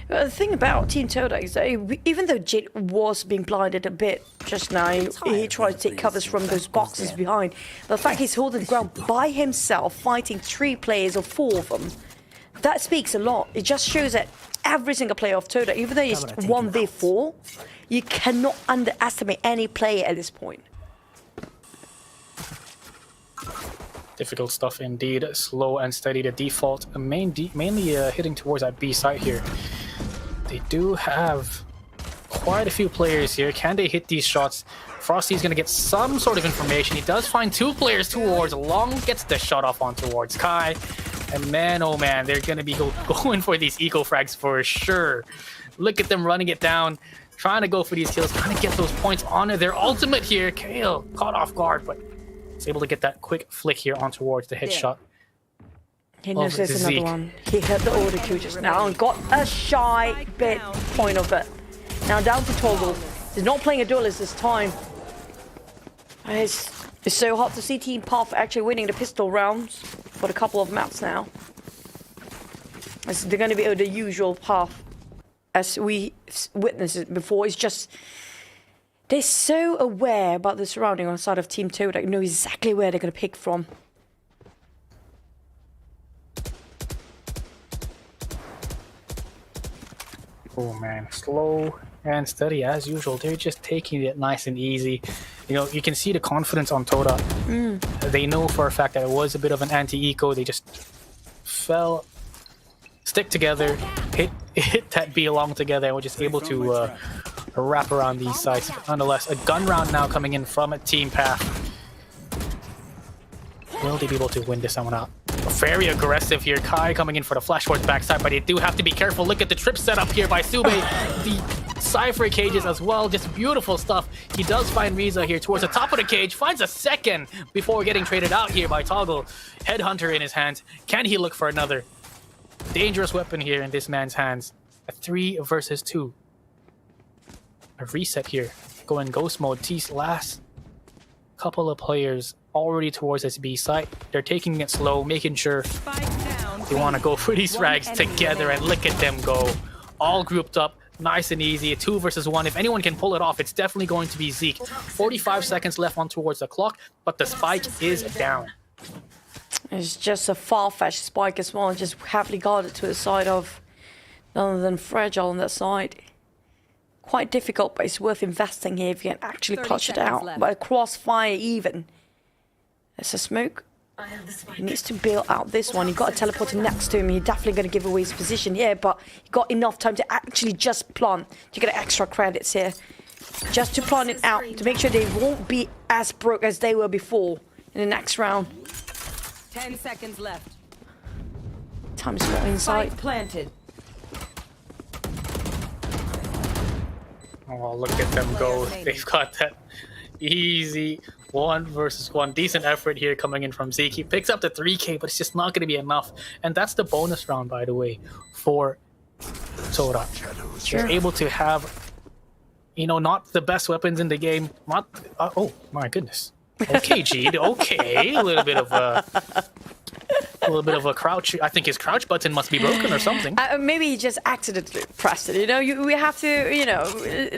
The thing about Team Todak is that even though Jade was being blinded a bit just now, he tried to take covers from those boxes behind. The fact he's holding the ground by himself, fighting 3 players or 4 of them, that speaks a lot. It just shows that every single player of Todak, even though it's 1v4, you cannot underestimate any player at this point. Difficult stuff indeed. Slow and steady. The default, mainly hitting towards that B site here. They do have quite a few players here. Can they hit these shots? Frosty's going to get some sort of information. He does find 2 players towards. Long gets the shot off on towards Kai. And man, oh man, they're going to be going for these eco frags for sure. Look at them running it down, trying to go for these kills, trying to get those points on their ultimate here. Kale caught off guard, but he's able to get that quick flick here on towards the headshot. He knows there's another one. He hit the auto Q just now and got a shy bit point of it. Now down to Toggle. He's not playing a duelist this time. It's so hard to see Team Path actually winning the pistol rounds for a couple of maps now. They're going to be the usual path as we witnessed it before. It's just... They're so aware about the surrounding on the side of Team Todak, know exactly where they're going to pick from. Oh man, slow and steady as usual. They're just taking it nice and easy. You know, you can see the confidence on Todak. They know for a fact that it was a bit of an anti-eco. They just stick together, hit that B along together, and were just able to wrap around these sites. Nonetheless, a gun round now coming in from a Team Path. Will they be able to win this one out? Very aggressive here. Kai coming in for the flash towards backside, but they do have to be careful. Look at the trip set up here by Sube. The Cypher cages as well. Just beautiful stuff. He does find Riza here towards the top of the cage. Finds a second before getting traded out here by Toggle. Headhunter in his hands. Can he look for another? Dangerous weapon here in this man's hands. A 3 versus 2. A reset here. Going ghost mode. T's last couple of players already towards this B site. They're taking it slow, making sure they want to go for these frags together, and look at them go. All grouped up, nice and easy. A 2 versus 1. If anyone can pull it off, it's definitely going to be Zeke. 45 seconds left on towards the clock, but the spike is down. It's just a far-fetched spike as well, just happily guarded to the side of none other than Fragile on that side. Quite difficult, but it's worth investing here if you can actually clutch it out. But a crossfire even. There's a smoke. He needs to bail out this one. You've got to teleport him next to him. You're definitely going to give away his position here, but you got enough time to actually just plant. You get extra credits here. Just to plant it out, to make sure they won't be as broke as they were before in the next round. 10 seconds left. Time's not inside. Spike planted. Oh, look at them go. They've got that easy 1 versus 1. Decent effort here coming in from Zeke. He picks up the 3K, but it's just not going to be enough. And that's the bonus round, by the way, for Todak. They're able to have, you know, not the best weapons in the game. Not, oh, my goodness. Okay, Jeed. Okay. A little bit of a crouch. I think his crouch button must be broken or something. Maybe he just accidentally pressed it. You know, we have to, you know,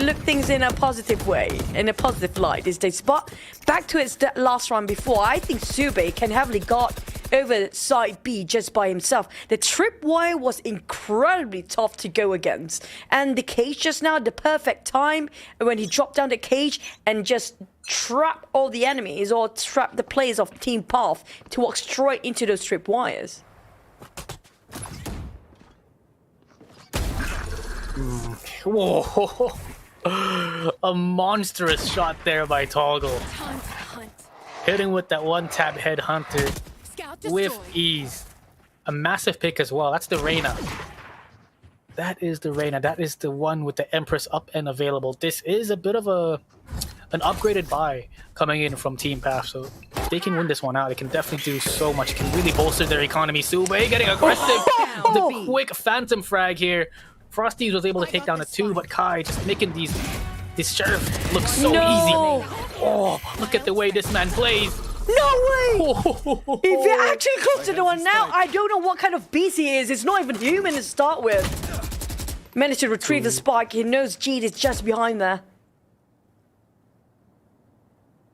look things in a positive way, in a positive light these days. But back to its last round before, I think Sube can heavily got over side B just by himself. The tripwire was incredibly tough to go against. And the cage just now, the perfect time when he dropped down the cage and just trap all the enemies or trap the players of Team Path to walk straight into those tripwires. Whoa. A monstrous shot there by Toggle. Time to hunt. Hitting with that one-tap headhunter Scout with destroyed. ease. A massive pick as well. That's the Reyna. That is the Reyna. That is the one with the Empress up and available. This is a bit of an upgraded buy coming in from Team Path. So if they can win this one out, they can definitely do so much. Can really bolster their economy. Sube getting aggressive. The quick phantom frag here. Frosties was able to take down a 2, but Kai just making this sheriff look so easy. Oh, look at the way this man plays. No way! If you're actually close to the one now, I don't know what kind of beast he is. It's not even human to start with. Managed to retrieve the spike. He knows Jeed is just behind there.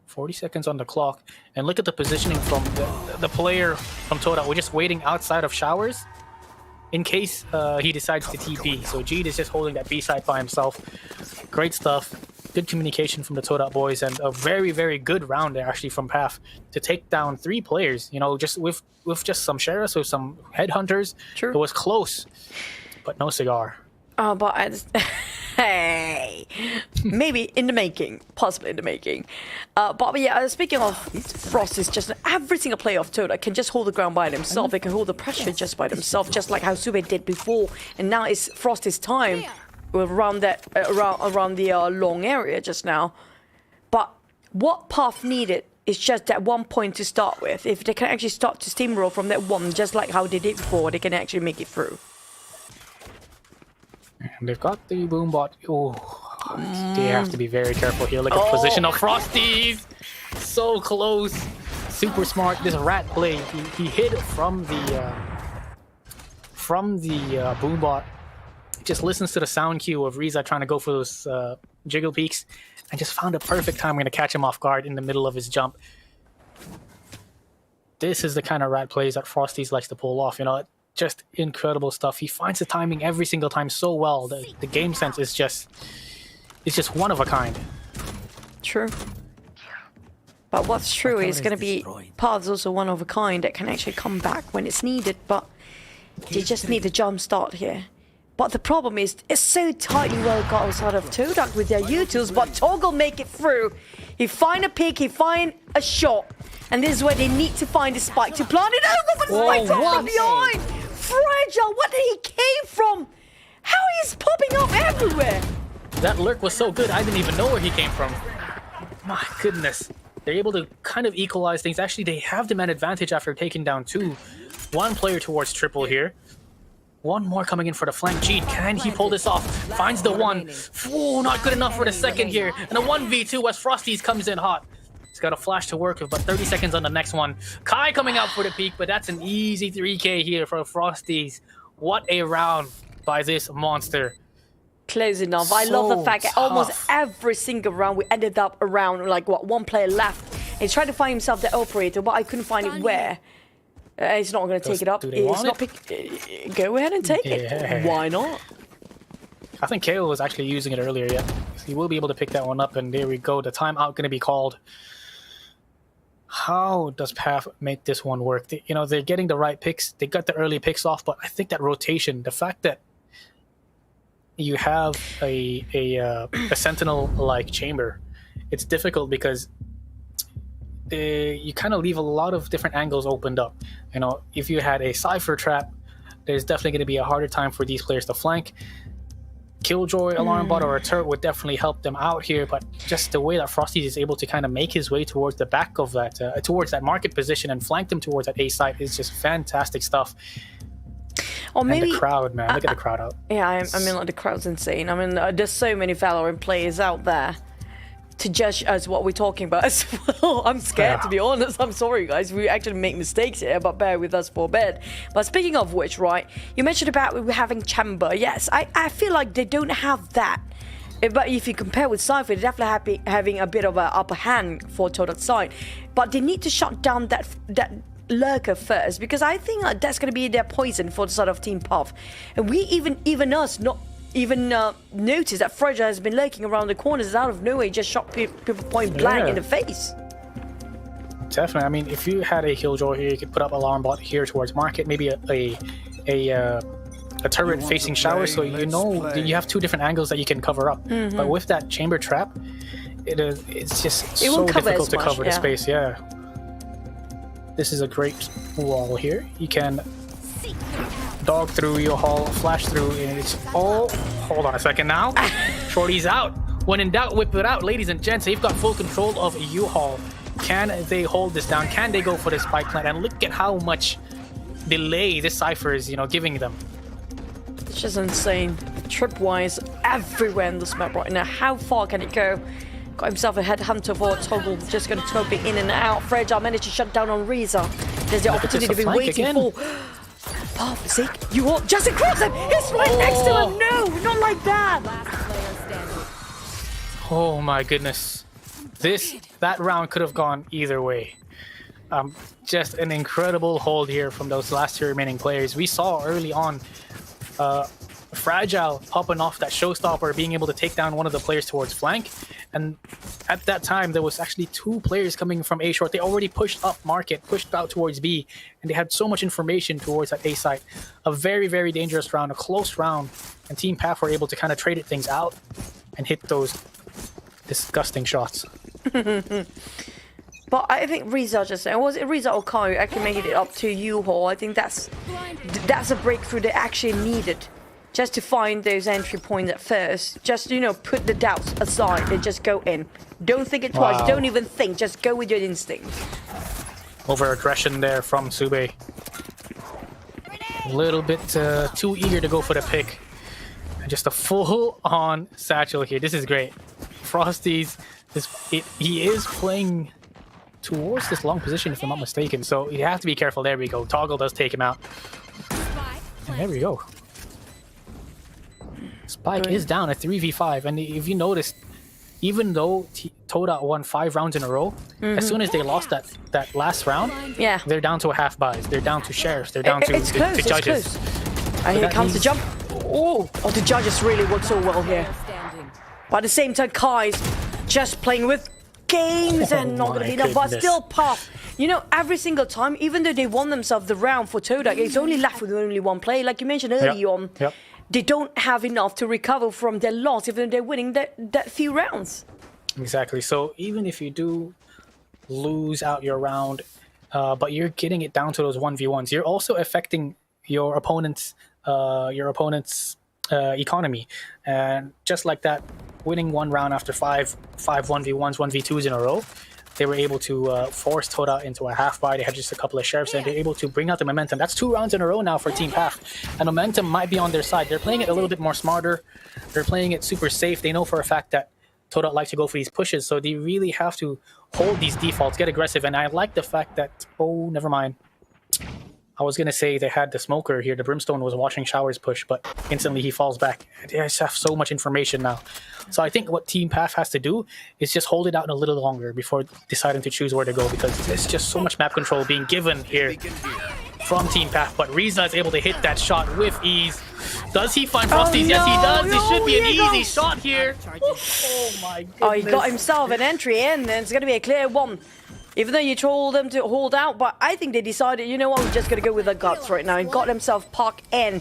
40 seconds on the clock. And look at the positioning from the player from Todak. We're just waiting outside of showers in case he decides to TP. So Jeed is just holding that B side by himself. Great stuff. Good communication from the Todak boys, and a very, very good round there actually from Path to take down 3 players. You know, just with just some sheriffs, with some headhunters. True. It was close, but no cigar. Oh, but hey, maybe in the making, possibly in the making. But yeah, speaking of Frost, is just every single player of Todak can just hold the ground by themselves. They can hold the pressure just by themselves, just like how Sube did before. And now it's Frost's time around that around the long area just now. But what Path needed is just that 1 point to start with. If they can actually start to steamroll from that 1, just like how they did before, they can actually make it through. And they've got the boombot. Oh, they have to be very careful here. Look at the position of Frosties. So close. Super smart. This rat play. He hid from the boombot. Just listens to the sound cue of Riza trying to go for those jiggle peaks, and just found a perfect time to catch him off guard in the middle of his jump. This is the kind of rat plays that Frosties likes to pull off. You know, just incredible stuff. He finds the timing every single time so well. The game sense is just one of a kind. True. But what's true is going to be Path's also one of a kind that can actually come back when it's needed, but you just need a jump start here. But the problem is, it's so tightly well got outside of Todak with their U-tools, but Toggle make it through. He find a pick, he find a shot, and this is where they need to find the spike to plant it over, but spike from behind! Fragile, where did he came from? How he's popping up everywhere? That lurk was so good, I didn't even know where he came from. My goodness. They're able to kind of equalize things. Actually, they have the man advantage after taking down 2. 1 player towards triple here. 1 more coming in for the flank. Jeed, can he pull this off? Finds the 1. Ooh, not good enough for the second here. And a 1v2 as Frosties comes in hot. He's got a flash to work with, but 30 seconds on the next one. Kai coming out for the peak, but that's an easy 3K here for Frosties. What a round by this monster. Close enough. I love the fact that almost every single round we ended up around like what 1 player left. He's trying to find himself the operator, but I couldn't find it where. He's not going to take it up. He's not go ahead and take it. Why not? I think KO was actually using it earlier, yeah. He will be able to pick that one up, and there we go. The timeout going to be called. How does Path make this one work? You know, they're getting the right picks. They got the early picks off, but I think that rotation, the fact that you have a sentinel-like chamber, it's difficult because you kind of leave a lot of different angles opened up. You know, if you had a Cypher trap, there's definitely going to be a harder time for these players to flank. Killjoy alarm bot or a turret would definitely help them out here, but just the way that Frosty is able to kind of make his way towards the back of that, towards that market position and flank them towards that A site is just fantastic stuff. Or maybe and the crowd, man, look at the crowd out. Yeah, I mean, like, the crowd's insane. I mean, there's so many Valorant players out there to judge us what we're talking about as well. I'm scared, to be honest. I'm sorry, guys. We actually make mistakes here, but bear with us for a bit. But speaking of which, right, you mentioned about we were having Chamber. Yes, I feel like they don't have that. But if you compare with Cypher, they're definitely having a bit of an upper hand for Todak side. But they need to shut down that lurker first, because I think that's going to be their poison for the sort of Team Puff. And we even us not even notice that Fragile has been lurking around the corners out of nowhere, just shot people point blank in the face. Definitely. I mean, if you had a Killjoy here, you could put up alarm bot here towards market, maybe a turret facing shower, so you know you have two different angles that you can cover up. But with that chamber trap, it's just so difficult to cover the space. Yeah. This is a great wall here. You can dog through your hall, flash through, and it's all... Hold on a second now. Shorty's out. When in doubt, whip it out. Ladies and gents, they've got full control of U-Haul. Can they hold this down? Can they go for the spike plant? And look at how much delay this Cypher is, giving them. It's just insane. Tripwise everywhere in this map right now. How far can it go? Got himself a headhunter for Toggle, just going to tope it in and out. Fragile managed to shut down on Reza. There's the opportunity we've been waiting for. Oh, sick. You all just across him! He's right next to him! No, not like that! Oh my goodness. That round could have gone either way. Just an incredible hold here from those last two remaining players. We saw early on Fragile popping off that showstopper, being able to take down one of the players towards flank. And at that time, there was actually two players coming from A short. They already pushed up market, pushed out towards B, and they had so much information towards that A site. A very, very dangerous round, a close round, and Team PAF were able to kind of trade it things out and hit those disgusting shots. But I think Reza just saying, was it Reza or Kai actually making it up to U-Haul? I think that's a breakthrough they actually needed. Just to find those entry points at first. Just, put the doubts aside and just go in. Don't think it twice. Wow. Don't even think. Just go with your instinct. Over aggression there from Sube. A little bit too eager to go for the pick. And just a full-on satchel here. This is great. Frosty's, he is playing towards this long position, if I'm not mistaken. So you have to be careful. There we go. Toggle does take him out. And there we go. Spike is down at 3v5, and if you noticed, even though Todak won 5 rounds in a row, as soon as they lost that last round, they're down to a half buys, they're down to shares, they're down to judges. And here comes the jump. Oh, the judges really work so well here. But at the same time, Kai's just playing with games and not gonna be enough, but still Puff. Every single time, even though they won themselves the round for Todak, it's only left with only one player, like you mentioned earlier on. They don't have enough to recover from their loss, even though they're winning that few rounds. Exactly. So even if you do lose out your round, but you're getting it down to those 1v1s, you're also affecting your opponent's economy. And just like that, winning one round after five 1v1s, 1v2s in a row, they were able to force Todak into a half buy. They had just a couple of sheriffs, and they're able to bring out the momentum. That's 2 rounds in a row now for Team PAF. And momentum might be on their side. They're playing it a little bit more smarter. They're playing it super safe. They know for a fact that Todak likes to go for these pushes, so they really have to hold these defaults, get aggressive. And I like the fact that, oh, never mind. I was going to say they had the smoker here. The Brimstone was watching Showers push, but instantly he falls back. They just have so much information now. So I think what Team PAF has to do is just hold it out a little longer before deciding to choose where to go, because there's just so much map control being given here from Team PAF. But Reza is able to hit that shot with ease. Does he find Frosties? Yes, he does. It should be an easy shot here. Oh my goodness. Oh, he got himself an entry in, and it's going to be a clear one. Even though you told them to hold out, but I think they decided, you know what, we're just going to go with the guts right now, and got themselves Puck in.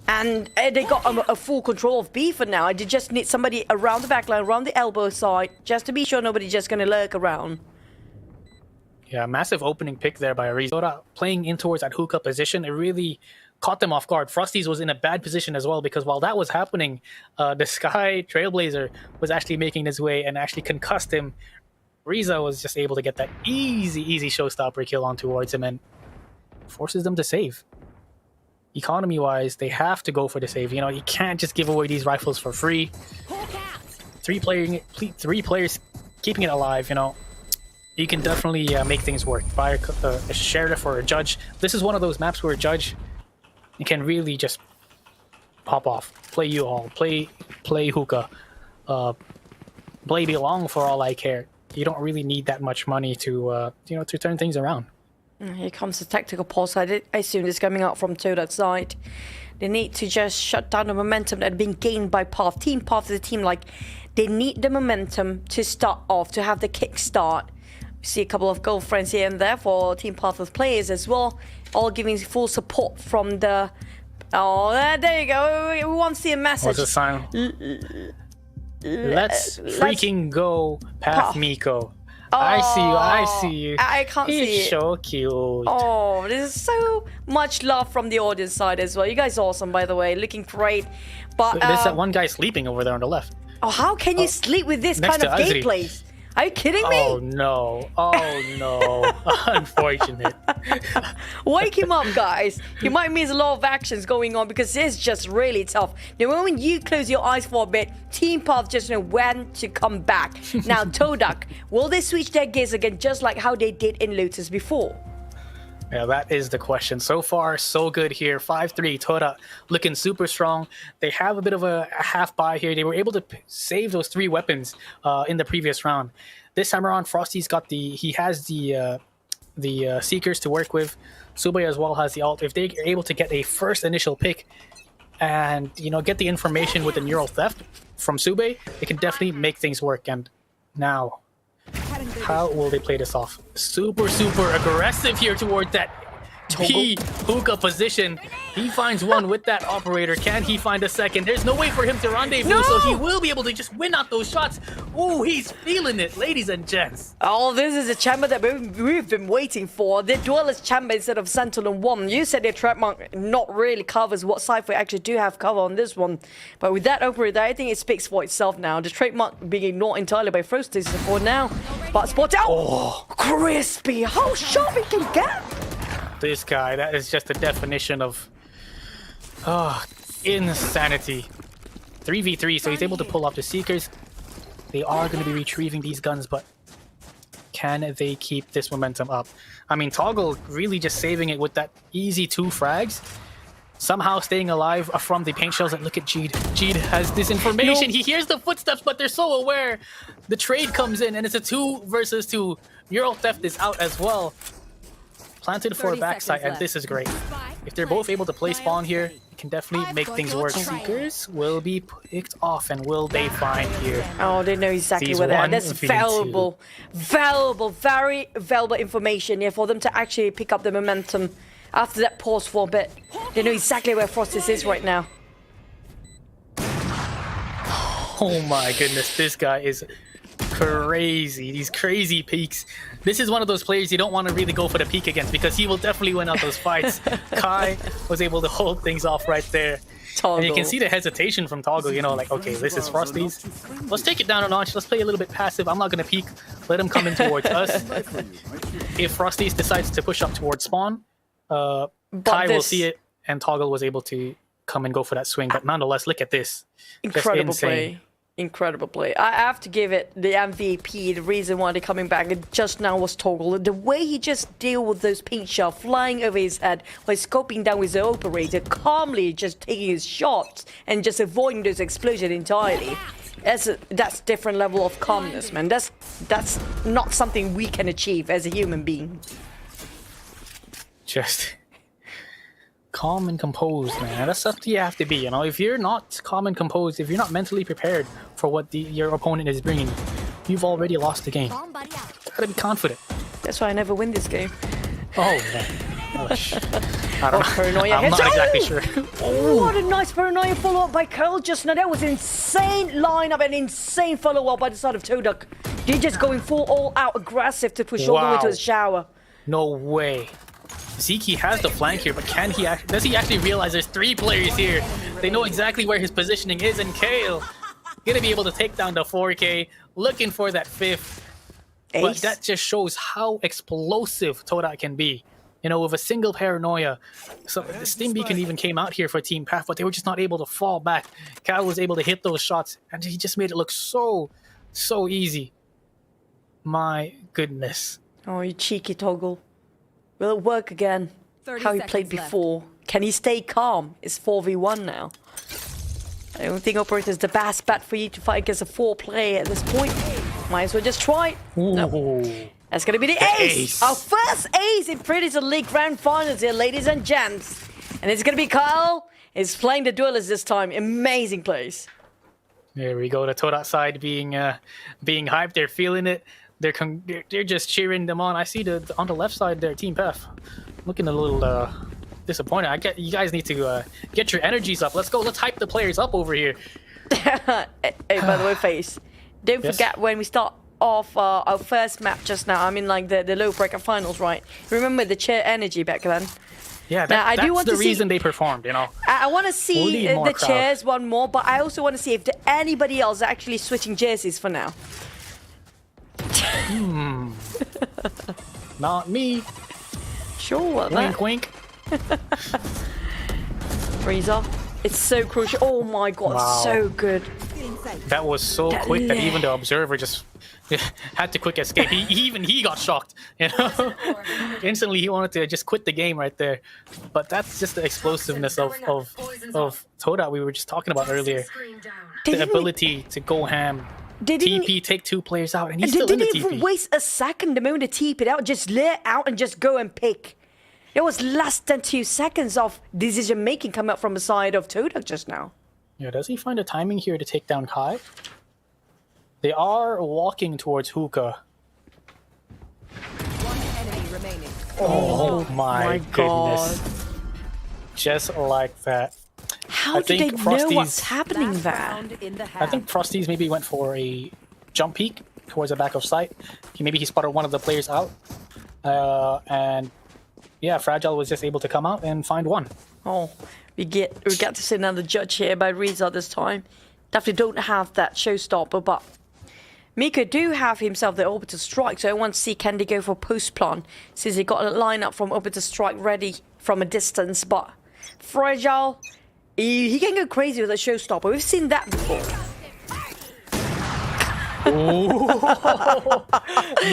And they got a full control of B for now. They just need somebody around the backline, around the elbow side, just to be sure nobody's just going to lurk around. Yeah, massive opening pick there by Reza. Playing in towards that hookah position, it really caught them off guard. Frosty's was in a bad position as well, because while that was happening, the Sky Trailblazer was actually making his way and actually concussed him. Riza was just able to get that easy showstopper kill on towards him and forces them to save. Economy-wise, they have to go for the save. You know, you can't just give away these rifles for free. Three players keeping it alive, you know. You can definitely make things work. Buy a sheriff or a judge. This is one of those maps where a judge, you can really just pop off. Play U-Haul, play hookah, play belong for all I care. You don't really need that much money to you know, to turn things around. Here comes the tactical pulse. I assume it's coming out from Todak's side. They need to just shut down the momentum that had been gained by Path. Team Path is a team like, they need the momentum to start off, to have the kickstart. We see a couple of girlfriends here and there for Team Path's players as well, all giving full support from the... Oh, there you go. We want to see a message. What's the sign? Let's freaking go, Path Miko. Oh, I see you. I can't see it. He's so cute. Oh, there's so much love from the audience side as well. You guys are awesome, by the way. Looking great. But there's that one guy sleeping over there on the left. Oh, how can you sleep with this kind of gameplay? Are you kidding me? Oh no. Oh no. Unfortunate. Wake him up, guys. You might miss a lot of actions going on because it's just really tough. The moment you close your eyes for a bit, Team Path just know when to come back. Now, Todak, will they switch their gears again just like how they did in Lotus before? Yeah, that is the question. So far, so good here. 5-3, Todak looking super strong. They have a bit of a half buy here. They were able to save those 3 weapons in the previous round. This time around, Frosty's got the Seekers to work with. Sube as well has the ult. If they are able to get a first initial pick and, you know, get the information with the neural theft from Sube, they can definitely make things work. And now, how will they play this off? Super aggressive here toward that P hookah position. He finds one with that operator. Can he find a second? There's no way for him to rendezvous, so he will be able to just win out those shots. Ooh, he's feeling it, ladies and gents. Oh, this is a chamber that we've been waiting for. The duelist chamber instead of Sentinel 1. You said their trademark not really covers what Cypher actually do have cover on this one. But with that operator, I think it speaks for itself now. The trademark being ignored entirely by Frosty for now. But spot out! Oh, crispy! How sharp he can get! This guy, that is just the definition of insanity. 3v3, so he's able to pull off the Seekers. They are going to be retrieving these guns, but can they keep this momentum up? I mean, Toggle really just saving it with that easy 2 frags. Somehow staying alive from the paint shells. And look at Jeed. Jeed has this information. He hears the footsteps, but they're so aware. The trade comes in, and it's a 2 versus 2. Neural theft is out as well. Planted for a backside, and this is great. If they're both able to play spawn here, it can definitely make things work. Seekers will be picked off, and will they find here? Oh, they know exactly where they are. That's valuable, very valuable information here for them to actually pick up the momentum after that pause for a bit. They know exactly where Frostis is right now. Oh my goodness, this guy is crazy. These crazy peaks. This is one of those players you don't want to really go for the peak against, because he will definitely win out those fights. Kai was able to hold things off right there. Toggle. And you can see the hesitation from Toggle, you know, like, okay, this is Frosty's. Let's take it down a notch. Let's play a little bit passive. I'm not going to peek. Let him come in towards us. If Frosty's decides to push up towards spawn, Kai will see it, and Toggle was able to come and go for that swing. But nonetheless, look at this. Incredible play. Incredible play. I have to give it the MVP. The reason why they're coming back just now was Toggle. The way he just deal with those paint shells flying over his head by scoping down with the operator, calmly just taking his shots and just avoiding those explosions entirely. That's different level of calmness, man. That's not something we can achieve as a human being. Just calm and composed, man. That's something you have to be, you know. If you're not calm and composed, if you're not mentally prepared for what your opponent is bringing, you've already lost the game. You gotta be confident. That's why I never win this game. Oh man. I don't know. Paranoia. I'm not exactly sure. Oh, what a nice paranoia follow-up by Curl just now. That was an insane lineup, an insane follow-up by the side of Todak. They're just going full all-out aggressive to push all the way to the shower. No way. Zeke has the flank here, but does he actually realize there's 3 players here? They know exactly where his positioning is, and Kale gonna be able to take down the 4K, looking for that 5th. But that just shows how explosive Todak can be. You know, with a single paranoia. So the Steam Beacon even came out here for Team Path, but they were just not able to fall back. Cal was able to hit those shots, and he just made it look so easy. My goodness. Oh, you cheeky Toggle. Will it work again? How he played before. Can he stay calm? It's 4v1 now. I don't think Operator is the best bet for you to fight against a 4-player at this point. Might as well just try. Nope. That's going to be the ace. Our first ace in Predator League Grand Finals here, ladies and gents. And it's going to be Kyle. Is playing the duelist this time. Amazing place. There we go. The Todak side being hyped. They're feeling it. They're just cheering them on. I see on the left side there, Team Path looking a little disappointed. You guys need to get your energies up. Let's go. Let's hype the players up over here. Hey, by the way, Face, don't forget when we start off our first map just now. I mean, like the low bracket finals, right? Remember the chair energy back then? Yeah, that's the reason they performed, you know. I want to see the chairs one more, but I also want to see if anybody else are actually switching jerseys for now. Not me. Sure, wink, wink. Freezer. It's so crucial. Oh my god, wow. So good. That was so quick that even the observer just had to quick escape. Even he got shocked, you know. Instantly he wanted to just quit the game right there. But that's just the explosiveness of Todak we were just talking about earlier. The ability to go ham. TP, take 2 players out, and he's still in the TP. Didn't even waste a second the moment to TP it out. Just lay it out and just go and pick. It was less than 2 seconds of decision making coming up from the side of Todak just now. Yeah, does he find a timing here to take down Kai? They are walking towards hookah. One enemy remaining. Oh my goodness. God. Just like that. How do they know what's happening there? I think Frosty's maybe went for a jump peek towards the back of sight. Maybe he spotted one of the players out. And yeah, Fragile was just able to come out and find one. Oh, we get to see another judge here by Reza this time. Definitely don't have that showstopper, but Miko do have himself the orbital strike, so I want to see can they go for post plan since he got a lineup from orbital strike ready from a distance. But Fragile, he can go crazy with a showstopper. We've seen that before.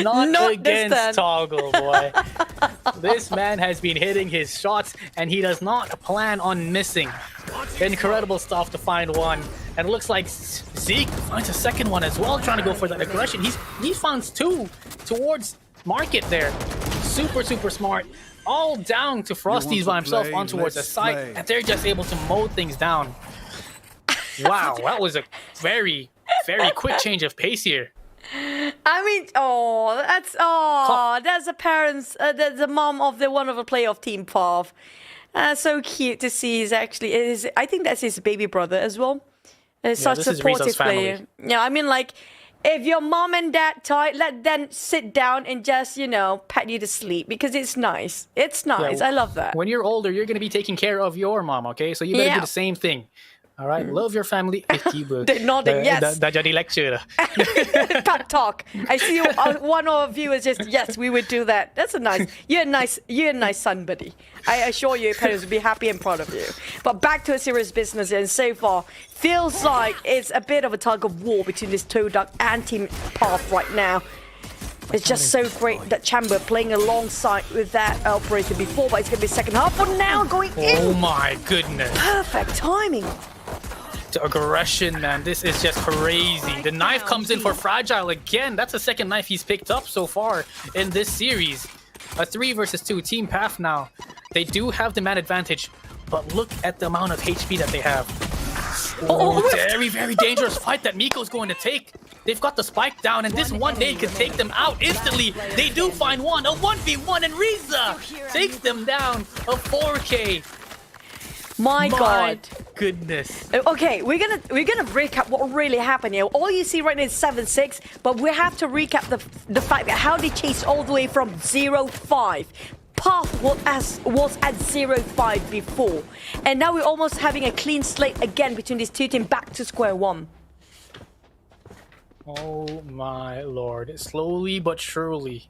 Not against Toggle, boy. This man has been hitting his shots, and he does not plan on missing. Incredible stuff to find one. And it looks like Zeke finds a second one as well, trying to go for that aggression. He finds 2 towards Market there. Super smart. All down to Frosty's by himself on towards the site, and they're just able to mow things down. Wow, that was a very quick change of pace here. I mean, that's the parents, the mom of one of the playoff team, Pav. So cute to see. He's actually, I think that's his baby brother as well. Such a supportive player. Yeah, I mean, like, if your mom and dad tight, let them sit down and just, you know, pat you to sleep because it's nice. It's nice. Yeah, I love that. When you're older, you're going to be taking care of your mom, okay? So you better do the same thing. All right, love your family. They're nodding, yes. Dah jadi lecture. Pep talk. I see you, one of you is just, yes, we would do that. That's a nice, you're a nice son, buddy. I assure you, your parents would be happy and proud of you. But back to a serious business, and so far, feels like it's a bit of a tug of war between this Todak and Team Path right now. It's just so great that Chamber playing alongside with that operator before, but it's going to be second half. But now going in. Oh my goodness. Perfect timing. The aggression, man. This is just crazy. The knife comes in for Fragile again. That's the second knife he's picked up so far in this series. A 3 versus 2. Team Path now. They do have the man advantage, but look at the amount of HP that they have. Oh, very dangerous fight that Miko's going to take. They've got the spike down, and this one day could take them out instantly. They do find one, a 1v1, and Reza takes them down, a 4K. My God. Goodness. Okay, we're gonna recap what really happened here. All you see right now is 7-6, but we have to recap the fact that how they chased all the way from 0-5. Path was at 0-5 before. And now we're almost having a clean slate again between these two teams, back to square one. Oh my lord. Slowly but surely.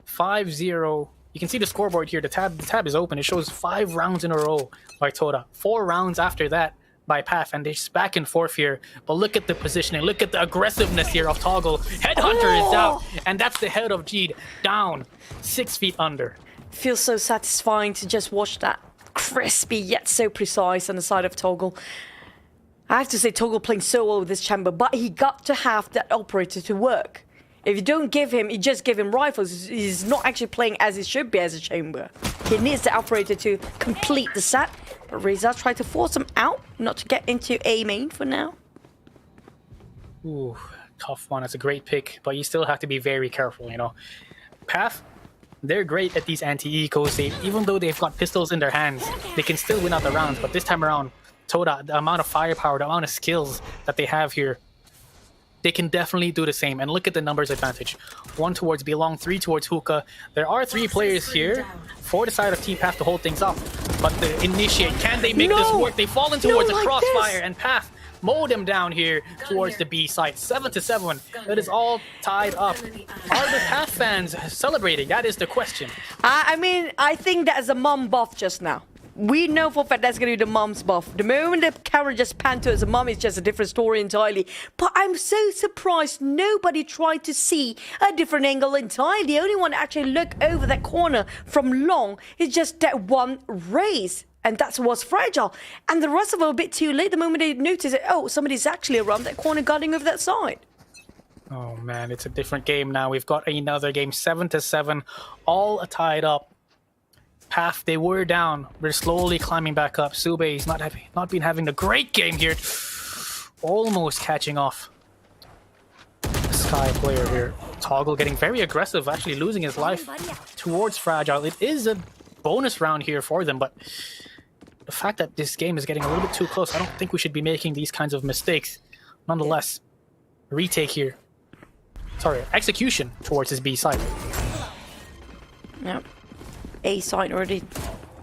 5-0. You can see the scoreboard here. The tab is open. It shows 5 rounds in a row by Todak. 4 rounds after that by Path, and they're just back and forth here. But look at the positioning. Look at the aggressiveness here of Toggle. Headhunter is out, and that's the head of Jeed down 6 feet under. Feels so satisfying to just watch that crispy yet so precise on the side of Toggle. I have to say Toggle playing so well with this chamber, but he got to have that operator to work. If you don't give him, you just give him rifles, he's not actually playing as he should be as a chamber. He needs the operator to complete the set. But Reza tried to force him out, not to get into A main for now. Ooh, tough one. It's a great pick, but you still have to be very careful, you know. Path, they're great at these anti-ecos. Even though they've got pistols in their hands, they can still win out the rounds. But this time around, Toda, the amount of firepower, the amount of skills that they have here, they can definitely do the same. And look at the numbers advantage. 1 towards Belong, 3 towards Hookah. There are 3 players here for the side of Team Path to hold things up. But the initiate, can they make this work? They fall in towards a crossfire, and Path mow them down here towards the B site. 7-7. That is all tied up. Are the Path fans celebrating? That is the question. I mean, I think that is a mum buff just now. We know for a fact that's going to be the mum's buff. The moment the camera just panned to as a mum, it's just a different story entirely. But I'm so surprised nobody tried to see a different angle entirely. The only one to actually look over that corner from long is just that one raise. And that was fragile. And the rest of it a bit too late the moment they noticed that, oh, somebody's actually around that corner guarding over that side. Oh man, it's a different game now. We've got another game, 7-7, all tied up. Path, they were down. We're slowly climbing back up. Subei's not been having a great game here. Almost catching off the Sky player here. Toggle getting very aggressive, actually losing his life towards Fragile. It is a bonus round here for them, but the fact that this game is getting a little bit too close, I don't think we should be making these kinds of mistakes. Nonetheless, retake here. Sorry, execution towards his B side. Yep. A side already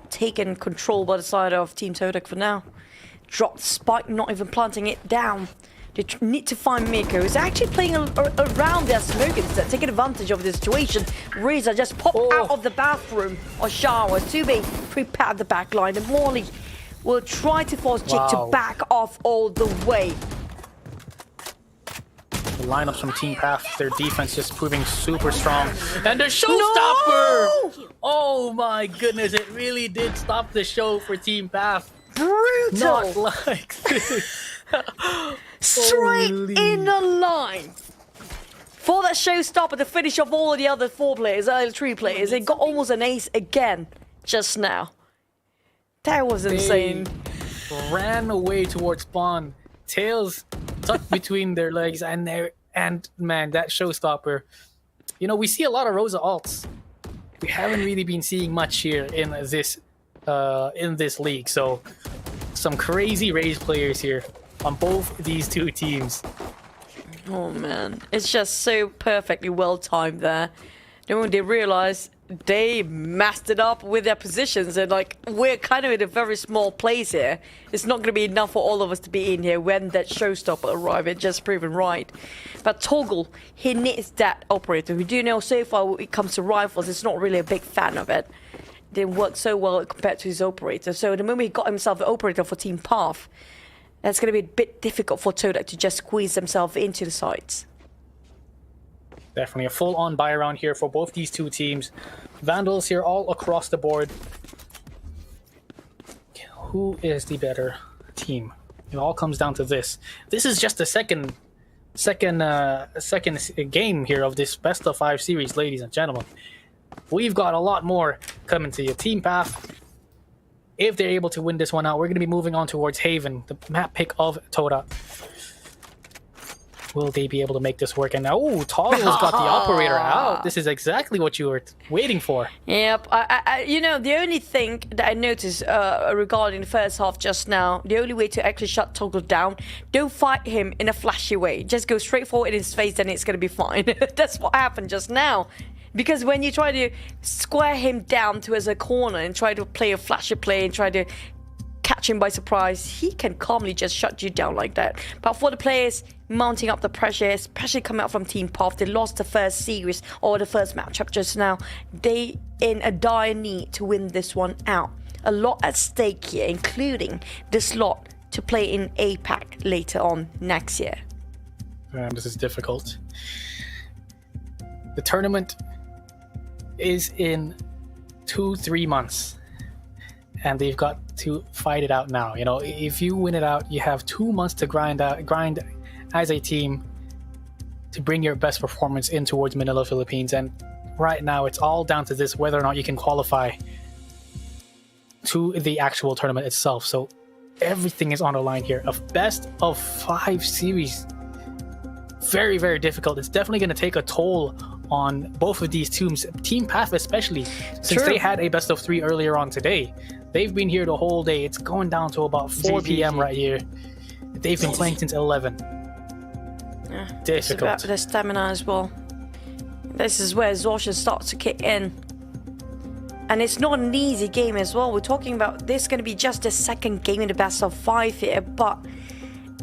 taken control by the side of Team Todak for now. Dropped Spike, not even planting it down. They need to find Miko. He's actually playing around their smoke instead, taking advantage of the situation. Reza just popped out of the bathroom or shower. Subei prepared the back line, and Morley will try to force Jake to back off all the way. The lineups from Team Path, their defense just proving super strong. And the showstopper! No! Oh my goodness, it really did stop the show for Team Path. Brutal! Not like this. Straight in the line. For that showstopper, the finish of all of the other 4 players, 3 players, it got almost an ace again just now. That was insane. They ran away towards spawn. Tails tucked between their legs, and man, that showstopper. You know, we see a lot of Rosa alts. We haven't really been seeing much here in this league. So some crazy Raze players here on both these 2 teams. Oh man, it's just so perfectly well timed there. Then when they realize they messed it up with their positions, and like, we're kind of in a very small place here. It's not going to be enough for all of us to be in here when that showstopper arrived. It's just proven right. But Toggle, he needs that operator. We do know so far when it comes to rifles, it's not really a big fan of it. It didn't work so well compared to his operator. So the moment he got himself an operator for Team Path, that's going to be a bit difficult for Todak to just squeeze himself into the sides. Definitely a full-on buy round here for both these 2 teams. Vandals here all across the board. Who is the better team? It all comes down to this. This is just the second game here of this best of 5 series, ladies and gentlemen. We've got a lot more coming to you. Team Path, if they're able to win this one out, we're going to be moving on towards Haven, the map pick of Todak. Will they be able to make this work? And now, oh, Toggle's got the operator out. This is exactly what you were waiting for. Yep. You know, the only thing that I noticed regarding the first half just now, the only way to actually shut Toggle down, don't fight him in a flashy way. Just go straight forward in his face and it's going to be fine. That's what happened just now. Because when you try to square him down towards a corner and try to play a flashy play and try to catch him by surprise, he can calmly just shut you down like that. But for the players mounting up the pressure, especially coming out from Team POF, they lost the first series or the first matchup just now. They in a dire need to win this one out. A lot at stake here, including the slot to play in APAC later on next year. This is difficult. The tournament is in 2-3 months, and they've got to fight it out now. You know, if you win it out, you have 2 months to grind as a team to bring your best performance in towards Manila, Philippines. And right now, it's all down to this, whether or not you can qualify to the actual tournament itself. So everything is on the line here. A best of 5 series. Very, very difficult. It's definitely going to take a toll on both of these teams, Team PAF especially, since they had a best of 3 earlier on today. They've been here the whole day. It's going down to about 4 p.m. right here. They've been playing since 11. Yeah, difficult. It's about their stamina as well. This is where exhaustion starts to kick in. And it's not an easy game as well. We're talking about this going to be just the second game in the best of 5 here, but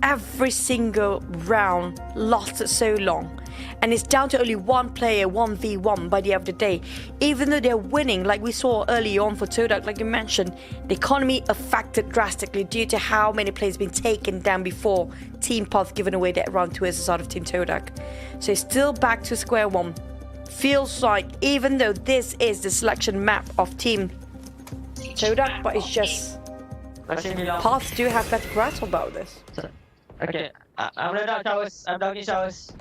every single round lasted so long. And it's down to only one player, 1v1 by the end of the day. Even though they're winning, like we saw early on for Todak, like you mentioned, the economy affected drastically due to how many players been taken down before Team POF given away that round to us out of Team Todak. So it's still back to square one. Feels like, even though this is the selection map of Team Todak, but it's just POF do have better grasp about this. Okay, I'm down showers. I'm down in showers.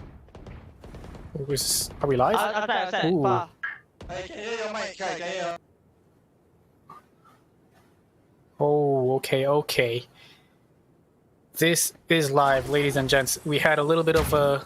Are we live? Outside. Ooh. Far. Oh, okay. This is live, ladies and gents. We had a little bit of a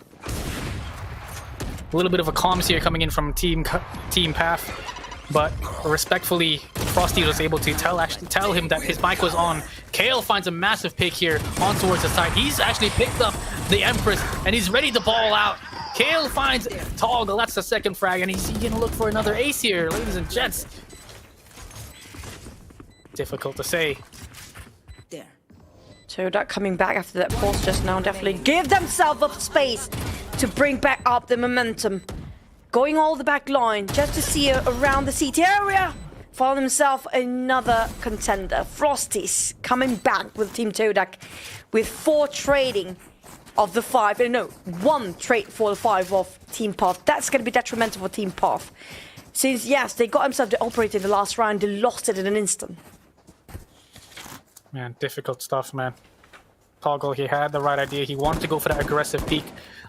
comms here coming in from Team PAF, but respectfully, Frosty was able to tell him that his mic was on. Kale finds a massive pick here on towards the side. He's actually picked up the Empress and he's ready to ball out. Kale finds Toggle, that's the second frag, and he's gonna look for another ace here, ladies and gents. Difficult to say. Todak coming back after that pause just now, definitely give themselves up space to bring back up the momentum. Going all the back line just to see around the CT area. Found himself another contender. Frosty's coming back with Team Todak with 4 trading of the 5. No, 1 trade for the 5 of Team POF. That's going to be detrimental for Team POF. Since, yes, they got themselves to operate in the last round, they lost it in an instant. Man, difficult stuff, man. Toggle, he had the right idea. He wanted to go for that aggressive peak,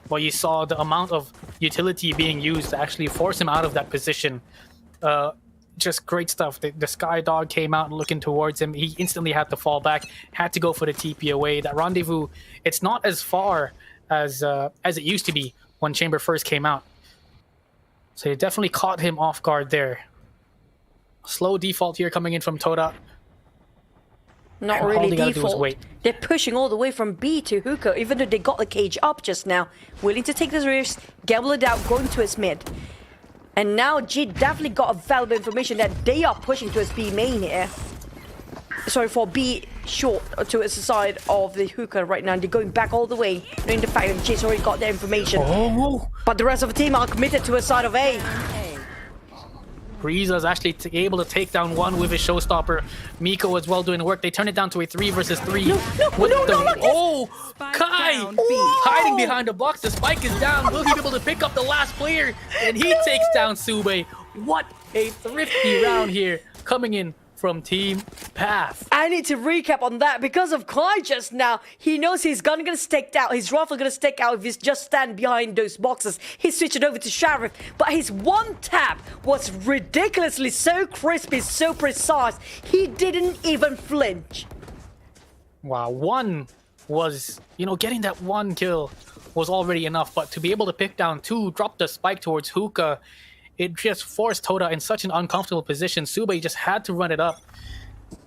but you saw the amount of utility being used to actually force him out of that position. Just great stuff. The Sky Dog came out and looking towards him. He instantly had to fall back, had to go for the TP away. That rendezvous, it's not as far as it used to be when Chamber first came out. So it definitely caught him off guard there. Slow default here coming in from Todak. Not And all really they gotta do is default. wait. They're pushing all the way from B to Hookah, even though they got the cage up just now. Willing to take the risk, gamble it out, going to his mid. And now G definitely got a valuable information that they are pushing to his B main here. Sorry, for B short to the side of the Hookah right now. They're going back all the way, knowing the fact that G's already got their information. Oh! But the rest of the team are committed to a side of A. Breeza's actually able to take down one with his showstopper. Miko as well doing the work. They turn it down to a 3 versus 3. No, not this. Oh! Kai! Hiding behind the box. The spike is down. Will he be able to pick up the last player? And he takes down Sube. What a thrifty round here coming in from Team PAF. I need to recap on that because of Kai just now. He knows his gun gonna stick out. His rifle gonna stick out if he's just stand behind those boxes. He's switching over to Sheriff, but his one tap was ridiculously so crispy, so precise. He didn't even flinch. Wow, one was, getting that 1 kill was already enough, but to be able to pick down 2, drop the spike towards Hookah, it just forced Toda in such an uncomfortable position. Sube just had to run it up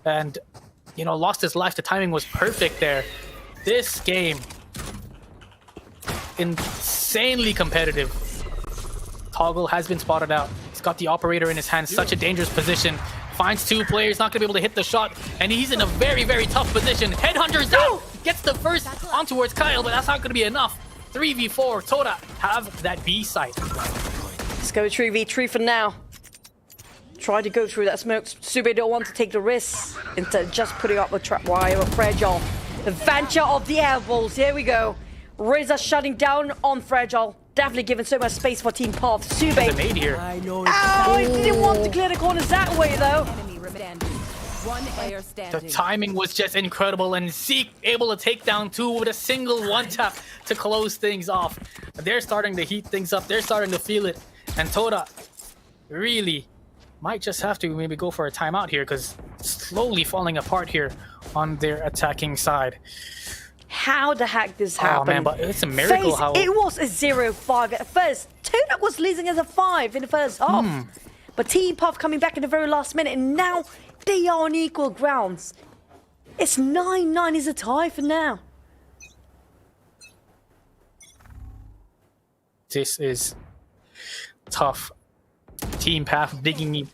and, lost his life. The timing was perfect there. This game, insanely competitive. Toggle has been spotted out. He's got the operator in his hand, such a dangerous position. Finds two players, not gonna be able to hit the shot, and he's in a very, very tough position. Headhunter's out, gets the first on towards Kyle, but that's not gonna be enough. 3v4, Todak have that B site. Let's go 3v3 for now. Try to go through that smoke. Sube don't want to take the risk instead of just putting up the trap wire. Fragile. The Venture of the Airballs. Here we go. Reza shutting down on Fragile. Definitely giving so much space for Team Path. Sube. There's a nade here. Oh, he didn't want to clear the corners that way though. Enemy standing. One player The standing. timing was just incredible, and Zeke able to take down two with a single one-tap to close things off. They're starting to heat things up. They're starting to feel it. And Todak really might just have to maybe go for a timeout here, because slowly falling apart here on their attacking side. How the heck this happened? Oh man, but it's a miracle how... It was a 0-5 at first. Todak was losing as a 5 in the first half. But Team Puff coming back in the very last minute, and now they are on equal grounds. It's 9-9 is a tie for now. This is tough. Team Path digging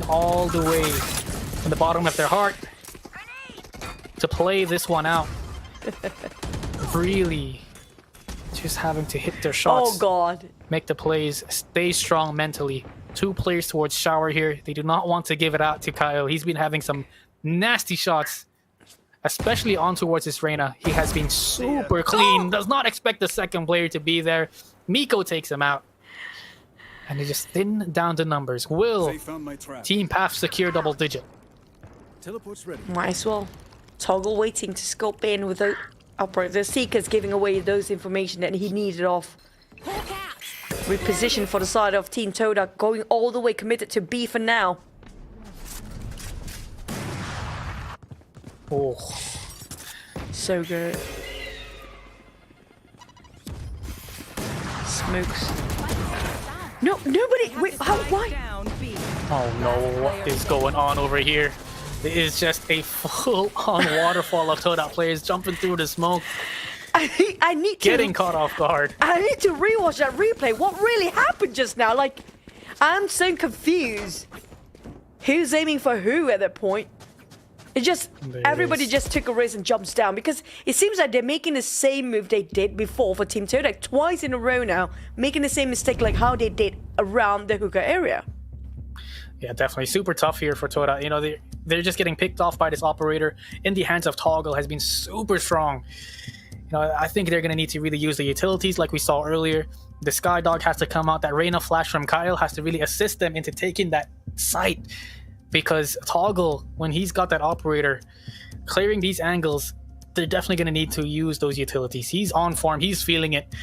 all the way from the bottom of their heart to play this one out. Really just having to hit their shots. Oh god. Make the plays, stay strong mentally. Two players towards Shower here. They do not want to give it out to Kyle. He's been having some nasty shots, especially on towards this Reyna. He has been super clean. Does not expect the second player to be there. Miko takes him out. And they just thin down the numbers. Will Team Path secure double digit? Teleport's ready. Might as well. Toggle waiting to scope in with the operator. The Seeker's giving away those information that he needed off. Reposition for the side of Team Todak, going all the way committed to B for now. Oh, So good. Smokes. No, nobody. Wait, how? Why? oh no, what is going on over here? It is just a full-on waterfall of Todak players jumping through the smoke, I need to. getting caught off guard. I need to rewatch that replay. What really happened just now? Like, I'm so confused. Who's aiming for who at that point? It just, everybody just took a risk and jumps down, because it seems like they're making the same move they did before for Team Todak twice in a row now, making the same mistake like how they did around the hookah area. Yeah, definitely super tough here for Todak. You know, they're just getting picked off by this operator in the hands of Toggle. Has been super strong. You know, I think they're going to need to really use the utilities like we saw earlier. The Skydog has to come out. That Reyna flash from Kyle has to really assist them into taking that site, because Toggle, when he's got that operator clearing these angles, they're definitely going to need to use those utilities. He's on form, he's feeling it,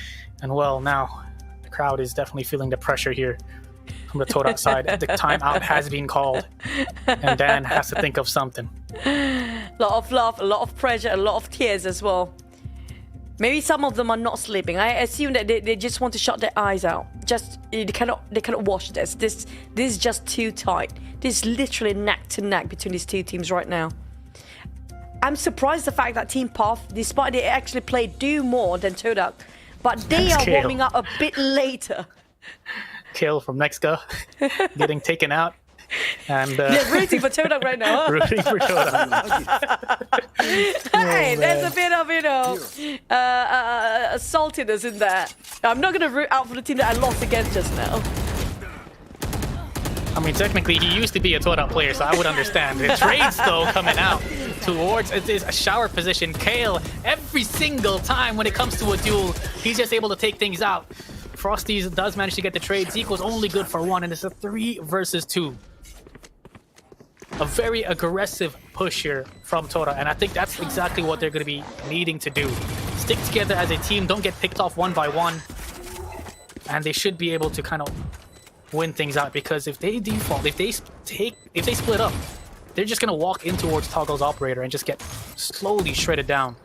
and well, now the crowd is definitely feeling the pressure here from the Todak side. The timeout has been called, and Dan has to think of something. A lot of love, a lot of pressure, a lot of tears as well. Maybe some of them are not sleeping. I assume that they just want to shut their eyes out. Just they cannot watch this. This is just too tight. This is literally neck to neck between these two teams right now. I'm surprised the fact that Team Path, despite they actually do more than Todak, but they are warming up a bit later. Kill from NEXGA getting taken out. And they're rooting for Todak right now. rooting for Todak. Hey, there's a bit of, saltiness in there. I'm not going to root out for the team that I lost against just now. I mean, technically, he used to be a Todak player, so I would understand. The trades, though, coming out towards a shower position. Kale, every single time when it comes to a duel, he's just able to take things out. Frosties does manage to get the trade. Zeke was only good for one, and it's a 3 versus 2. A very aggressive push here from Todak, and I think that's exactly what they're going to be needing to do. Stick together as a team, don't get picked off one by one, and they should be able to kind of win things out, because if they default, if they split up, they're just going to walk in towards Toggle's operator and just get slowly shredded down.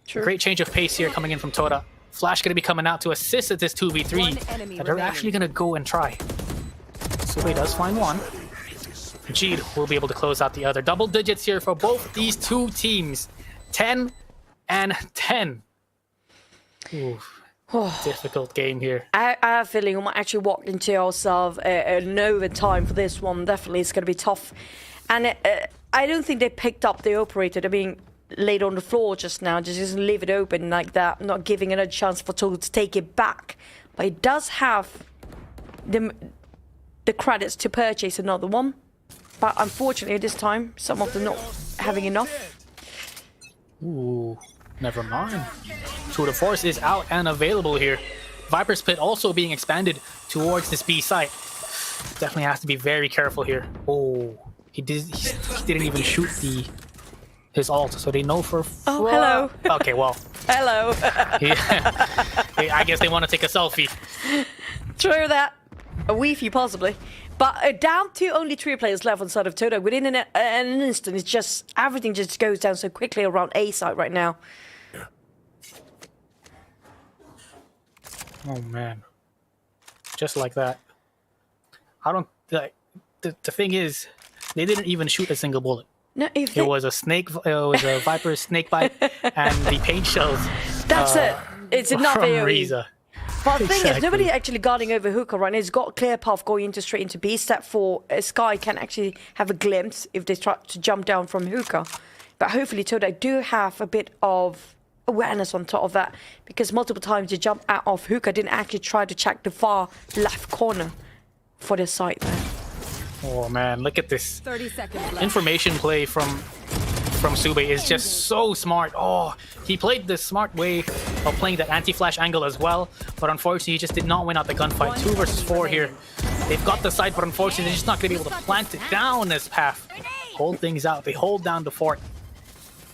True. Great change of pace here coming in from Todak. Flash going to be coming out to assist at this 2v3 that they're actually going to go and try. So he does find one. Jeed will be able to close out the other. Double digits here for both these two teams. 10 and 10. Oof. Difficult game here. I have a feeling we might actually walk into ourselves an overtime for this one. Definitely, it's going to be tough. And I don't think they picked up the operator. They're being laid on the floor just now. Just leave it open like that, not giving it a chance for Todak to take it back. But he does have the credits to purchase another one. But unfortunately, this time, some of them not having enough. Ooh, never mind. Tour de Force is out and available here. Viper Split also being expanded towards this B site. Definitely has to be very careful here. Oh, he didn't even shoot his ult, so they know for... Oh, hello. Okay, well. Hello. Yeah. I guess they want to take a selfie. True that. A Wi-Fi possibly. But down to only 3 players left on the side of Todak. Within an instant, it's just... Everything just goes down so quickly around A site right now. Oh, man. Just like that. I don't... Like, the thing is, they didn't even shoot a single bullet. No, It was a Viper snake bite and the paint shells. That's it. It's enough from AoE. Riza. But the thing is, Exactly. nobody actually guarding over Hookah right now. He's got a clear path going into straight into B. Step 4, Sky can actually have a glimpse if they try to jump down from Hookah. But hopefully Todak do have a bit of awareness on top of that, because multiple times they jump out of Hookah, didn't actually try to check the far left corner for their site there. Oh man, look at this. 30 seconds left. Information play from Sube is just so smart. Oh, he played the smart way of playing that anti-flash angle as well, but unfortunately he just did not win out the gunfight. 2 versus 4 here. They've got the site, but unfortunately they're just not going to be able to plant it down this path. Hold things out. They hold down the fort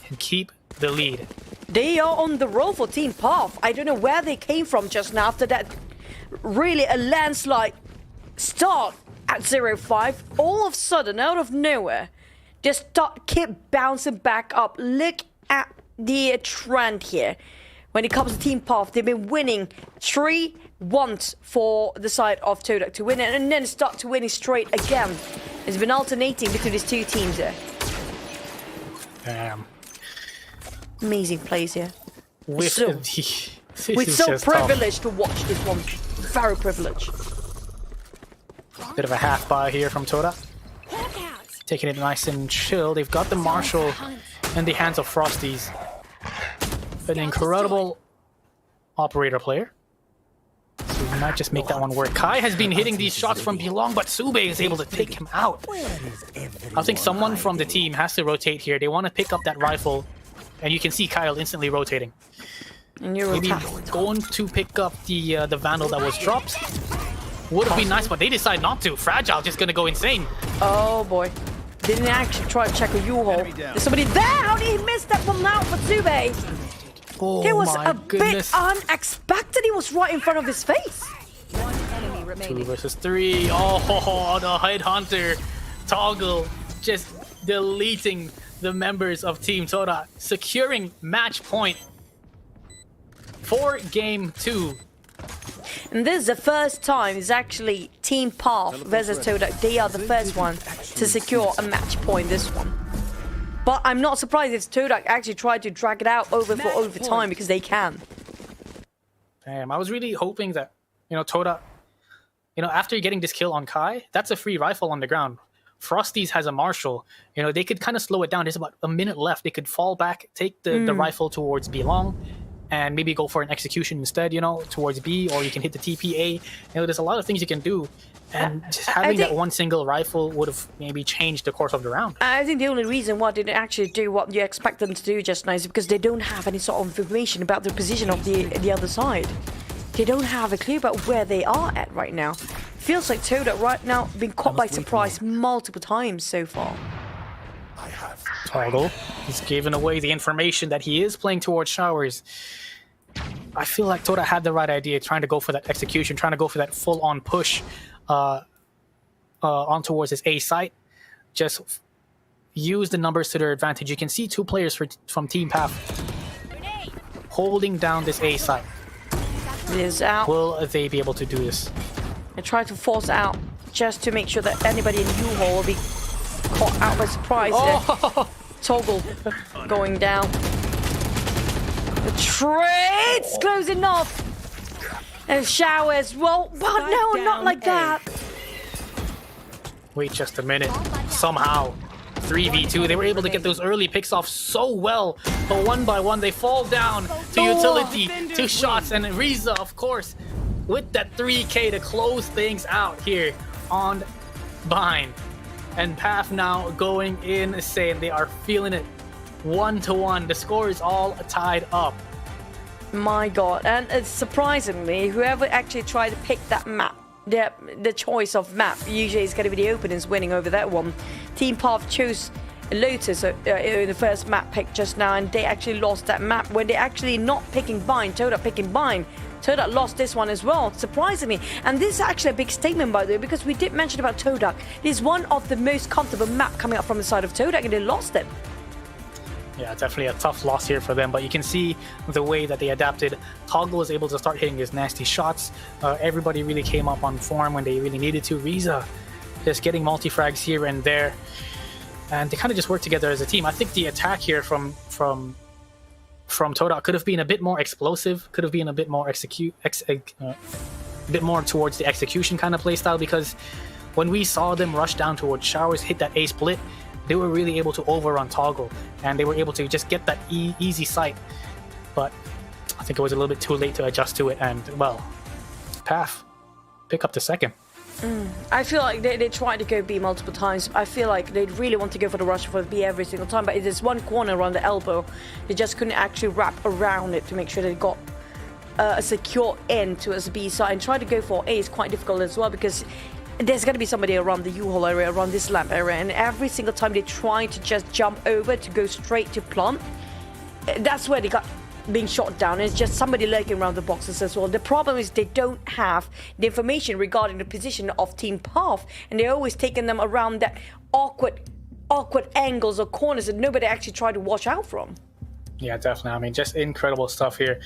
and keep the lead. They are on the roll for Team Path. I don't know where they came from just now after that really a landslide start at 0-5. All of a sudden, out of nowhere, just keep bouncing back up. Look at the trend here. When it comes to Team Path, they've been winning 3-1 for the side of Todak to win it, and then start to winning straight again. It's been alternating between these two teams there. Damn. Amazing plays here. With So- We're is so just tough. privileged to watch this one. Very privileged. Bit of a half buy here from Todak. Taking it nice and chill. They've got the Marshall in the hands of Frosties. An incredible operator player. So we might just make that one work. Kai has been hitting these shots from Belong, but Sube is able to take him out. I think someone from the team has to rotate here. They want to pick up that rifle. And you can see Kyle instantly rotating. And you're Maybe attacked. going to pick up the Vandal that was dropped. Would have been nice, but they decide not to. Fragile just gonna go insane. Oh boy. Didn't actually try to check a U-haul. There's somebody there! How did he miss that one now for Sube? Oh It was my a goodness. bit unexpected. He was right in front of his face. One enemy 2 remaining. versus 3. Oh, the Headhunter Toggle just deleting the members of Team Todak, securing match point for game 2. And this is the first time it's actually Team Path versus Todak. They are the first one to secure a match point this one. But I'm not surprised if Todak actually tried to drag it out over for overtime, because they can. Damn, I was really hoping that, Todak, after getting this kill on Kai, that's a free rifle on the ground. Frosties has a Marshall. They could kind of slow it down. There's about a minute left. They could fall back, take the rifle towards Belong, and maybe go for an execution instead, towards B, or you can hit the TPA. There's a lot of things you can do. And just having that one single rifle would have maybe changed the course of the round. I think the only reason why they didn't actually do what you expect them to do just now is because they don't have any sort of information about the position of the other side. They don't have a clue about where they are at right now. Feels like Todak right now been caught by surprise multiple times so far. Toggle is giving away the information that he is playing towards showers. I feel like Todak had the right idea, trying to go for that execution, trying to go for that full-on push on towards his A site. Just use the numbers to their advantage. You can see 2 players from Team Path holding down this A site. It is out. Will they be able to do this? I try to force out just to make sure that anybody in U-haul will be caught out by surprise. Oh! Toggle going down. The trade's close enough. And shower as well. But no, not like that. Wait just a minute. Somehow, 3v2, they were able to get those early picks off so well. But one by one, they fall down to utility, to shots, and Riza, of course, with that 3K to close things out here on Bind. And Path now going insane. They are feeling it 1-1. The score is all tied up. My God, and it's surprisingly, whoever actually tried to pick that map, the choice of map, usually it's going to be the openers winning over that one. Team Path chose Lotus in the first map pick just now, and they actually lost that map when they're actually not picking Bind. Todak picking Bind. Todak lost this one as well, surprisingly. And this is actually a big statement, by the way, because we did mention about Todak. It is one of the most comfortable map coming up from the side of Todak, and they lost it. Yeah, definitely a tough loss here for them, but you can see the way that they adapted. Toggle was able to start hitting his nasty shots. Everybody really came up on form when they really needed to. Riza just getting multi-frags here and there, and they kind of just worked together as a team. I think the attack here from Todak could have been a bit more explosive, could have been a bit more bit more towards the execution kind of playstyle, because when we saw them rush down towards showers, hit that A split, they were really able to overrun Toggle, and they were able to just get that easy sight. But I think it was a little bit too late to adjust to it, and, well, Path pick up the second. I feel like they tried to go B multiple times. I feel like they really want to go for the rush for the B every single time, but it is one corner around the elbow. They just couldn't actually wrap around it to make sure they got a secure end to the B side, and try to go for A is quite difficult as well, because there's going to be somebody around the U-hole area, around this lamp area, and every single time they try to just jump over to go straight to plant, that's where they got being shot down. It's just somebody lurking around the boxes as well. The problem is they don't have the information regarding the position of Team Path, and they're always taking them around that awkward angles or corners that nobody actually tried to watch out from. Yeah, definitely. I mean, just incredible stuff here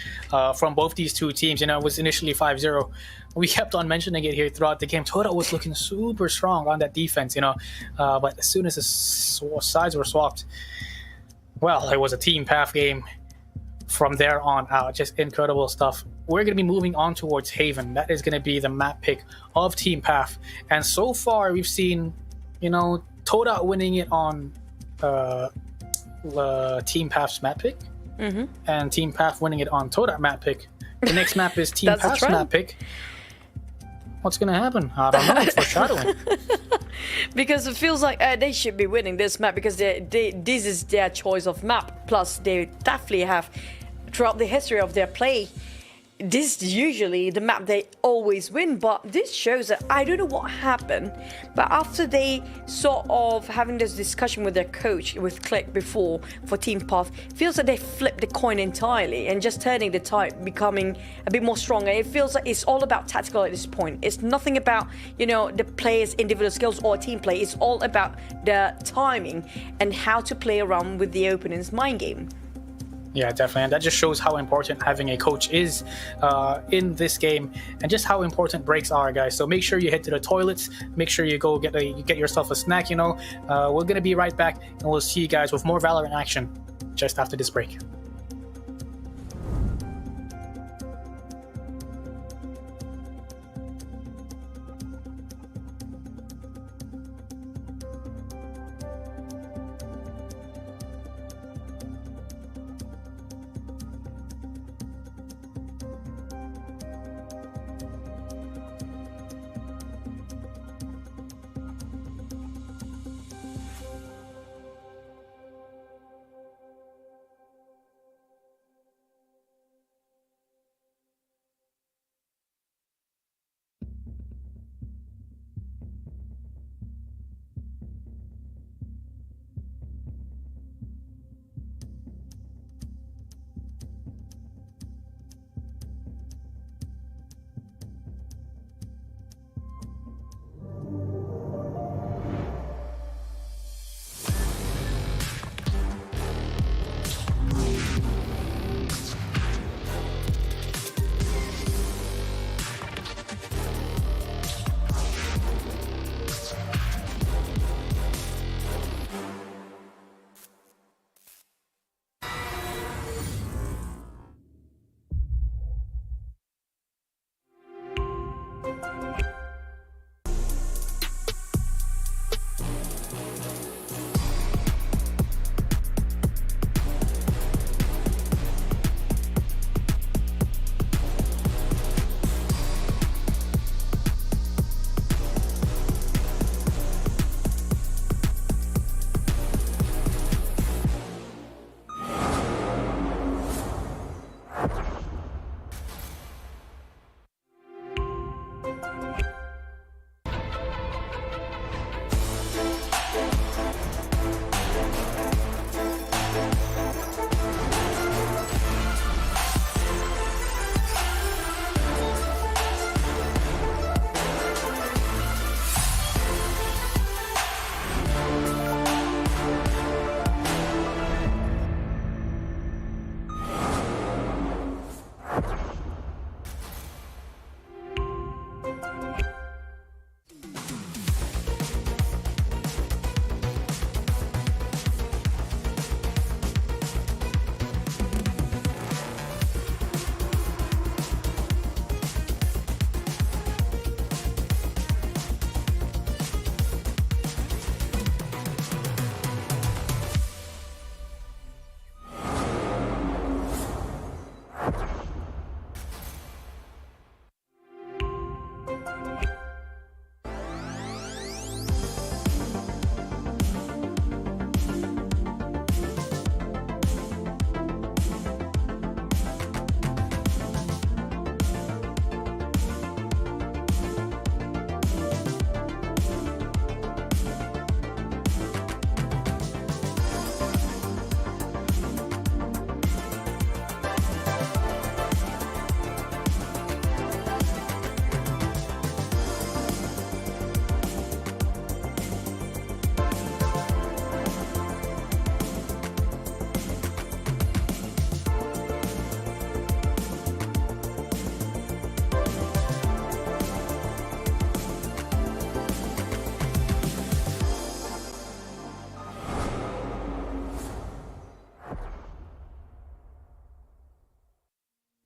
from both these two teams. You know, it was initially 5-0. We kept on mentioning it here throughout the game. Todak was looking super strong on that defense, you know. But as soon as the sides were swapped, well, it was a Team Path game from there on out. Just incredible stuff. We're going to be moving on towards Haven. That is going to be the map pick of Team Path. And so far, we've seen, you know, Todak winning it on Team Path's map pick, and Team Path winning it on Todak map pick. The next map is Team Path's map pick. What's gonna happen? I don't know. It's foreshadowing. Because it feels like they should be winning this map, because this is their choice of map. Plus, they definitely have, throughout the history of their play, this is usually the map they always win. But this shows that I don't know what happened, but after they sort of having this discussion with their coach, with Click before for Team Path, feels like they flipped the coin entirely and just turning the tide, becoming a bit more stronger. It feels like it's all about tactical at this point. It's nothing about, you know, the players' individual skills or team play. It's all about the timing and how to play around with the opponent's mind game. Yeah, definitely, and that just shows how important having a coach is in this game, and just how important breaks are, guys. So make sure you head to the toilets. Make sure you go get yourself a snack. You know, we're gonna be right back, and we'll see you guys with more Valorant action just after this break.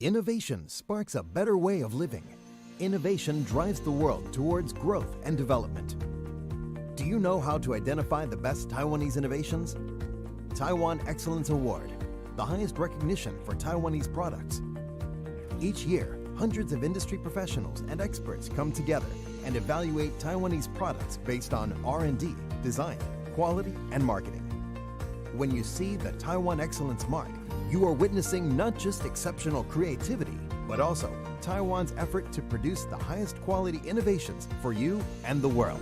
Innovation sparks a better way of living. Innovation drives the world towards growth and development. Do you know how to identify the best Taiwanese innovations? Taiwan Excellence Award, the highest recognition for Taiwanese products. Each year, hundreds of industry professionals and experts come together and evaluate Taiwanese products based on R&D, design, quality, and marketing. When you see the Taiwan Excellence mark, you are witnessing not just exceptional creativity, but also Taiwan's effort to produce the highest quality innovations for you and the world.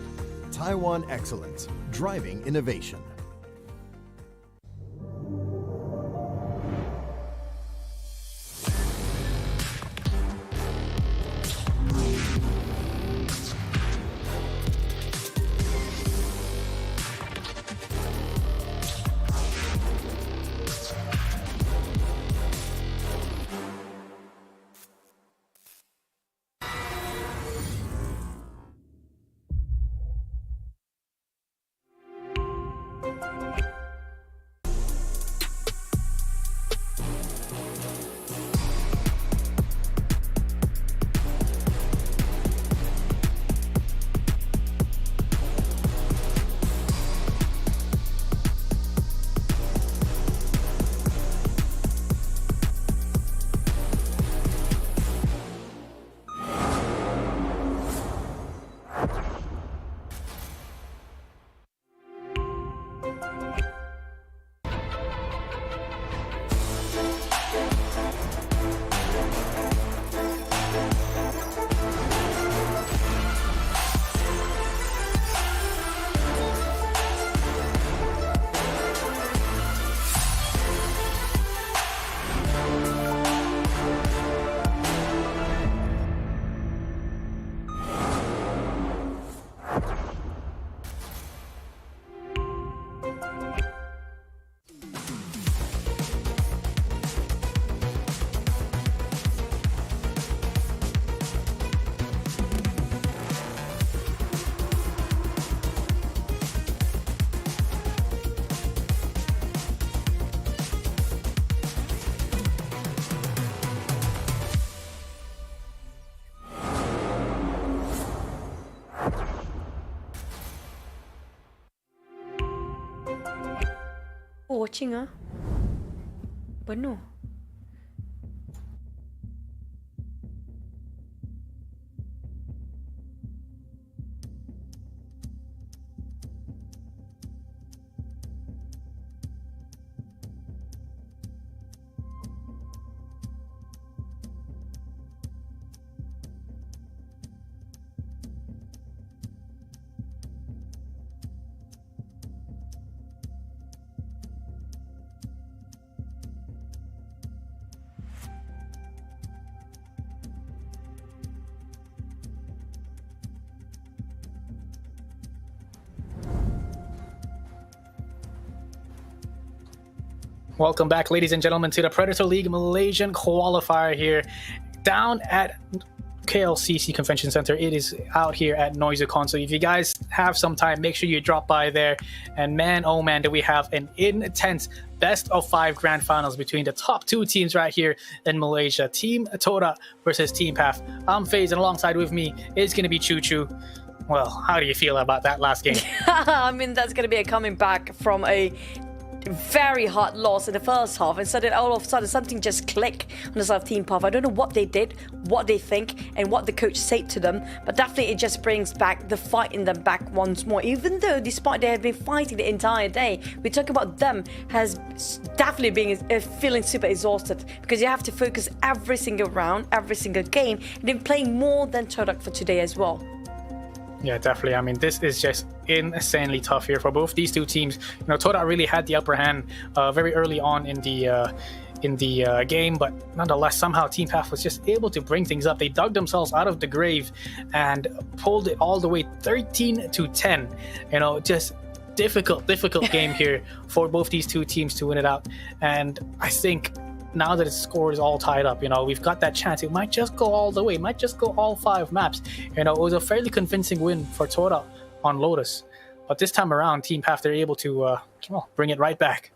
Taiwan Excellence, driving innovation. Watching penuh. Welcome back, ladies and gentlemen, to the Predator League Malaysian qualifier here down at KLCC Convention Center. It is out here at NoiseCon. So if you guys have some time, make sure you drop by there. And man, oh man, do we have an intense best of 5 grand finals between the top 2 teams right here in Malaysia. Team Todak versus Team Path. I'm FaZe, and alongside with me is going to be Choo Choo. Well, how do you feel about that last game? I mean, that's going to be a coming back from a very hard loss in the first half, and suddenly all of a sudden something just clicked on the side of Team Path. I don't know what they did, what they think, and what the coach said to them, but definitely it just brings back the fight in them back once more. Even though despite they have been fighting the entire day, we talk about them has definitely been feeling super exhausted, because you have to focus every single round, every single game, and then playing more than Todak for today as well. Yeah, definitely. I mean, this is just insanely tough here for both these two teams. You know, Todak really had the upper hand very early on in the game, but nonetheless, somehow Team Path was just able to bring things up. They dug themselves out of the grave and pulled it all the way 13-10. You know, just difficult game here for both these two teams to win it out. And I think now that the score is all tied up, you know, we've got that chance. It might just go all the way. It might just go all 5 maps. You know, it was a fairly convincing win for Todak on Lotus. But this time around, Team Path, they're able to bring it right back.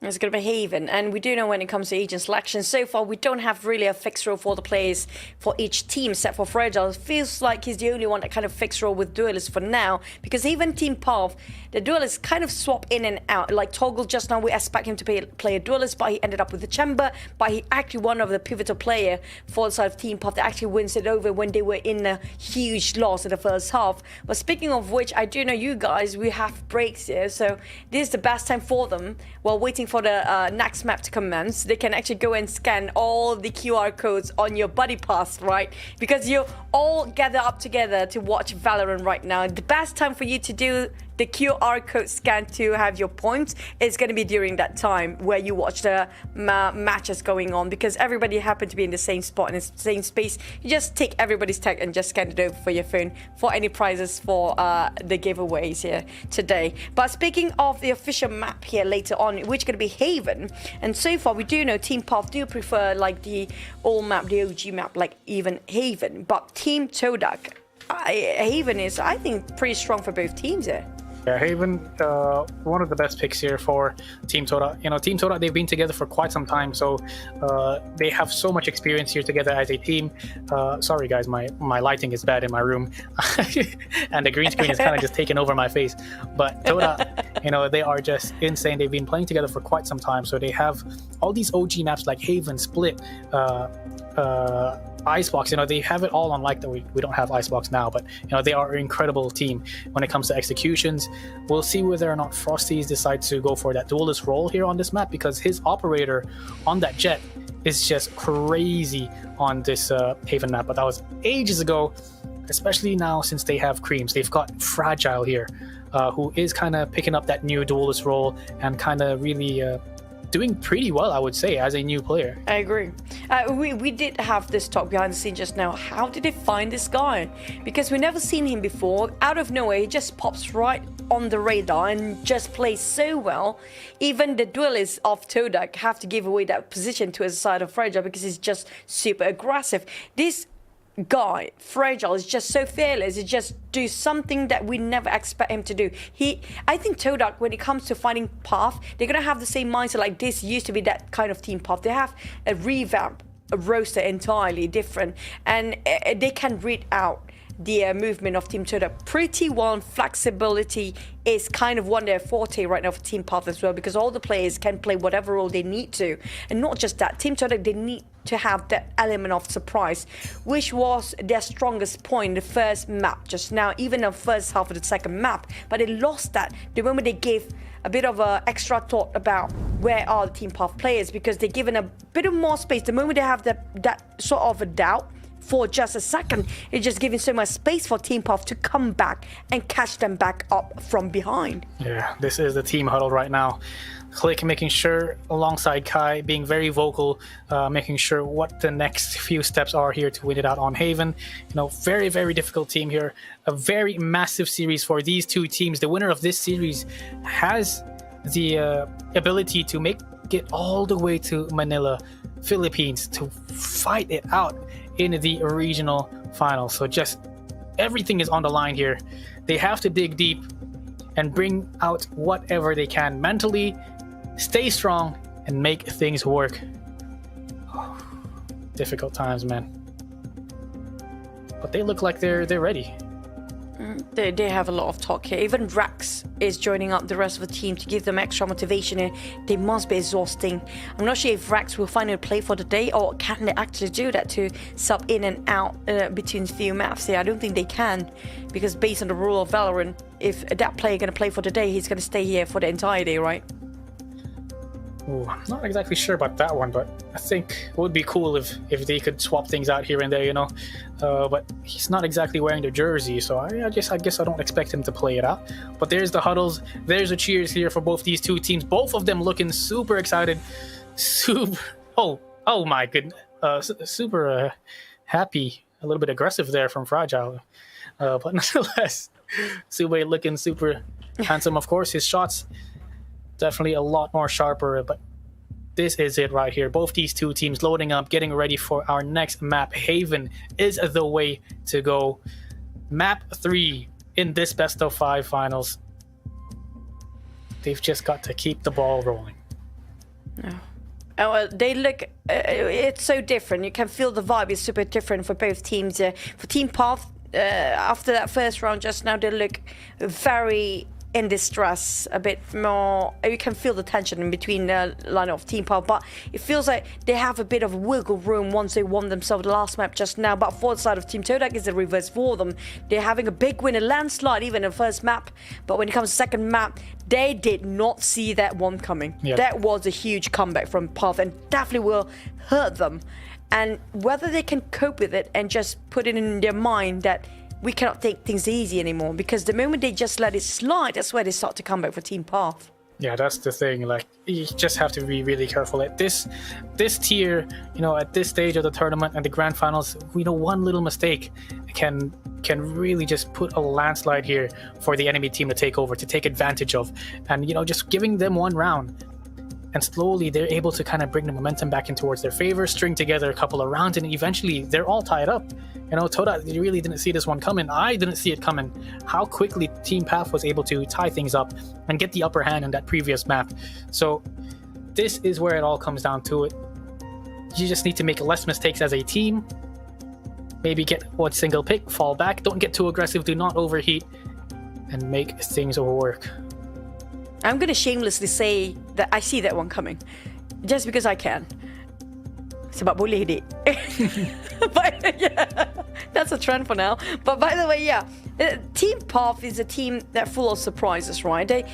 It's going to be Haven, and we do know when it comes to agent selection, so far we don't have really a fixed role for the players for each team, except for Fragile. It feels like he's the only one that kind of fixed role with Duelists for now, because even Team Path, the Duelists kind of swap in and out. Like Toggle just now, we expect him to play a Duelist, but he ended up with the Chamber, but he actually one of the pivotal player for the side of Team Path that actually wins it over when they were in a huge loss in the first half. But speaking of which, I do know you guys, we have breaks here, so this is the best time for them while waiting for the next map to commence. They can actually go and scan all the QR codes on your buddy pass, right? Because you all gather up together to watch Valorant right now. The best time for you to do the QR code scan to have your points is going to be during that time where you watch the matches going on, because everybody happened to be in the same spot in the same space. You just take everybody's tag and just scan it over for your phone for any prizes for the giveaways here today. But speaking of the official map here later on, which is going to be Haven, and so far we do know Team Path do prefer like the old map, the OG map, like even Haven, but Team Todak, Haven is, I think, pretty strong for both teams here. Yeah, Haven, one of the best picks here for Team Todak. You know, Team Todak, they've been together for quite some time, so they have so much experience here together as a team. Sorry guys, my lighting is bad in my room, and the green screen is kind of just taking over my face. But Todak, you know, they are just insane. They've been playing together for quite some time, so they have all these OG maps like Haven, Split, Icebox. You know, they have it all on like that. We don't have Icebox now, but you know, they are an incredible team when it comes to executions. We'll see whether or not Frosties decide to go for that duelist role here on this map, because his operator on that jet is just crazy on this Haven map. But that was ages ago, especially now since they have Creams. They've got Fragile here, who is kind of picking up that new duelist role and kind of really doing pretty well, I would say, as a new player. I agree. We did have this talk behind the scene just now. How did they find this guy? Because we never seen him before. Out of nowhere, he just pops right on the radar and just plays so well. Even the duelists of Todak have to give away that position to his side of Fragile because he's just super aggressive. This guy, Fragile, is just so fearless. He just do something that we never expect him to do. I think Todak, when it comes to finding Path, they're gonna have the same mindset like this used to be that kind of team Path. They have a revamp, a roster entirely different, and they can read out the movement of Team Todak pretty well. Flexibility is kind of one of their forte right now for Team Path as well, because all the players can play whatever role they need to. And not just that, Team Todak, they need to have that element of surprise, which was their strongest point in the first map just now, even the first half of the second map. But they lost that the moment they gave a bit of a extra thought about where are the Team Path players, because they're given a bit of more space. The moment they have that sort of a doubt for just a second, it's just giving so much space for Team Path to come back and catch them back up from behind. Yeah, this is the team huddle right now. Click making sure, alongside Kai, being very vocal, making sure what the next few steps are here to win it out on Haven. You know, very, very difficult team here. A very massive series for these two teams. The winner of this series has the ability to make it all the way to Manila, Philippines, to fight it out in the regional final. So just everything is on the line here. They have to dig deep and bring out whatever they can mentally, stay strong, and make things work. Oh, difficult times, man. But they look like they're ready. They have a lot of talk here. Even Rax is joining up the rest of the team to give them extra motivation here. They must be exhausting. I'm not sure if Rax will finally play for the day, or can they actually do that to sub in and out between few maps here. I don't think they can, because based on the rule of Valorant, if that player going to play for the day, he's going to stay here for the entire day, right? Ooh, I'm not exactly sure about that one, but I think it would be cool if they could swap things out here and there, you know. But he's not exactly wearing the jersey, so I guess I don't expect him to play it out. But there's the huddles, there's the cheers here for both these two teams. Both of them looking super excited, oh my goodness, super happy, a little bit aggressive there from Fragile, but nonetheless, Sube looking super handsome. Of course, his shots definitely a lot more sharper, but this is it right here. Both these two teams loading up, getting ready for our next map. Haven is the way to go. Map 3 in this best of 5 finals. They've just got to keep the ball rolling. Oh, well, they look, it's so different. You can feel the vibe is super different for both teams. For Team Path, after that first round just now, they look very in distress, a bit more. You can feel the tension in between the line of Team Path, but it feels like they have a bit of wiggle room once they won themselves the last map just now. But for the side of Team Todak, is the reverse for them. They're having a big win, a landslide, even in the first map. But when it comes to second map, they did not see that one coming. Yeah. That was a huge comeback from Path and definitely will hurt them. And whether they can cope with it and just put it in their mind that we cannot take things easy anymore, because the moment they just let it slide, that's where they start to come back for Team Path. Yeah, that's the thing. Like, you just have to be really careful at this tier. You know, at this stage of the tournament and the grand finals, we know one little mistake can really just put a landslide here for the enemy team to take over, to take advantage of. And you know, just giving them one round, and slowly they're able to kind of bring the momentum back in towards their favor, string together a couple of rounds, and eventually they're all tied up. You know, Todak, they really didn't see this one coming. I didn't see it coming. How quickly Team Path was able to tie things up and get the upper hand in that previous map. So this is where it all comes down to it. You just need to make less mistakes as a team. Maybe get one single pick, fall back, don't get too aggressive, do not overheat, and make things work. I'm going to shamelessly say that I see that one coming, just because I can. Sebab boleh, dik. But yeah, that's a trend for now. But by the way, yeah, Team Path is a team that's full of surprises, right?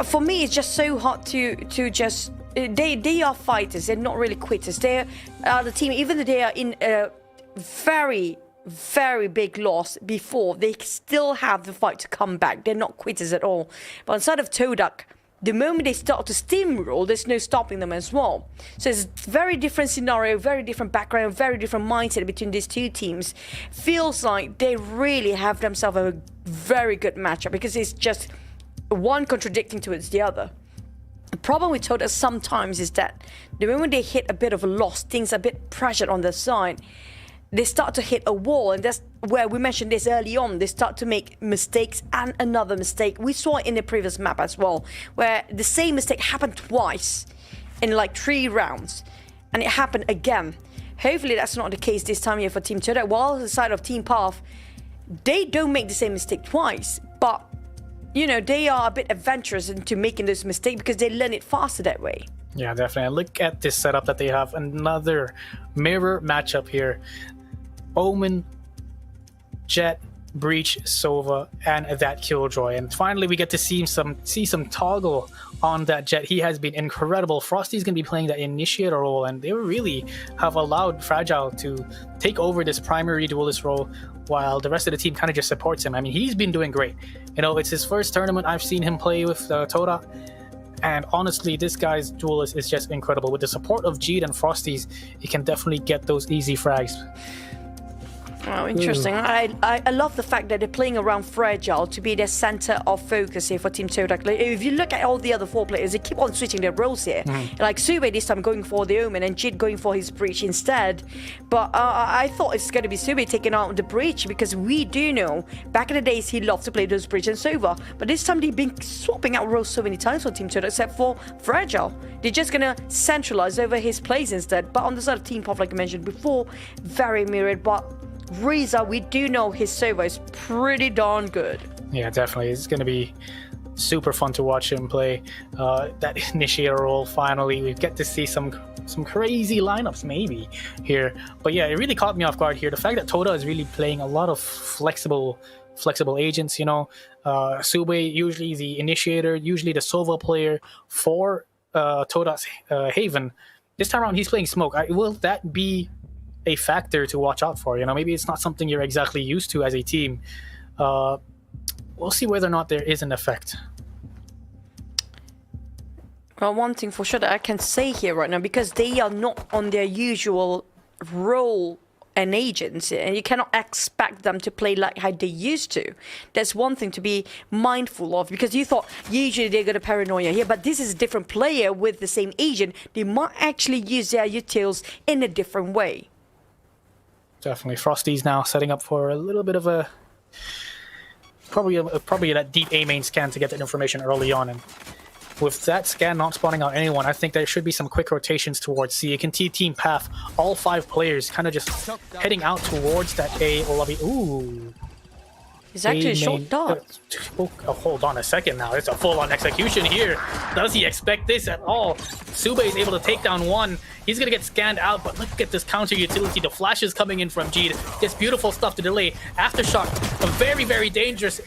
For me, it's just so hard to just. They are fighters. They're not really quitters. They are the team, even though they are in a very big loss before, they still have the fight to come back. They're not quitters at all. But inside of Todak, the moment they start to steamroll, there's no stopping them as well. So it's a very different scenario, very different background, very different mindset between these two teams. Feels like they really have themselves a very good matchup, because it's just one contradicting towards the other. The problem with Todak sometimes is that the moment they hit a bit of a loss, things are a bit pressured on their side, they start to hit a wall, and that's where we mentioned this early on. They start to make mistakes and another mistake. We saw it in the previous map as well, where the same mistake happened twice in like 3 rounds, and it happened again. Hopefully that's not the case this time here for Team Todak. While the side of Team Path, they don't make the same mistake twice, but you know, they are a bit adventurous into making those mistakes because they learn it faster that way. Yeah, definitely. Look at this setup that they have. Another mirror matchup here. Omen, Jet, Breach, Sova, and that Killjoy. And finally, we get to see some toggle on that Jet. He has been incredible. Frosty's going to be playing that initiator role, and they really have allowed Fragile to take over this primary duelist role, while the rest of the team kind of just supports him. I mean, he's been doing great. You know, it's his first tournament I've seen him play with Todak. And honestly, this guy's duelist is just incredible. With the support of Jeet and Frosty's, he can definitely get those easy frags. Oh, interesting. I love the fact that they're playing around Fragile to be their center of focus here for Team Todak. Like, if you look at all the other 4 players, they keep on switching their roles here. Like Sube this time going for the Omen and Jid going for his Breach instead. But I thought it's going to be Sube taking out the Breach, because we do know back in the days he loved to play those Breach and Sova. But this time they've been swapping out roles so many times for Team Todak, except for Fragile. They're just going to centralize over his plays instead. But on the side of Team Pop, like I mentioned before, very mirrored. But Reza, we do know his Sova is pretty darn good. Yeah, definitely. It's going to be super fun to watch him play that initiator role. Finally, we get to see some crazy lineups maybe here. But yeah, it really caught me off guard here. The fact that Toda is really playing a lot of flexible agents. You know, Sube usually the initiator, usually the Sova player for Toda's Haven. This time around, he's playing Smoke. Will that be a factor to watch out for? You know, maybe it's not something you're exactly used to as a team. We'll see whether or not there is an effect. Well, one thing for sure that I can say here right now, because they are not on their usual role and agents, and you cannot expect them to play like how they used to. That's one thing to be mindful of, because you thought usually they're going to paranoia here, but this is a different player with the same agent. They might actually use their utils in a different way. Definitely. Frosty's now setting up for a little bit of a probably that deep A main scan to get that information early on, and with that scan not spawning out anyone, I think there should be some quick rotations towards C. You can see Team Path, all 5 players kind of just heading out towards that A lobby. Ooh. It's actually a short dart. Oh, hold on a second now. It's a full-on execution here. Does he expect this at all? Sube is able to take down 1. He's going to get scanned out, but look at this counter utility. The flashes coming in from Jeed. Just beautiful stuff to delay. Aftershock, a very, very dangerous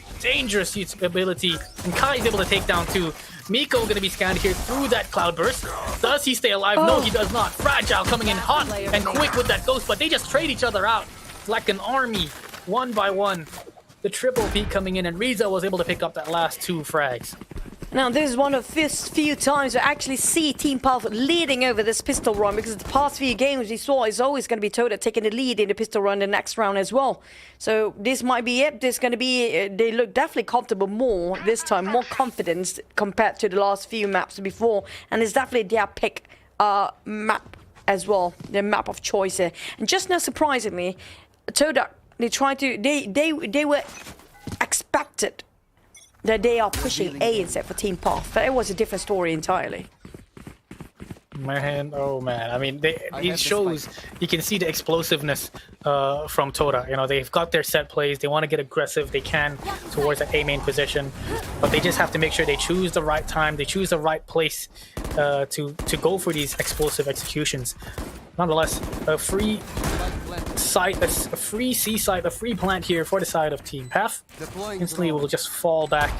ability. And Kai is able to take down 2. Miko going to be scanned here through that cloud burst. Does he stay alive? No, he does not. Fragile coming in hot and quick with that ghost, but they just trade each other out like an army, 1 by 1. The triple peak coming in, and Riza was able to pick up that last 2 frags. Now, this is one of the few times we actually see Team Path leading over this pistol run, because the past few games we saw is always going to be Todak taking the lead in the pistol run the next round as well. So this might be it. This is going to be, they look definitely comfortable more this time, more confidence compared to the last few maps before. And it's definitely their pick map as well, their map of choice here. And just now, surprisingly, Todak, they tried to, they were expected that they are pushing A instead for Team Path, but it was a different story entirely. Man, oh man, I mean, it shows, you can see the explosiveness from Todak. You know, they've got their set plays, they want to get aggressive, they can towards that A main position, but they just have to make sure they choose the right time, they choose the right place to go for these explosive executions. Nonetheless, a free site, a free C site, a free plant here for the side of Team Path. Instantly will just fall back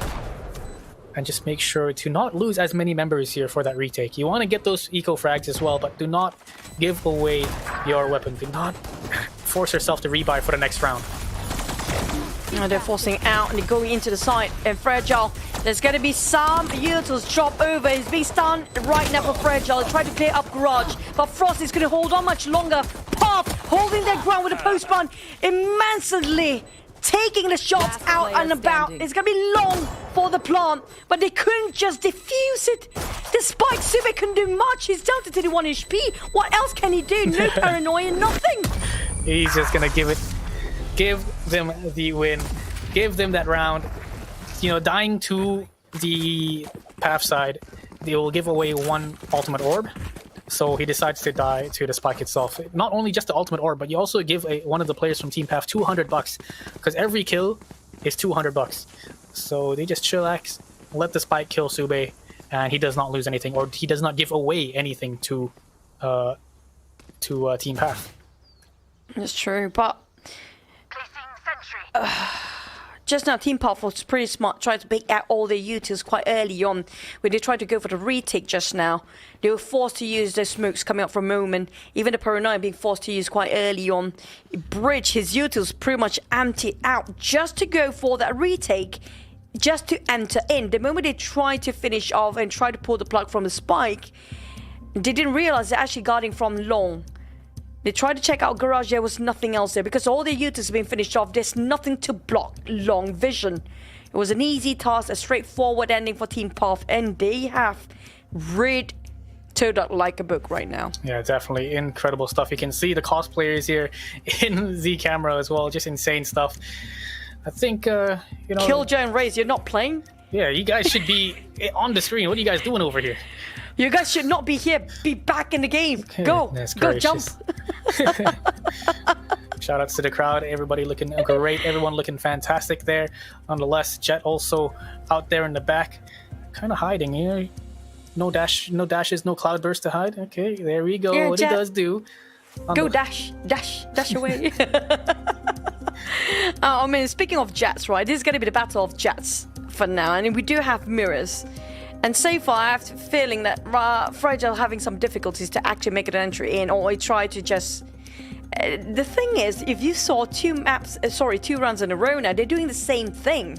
and just make sure to not lose as many members here for that retake. You want to get those eco frags as well, but do not give away your weapon. Do not force yourself to rebuy for the next round. They're forcing out and they're going into the site, and Fragile, there's going to be some Yurtles drop over. He's being stunned right now for Fragile. Try to clear up Garage, but Frost is going to hold on much longer. Path holding their ground with a post-spawn immensely, taking the shots out and about. It's going to be long for the plant, but they couldn't just defuse it. Despite Sube couldn't do much, he's down to 31 HP. What else can he do? No paranoia, nothing. He's just going to give them the win, give them that round. You know, dying to the Path side, they will give away 1 ultimate orb. So he decides to die to the spike itself. Not only just the ultimate orb, but you also give one of the players from Team Path $200, because every kill is $200. So they just chillax, let the spike kill Sube, and he does not lose anything, or he does not give away anything to Team Path. That's true, but just now, Team Path was pretty smart, trying to bait out all their Yurtles quite early on. When they tried to go for the retake just now, they were forced to use their smokes coming up from Moment. Even the Paranoia being forced to use quite early on. Bridge, his Yurtles pretty much emptied out just to go for that retake, just to enter in. The moment they tried to finish off and try to pull the plug from the spike, they didn't realize they're actually guarding from long. They tried to check out Garage, there was nothing else there, because all their Yurtles have been finished off. There's nothing to block long vision. It was an easy task, a straightforward ending for Team Path, and they have read Todak like a book right now. Yeah, definitely incredible stuff. You can see the cosplayers here in the camera as well, just insane stuff. I think, you know... Killjoy and Raze, you're not playing? Yeah, you guys should be on the screen. What are you guys doing over here? You guys should not be here. Be back in the game. Go. Go jump. Shout outs to the crowd. Everybody looking great. Everyone looking fantastic there. Nonetheless, Jet also out there in the back, kind of hiding here. No dashes, no cloudburst to hide. Okay, there we go. Yeah, what Jet. It does do. Go dash away. I mean, speaking of Jets, right? This is going to be the battle of Jets for now. And we do have mirrors. And so far, I have the feeling that Fragile having some difficulties to actually make an entry in, or he tried to just... the thing is, if you saw 2 runs in a row now, they're doing the same thing.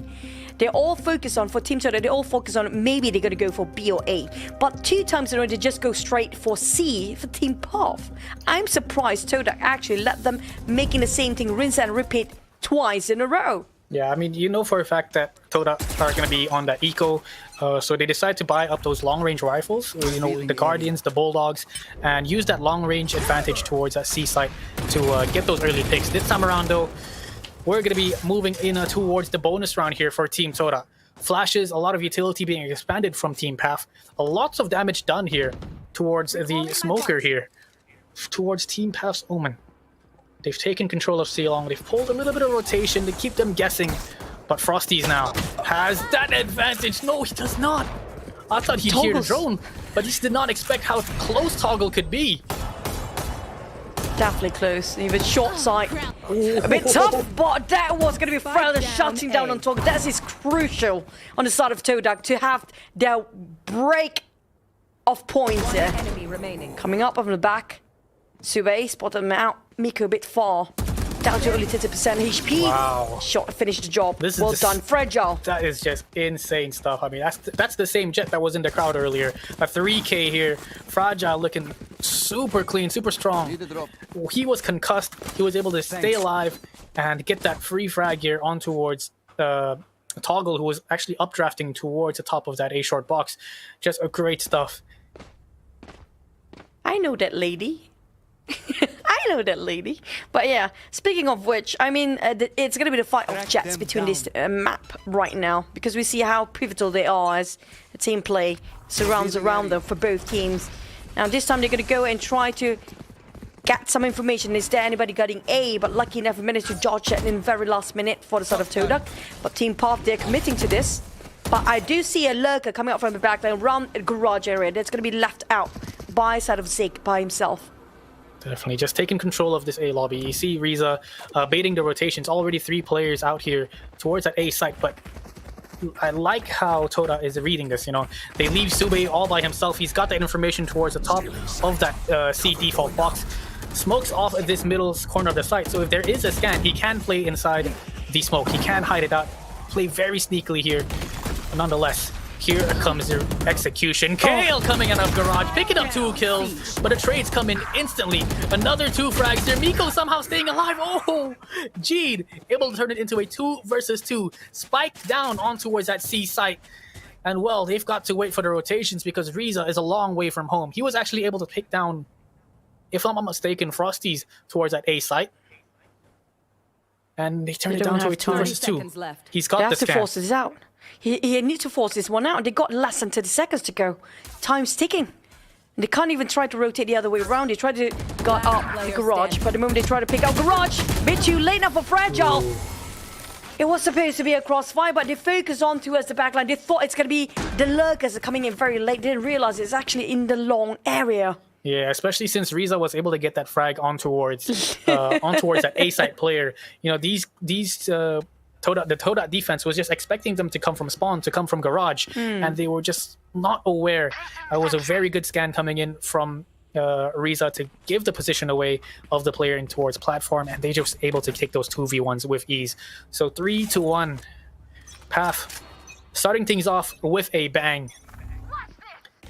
They're all focused on, for Team Todak, they all focus on maybe they're going to go for B or A. But 2 times in a row, they just go straight for C for Team Path. I'm surprised Todak actually let them making the same thing, rinse and repeat twice in a row. Yeah, I mean, you know for a fact that Todak are going to be on that eco, so they decide to buy up those long-range rifles, you know, the Guardians, the Bulldogs, and use that long-range advantage towards that C site to get those early picks. This time around, though, we're going to be moving in towards the bonus round here for Team Todak. flashes, a lot of utility being expanded from Team Path. Lots of damage done here towards the smoker here, towards Team Path's Omen. They've taken control of Ceylon. They've pulled a little bit of rotation to keep them guessing. But Frosty's now has that advantage. No, he does not. I thought he'd hear the drone, but he did not expect how close Toggle could be. Definitely close. Even short sight. A bit tough, but that was going to be further shutting down on Toggle. That is crucial on the side of Todak to have their break of points here. Enemy remaining. Coming up on the back. Sube spotted him out. Miko a bit far. Down to only 30% HP. Wow. Shot finished the job. This is well done, Fragile. That is just insane stuff. I mean, that's the same Jet that was in the crowd earlier. A 3K here. Fragile looking super clean, super strong. He was concussed. He was able to stay alive and get that free frag here on towards Toggle, who was actually updrafting towards the top of that A short box. Just a great stuff. I know that lady. I know that lady. But yeah, speaking of which, I mean, it's going to be the fight of Jets between this map right now, because we see how pivotal they are as a team play surrounds around them for both teams. Now this time they're going to go and try to get some information. Is there anybody getting A? But lucky enough, we managed to dodge it in the very last minute for the side of Todak. But Team Path, they're committing to this. But I do see a lurker coming up from the back line around the garage area that's going to be left out by side of Zeke by himself. Definitely just taking control of this A lobby. You see Riza baiting the rotations. Already 3 players out here towards that A site, but I like how Toda is reading this, you know. They leave Sube all by himself. He's got that information towards the top of that C default box. Smokes off at this middle corner of the site, so if there is a scan, he can play inside the smoke. He can hide it out, play very sneakily here. But nonetheless, here comes the execution. Kale coming out of garage, picking up 2 kills, but the trades come in instantly. Another 2 frags there. Miko somehow staying alive. Oh, Jeed able to turn it into a 2 versus 2. Spike down on towards that C site. And well, they've got to wait for the rotations because Riza is a long way from home. He was actually able to pick down, if I'm not mistaken, Frosty's towards that A site. And they turn it down to a 2 versus 2. He's got the scan. They have to force this out. He needs to force this one out. They got less than 30 seconds to go. Time's ticking. They can't even try to rotate the other way around. They tried to go up the garage, but the moment they try to pick out garage, bit too late now for Fragile. Ooh. It was supposed to be a crossfire, but they focused on towards the backline. They thought it's going to be the lurkers coming in very late. They didn't realize it's actually in the long area. Yeah, especially since Riza was able to get that frag on towards that A site player. You know, the Todak defense was just expecting them to come from spawn, to come from garage, and they were just not aware. It was a very good scan coming in from Riza to give the position away of the player in towards platform, and they just able to take those 2v1s with ease. So 3-1. Path starting things off with a bang.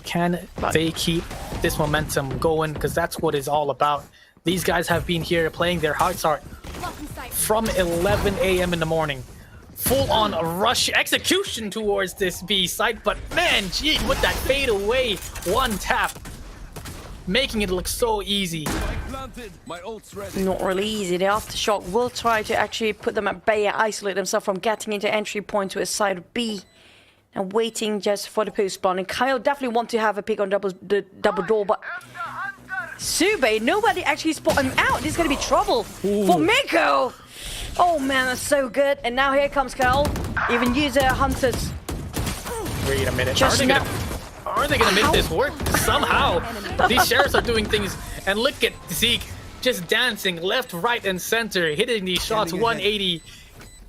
Can they keep this momentum going? Because that's what it's all about. These guys have been here playing their hearts out from 11 a.m. in the morning. Full-on rush execution towards this B site, but man, gee, with that fade away, 1 tap, making it look so easy. Not really easy. The Aftershock will try to actually put them at bay and isolate themselves from getting into entry point to a side of B. And waiting just for the post-spawn. And Kyle definitely want to have a pick on the double door, but Sube, nobody actually spotted him out. This is going to be trouble for Miko. Oh man, that's so good. And now here comes Kyle. Even user hunters. Wait a minute. Are they gonna make this work? Somehow. These sheriffs are doing things. And look at Zeke just dancing left, right, and center, hitting these shots 180,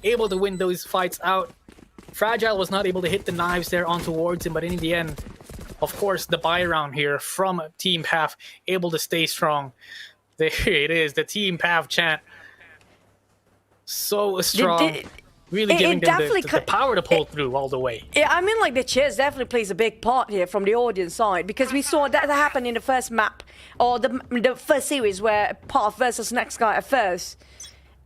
able to win those fights out. Fragile was not able to hit the knives there on towards him, but in the end, of course, the buy round here from Team Path, able to stay strong. There it is, the Team Path chant. So strong. Really giving them the power to pull through all the way. Yeah, I mean, like, the cheers definitely plays a big part here from the audience side, because we saw that happen in the first map, or the first series where Path versus NEXGA at first.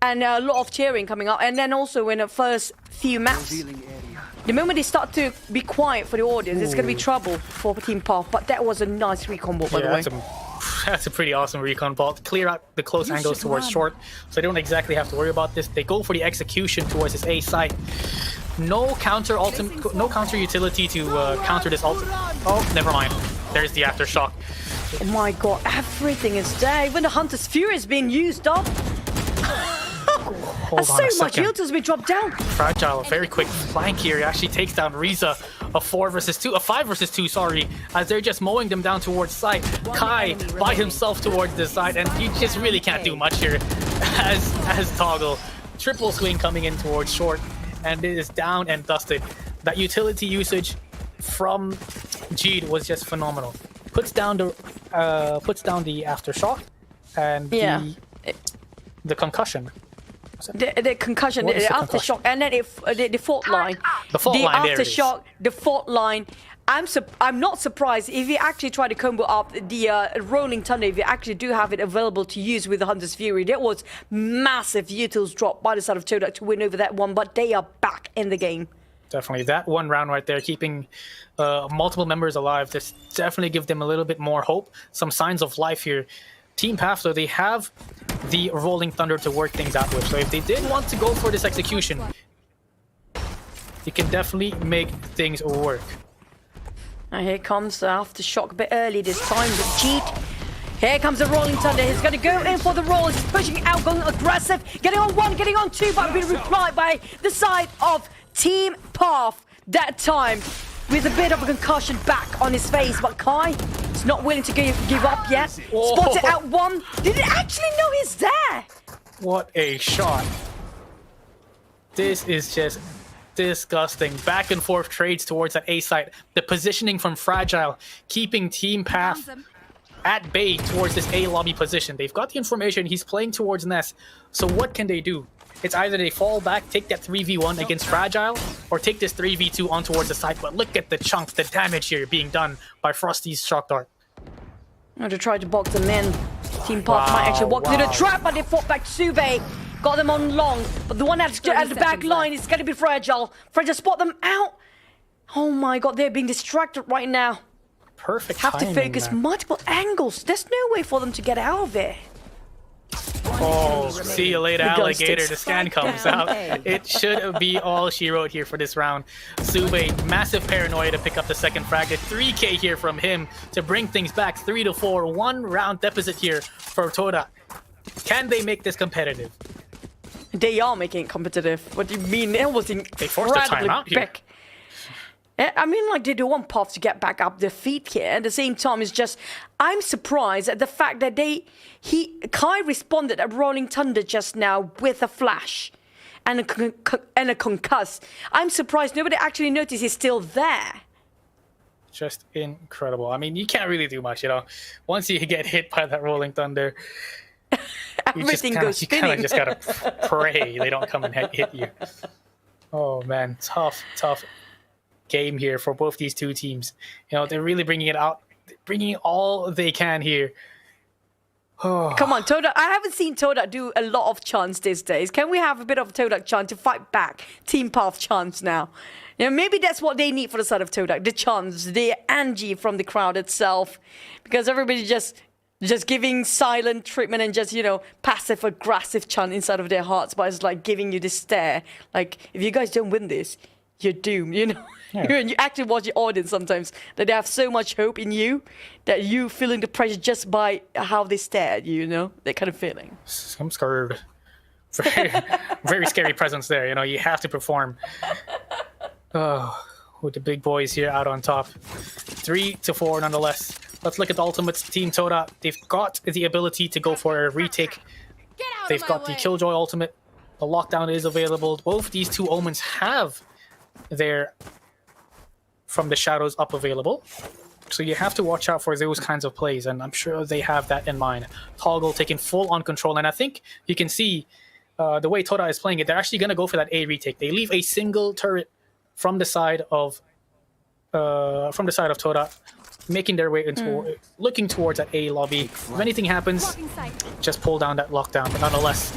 And a lot of cheering coming up, and then also in the first few maps. The moment they start to be quiet for the audience, it's going to be trouble for Team Path. But that was a nice recon ball, by the way. That's a pretty awesome recon ball. Clear out the close angles towards short, so they don't exactly have to worry about this. They go for the execution towards this A site. no counter ultimate, no counter utility to counter this ultimate. Oh, never mind. There's the aftershock. Oh my god, everything is there. Even the Hunter's Fury is being used up. Hold on so a much second. heal to be dropped down. Fragile, a very quick flank here. He actually takes down Riza. A 5 versus 2, sorry, as they're just mowing them down towards side. Kai by himself towards the side, and you just really can't do much here as Toggle. Triple swing coming in towards short, and it is down and dusted. That utility usage from Jeed was just phenomenal. Puts down the aftershock and the concussion. The concussion, the aftershock, and then the fault line. The fault line, there it is. Aftershock, the fault line. I'm not surprised if you actually try to combo up the Rolling Thunder, if you actually do have it available to use with the Hunter's Fury. There was massive utils drop by the side of Todak to win over that one, but they are back in the game. Definitely. That one round right there, keeping multiple members alive, this definitely give them a little bit more hope. Some signs of life here. Team Path, so they have the Rolling Thunder to work things out with. So if they did want to go for this execution, you can definitely make things work. And here comes the aftershock a bit early this time with Jeet. Here comes the Rolling Thunder. He's going to go in for the roll. He's pushing out, going aggressive. Getting on 1, getting on 2, but being replied by the side of Team Path that time with a bit of a concussion back on his face. But Kai is not willing to give up yet. Spotted out 1. Didn't actually know he's there. What a shot. This is just disgusting. Back and forth trades towards that A site. The positioning from Fragile, keeping Team Path at bay towards this A lobby position. They've got the information. He's playing towards Ness. So what can they do? It's either they fall back, take that 3v1 against Fragile, or take this 3v2 on towards the side. But look at the chunks, the damage here being done by Frosty's shock dart. To try to box them in. Team Path might actually walk through the trap, but they fought back Sube. Got them on long, but the one at the back line is going to be Fragile. Fragile spot them out. Oh my god, they're being distracted right now. Perfect Have to timing, focus man. multiple angles. There's no way for them to get out of there. Oh, see you later, The alligator. ghosted. The scan comes out. It should be all she wrote here for this round. Sube, massive paranoia to pick up the second frag. A 3k here from him to bring things back 3-4. 1 round deficit here for Todak. Can they make this competitive? They are making it competitive. What do you mean? It was They forced a incredibly timeout here. big. I mean, like, they do want Path to get back up their feet here. At the same time, it's just, I'm surprised at the fact that Kai responded at Rolling Thunder just now with a flash and a concuss. I'm surprised nobody actually noticed he's still there. Just incredible. I mean, you can't really do much, you know. Once you get hit by that Rolling Thunder, Everything goes you kind of spinning. just gotta pray they don't come and hit you. Oh man, tough game here for both these two teams. You know, they're really bringing it out, bringing all they can here. Oh. Come on, Todak. I haven't seen Todak do a lot of chants these days. Can we have a bit of Todak chant to fight back Team Path chants now? You know, maybe that's what they need for the side of Todak. The chants, the Angie from the crowd itself. Because everybody just giving silent treatment and just, you know, passive-aggressive chant inside of their hearts. But it's like giving you this stare. Like, if you guys don't win this, you're doomed, you know? Yeah. You actually watch the audience sometimes, that they have so much hope in you that you feeling the pressure just by how they stare at you, you know? That kind of feeling. I'm scared. Very scary presence there. You know, you have to perform. Oh, with the big boys here out on top. 3-4 nonetheless. Let's look at the ultimates. Team Todak, they've got the ability to go for a retake. They've got the Killjoy ultimate. The lockdown is available. Both these two Omens have their From the Shadows up available. So you have to watch out for those kinds of plays, and I'm sure they have that in mind. Toggle taking full on control, and I think you can see the way Todak is playing it, they're actually going to go for that A retake. They leave a single turret from the side of Todak, making their way into looking towards that A lobby. If anything happens, just pull down that lockdown. But nonetheless,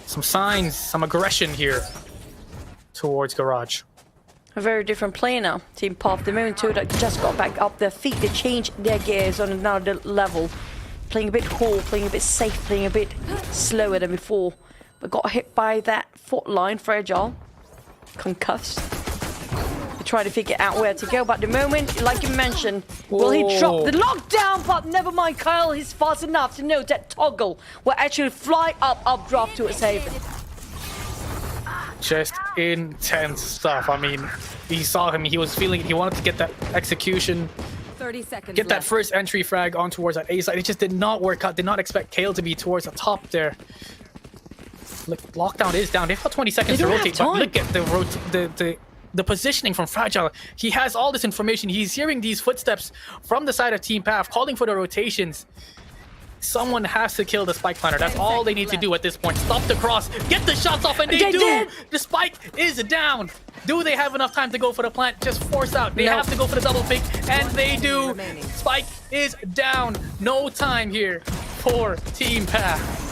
some signs, some aggression here towards Garage. A very different play now. Team Path, the moment Todak just got back up their feet, they changed their gears on another level. Playing a bit cool, playing a bit safe, playing a bit slower than before. But got hit by that fault line, Fragile. concussed. They try to figure out where to go, but at the moment, like you mentioned, will he drop the lockdown? But never mind, Kyle, he's fast enough to know that Toggle will actually fly up draft to his haven. Just intense stuff. I mean, he saw him, he was feeling it, he wanted to get that execution, 30 seconds get that left. first entry frag on towards that A side. It just did not work out. Did not expect Kale to be towards the top there. Look, lockdown is down. They've got 20 seconds to rotate, but look at the positioning from Fragile. He has all this information. He's hearing these footsteps from the side of Team Path, calling for the rotations. Someone has to kill the spike planter. That's all they need to do at this point. Stop the cross, get the shots off, and they do. Did. The spike is down. Do they have enough time to go for the plant? Just force out. They have to go for the double pick, and they do. Spike is down. No time here for Team Path.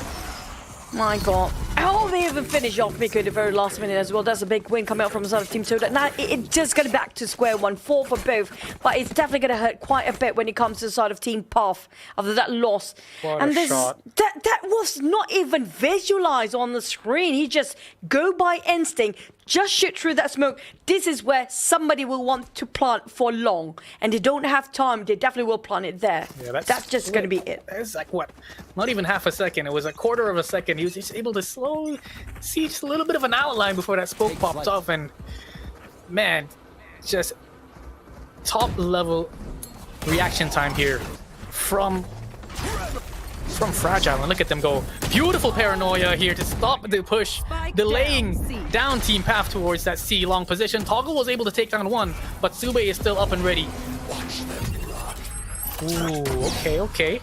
My God. Oh, they even finished off Miko at the very last minute as well. That's a big win coming out from the side of Team Todak. Now, it's just going back to square one, 4 for both. But it's definitely going to hurt quite a bit when it comes to the side of Team Path after that loss. What a shot. That was not even visualized on the screen. He just go by instinct, just shoot through that smoke. This is where somebody will want to plant for long. And they don't have time. They definitely will plant it there. Yeah, that's just going to be it. It's like, what? Not even half a second. It was a quarter of a second. He was just able to slowly see just a little bit of an outline before that smoke popped off. And, man, just top level reaction time here from Fragile. And look at them go. Beautiful paranoia here to stop the push, delaying down Team Path towards that C long position. Toggle was able to take down one, but Sube is still up and ready. Ooh, okay.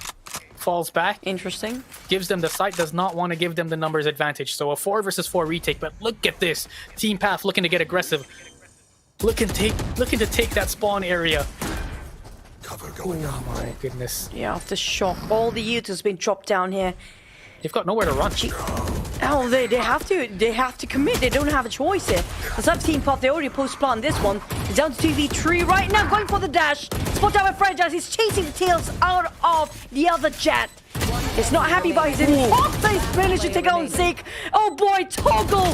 Falls back. Interesting. Gives them the sight, does not want to give them the numbers advantage. So a 4 versus 4 retake, but look at this. Team Path looking to get aggressive. Looking to take that spawn area. Oh my goodness. Yeah, after shock. All the youth has been dropped down here. They've got nowhere to run. Oh, they have to commit. They don't have a choice here. The sub Team Path, they already post-plan this one. It's down to 2v3 right now, going for the dash. Spot out by Fragile. He's chasing the tails out of the other jet. He's not happy, but he's in he's managed to take out Zeke. Oh boy, Toggle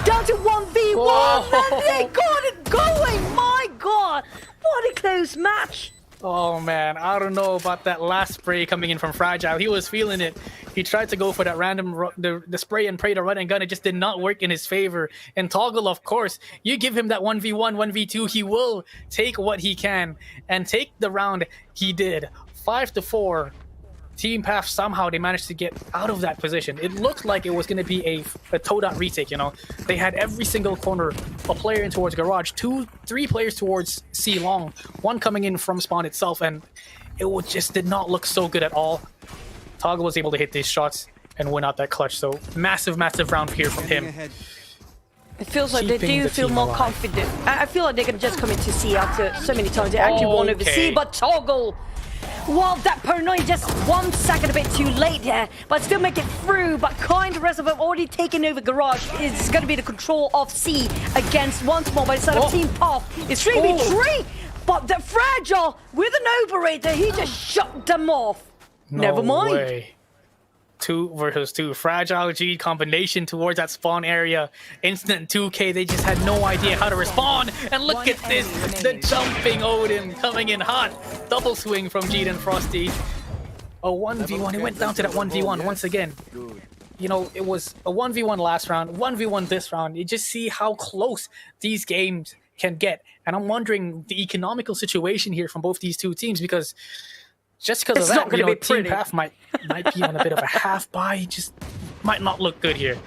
down to 1v1, and they got it going. My God, what a close match. Oh man, I don't know about that last spray coming in from Fragile. He was feeling it. He tried to go for that random the spray and pray to run and gun. It just did not work in his favor. And Toggle, of course, you give him that 1v1, 1v2, he will take what he can. And take the round he did. 5-4. Team Path, somehow they managed to get out of that position. It looked like it was going to be a Todak retake, you know. They had every single corner, a player in towards garage, 2-3 players towards C long, one coming in from spawn itself, and it just did not look so good at all. Toggle was able to hit these shots and win out that clutch, so massive round here from him. It feels like they do feel more confident. I feel like they can just come into C after so many times. They actually won over C, but Toggle, well, that paranoia just 1 second a bit too late there, but still make it through. But kind, the rest of them already taken over garage. Is going to be the control of C against once more by the side of Team Path. It's 3v3, but the Fragile with an operator, he just shut them off. Never mind. Way. 2 versus 2. Fragile G combination towards that spawn area. Instant 2K. They just had no idea how to respond. And look at this. The jumping Odin coming in hot. Double swing from G and Frosty. A 1v1. It went down to that 1v1 once again. You know, it was a 1v1 last round, 1v1 this round. You just see how close these games can get. And I'm wondering the economical situation here from both these two teams, because just because of that, you know, Team Path might be on a bit of a half buy. Just might not look good here.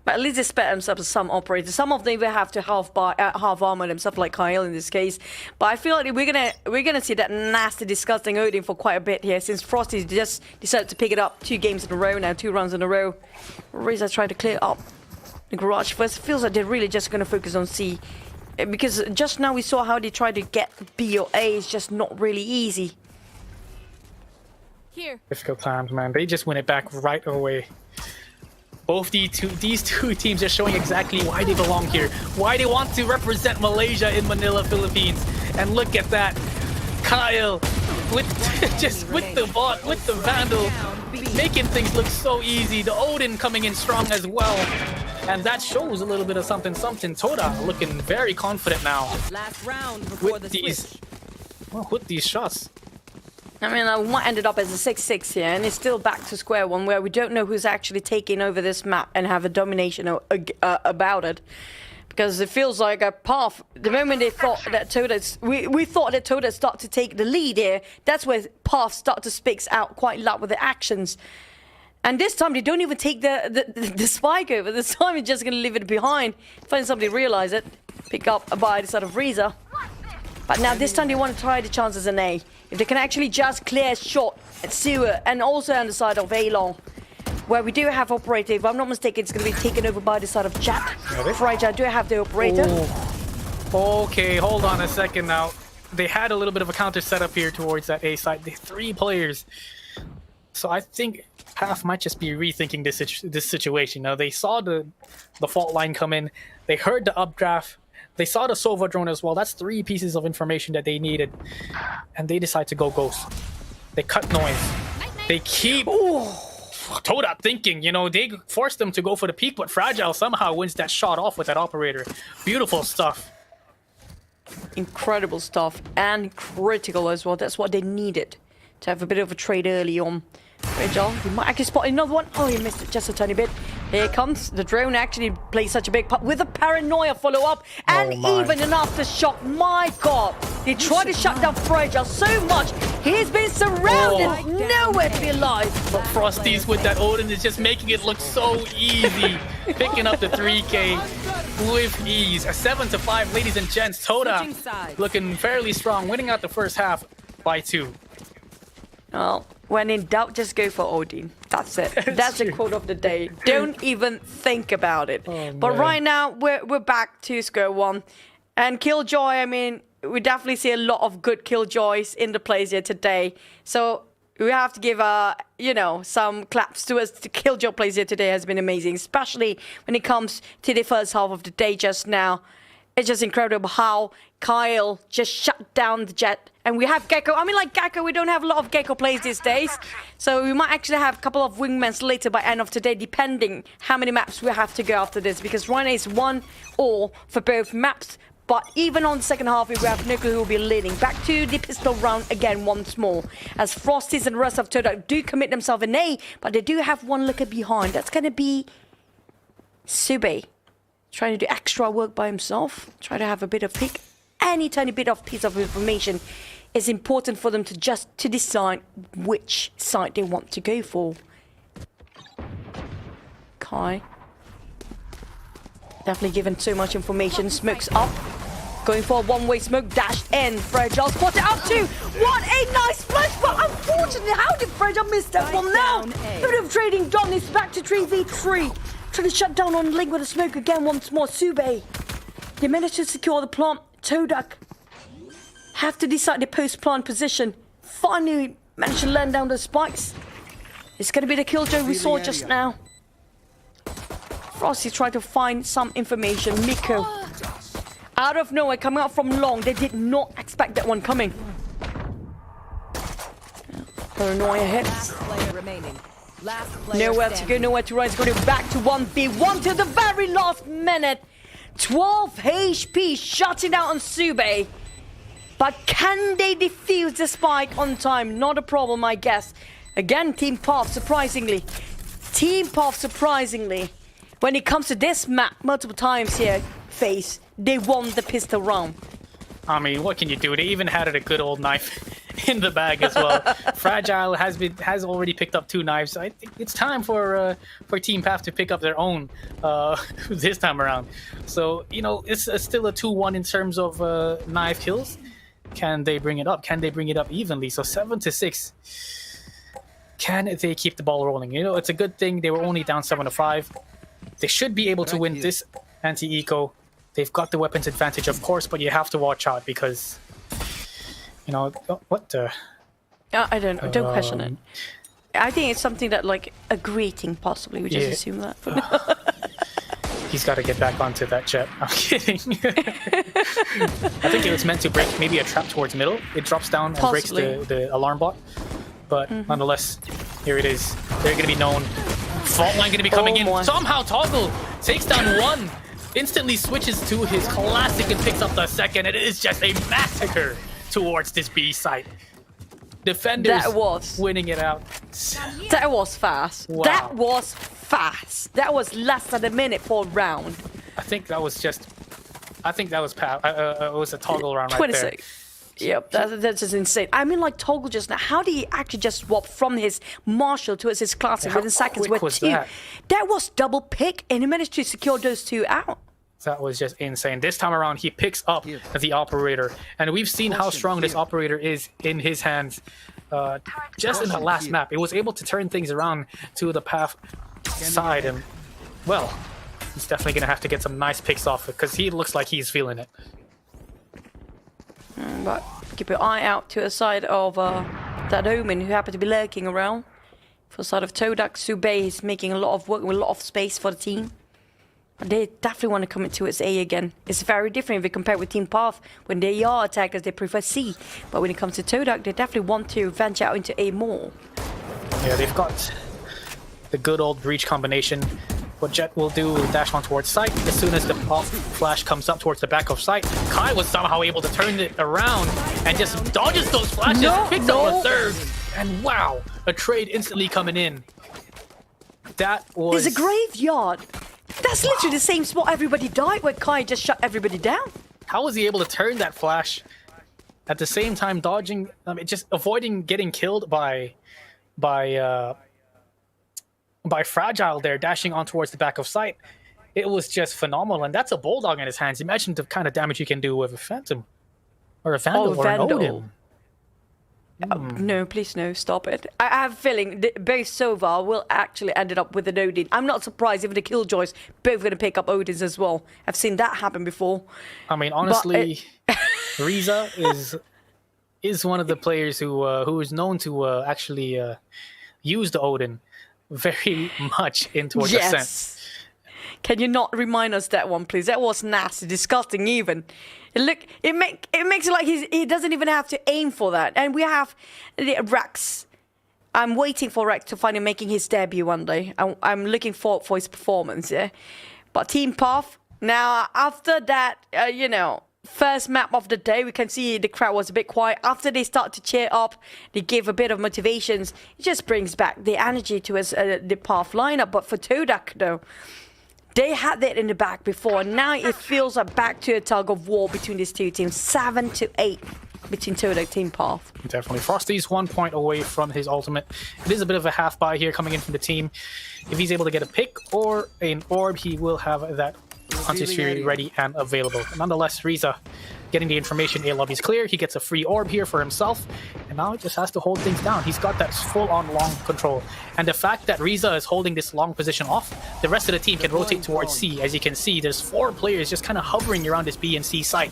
But at least they spare themselves some operators. Some of them will have to half armor themselves, like Kyle in this case. But I feel like we're gonna see that nasty, disgusting Odin for quite a bit here, since Frosty just decided to pick it up 2 games in a row now, 2 rounds in a row. Reza tried to clear up the garage first. It feels like they're really just gonna focus on C, because just now we saw how they tried to get B or A. It's just not really easy. Here. Difficult times, man. They just win it back right away. Both these two teams are showing exactly why they belong here, why they want to represent Malaysia in Manila, Philippines. And look at that, Kyle with with the bot, with the Vandal, making things look so easy. The Odin coming in strong as well. And that shows a little bit of something. Todak looking very confident now Last round before with the these, switch. well, with these shots. I mean, we might ended up as a 6-6 here, and it's still back to square one, where we don't know who's actually taking over this map and have a domination about it. Because it feels like a path. The moment they thought that Todak, we thought that Todak started to take the lead here, that's where paths start to speak out quite loud with the actions. And this time they don't even take the spike over. This time you're just going to leave it behind. Find somebody realize it. Pick up by the side of Reza. But now this time they want to try the chances in A. If they can actually just clear shot at Sewer and also on the side of Valon, where we do have operator. If I'm not mistaken, it's going to be taken over by the side of Jet. Fragile do have the operator. Oh. Okay, hold on a second now. They had a little bit of a counter setup here towards that A side. The 3 players. So I think Path might just be rethinking this situation. Now they saw the fault line come in. They heard the updraft. They saw the Sova drone as well. That's 3 pieces of information that they needed. And they decide to go ghost. They cut noise. They keep Todak thinking, you know, they forced them to go for the peak, but Fragile somehow wins that shot off with that operator. Beautiful stuff. Incredible stuff. And critical as well. That's what they needed. To have a bit of a trade early on. Fragile, he might actually spot another one. Oh, he missed it just a tiny bit. Here it comes. The drone actually plays such a big part with a paranoia follow-up and even an aftershock. My God, they try to shut down Fragile so much. He's been surrounded, nowhere to be alive. But Frosty's with that Odin is just making it look so easy. Picking up the 3K with ease. A 7-5, ladies and gents. Todak looking fairly strong, winning out the first half by 2. Well, when in doubt, just go for Odin. That's it. That's the quote of the day. Don't even think about it. But right now, we're back to square one. And Killjoy, I mean, we definitely see a lot of good Killjoys in the plays here today. So we have to give, you know, some claps to us. The Killjoy plays here today has been amazing, especially when it comes to the first half of the day just now. It's just incredible how Kyle just shut down the Jet. And we have Gecko. I mean, like Gecko, we don't have a lot of Gecko plays these days. So we might actually have a couple of wingmans later by end of today, depending how many maps we have to go after this. Because right now it's 1-1 for both maps. But even on the second half, we have Nuclear who will be leading. Back to the pistol round again once more. As Frosties and the rest of Todak do commit themselves in A, but they do have one looker behind. That's going to be Sube. Trying to do extra work by himself. Try to have a bit of pick. Any tiny bit of piece of information is important for them to just decide which side they want to go for. Kai. Definitely given so much information. Smokes up. Going for a one-way smoke. Dashed in. Fragile spotted up too. What a nice flash. But unfortunately, how did Fragile miss that one now? A bit of trading done. It's back to 3v3. Trying to shut down on Link with a smoke again once more. Sube. They managed to secure the plant. Todak have to decide the post-plant position. Finally managed to land down the spikes. It's going to be the Killjoy we saw just now. Frosty tried to find some information. Miko. Out of nowhere, coming out from long. They did not expect that one coming. Paranoia hits. Nowhere to go, nowhere to run. It's going back to 1v1 till the very last minute. 12 HP shutting out on Sube. But can they defuse the spike on time? Not a problem, I guess. Again, Team Path, surprisingly. Team Path, surprisingly. When it comes to this map, multiple times here, FaZe, they won the pistol round. I mean, what can you do? They even had a good old knife in the bag as well. Fragile has already picked up 2 knives. I think it's time for Team Path to pick up their own this time around. So, you know, it's still a 2-1 in terms of knife kills. Can they bring it up? Can they bring it up evenly? So 7-6. Can they keep the ball rolling? You know, it's a good thing they were only down 7-5. They should be able to win this anti-eco. They've got the weapons advantage, of course, but you have to watch out because, you know, what the... I don't question it. I think it's something that, like, a greeting, possibly. We just assume that. He's got to get back onto that jet. I'm kidding. I think it was meant to break maybe a trap towards middle. It drops down and breaks the alarm bot. But nonetheless, here it is. They're going to be known Fault line going to be coming in. My. Somehow Toggle takes down one. Instantly switches to his classic and picks up the second. And it is just a massacre towards this B site. Defenders winning it out. That was fast. Wow. That was fast. That was less than a minute per round. I think that was just... I think that was it was a Toggle round right 26. there. Yep, that's just insane. I mean, like Toggle just now, how did he actually just swap from his Marshall to his classic within seconds with two? That was double pick, and he managed to secure those two out. That was just insane. This time around, he picks up the operator, and we've seen how strong this operator is in his hands. Just in the last map, it was able to turn things around to the path side, and well, he's definitely gonna have to get some nice picks off because he looks like he's feeling it. But keep your eye out to the side of that Omen who happened to be lurking around. For the side of Todak, Sube is making a lot of work with a lot of space for the team. They definitely want to come into its A again. It's very different if we compare with Team Path. When they are attackers, they prefer C. But when it comes to Todak, they definitely want to venture out into A more. Yeah, they've got the good old breach combination. What Jet will do is dash on towards site. As soon as the pop flash comes up towards the back of site, Kai was somehow able to turn it around and just dodges those flashes, picks up a third, and wow, a trade instantly coming in. That was... It's a graveyard. That's literally the same spot everybody died where Kai just shut everybody down. How was he able to turn that flash at the same time dodging, just avoiding getting killed by Fragile there, dashing on towards the back of site? It was just phenomenal, and that's a Bulldog in his hands. Imagine the kind of damage you can do with a Phantom or a Vandal or an Odin. No, please no, stop it. I have a feeling that both Sova will actually end up with an Odin. I'm not surprised if the Killjoys both going to pick up Odins as well. I've seen that happen before. I mean, honestly, Riza is one of the players who is known to actually use the Odin very much in towards Ascent. Can you not remind us that one, please? That was nasty, disgusting even. Look, it makes it like he doesn't even have to aim for that. And we have Rex. I'm waiting for Rex to finally making his debut one day. I'm looking forward for his performance, yeah? But Team Path, now after that, first map of the day, we can see the crowd was a bit quiet. After they start to cheer up, they give a bit of motivations. It just brings back the energy to us, the Path lineup. But for Todak, though, they had that in the back before. Now it feels like back to a tug of war between these two teams. 7-8 between Todak Team Path. Definitely. Frosty's 1 point away from his ultimate. It is a bit of a half buy here coming in from the team. If he's able to get a pick or an orb, he will have that Hunter's Fury ready and available. Nonetheless, Riza getting the information, A lobby is clear. He gets a free orb here for himself, and now he just has to hold things down. He's got that full-on long control. And the fact that Riza is holding this long position off, the rest of the team can rotate towards C. As you can see, there's 4 players just kind of hovering around this B and C site.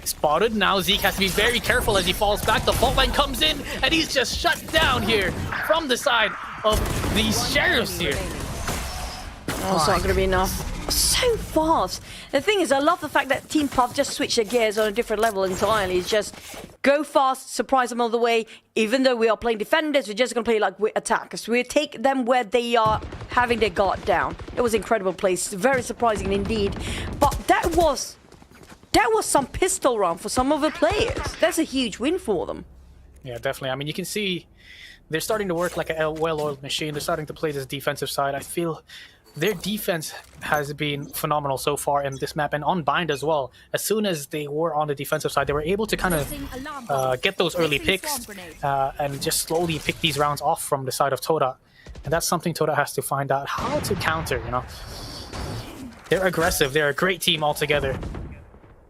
Spotted. Now Zeke has to be very careful as he falls back. The fault line comes in, and he's just shut down here from the side of these Sheriffs here. Oh, it's not going to be enough. So fast. The thing is, I love the fact that Team Puff just switched their gears on a different level entirely. It's just go fast, surprise them all the way. Even though we are playing defenders, we're just going to play like we're attackers. We take them where they are having their guard down. It was an incredible place. Very surprising indeed. But that was some pistol round for some of the players. That's a huge win for them. Yeah, definitely. I mean, you can see they're starting to work like a well-oiled machine. They're starting to play this defensive side. I feel their defense has been phenomenal so far in this map, and on Bind as well. As soon as they were on the defensive side, they were able to kind of get those early picks and just slowly pick these rounds off from the side of Todak. And that's something Todak has to find out how to counter, They're aggressive. They're a great team altogether.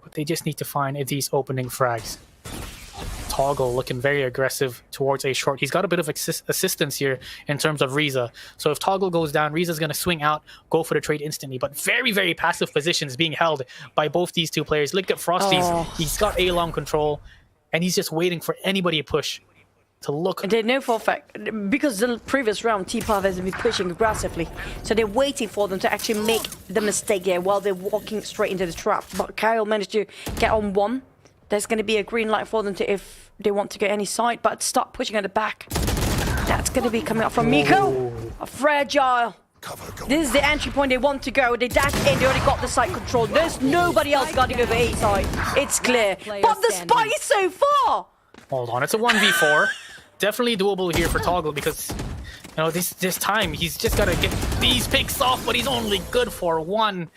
But they just need to find these opening frags. Toggle looking very aggressive towards a short. He's got a bit of assistance here in terms of Riza. So if Toggle goes down, Riza's going to swing out, go for the trade instantly. But very, very passive positions being held by both these two players. Look at Frosty's. He's got A-long control, and he's just waiting for anybody to push to look. And they know for a fact, because the previous round, T-Pav has been pushing aggressively. So they're waiting for them to actually make the mistake here while they're walking straight into the trap. But Kyle managed to get on one. There's going to be a green light for them to, if they want to get any side, but start pushing at the back. That's going to be coming up from Miko. A Fragile. This is the entry point they want to go. They dash in, they already got the site control. There's nobody else guarding over A side. It's clear. But the spike is so far! Hold on, it's a 1v4. Definitely doable here for Toggle because, you know, this time he's just gotta get these picks off, but he's only good for one.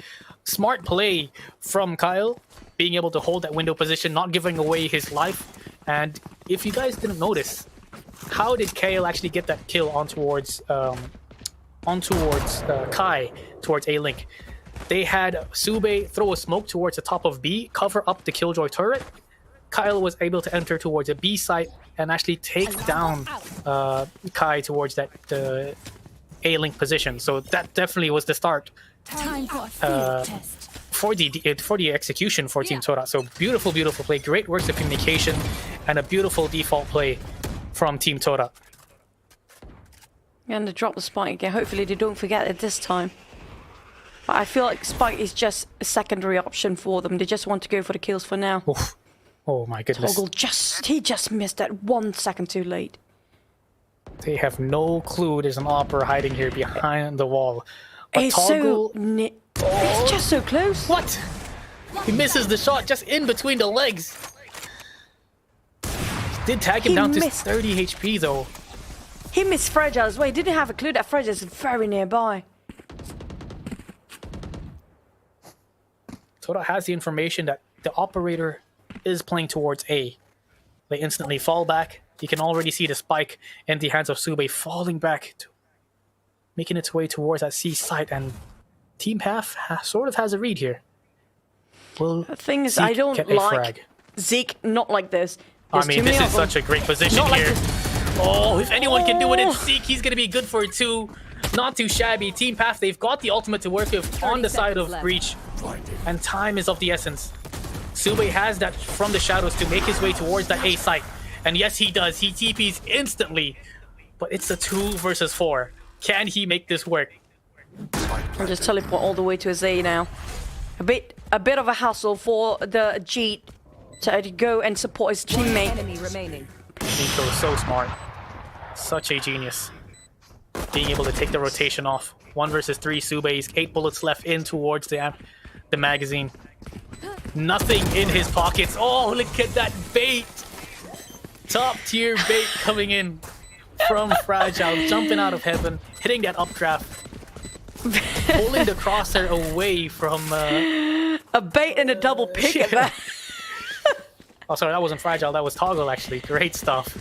Smart play from Kyle, being able to hold that window position, not giving away his life. And if you guys didn't notice, how did Kale actually get that kill on towards Kai, towards A-Link? They had Sube throw a smoke towards the top of B, cover up the Killjoy turret. Kyle was able to enter towards a B site and actually take down Kai towards that A-Link position. So that definitely was the start for the execution for Team Todak. So beautiful, beautiful play. Great works of communication and a beautiful default play from Team Todak. And to drop the spike again. Hopefully they don't forget it this time. But I feel like spike is just a secondary option for them. They just want to go for the kills for now. Oof. Oh my goodness. Toggle he just missed that 1 second too late. They have no clue there's an opera hiding here behind the wall. But It's Toggle... it's just so close. What? He misses the shot just in between the legs. Did tag him down to 30 HP though. He missed Fragile as well. He didn't have a clue that Fragile is very nearby. Todak has the information that the operator is playing towards A. They instantly fall back. You can already see the spike in the hands of Sube falling back, making its way towards that C site, and Team Path sort of has a read here. Well, The thing is, I don't like Zeke not like this. I mean, this is such a great position here. Oh, if anyone can do it, it's Zeke. He's going to be good for 2. Not too shabby. Team Path, they've got the ultimate to work with on the side of Breach. And time is of the essence. Sube has that from the shadows to make his way towards that A site. And yes, he does. He TPs instantly. But it's a 2 versus 4. Can he make this work? I'll just teleport all the way to his A now. A bit of a hassle for the G to go and support his teammate. Enemy remaining. Nico is so smart. Such a genius. Being able to take the rotation off. 1 versus 3 Sube's. 8 bullets left in towards the magazine. Nothing in his pockets. Oh, look at that bait. Top tier bait coming in from Fragile. Jumping out of heaven. Hitting that updraft. Pulling the crosshair away from... A bait and a double pick at that. Oh, sorry, that wasn't Fragile. That was Toggle, actually. Great stuff.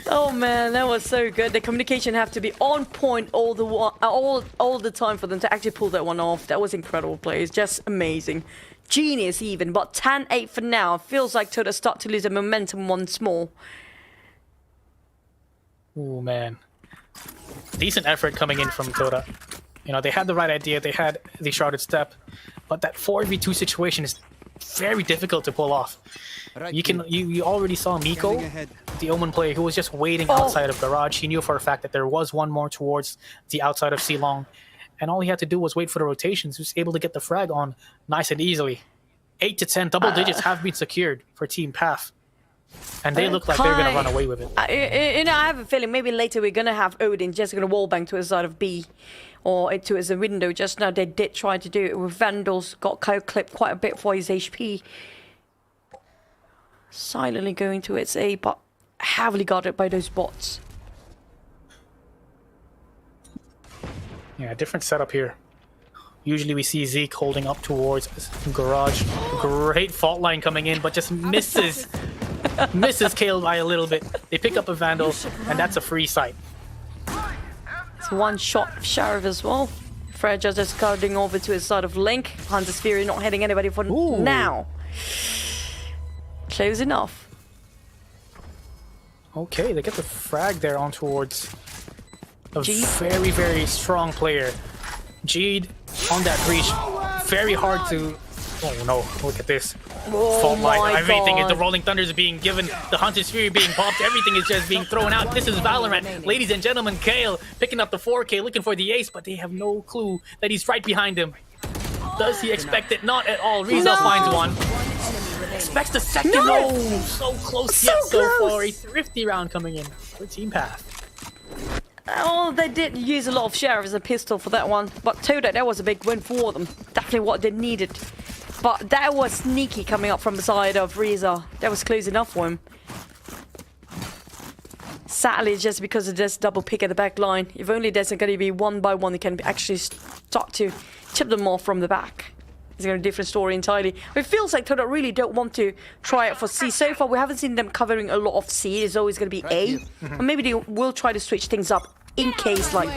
Oh man, that was so good. The communication have to be on point all the time for them to actually pull that one off. That was incredible play. It's just amazing. Genius even, but 10-8 for now. Feels like Todak start to lose the momentum once more. Ooh, man. Decent effort coming in from Todak. You know, they had the right idea. They had the shrouded step. But that 4v2 situation is very difficult to pull off. You already saw Miko, the Omen player, who was just waiting outside of Garage. He knew for a fact that there was one more towards the outside of C-Long. And all he had to do was wait for the rotations. He was able to get the frag on nice and easily. 8 to 10 double digits have been secured for Team Path. And they look like they're going to run away with it. I have a feeling maybe later we're going to have Odin just going to wallbang to his side of B. Or to his window. Just now they did try to do it with Vandals. Got clipped quite a bit for his HP. Silently going to its A, but heavily guarded by those bots. Yeah, different setup here. Usually we see Zeke holding up towards Garage. Great fault line coming in, but just misses. Misses Kale by a little bit. They pick up a Vandal, and that's a free site. It's one shot Sheriff as well. Fragile just guarding over to his side of Link. Hunter's Fury not hitting anybody for now. Close enough. Okay, they get the frag there on towards a very, very strong player. Jeed on that breach. Very hard to... Oh no, look at this. Fault line. Everything is the Rolling Thunder is being given. The Hunter's Fury being popped. Everything is just being thrown out. This is Valorant. Ladies and gentlemen, Kale picking up the 4K, looking for the ace, but they have no clue that he's right behind him. Does he expect it? Not at all. Riza finds one. Expects the second. No! So close yet so far. A thrifty round coming in for Team Path. Oh, they did use a lot of share as a pistol for that one. But Todak, that was a big win for them. Definitely what they needed. But that was sneaky coming up from the side of Reza. That was close enough for him. Sadly, just because of this double pick at the back line, if only there's going to be one by one, they can actually start to chip them off from the back. It's going to be a different story entirely. It feels like Todak really don't want to try it for C. So far, we haven't seen them covering a lot of C. It's always going to be A. Or maybe they will try to switch things up in case, like,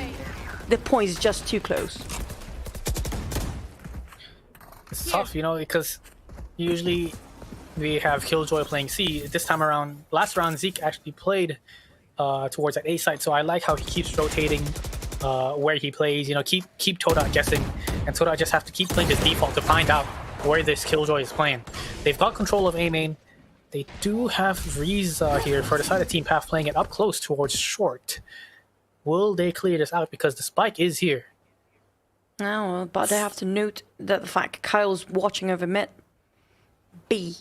the point is just too close. It's tough, you know, because usually we have Killjoy playing C. This time around, last round, Zeke actually played towards that A side, so I like how he keeps rotating where he plays. You know, keep Todak guessing, and Todak just have to keep playing his default to find out where this Killjoy is playing. They've got control of A main. They do have Reza here for the side of Team Path playing it up close towards short. Will they clear this out because the spike is here? No, but they have to note that the fact Kyle's watching over mid. B.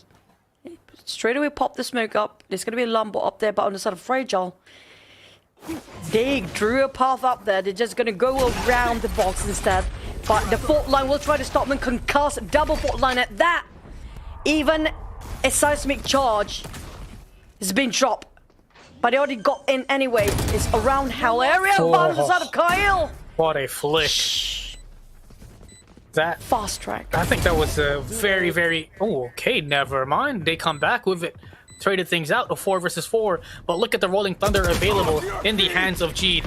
Straight away pop the smoke up. There's going to be a Lambo up there, but on the side of Fragile. They drew a path up there. They're just going to go around the box instead. But the fault line will try to stop them. Concuss, double fault line at that. Even a seismic charge has been dropped. But they already got in anyway. It's around hell area. But on the side of Kyle. What a flick. That fast track. I think that was a very, very... Oh, okay, never mind. They come back with it. Traded things out, a 4 versus 4. But look at the Rolling Thunder available in the hands of Jeed.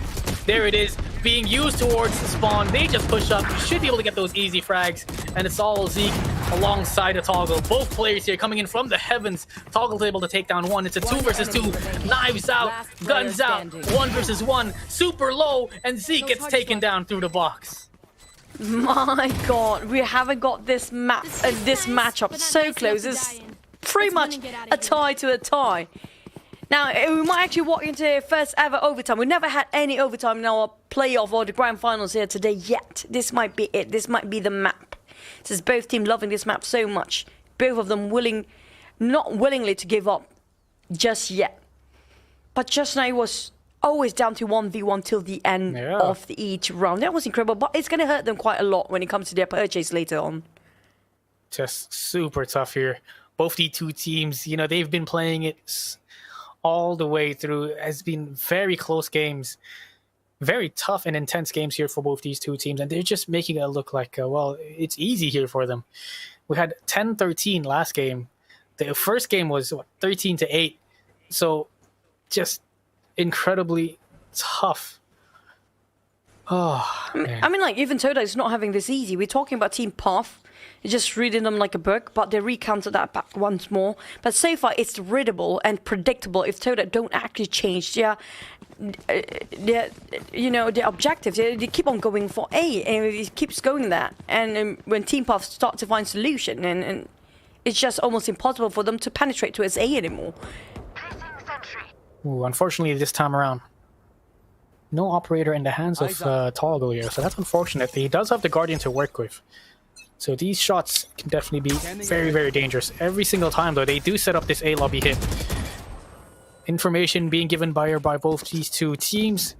There it is, being used towards the spawn. They just push up. You should be able to get those easy frags. And it's all Zeke alongside a Toggle. Both players here coming in from the heavens. Toggle's able to take down one. It's a 2 versus 2. Knives out, guns out. 1 versus 1. Super low, and Zeke gets taken down through the box. My god, we haven't got this map, this matchup so close. It's pretty much a tie to a tie. Now, we might actually walk into first ever overtime. We never had any overtime in our playoff or the grand finals here today yet. This might be it. This might be the map. Since both teams loving this map so much. Both of them not willingly to give up just yet. But just now it was always down to 1v1 till the end of each round. That was incredible, but it's going to hurt them quite a lot when it comes to their purchase later on. Just super tough here. Both the two teams, you know, they've been playing it all the way through. It has been very close games. Very tough and intense games here for both these two teams, and they're just making it look like, well, it's easy here for them. We had 10-13 last game. The first game was, 13-8. So, just incredibly tough. Oh, I mean, like, even Todak is not having this easy. We're talking about Team Path. You're just reading them like a book, but they recounted that back once more. But so far, it's readable and predictable if Todak don't actually change their objectives. They keep on going for A, and it keeps going there. And when Team Path start to find solution, and it's just almost impossible for them to penetrate towards A anymore. Ooh, unfortunately, this time around, no operator in the hands of Toggle here, so that's unfortunate. He does have the Guardian to work with. So these shots can definitely be very, very dangerous. Every single time, though, they do set up this A lobby hit. Information being given by both these two teams.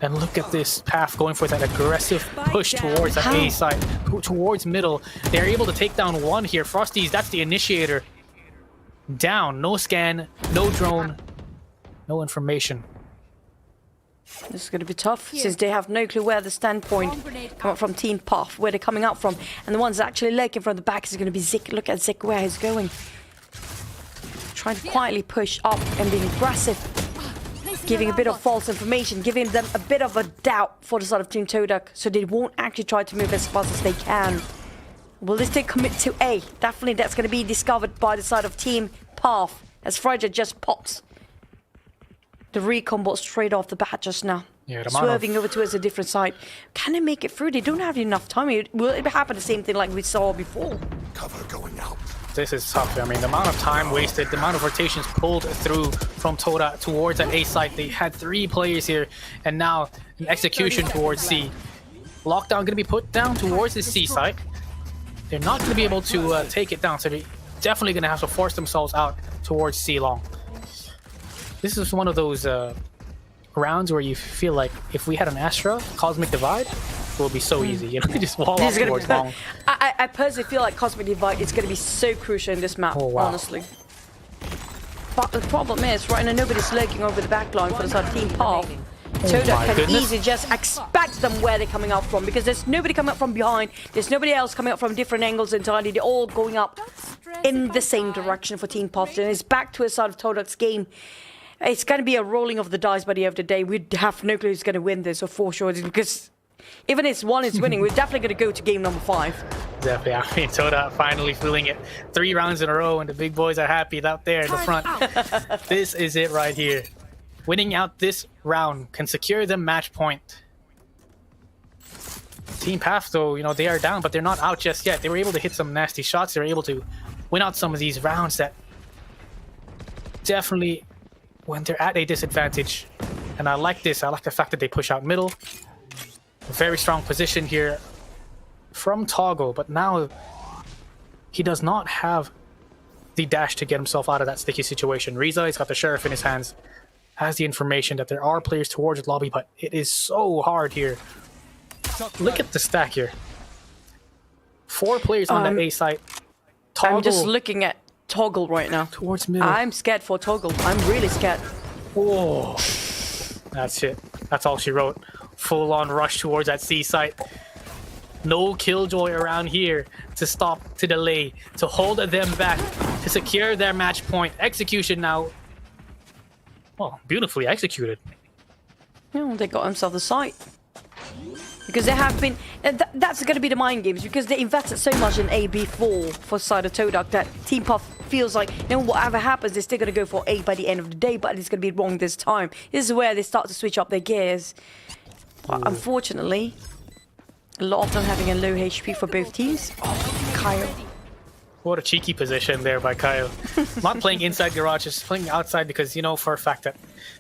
And look at this Path going for that aggressive push towards that A side, towards middle. They're able to take down one here. Frosties, that's the initiator. Down, no scan, no drone, no information. This is going to be tough since they have no clue where the standpoint come up from Team Path, where they're coming out from. And the ones actually lurking from the back is going to be Zik. Look at Zik, where he's going. Trying to quietly push up and being aggressive. Giving a bit of false information, giving them a bit of a doubt for the side of Team Todak, so they won't actually try to move as fast as they can. Will they still commit to A? Definitely that's going to be discovered by the side of Team Path, as Fragile just pops the recon bot straight off the bat just now. Yeah, swerving over towards a different side. Can they make it through? They don't have enough time. Will it happen the same thing like we saw before? Cover going out. This is tough. I mean, the amount of time wasted, the amount of rotations pulled through from Todak towards that A site. They had 3 players here, and now an execution towards C. Lockdown going to be put down towards the C site. They're not going to be able to take it down, so they're definitely going to have to force themselves out towards C long. This is one of those rounds where you feel like if we had an Astra, Cosmic Divide, it will be so easy. You know, just wall off towards long. I personally feel like Cosmic Divide is going to be so crucial in this map, honestly. But the problem is, right now nobody's lurking over the backline for the side of Team Path. Todak can easily just expect them where they're coming out from, because there's nobody coming up from behind, there's nobody else coming up from different angles entirely, they're all going up in the same direction for Team Path, and it's back to a side of Todak's game. It's going to be a rolling of the dice by the end of the day. We have no clue who's going to win this, or for sure, because even if one is winning, we're definitely going to go to game number 5. Definitely. I mean, Todak finally feeling it. 3 rounds in a row, and the big boys are happy out there in the front. This is it right here. Winning out this round can secure them match point. Team Path, though, you know, they are down, but they're not out just yet. They were able to hit some nasty shots. They were able to win out some of these rounds that definitely, when they're at a disadvantage. And I like this. I like the fact that they push out middle. A very strong position here from Toggle, but now he does not have the dash to get himself out of that sticky situation. Riza, he's got the Sheriff in his hands, has the information that there are players towards the lobby, but it is so hard here. Look at the stack here. 4 players on the A site. Toggle, I'm just looking at Toggle right now. Towards middle. I'm scared for Toggle. I'm really scared. Whoa. That's it. That's all she wrote. Full on rush towards that C site. No killjoy around here to stop, to delay, to hold them back, to secure their match point. Execution now. Well, beautifully executed. Yeah, they got themselves the site. Because they have been... that's going to be the mind games, because they invested so much in AB4 for side of Todak that Team Puff feels like, you know, whatever happens, they're still going to go for A by the end of the day, but it's going to be wrong this time. This is where they start to switch up their gears. But unfortunately, a lot of them having a low HP for both teams. Oh, Kyle. What a cheeky position there by Kyle. Not playing inside garage, just playing outside because, you know, for a fact that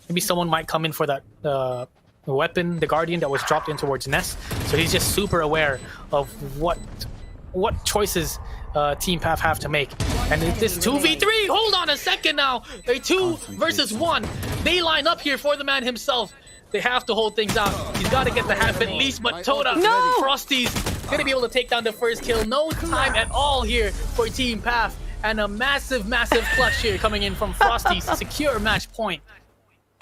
maybe someone might come in for that weapon, the Guardian that was dropped in towards Ness. So he's just super aware of what choices Team Path have to make. And this 2v3, hold on a second now. A 2 versus 1. They line up here for the man himself. They have to hold things out. He's got to get the half at least, but Todak, Frosty's going to be able to take down the first kill. No time at all here for Team Path. And a massive, massive clutch here coming in from Frosty to secure match point.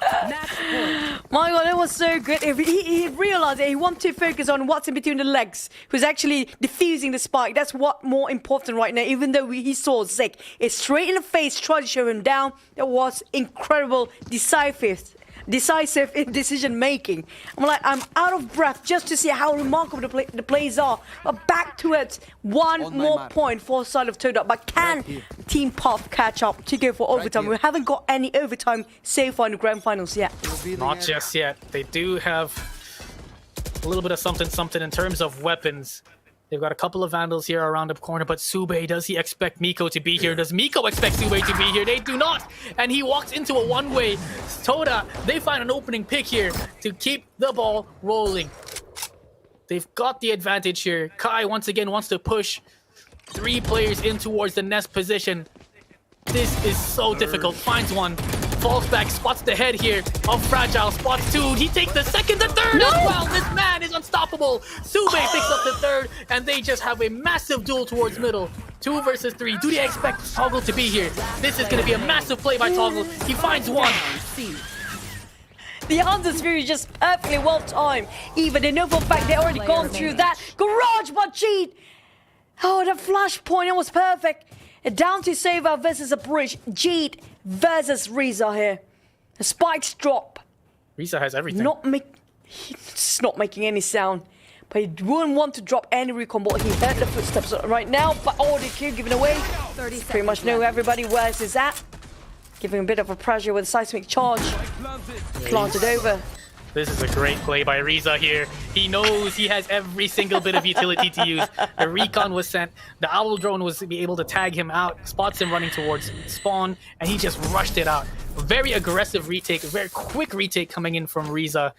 My god, that was so good. He realized that he wanted to focus on what's in between the legs, who's actually defusing the spike. That's what more important right now, even though he saw Zek. It's straight in the face, tried to show him down. That was incredible, decisive in decision making. I'm out of breath just to see how remarkable the plays are. But back to it, one more point for side of Todak. But can Team Puff catch up to go for overtime? We haven't got any overtime so far in the grand finals yet. Not just yet. They do have a little bit of something in terms of weapons. They've got a couple of Vandals here around the corner, but Sube, does he expect Miko to be here? Does Miko expect Sube to be here? They do not! And he walks into a one-way. Todak, they find an opening pick here to keep the ball rolling. They've got the advantage here. Kai, once again, wants to push 3 players in towards the nest position. This is so difficult. Finds one. Falls back, spots the head here of Fragile, spots 2. He takes the second, the third as well. This man is unstoppable. Sube picks up the third, and they just have a massive duel towards middle. 2 versus 3. Do they expect Toggle to be here? This is going to be a massive play by Toggle. He finds one. The Hunter's Fury is just perfectly well timed. Even they know for a fact they already gone through that. Garage, but cheat. Oh, the flash point, it was perfect. Down to Sava versus a bridge. Jeet versus Riza here. The spikes drop. Riza has everything. It's not making any sound. But he wouldn't want to drop any recon ball. He heard the footsteps right now, but the kill given away. Pretty much know everybody where he's at. Giving a bit of a pressure with a seismic charge. Planted over. This is a great play by Riza here. He knows he has every single bit of utility to use. The recon was sent. The owl drone was to be able to tag him out, spots him running towards spawn, and he just rushed it out. A very aggressive retake, a very quick retake coming in from Riza.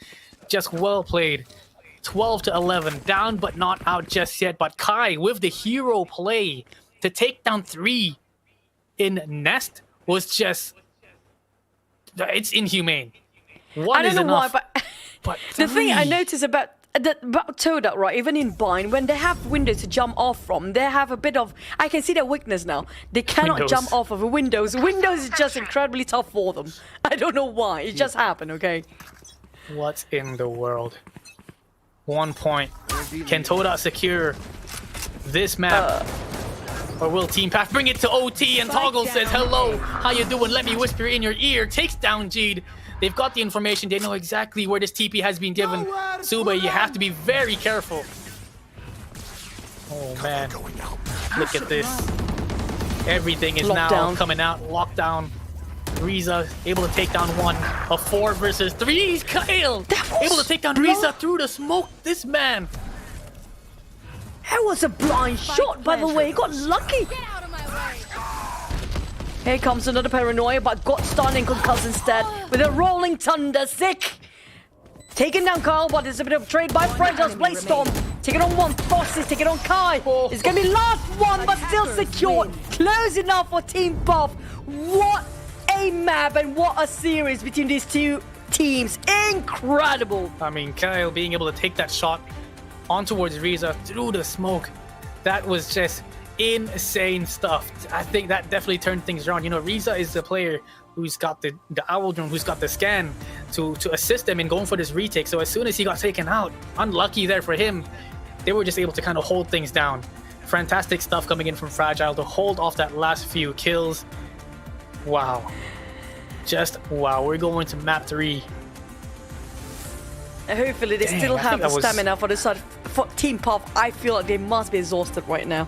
Just well played. 12 to 11, down but not out just yet. But Kai with the hero play to take down 3 in Nest was just... it's inhumane. One I don't is know enough. why, but, but the thing I three. noticed about Todak, right, even in bind, when they have windows to jump off from, they have a bit of, I can see their weakness now. They cannot Windows. jump off of a windows. Windows is just incredibly tough for them. I don't know why. It just happened, okay? What in the world? 1 point. Can Todak secure this map? Or will Team Path bring it to OT? And Toggle says, hello, how you doing? Let me whisper in your ear. Takes down Jeed. They've got the information. They know exactly where this TP has been given. Suba, you have to be very careful. Oh, man. Look at this. Everything is now Lockdown. coming out. Lockdown. Riza able to take down one. A 4 versus 3. Kyle able to take down Riza through the smoke. This man. That was a blind shot, by the way. He got lucky. Here comes another paranoia, but got stunned and concussed instead with a rolling thunder. Sick. Taking down Kyle, but there's a bit of trade by Predators. Blaze Storm. Taking on one. Frost is taking on Kai. It's going to be last one, but still secured. Close enough for Team Buff. What a map and what a series between these two teams. Incredible. I mean, Kyle being able to take that shot on towards Riza through the smoke. That was just insane stuff. I think that definitely turned things around. You know, Riza is the player who's got the owl drone, who's got the scan to assist them in going for this retake. So as soon as he got taken out, unlucky there for him, they were just able to kind of hold things down. Fantastic stuff coming in from Fragile to hold off that last few kills. Wow. Just wow. We're going to map 3. Hopefully they still I have think the that was- stamina for the side for Team Puff. I feel like they must be exhausted right now.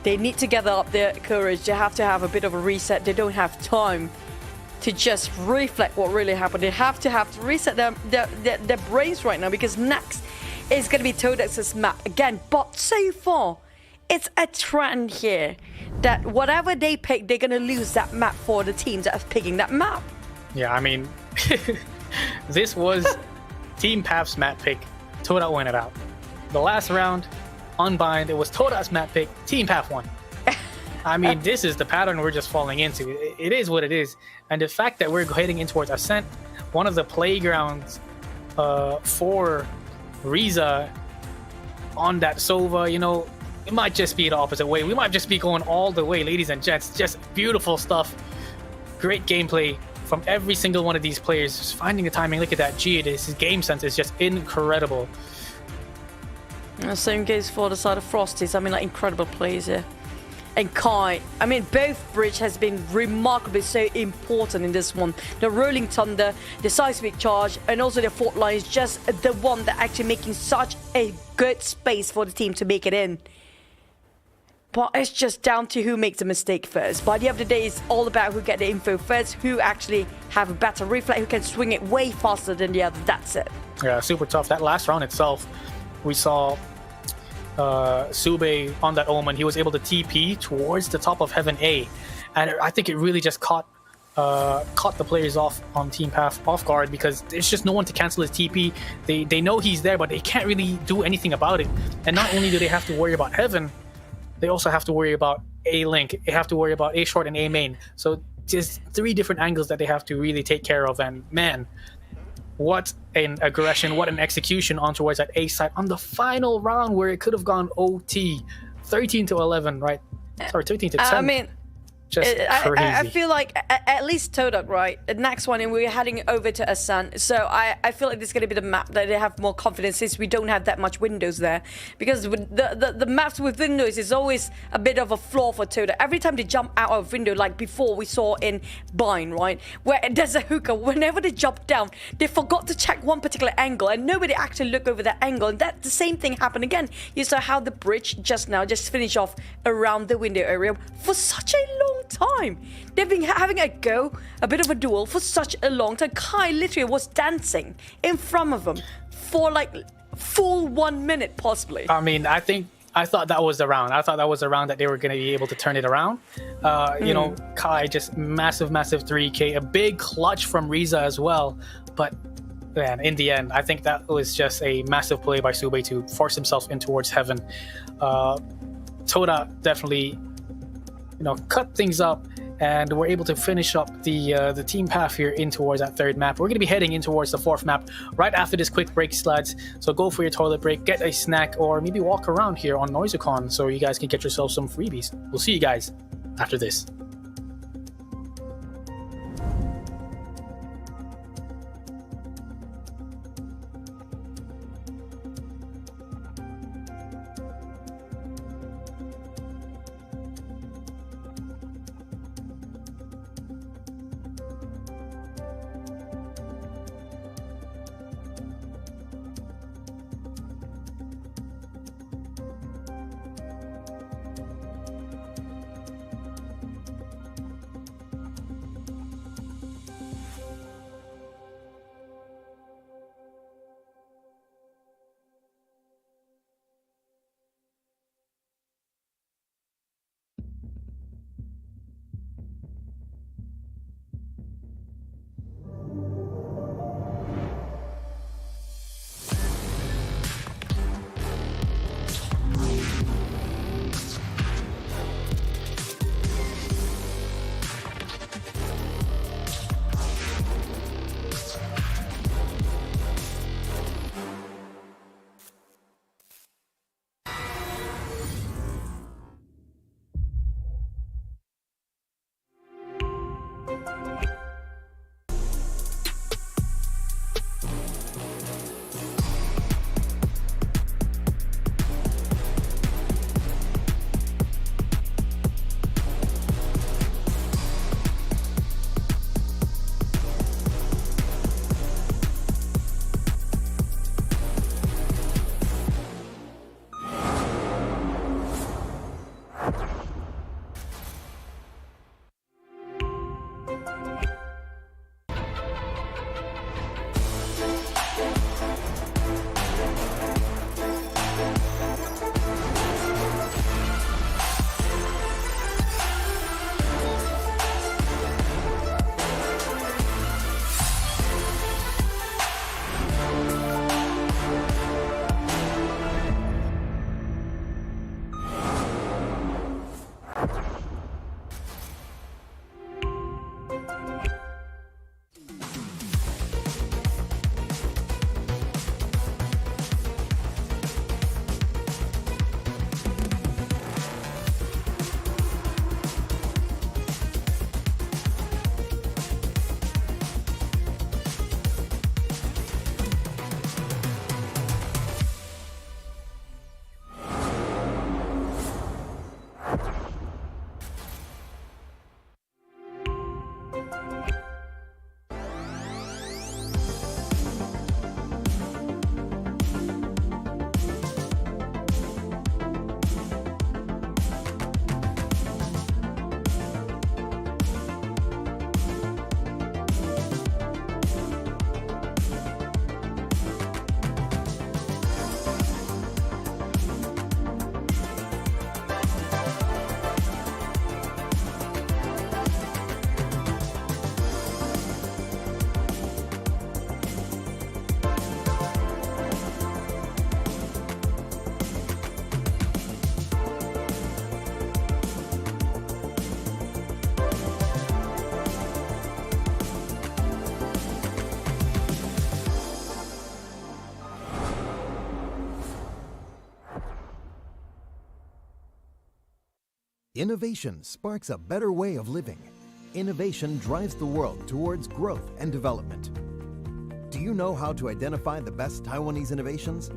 They need to gather up their courage. They have to have a bit of a reset. They don't have time to just reflect what really happened. They have to reset their brains right now, because next is going to be Todak's map again. But so far, it's a trend here that whatever they pick, they're going to lose that map for the teams that are picking that map. Yeah, I mean, this was Team Path's map pick. Todak won it out. The last round, Unbind, it was Todak's map pick. Team Path won. I mean, this is the pattern we're just falling into. It is what it is. And the fact that we're heading in towards Ascent, one of the playgrounds for Riza on that Sova, you know, it might just be the opposite way. We might just be going all the way, ladies and gents. Just beautiful stuff. Great gameplay from every single one of these players. Just finding the timing. Look at that. Gee, his game sense is just incredible. Same goes for the side of Frosties. I mean, like, incredible plays here. And Kai, I mean, both bridge has been remarkably so important in this one. The Rolling Thunder, the Seismic Charge, and also the Fault Line is just the one that actually making such a good space for the team to make it in. But it's just down to who makes the mistake first. By the end of the day, it's all about who get the info first, who actually have a better reflex, who can swing it way faster than the other. That's it. Yeah, super tough. That last round itself, we saw Sube on that Omen. He was able to TP towards the top of Heaven A, and I think it really just caught the players off on Team Path off guard, because there's just no one to cancel his TP. They know he's there, but they can't really do anything about it. And not only do they have to worry about Heaven, they also have to worry about A Link. They have to worry about A Short and A Main. So just 3 different angles that they have to really take care of. And man, what an aggression, what an execution on towards that A side on the final round where it could have gone OT. 13-11, right? Sorry, 13-10. I mean, just crazy. I feel like at least Todak, right? The next one, and we're heading over to Ascent. So I feel like this is going to be the map that they have more confidence, since we don't have that much windows there. Because the maps with windows is always a bit of a flaw for Todak. Every time they jump out of window, like before we saw in Bind, right? Where there's a hookah, whenever they jump down, they forgot to check one particular angle, and nobody actually looked over that angle. And that the same thing happened again. You saw how the bridge just finished off around the window area for such a long time. They've been having a bit of a duel for such a long time. Kai literally was dancing in front of them for like full 1 minute possibly. I mean, I thought that was the round. I thought that was the round that they were going to be able to turn it around. You know, Kai just massive 3K, a big clutch from Riza as well. But man, in the end, I think that was just a massive play by Sube to force himself in towards Heaven. Toda definitely cut things up, and we're able to finish up the team path here in towards that third map. We're going to be heading in towards the fourth map right after this quick break, lads. So go for your toilet break, get a snack, or maybe walk around here on NoiseCon so you guys can get yourself some freebies. We'll see you guys after this. Innovation sparks a better way of living. Innovation drives the world towards growth and development. Do you know how to identify the best Taiwanese innovations?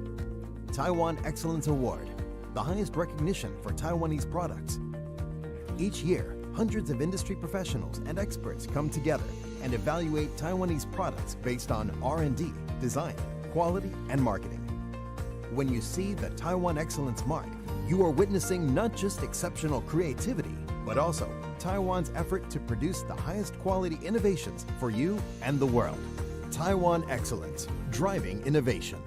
Taiwan Excellence Award, the highest recognition for Taiwanese products. Each year, hundreds of industry professionals and experts come together and evaluate Taiwanese products based on R&D, design, quality, and marketing. When you see the Taiwan Excellence mark, you are witnessing not just exceptional creativity, but also Taiwan's effort to produce the highest quality innovations for you and the world. Taiwan Excellence, driving innovation.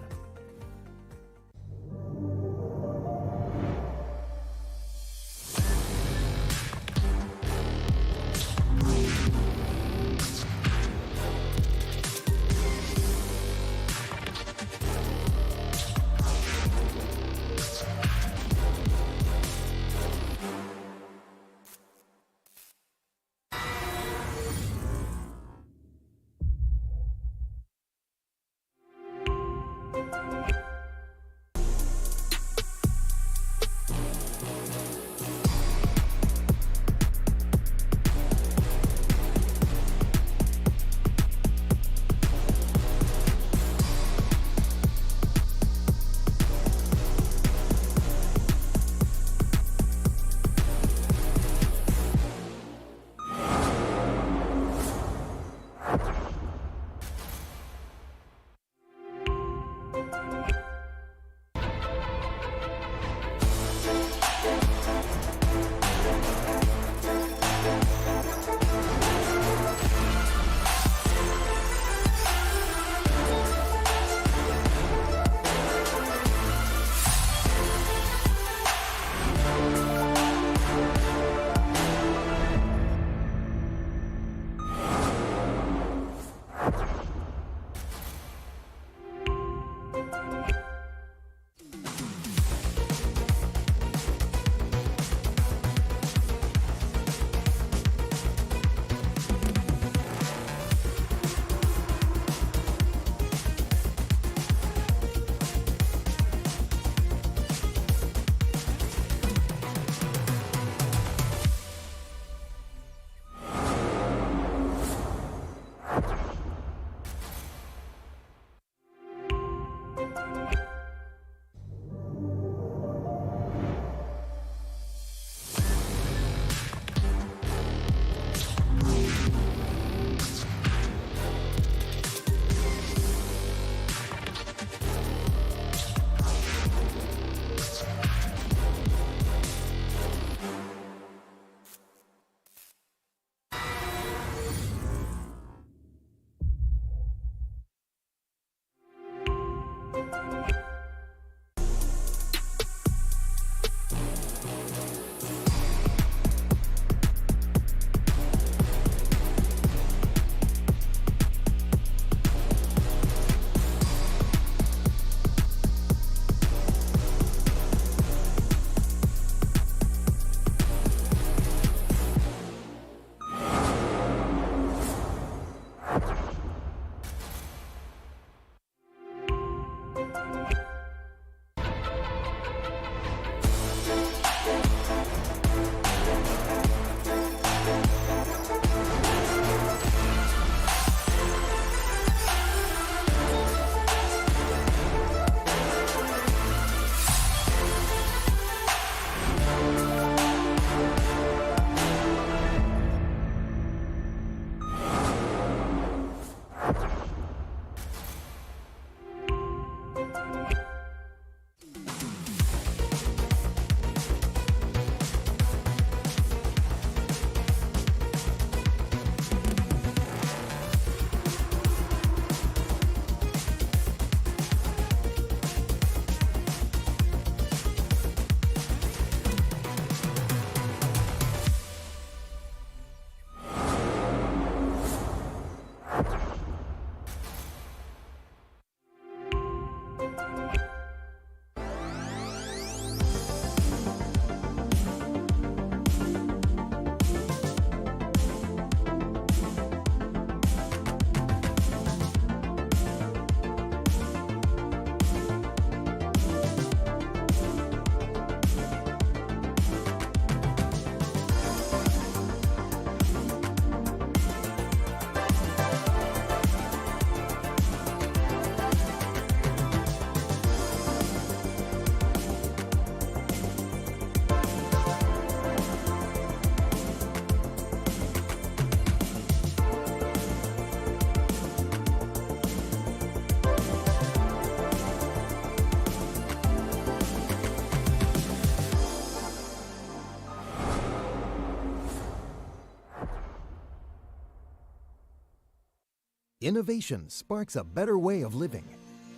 Innovation sparks a better way of living.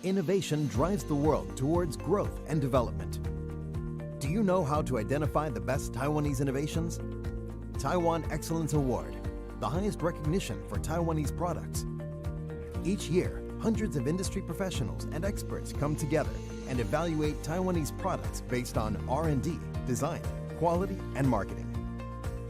Innovation drives the world towards growth and development. Do you know how to identify the best Taiwanese innovations? Taiwan Excellence Award, the highest recognition for Taiwanese products. Each year, hundreds of industry professionals and experts come together and evaluate Taiwanese products based on R&D, design, quality, and marketing.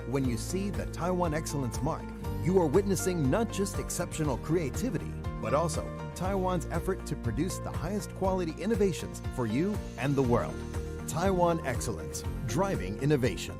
When you see the Taiwan Excellence mark, you are witnessing not just exceptional creativity, but also Taiwan's effort to produce the highest quality innovations for you and the world. Taiwan Excellence, driving innovation.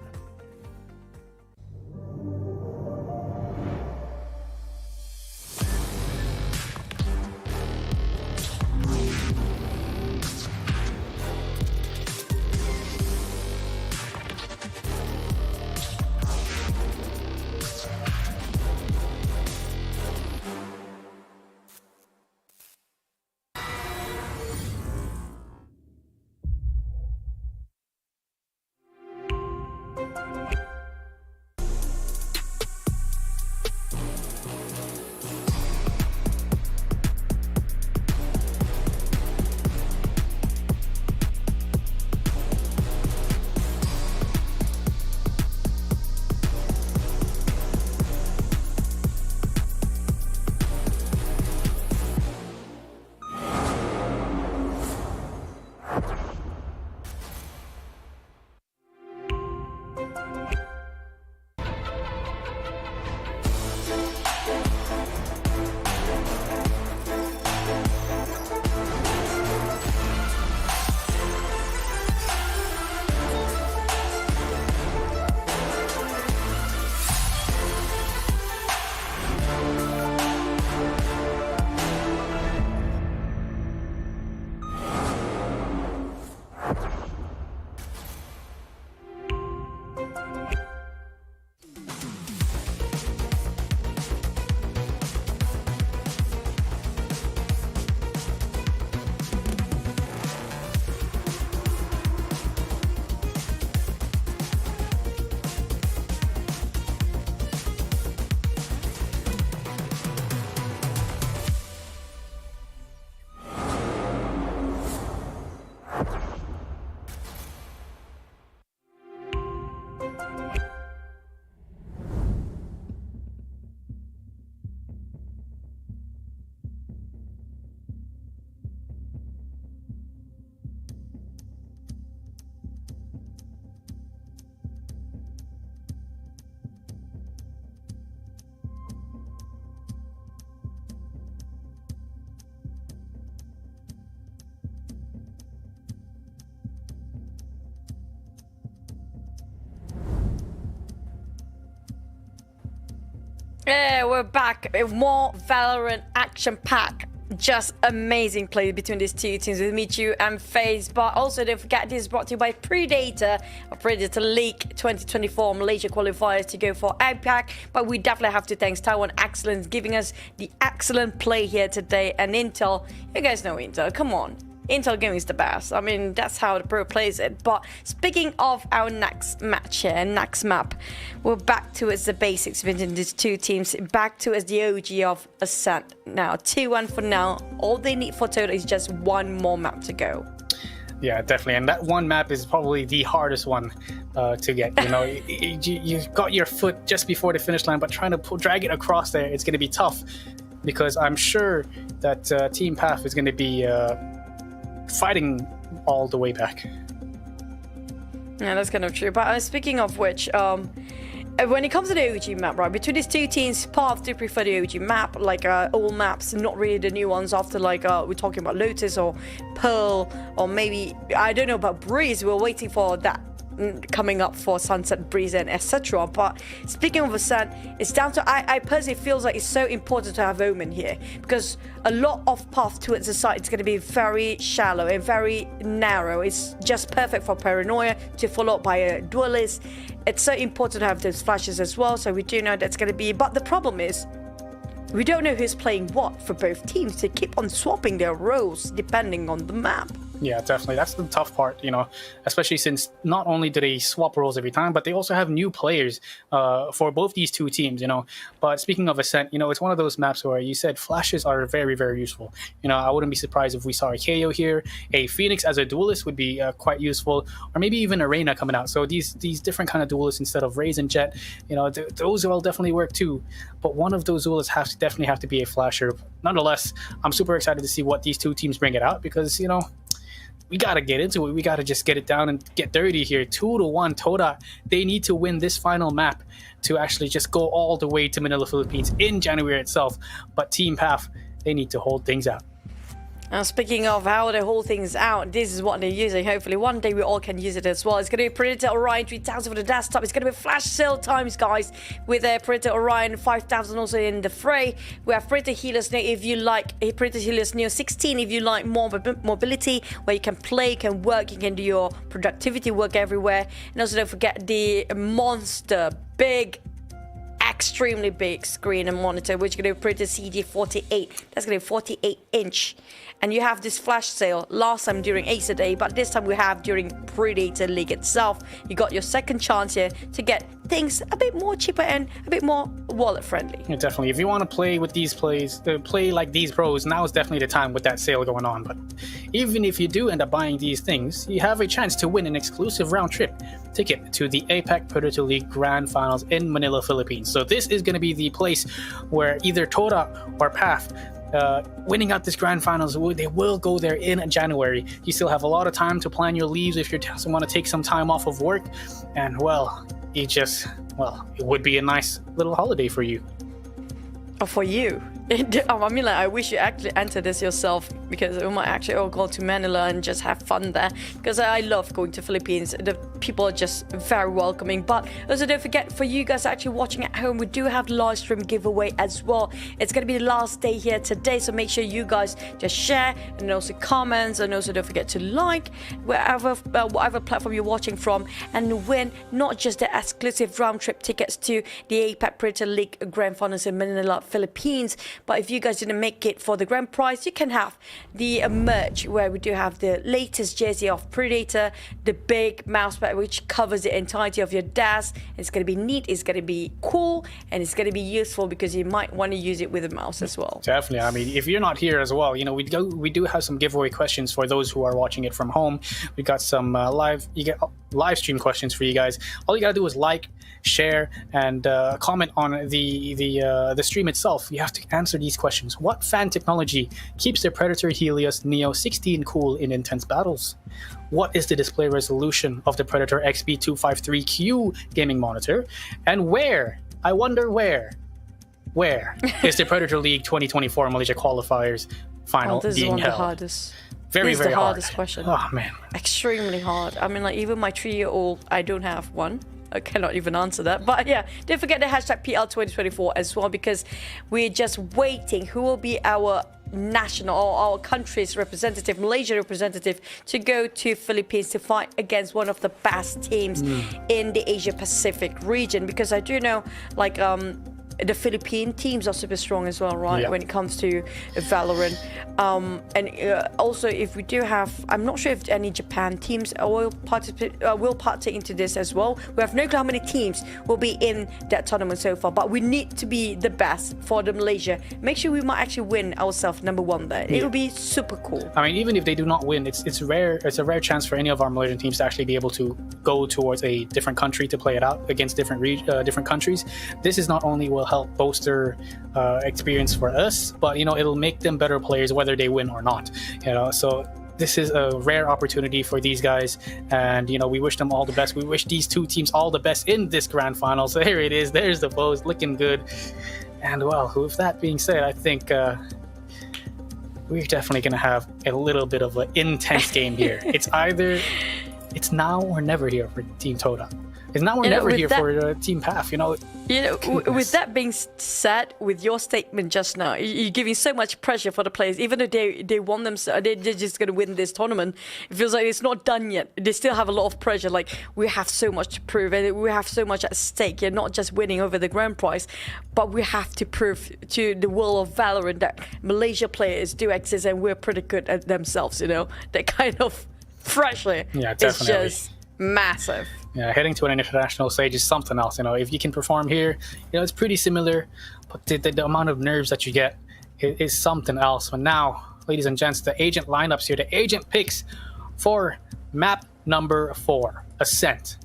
Yeah, we're back with more Valorant action pack. Just amazing play between these two teams with Michu and FaZe. But also don't forget, this is brought to you by Predator League 2024 Malaysia qualifiers to go for APAC. But we definitely have to thank Taiwan Excellence giving us the excellent play here today. And Intel, you guys know Intel, come on. Intel Gaming is the best. I mean, that's how the pro plays it. But speaking of our next match here, next map, we're back towards the basics between these two teams. Back towards the OG of Ascent. Now, 2-1 for now. All they need for Todak is just one more map to go. Yeah, definitely. And that one map is probably the hardest one to get. You know, you've got your foot just before the finish line, but trying to drag it across there, it's going to be tough. Because I'm sure that Team Path is going to be fighting all the way back. Yeah, that's kind of true. But speaking of which, when it comes to the OG map, right, between these two teams, Path do prefer the OG map, like all maps, not really the new ones after, like, we're talking about Lotus or Pearl, or maybe, I don't know about Breeze, we're waiting for that coming up for Sunset, Breeze, and etc. But speaking of Ascent, it's down to, I personally feels like it's so important to have Omen here, because a lot of path towards the side is going to be very shallow and very narrow. It's just perfect for Paranoia to follow up by a Duelist. It's so important to have those flashes as well, so we do know that's going to be, but the problem is we don't know who's playing what for both teams. They keep on swapping their roles depending on the map. Yeah, definitely. That's the tough part, especially since not only do they swap roles every time, but they also have new players for both these two teams, But speaking of Ascent, it's one of those maps where you said flashes are very, very useful. I wouldn't be surprised if we saw a KO here. A Phoenix as a duelist would be quite useful, or maybe even a Reyna coming out. So these different kind of duelists instead of Raze and Jet, those will definitely work too. But one of those duelists definitely have to be a flasher. Nonetheless, I'm super excited to see what these two teams bring it out because, we got to get into it. We got to just get it down and get dirty here. 2-1 Todak. They need to win this final map to actually just go all the way to Manila, Philippines in January itself. But Team PAF, they need to hold things out. Now, speaking of how they hold things out, this is what they're using. Hopefully, one day we all can use it as well. It's going to be Predator Orion 3000 for the desktop. It's going to be flash sale times, guys, with Predator Orion 5000 also in the fray. We have Predator Healers Neo if you like Predator Healers Neo 16 if you like more mobility, where you can play, can work, you can do your productivity work everywhere. And also don't forget the monster, extremely big screen and monitor, which is going to be Predator CG48. That's going to be 48-inch. And you have this flash sale last time during Acer Day, but this time we have during Predator League itself. You got your second chance here to get things a bit more cheaper and a bit more wallet friendly. Yeah, definitely. If you want to play with these play like these pros, now is definitely the time with that sale going on. But even if you do end up buying these things, you have a chance to win an exclusive round trip ticket to the APAC Predator League Grand Finals in Manila, Philippines. So this is going to be the place where either Todak or PAF winning out this grand finals, they will go there in January. You still have a lot of time to plan your leaves if you want to take some time off of work, and it would be a nice little holiday for you. For you. I mean, I wish you actually enter this yourself, because we might actually all go to Manila and just have fun there, because I love going to Philippines. The people are just very welcoming. But also don't forget, for you guys actually watching at home, we do have the live stream giveaway as well. It's going to be the last day here today, so make sure you guys just share and also comments, and also don't forget to like whatever platform you're watching from, and win not just the exclusive round trip tickets to the APAC Predator League Grand Finals in Manila, Philippines. But if you guys didn't make it for the grand prize, you can have the merch, where we do have the latest jersey of Predator, the big mouse pad which covers the entirety of your desk. It's going to be neat, it's going to be cool, and it's going to be useful because you might want to use it with a mouse as well. Definitely. I mean, if you're not here as well, we do have some giveaway questions for those who are watching it from home. We got some live stream questions for you guys. All you gotta do is like, share, and comment on the stream itself. You have to answer these questions. What fan technology keeps the Predator Helios Neo 16 cool in intense battles? What is the display resolution of the Predator XP253Q gaming monitor? And where is the Predator League 2024 Malaysia qualifiers final this being is one held? of the hardest. Very, this very is the hard. hardest question. Oh man, Extremely hard. I mean, even my 3-year-old, I don't have one. I cannot even answer that. But yeah, don't forget the hashtag PL2024 as well, because we're just waiting who will be our national or our country's representative, Malaysia representative, to go to Philippines to fight against one of the best teams in the Asia Pacific region. Because I do know, the Philippine teams are super strong as well, right? Yeah. When it comes to VALORANT. And also, if we do have, I'm not sure if any Japan teams will partake into this as well. We have no clue how many teams will be in that tournament so far, but we need to be the best for the Malaysia. Make sure we might actually win ourselves #1 there. Yeah. It will be super cool. I mean, even if they do not win, it's rare. It's a rare chance for any of our Malaysian teams to actually be able to go towards a different country to play it out against different countries. This is not only will help bolster experience for us, but it'll make them better players whether they win or not. So this is a rare opportunity for these guys, and we wish them all the best. We wish these two teams all the best in this grand final. So here it is. There's the pose, looking good. And well, with that being said, I think we're definitely gonna have a little bit of an intense game here. It's now or never here for Team Todak. It's now or You know, never with here that- for Team Path. You know, You know, with Goodness. that being said, with your statement just now, you're giving so much pressure for the players. Even though they want them, they're just going to win this tournament. It feels like it's not done yet. They still have a lot of pressure. Like, we have so much to prove, and we have so much at stake. You're not just winning over the grand prize, but we have to prove to the world of Valorant that Malaysia players do exist, and we're pretty good at themselves. You know, that kind of pressure Yeah, is definitely. just massive. Yeah, heading to an international stage is something else. You know, if you can perform here, you know, it's pretty similar, but the amount of nerves that you get is something else. But now, ladies and gents, the agent lineups here, the agent picks for map number 4, Ascent.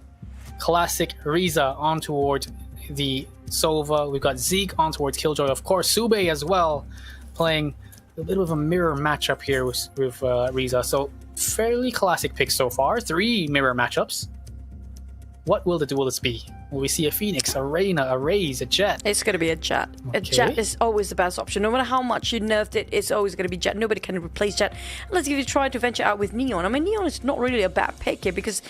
Classic Riza on towards the Sova. We've got Zeke on towards Killjoy. Of course, Sube as well, playing a bit of a mirror matchup here with Riza. So fairly classic picks so far. 3 mirror matchups. What will the duelists be? Will we see a Phoenix, a Reyna, a Raze, a Jet? It's going to be a Jet. A Okay. Jet is always the best option. No matter how much you nerfed it, it's always going to be Jet. Nobody can replace Jet. Unless if you try to venture out with Neon. I mean, Neon is not really a bad pick here because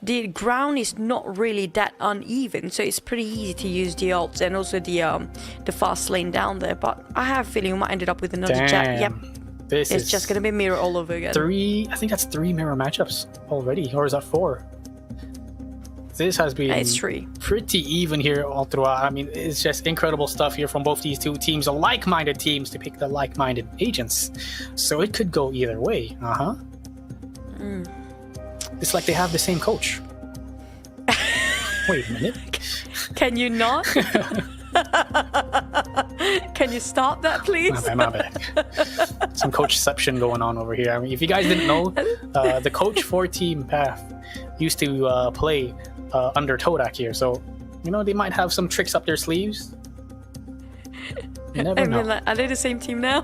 the ground is not really that uneven. So it's pretty easy to use the ults and also the fast lane down there. But I have a feeling we might end up with another Jet. Yep. This It's is just going to be mirror all over again. 3, I think that's 3 mirror matchups already, or is that 4? This has been It's 3. pretty even here all throughout. I mean, it's just incredible stuff here from both these two teams, like-minded teams to pick the like-minded agents. So it could go either way. It's like they have the same coach. Wait a minute. Can you not? Can you stop that, please? My bad. Some coachception going on over here. I mean, if you guys didn't know, the coach for Team Path used to play under Todak here, so you know they might have some tricks up their sleeves. You never I know. mean, like, are they the same team now?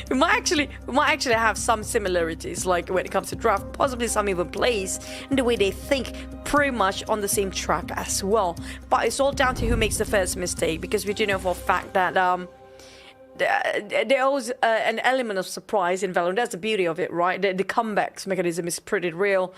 we might actually have some similarities, like when it comes to draft, possibly some even plays, and the way they think pretty much on the same track as well. But it's all down to who makes the first mistake, because we do know for a fact that there always an element of surprise in Valorant. That's the beauty of it, right? The comebacks mechanism is pretty real.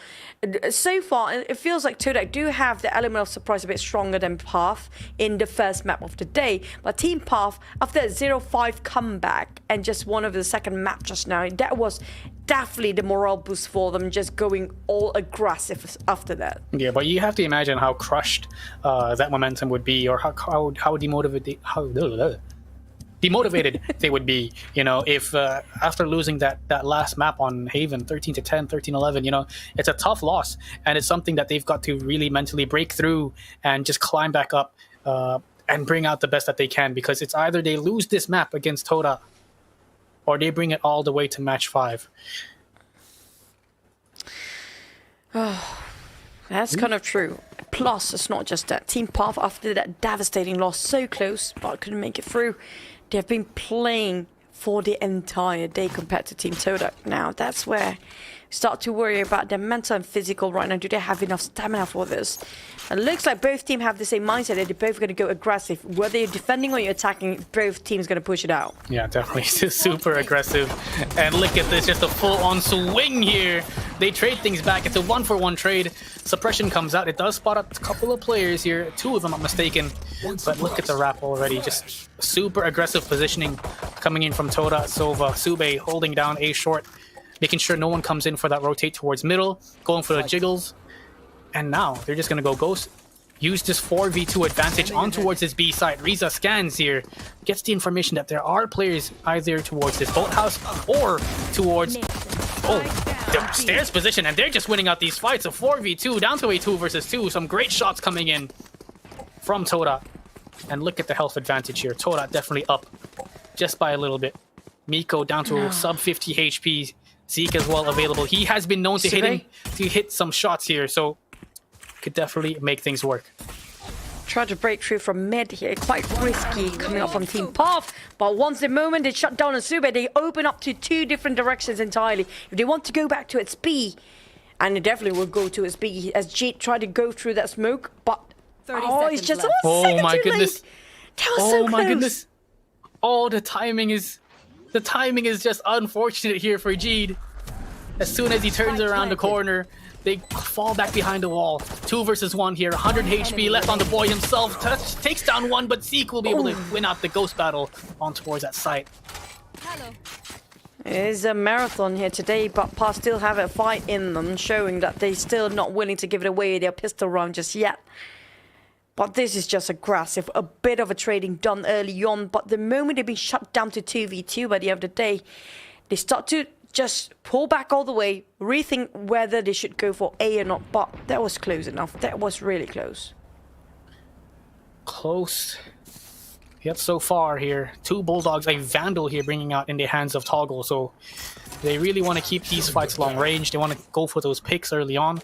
So far, it feels like Todak do have the element of surprise a bit stronger than Path in the first map of the day. But Team Path, after that 0-5 comeback and just one of the second map just now, that was definitely the morale boost for them, just going all aggressive after that. Yeah, but you have to imagine how crushed that momentum would be, or how demotivated they would be, you know, if after losing that last map on Haven, 13-10, 13-11, you know, it's a tough loss, and it's something that they've got to really mentally break through and just climb back up and bring out the best that they can, because it's either they lose this map against Toda or they bring it all the way to match 5. That's kind of true. Plus, it's not just that. Team Path, after that devastating loss, so close, but couldn't make it through. They have been playing for the entire day compared to Team Todak. Now, that's where we start to worry about their mental and physical right now. Do they have enough stamina for this? It looks like both teams have the same mindset that they're both going to go aggressive. Whether you're defending or you're attacking, both teams going to push it out. Yeah, definitely. Super aggressive. And look at this, just a full-on swing here. They trade things back. It's a 1-for-1 trade. Suppression comes out. It does spot up a couple of players here. 2 if I'm not mistaken. But look at the wrap already. Just super aggressive positioning coming in from Toda, Sova, Sube holding down A short, making sure no one comes in for that rotate towards middle, going for the jiggles. And now they're just going to go Ghost, use this 4v2 advantage on towards this B side. Riza scans here, gets the information that there are players either towards this boathouse or towards the stairs position, and they're just winning out these fights. A 4v2 down to a 2 versus 2. Some great shots coming in from Toda. And look at the health advantage here. Toda definitely up just by a little bit. Miko down to sub 50 HP. Zeke as well available. He has been known to hit some shots here, so could definitely make things work. Try to break through from mid here. Quite risky coming up from Team Path. But once the moment they shut down on Sube, they open up to 2 different directions entirely. If they want to go back to its B, and they definitely will go to its B, as Jade tried to go through that smoke, but it's just left. a second my too goodness. late. That was so Oh my close. goodness. Oh, the timing is just unfortunate here for Jade. As soon as he turns around the corner, they fall back behind the wall. 2 versus 1 here. 100 HP left on the boy himself. Takes down one, but Zeke will be able to win out the ghost battle on towards that site. It is a marathon here today, but PAF still have a fight in them, showing that they're still not willing to give it away their pistol round just yet. But this is just aggressive. A bit of a trading done early on, but the moment they've been shut down to 2v2 by the end of the day, they start to just pull back all the way, rethink whether they should go for A or not. But that was close enough. That was really close. Close. Yet so far here, 2 Bulldogs, a Vandal here bringing out in the hands of Toggle. So they really want to keep these fights long range. They want to go for those picks early on.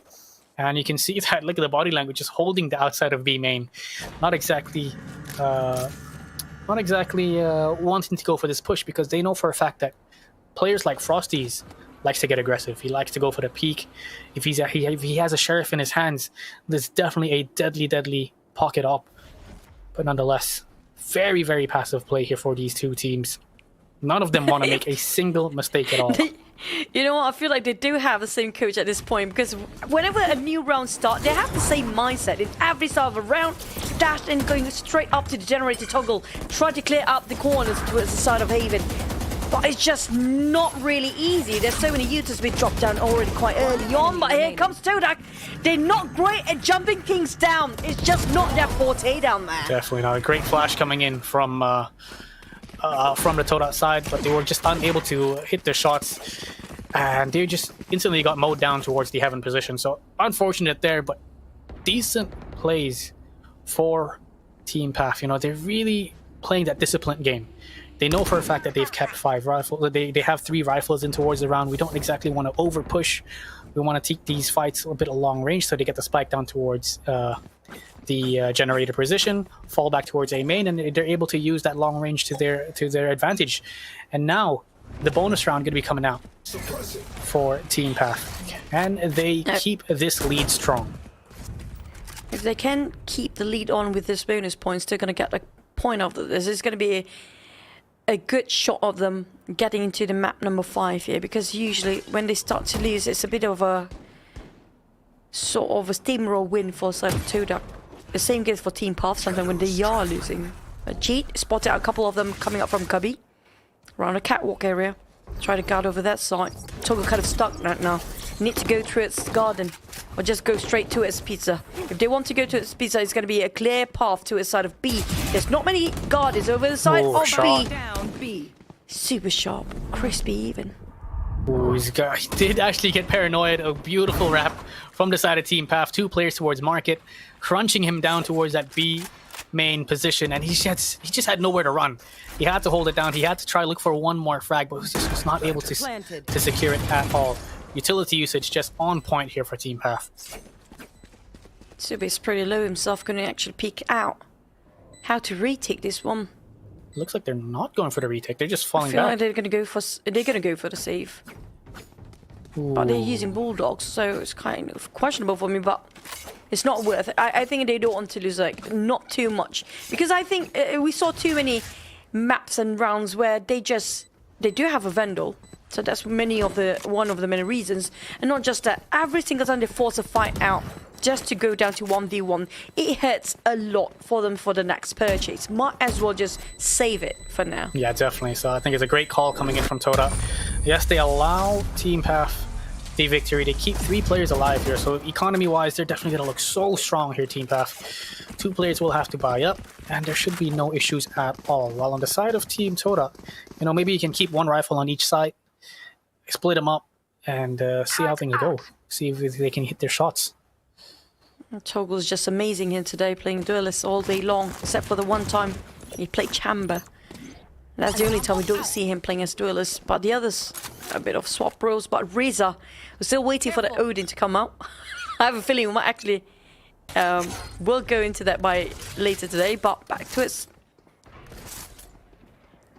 And you can see that, look at the body language, just holding the outside of B main. Not exactly wanting to go for this push, because they know for a fact that players like Frosty's likes to get aggressive. He likes to go for the peak. If he has a Sheriff in his hands, there's definitely a deadly pocket up. But nonetheless, very, very passive play here for these two teams. None of them want to make a single mistake at all. You know what? I feel like they do have the same coach at this point, because whenever a new round starts, they have the same mindset. In every start of a round, dash and going straight up to the generator toggle, try to clear up the corners towards the side of Haven. But it's just not really easy. There's so many units been dropped down already quite early on. But here comes Todak. They're not great at jumping things down. It's just not their forte down there. Definitely not. A great flash coming in from the Todak side, but they were just unable to hit their shots, and they just instantly got mowed down towards the Heaven position. So unfortunate there, but decent plays for Team PAF. You know, they're really playing that disciplined game. They know for a fact that they've kept 5 rifles. They have 3 rifles in towards the round. We don't exactly want to over push. We want to take these fights a bit of long range, so they get the spike down towards the generator position, fall back towards A main, and they're able to use that long range to their advantage. And now the bonus round going to be coming out for Team PAF, and they keep this lead strong. If they can keep the lead on with this bonus points, they're going to get a point of this. It's going to be a good shot of them getting into the map number 5 here, because usually when they start to lose, it's a bit of a sort of a steamroll win for side of Todak. The same goes for Team PAF sometimes when they are losing. A cheat, spotted out a couple of them coming up from Cubby around the catwalk area. Try to guard over that side. Toggle kind of stuck right now. Need to go through its garden, or just go straight to its pizza. If they want to go to its pizza, it's going to be a clear path to its side of B. There's not many guards over the side of shot. B. Down B. Super sharp, crispy even. Ooh, he did actually get paranoid. A beautiful wrap from the side of Team PAF. 2 players towards Market, crunching him down towards that B main position, and he just had nowhere to run. He had to hold it down. He had to try look for one more frag, but was not able to secure it at all. Utility usage just on point here for Team PAF. Subi's pretty low himself, going to actually peek out how to retake this one. Looks like they're not going for the retake. They're just falling I feel back. like they're going to go for the save. Ooh. But they're using Bulldogs, so it's kind of questionable for me, but it's not worth it. I think they don't want to lose, like, not too much. Because I think we saw too many maps and rounds where they do have a Vandal. So that's one of the many reasons. And not just that, every single time they force a fight out just to go down to 1v1, it hurts a lot for them for the next purchase. Might as well just save it for now. Yeah, definitely. So I think it's a great call coming in from Todak. Yes, they allow Team PAF the victory. They keep 3 players alive here. So economy-wise, they're definitely going to look so strong here, Team PAF. 2 players will have to buy up, and there should be no issues at all. While on the side of Team Todak, you know, maybe you can keep 1 rifle on each side, split them up, and see how things go. See if they can hit their shots. Toggle's just amazing here today, playing Duelist all day long, except for the one time he played Chamber. That's the only time we don't see him playing as Duelist, but the others, a bit of swap roles. But Reza, we're still waiting for the Odin to come out. I have a feeling we might actually, we'll go into that by later today, but back to it.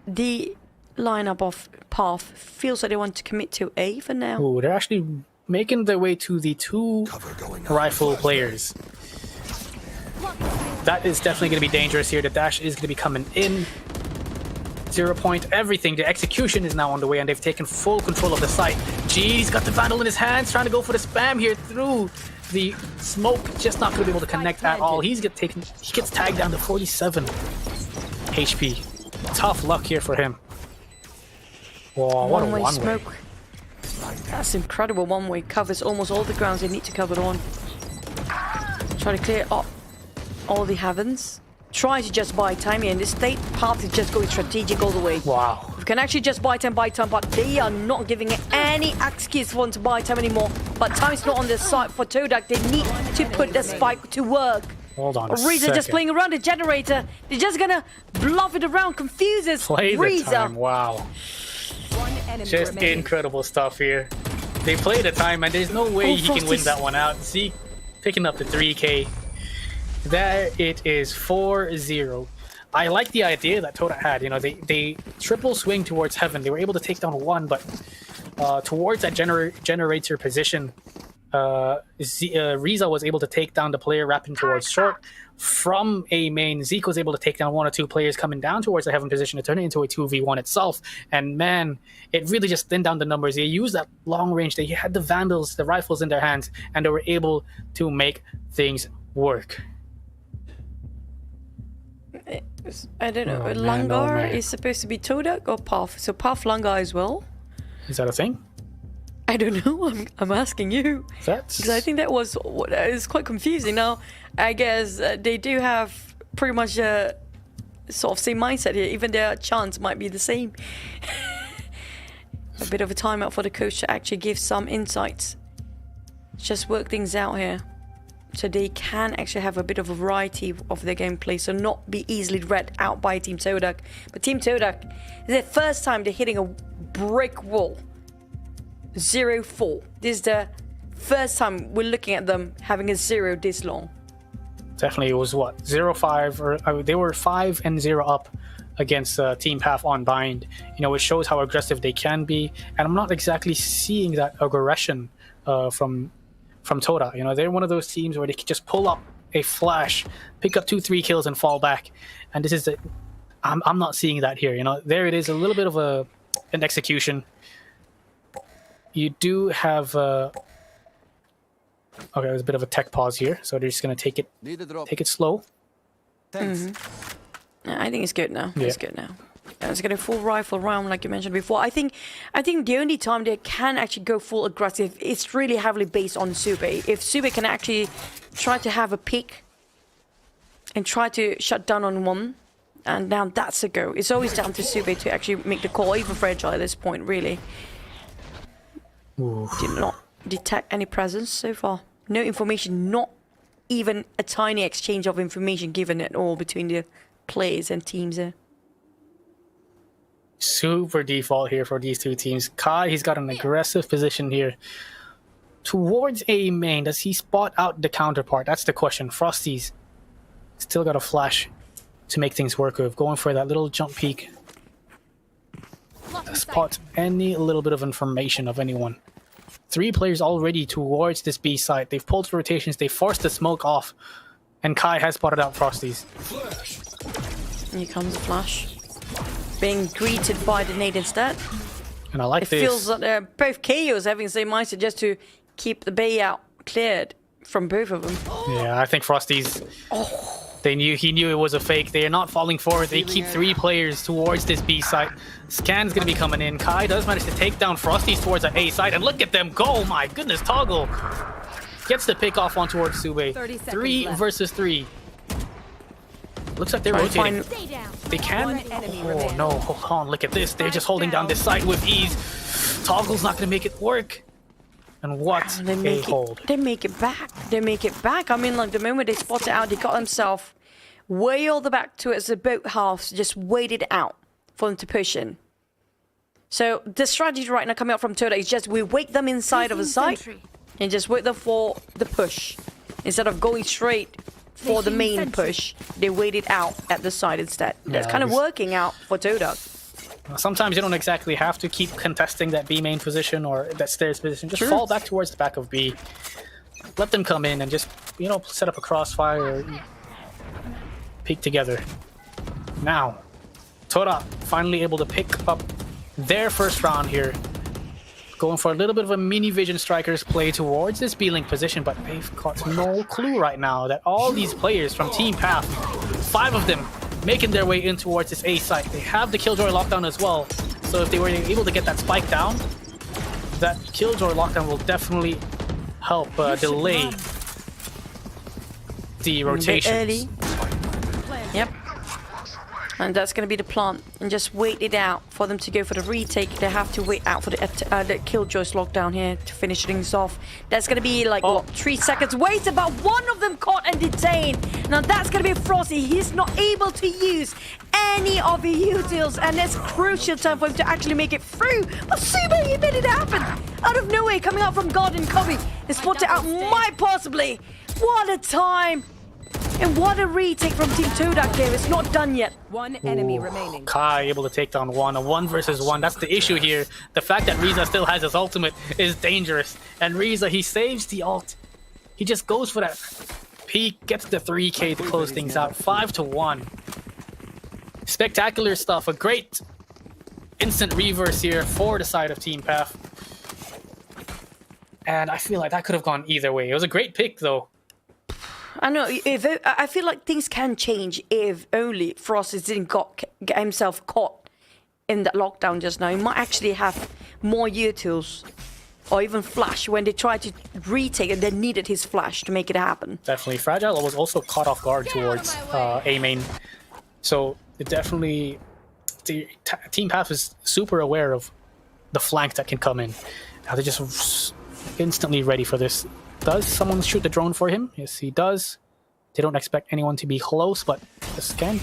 The lineup of PAF feels like they want to commit to A for now. Ooh, they're actually making their way to the 2 rifle players. That is definitely going to be dangerous here. The dash is going to be coming in. 0 point, everything. The execution is now on the way, and they've taken full control of the site. G's got the Vandal in his hands, trying to go for the spam here through the smoke. Just not going to be able to connect at all. He gets tagged down to 47 HP. Tough luck here for him. Whoa, what a one-way smoke. That's incredible. One-way covers almost all the grounds they need to cover on. Try to clear up all the heavens. Try to just buy time here in this state. Path is just going strategic all the way. Wow. You can actually just buy time, but they are not giving it any excuse for them to buy time anymore. But time's not on their side for Todak. They need to put the spike to work. Hold on a Reza second. just playing around the generator. They're just gonna bluff it around, confuses Play the Reza. time, wow. One enemy Just remaining. incredible stuff here. They play the time, and there's no way he can win that one out. See, picking up the 3K. There it is, 4-0. I like the idea that Todak had. You know, they triple swing towards heaven. They were able to take down one, but towards that generator position, Reza was able to take down the player wrapping towards short. From a main, Zeke was able to take down 1 or 2 players coming down towards the heaven position to turn it into a 2v1 itself. And man, it really just thinned down the numbers. They used that long range. They had the Vandals, the rifles in their hands, and they were able to make things work. I don't know. Oh, man, Langar oh, man. is supposed to be Todak or Path? So Path Langar as well? Is that a thing? I don't know. I'm asking you. That's... Because I think that was what is quite confusing. Now, I guess they do have pretty much a sort of same mindset here. Even their chants might be the same. A bit of a timeout for the coach to actually give some insights. Just work things out here. So they can actually have a bit of a variety of their gameplay, so not be easily read out by Team Todak. But Team Todak, this is the first time they're hitting a brick wall. 0-4. This is the first time we're looking at them having a 0 this long. Definitely, it was what, 0-5, or they were 5-0 up against Team Path on bind. You know, it shows how aggressive they can be, and I'm not exactly seeing that aggression from Todak. You know, they're one of those teams where they can just pull up a flash, pick up 2-3 kills, and fall back. And this is the, I'm not seeing that here. You know, there it is, a little bit of an execution. You do have okay, there's a bit of a tech pause here, so they're just gonna take it slow. I think it's good now. Yeah. It's good now. It's going to full rifle round like you mentioned before. I think the only time they can actually go full aggressive, it's really heavily based on Sube. If Sube can actually try to have a pick and try to shut down on one, and now that's a go. It's always down to Sube to actually make the call, even Fragile at this point, really. Oof. Did not detect any presence so far. No information, not even a tiny exchange of information given at all between the players and teams there. Super default here for these two teams. Kai, he's got an aggressive position here towards A main. Does he spot out the counterpart? That's the question. Frosty's still got a flash to make things work with, going for that little jump peek to spot any little bit of information of anyone. 3 players already towards this B side. They've pulled rotations, they forced the smoke off, and Kai has spotted out Frosty's. Here comes the flash. Being greeted by the nade instead. And I like It this. feels like both KOs having the same mindset just to keep the bay out cleared from both of them. Yeah, I think Frosty's... He knew it was a fake. They are not falling forward. They keep 3 players towards this B site. Scan's going to be coming in. Kai does manage to take down Frosty's towards the A site. And look at them go! My goodness, Toggle gets the pick off on towards Sube. 3 versus 3. Looks like they're rotating. They can... Oh no, hold on, look at this. They're just holding down this side with ease. Toggle's not going to make it work. And what a hold. They make it back. They make it back. I mean, like, the moment they spot it out, they got themselves way all the back towards the boat halves, just waited out for them to push in. So the strategy right now coming out from Todak is just we wait them inside of the site and just wait them for the push. Instead of going straight for the main push, they waited out at the side instead. That's kind of working out for Todak. Sometimes you don't exactly have to keep contesting that B main position or that stairs position. Just fall back towards the back of B. Let them come in and just, you know, set up a crossfire or peek together. Now, Todak finally able to pick up their first round here. Going for a little bit of a mini vision strikers play towards this B-Link position, but they've got no clue right now that all these players from Team Path, 5 of them, making their way in towards this A site. They have the Killjoy lockdown as well, so if they were able to get that spike down, that Killjoy lockdown will definitely help delay the rotation. Early. Yep. And that's going to be the plan. And just wait it out for them to go for the retake. They have to wait out for the Killjoy's lockdown here to finish things off. That's going to be like, what, 3 seconds wasted, but one of them caught and detained. Now that's going to be Frosty. He's not able to use any of the utils, and it's crucial time for him to actually make it through. But Suba, he made it happen. Out of nowhere, coming out from Garden Covey. They spotted out might possibly. What a time. And what a retake from Team Todak here. It's not done yet. One enemy remaining. Kai able to take down one. A 1 versus 1. That's the issue here. The fact that Riza still has his ultimate is dangerous. And Riza, he saves the ult. He just goes for that peek, gets the 3K to close things out. 5-1. Spectacular stuff. A great instant reverse here for the side of Team Path. And I feel like that could have gone either way. It was a great pick, though. I know. I feel like things can change if only Frosty didn't get himself caught in that lockdown just now. He might actually have more utils or even flash when they tried to retake it. They needed his flash to make it happen. Definitely. Fragile was also caught off guard towards A main. So it definitely... Team Path is super aware of the flank that can come in. Now they're just instantly ready for this. Does someone shoot the drone for him? Yes, he does. They don't expect anyone to be close, but the scan.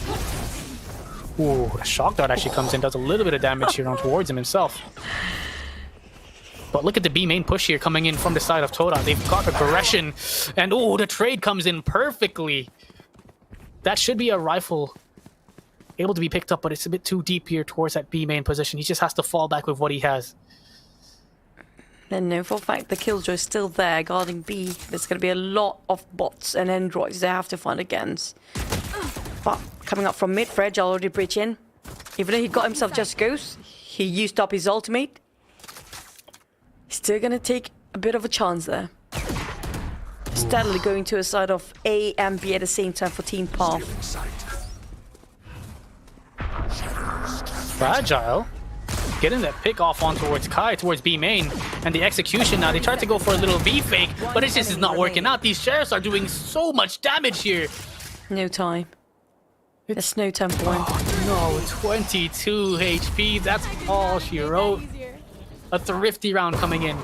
Ooh, a shock dart actually comes in, does a little bit of damage here on towards him himself. But look at the B main push here coming in from the side of Todak. They've got aggression, and oh, the trade comes in perfectly. That should be a rifle able to be picked up, but it's a bit too deep here towards that B main position. He just has to fall back with what he has. And no, for a fact, the Killjoy is still there guarding B. There's going to be a lot of bots and androids they have to fight against. But coming up from mid, Fragile already breach in. Even though he got himself just Ghost, he used up his ultimate. Still going to take a bit of a chance there. Steadily going to a side of A and B at the same time for Team Path. Fragile getting that pick off on towards Kai, towards B main, and the execution now. They tried to go for a little B fake, but it just is not working out. These sheriffs are doing so much damage here. No time. There's no time for him. Oh no, 22 HP. That's all she wrote. A thrifty round coming in.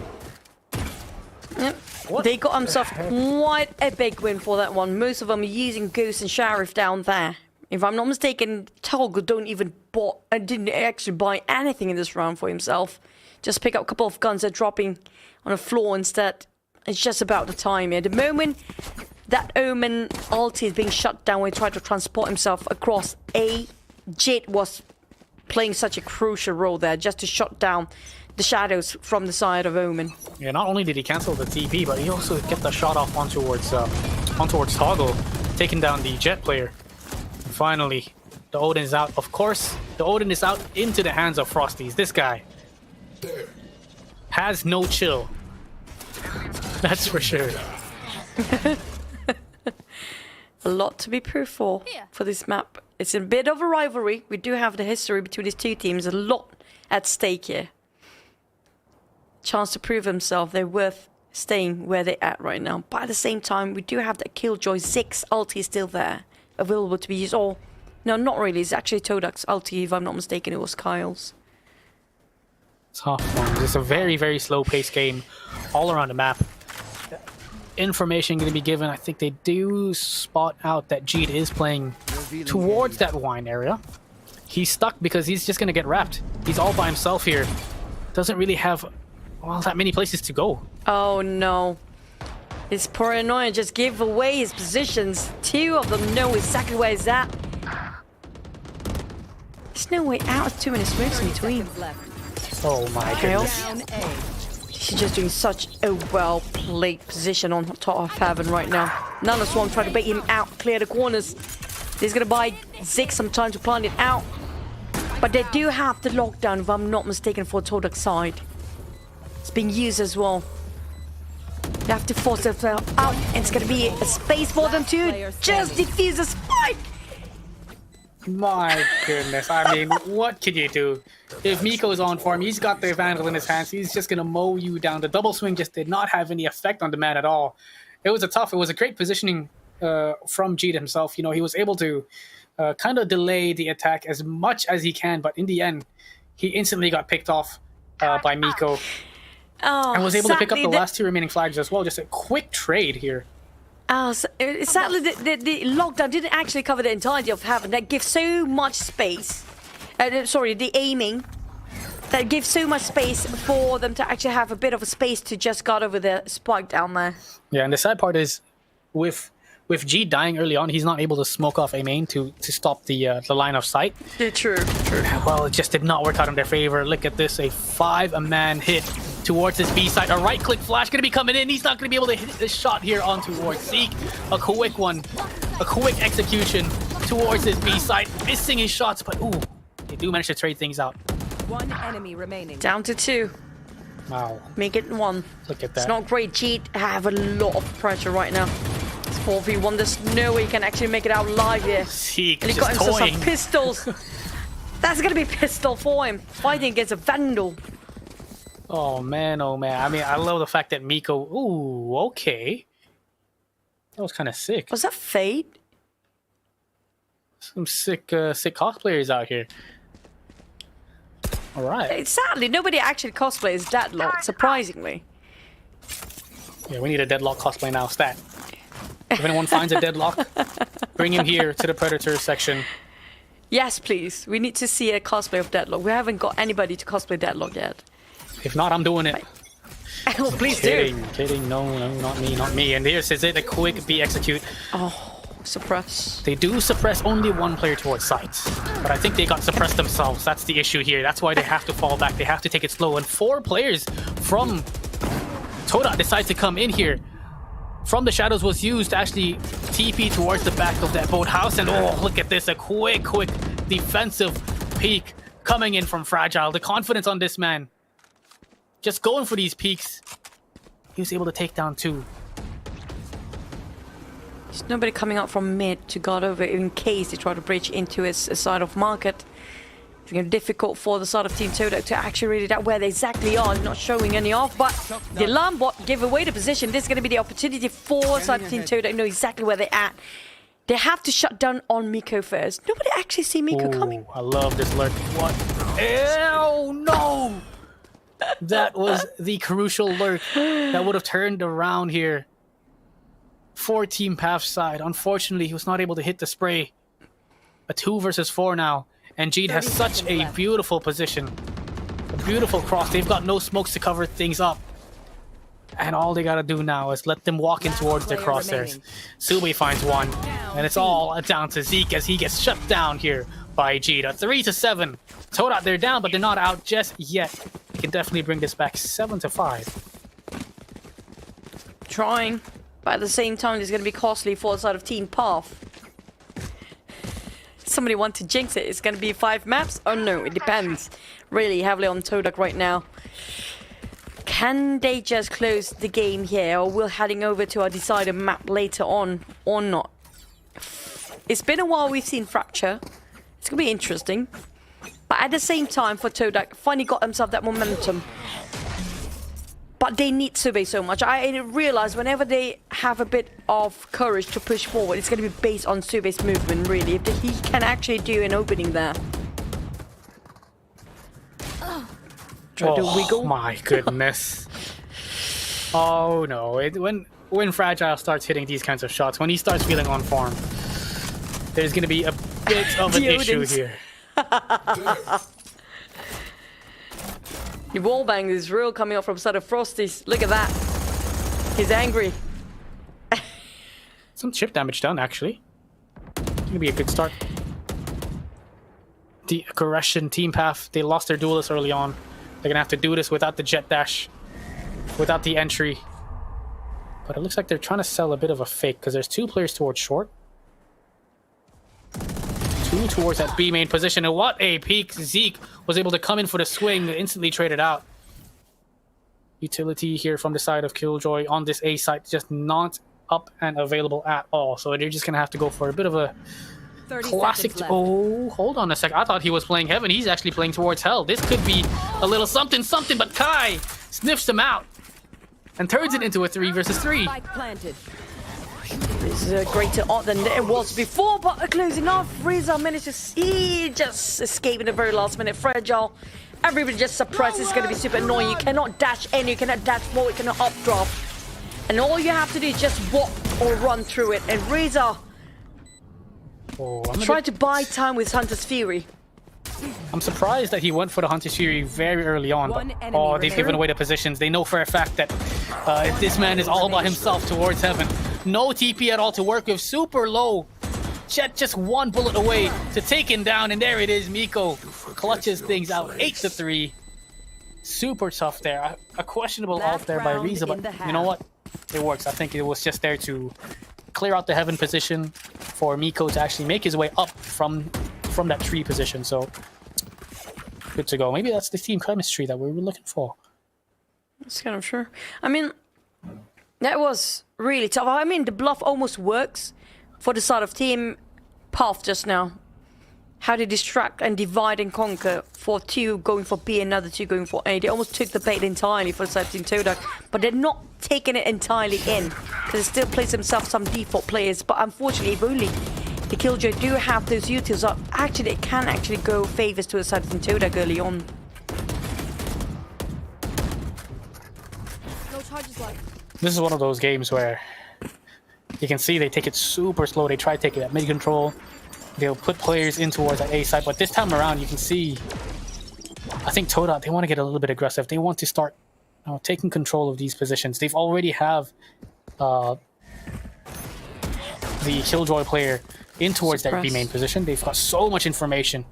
Yep. They got themselves quite a big win for that one. Most of them are using Ghost and Sheriff down there. If I'm not mistaken, Toggle didn't actually buy anything in this round for himself. Just pick up a couple of guns that are dropping on the floor instead. It's just about the time here. The moment that Omen ulti is being shut down when he tried to transport himself across A, Jit was playing such a crucial role there just to shut down the shadows from the side of Omen. Yeah, not only did he cancel the TP, but he also get the shot off on towards Toggle, taking down the Jet player. Finally, the Odin is out. Of course, the Odin is out into the hands of Frosties. This guy has no chill. That's for sure. A lot to be proved for this map. It's a bit of a rivalry. We do have the history between these two teams. A lot at stake here. Chance to prove themselves. They're worth staying where they're at right now. But at the same time, we do have that Killjoy 6 ulti still there, available to be used. Or no, not really. It's actually Todak's ulti, if I'm not mistaken. It was Kyle's. Tough one. It's a very, very slow-paced game all around the map. Information going to be given. I think they do spot out that Jeet is playing towards that wine area. He's stuck because he's just going to get wrapped. He's all by himself here. Doesn't really have, well, that many places to go. Oh no. His paranoia just gave away his positions. Two of them know exactly where he's at. There's no way out of 2 minutes moves in between. Oh my goodness. She's just doing such a well-played position on top of heaven right now. None of Swarm trying to bait him out, clear the corners. He's gonna buy Zig some time to plant it out. But they do have the lockdown, if I'm not mistaken, for Todak's side. It's being used as well. They have to force themselves out, and it's going to be a space for them to just defuse the spike. My goodness, I mean, what can you do? If Miko's on form, he's got the Vandal in his hands, he's just going to mow you down. The double swing just did not have any effect on the man at all. It was a great positioning from Jeet himself. You know, he was able to kind of delay the attack as much as he can, but in the end, he instantly got picked off by Miko. Oh, and was able to pick up the last 2 remaining flags as well. Just a quick trade here. Oh, sadly, the lockdown didn't actually cover the entirety of Heaven. That gives so much space. Sorry, the aiming. That gives so much space for them to actually have a bit of a space to just guard over the spike down there. Yeah, and the sad part is, with G dying early on, he's not able to smoke off a main to stop the line of sight. Yeah, true. Well, it just did not work out in their favor. Look at this, a 5-man hit towards his B side. A right-click flash going to be coming in. He's not going to be able to hit this shot here on towards Zeke. A quick one. A quick execution towards his B side. Missing his shots, but ooh, they do manage to trade things out. One enemy remaining. Down to 2. Wow. Make it 1. Look at that. It's not great. Jeet have a lot of pressure right now. It's 4v1. There's no way he can actually make it out live here. Zeke And he just got himself toying. some pistols. That's going to be pistol for him. Fighting against a Vandal. Oh man, oh man. I mean, I love the fact that Miko... Ooh, okay. That was kind of sick. Was that Fade? Some sick cosplayers out here. Alright. Sadly, nobody actually cosplays Deadlock, surprisingly. Yeah, we need a Deadlock cosplay now, stat. If anyone finds a Deadlock, bring him here to the Predator section. Yes, please. We need to see a cosplay of Deadlock. We haven't got anybody to cosplay Deadlock yet. If not, I'm doing it. Oh, please Kidding. No, not me. And here's it, a quick B execute. Oh, suppress. They do suppress only 1 player towards sights, but I think they got suppressed themselves. That's the issue here. That's why they have to fall back. They have to take it slow. And 4 players from Todak decides to come in here. From the shadows was used to actually TP towards the back of that boathouse. And oh, look at this. A quick defensive peek coming in from Fragile. The confidence on this man. Just going for these peaks. He was able to take down 2. There's nobody coming out from mid to guard over in case they try to breach into his side of market. It's going to be difficult for the side of Team Todak to actually read it out where they exactly are. Not showing any off, but the alarm bot gave away the position. This is going to be the opportunity for side of Team Todak to know exactly where they're at. They have to shut down on Miko first. Nobody actually see Miko coming. I love this lurk. What? Ew, no! That was the crucial lurk that would have turned around here for Team Path's side. Unfortunately, he was not able to hit the spray. A 2 versus 4 now. And Jeet has such a beautiful position. A beautiful cross. They've got no smokes to cover things up. And all they gotta do now is let them walk in towards their crosshairs. Sube finds 1. And it's all down to Zeke as he gets shut down here by Jeet. A 3-7. Todak, they're down, but they're not out just yet. They can definitely bring this back 7-5. Trying. But at the same time, it's going to be costly for the side of Team Path. Somebody want to jinx it. It's going to be 5 maps? Oh no, it depends. Really heavily on Todak right now. Can they just close the game here, or will heading over to our decided map later on or not? It's been a while we've seen Fracture. It's going to be interesting. But at the same time, for Todak, finally got himself that momentum. But they need Sube so much. I realize whenever they have a bit of courage to push forward, it's going to be based on Sube's movement, really. If he can actually do an opening there. Try to wiggle. Oh my goodness. Oh no. When Fragile starts hitting these kinds of shots, when he starts feeling on form, there's going to be a bit of an issue here. The wallbang is real coming up from side of Frosty's. Look at that. He's angry. Some chip damage done, actually. Gonna be a good start. The aggression Team Path, they lost their duelist early on. They're gonna have to do this without the jet dash, without the entry. But it looks like they're trying to sell a bit of a fake because there's 2 players towards short. 2 through towards that B main position. And what a peek. Zeke was able to come in for the swing, instantly traded out. Utility here from the side of Killjoy on this A site, just not up and available at all. So they're just going to have to go for a bit of a classic. Oh, hold on a sec. I thought he was playing Heaven. He's actually playing towards Hell. This could be a little something, but Kai sniffs him out and turns it into a 3 versus 3. Spike planted. This is a greater art than it was before, but closing off. Reza managed to just escape in the very last minute. Fragile. Everybody just suppressed. It's going to be super annoying. You cannot dash in, you cannot dash forward, you cannot updraft. And all you have to do is just walk or run through it. And Reza tried to buy time with Hunter's Fury. I'm surprised that he went for the Hunter's Fury very early on. But, they've given away the positions. They know for a fact that this man is all by himself towards Heaven. No TP at all to work with. Super low. Jet just one bullet away to take him down. And there it is. Miko clutches things out. 8-3. Super tough there. A questionable ult there by Reza. But you know what? It works. I think it was just there to clear out the Heaven position for Miko to actually make his way up from that tree position. So good to go. Maybe that's the team chemistry that we were looking for. That's kind of sure. I mean, that was really tough. I mean, the bluff almost works for the side of Team Path just now. How they distract and divide and conquer for two going for B, another two going for A. They almost took the bait entirely for the side of Team Todak, but they're not taking it entirely in because they still plays themselves some default players. But unfortunately, if only the Killjoy do have those utils up, actually it can actually go favors to the side of Team Todak early on. No charges left. This is one of those games where you can see they take it super slow. They try to take it at mid control. They'll put players in towards that A side, but this time around you can see, I think Todak, they want to get a little bit aggressive. They want to start taking control of these positions. They've already have the Killjoy player in towards that B main position. They've got so much information.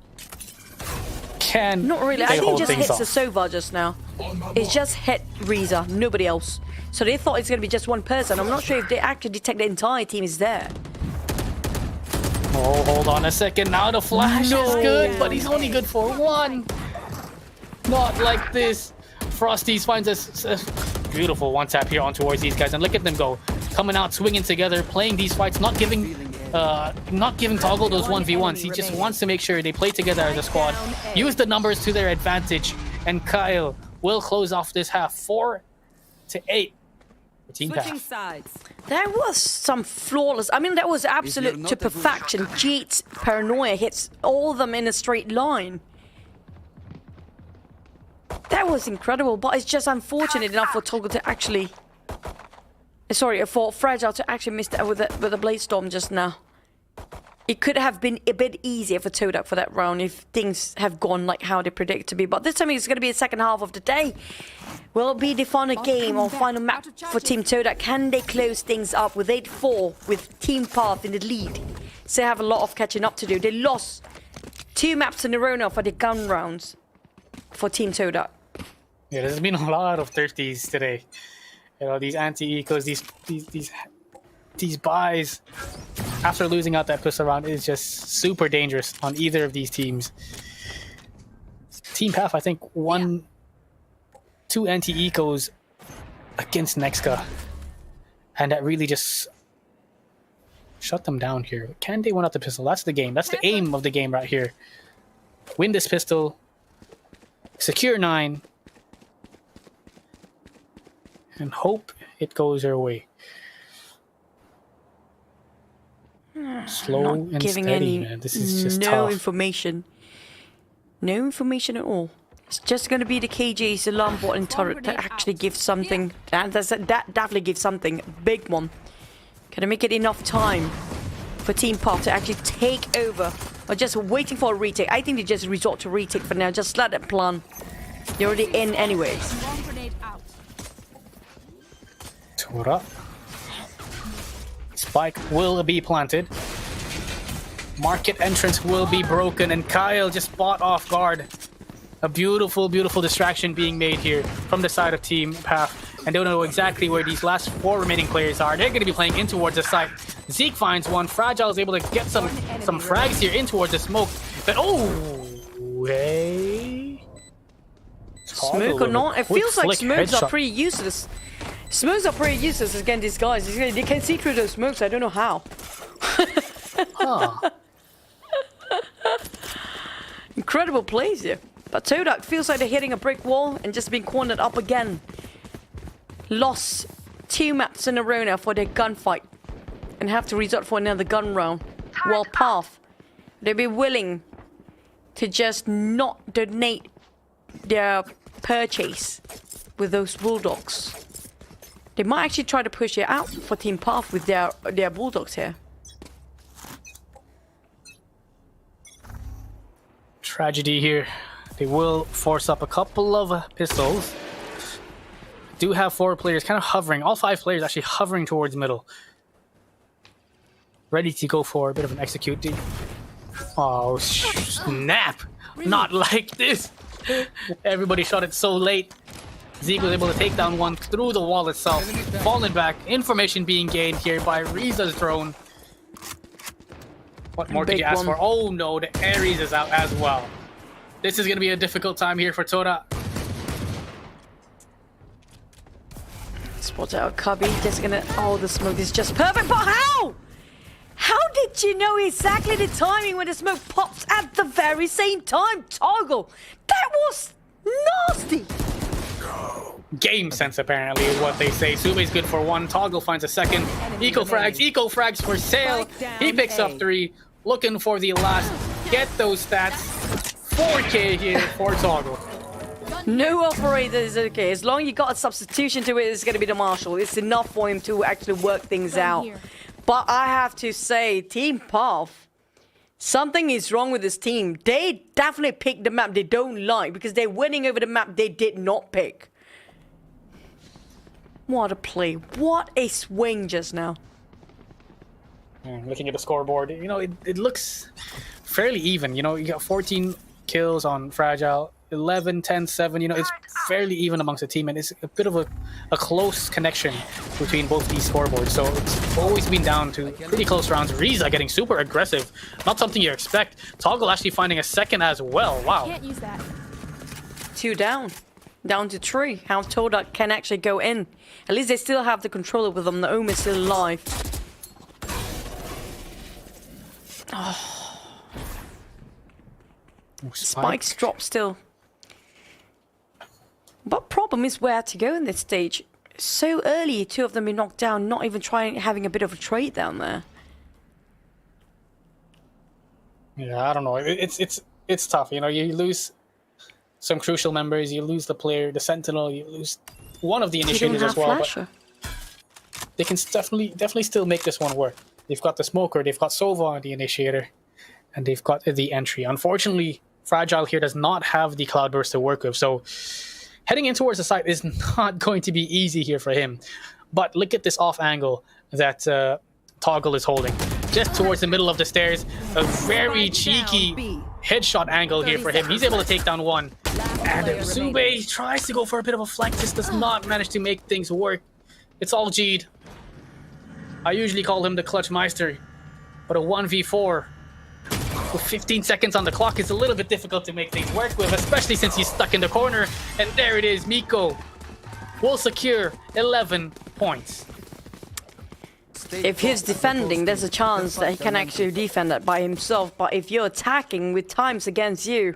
Can not really. I think it just hits the Sova just now. It just hit Reza, nobody else. So they thought it's going to be just one person. I'm not sure if they actually detect the entire team is there. Oh, hold on a second. Now the flash is good, but he's only good for one. Not like this. Frosties finds a beautiful one tap here on towards these guys, and look at them go, coming out, swinging together, playing these fights, not giving Toggle those 1v1s. He just wants to make sure they play together as a squad, use the numbers to their advantage, and Kyle will close off this half 4-8. Team Switching sides. There was some flawless. I mean, that was absolute to perfection. Jeet's paranoia hits all of them in a straight line. That was incredible, but it's just unfortunate enough for Toggle to actually. Sorry, for Fragile to actually miss that with the Blade Storm just now. It could have been a bit easier for Todak for that round if things have gone like how they predict to be. But this time it's going to be the second half of the day. Will it be the final game or final map for Team Todak? Can they close things up with 8-4 with Team Path in the lead? So they have a lot of catching up to do. They lost 2 maps in a row now for the gun rounds for Team Todak. Yeah, there's been a lot of thirsties today. You know, these anti-ecos, these buys after losing out that pistol round is just super dangerous on either of these teams. Team Path, I think, won 2 anti-ecos against NEXGA, and that really just shut them down here. Can they win out the pistol? That's the game. That's the aim of the game right here. Win this pistol, secure 9, and hope it goes their way. Slow and steady, man. This is just tough. Information. No information at all. It's just going to be the KJ's alarm bot and turret that actually gives something. That definitely gives something. Big one. Can I make it enough time for Team Path to actually take over? Or just waiting for a retake? I think they just resort to retake for now. Just let it plan. They're already in anyways. Todak. Spike will be planted. Market entrance will be broken, and Kyle just bought off guard. A beautiful, beautiful distraction being made here from the side of Team Path. And don't know exactly where these last 4 remaining players are. They're going to be playing in towards the site. Zeke finds one. Fragile is able to get some frags here in towards the smoke. But hey. Smoke or not, it feels like smokes are pretty useless. Smokes are pretty useless against these guys. They can see through those smokes. I don't know how. Huh. Incredible plays here. But Todak feels like they're hitting a brick wall and just being cornered up again. Lost 2 maps in a row now for their gunfight. And have to resort for another gun round. While Path, they'll be willing to just not donate their purchase with those bulldogs. They might actually try to push it out for Team Path with their bulldogs here. Tragedy here. They will force up a couple of pistols. Do have 4 players kind of hovering. All 5 players actually hovering towards middle. Ready to go for a bit of an execute. Oh, snap! Not like this! Everybody shot it so late. Zeke was able to take down one through the wall itself. Falling back. Information being gained here by Riza's drone. What more could you ask for? Oh no, the Ares is out as well. This is going to be a difficult time here for Todak. Spot out Cubby, just gonna... Oh, the smoke is just perfect, but how? How did you know exactly the timing when the smoke pops at the very same time? Toggle, that was nasty. Game sense apparently is what they say. Sube's good for 1. Toggle finds a second. Eco frags for sale. He picks up 3. Looking for the last. Get those stats. 4K here for Toggle. No operator is okay. As long as you got a substitution to it, it's going to be the Marshal. It's enough for him to actually work things out. But I have to say, Team Path, something is wrong with this team. They definitely picked the map they don't like because they're winning over the map they did not pick. What a play. What a swing just now. Looking at the scoreboard, you know, it looks fairly even. You know, you got 14 kills on Fragile, 11, 10, 7. You know, it's fairly even amongst the team, and it's a bit of a close connection between both these scoreboards. So it's always been down to pretty close rounds. Riza getting super aggressive. Not something you expect. Toggle actually finding a second as well. Wow. Can't use that. 2 down. Down to 3. How Todak can actually go in. At least they still have the controller with them. The Ohm is still alive. Oh. Spikes drop still. But problem is where to go in this stage. So early, 2 of them been knocked down, not even having a bit of a trade down there. Yeah, I don't know. It's tough. You know, you lose some crucial members, you lose the player, the Sentinel, you lose one of the initiators as well. But they can definitely still make this one work. They've got the Smoker, they've got Sova on the initiator, and they've got the entry. Unfortunately, Fragile here does not have the Cloudburst to work with, so heading in towards the site is not going to be easy here for him. But look at this off angle that Toggle is holding. Just towards the middle of the stairs, a very cheeky headshot angle here for him. He's able to take down 1. And Sube tries to go for a bit of a flank, just does not manage to make things work. It's all G'd. I usually call him the Clutch Meister, but a 1v4 with 15 seconds on the clock is a little bit difficult to make things work with, especially since he's stuck in the corner. And there it is, Miko will secure 11 points. If he's defending, there's a chance that he can actually defend that by himself. But if you're attacking with times against you,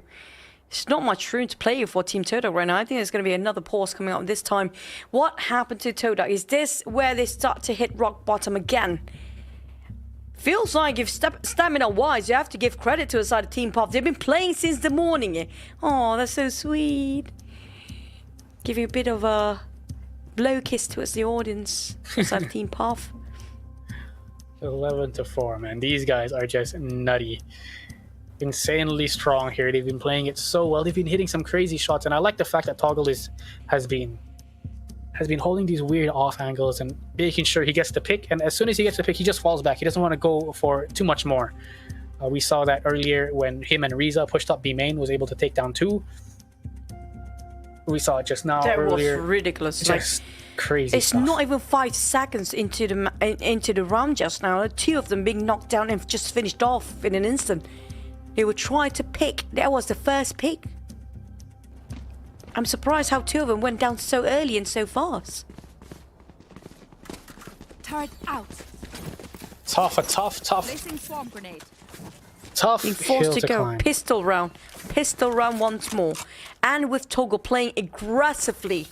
there's not much room to play for Team Todak right now. I think there's going to be another pause coming up this time. What happened to Todak? Is this where they start to hit rock bottom again? Feels like if stamina-wise, you have to give credit to the side of Team Path. They've been playing since the morning. Oh, that's so sweet. Give you a bit of a blow kiss towards the audience side of Team Path. 11-4, man. These guys are just nutty. Insanely strong here. They've been playing it so well. They've been hitting some crazy shots, and I like the fact that Toggle has been holding these weird off angles and making sure he gets the pick. And as soon as he gets the pick, he just falls back. He doesn't want to go for too much more. We saw that earlier when him and Riza pushed up B main, was able to take down 2. We saw it just now. That earlier. was ridiculous. Just Crazy It's stuff. not even 5 seconds into the round just now. 2 of them being knocked down and just finished off in an instant. They were trying to pick. That was the first pick. I'm surprised how 2 of them went down so early and so fast. Turret out. Tough. Placing swarm grenade. Tough Being hill forced to to go climb. pistol round once more, and with Toggle playing aggressively,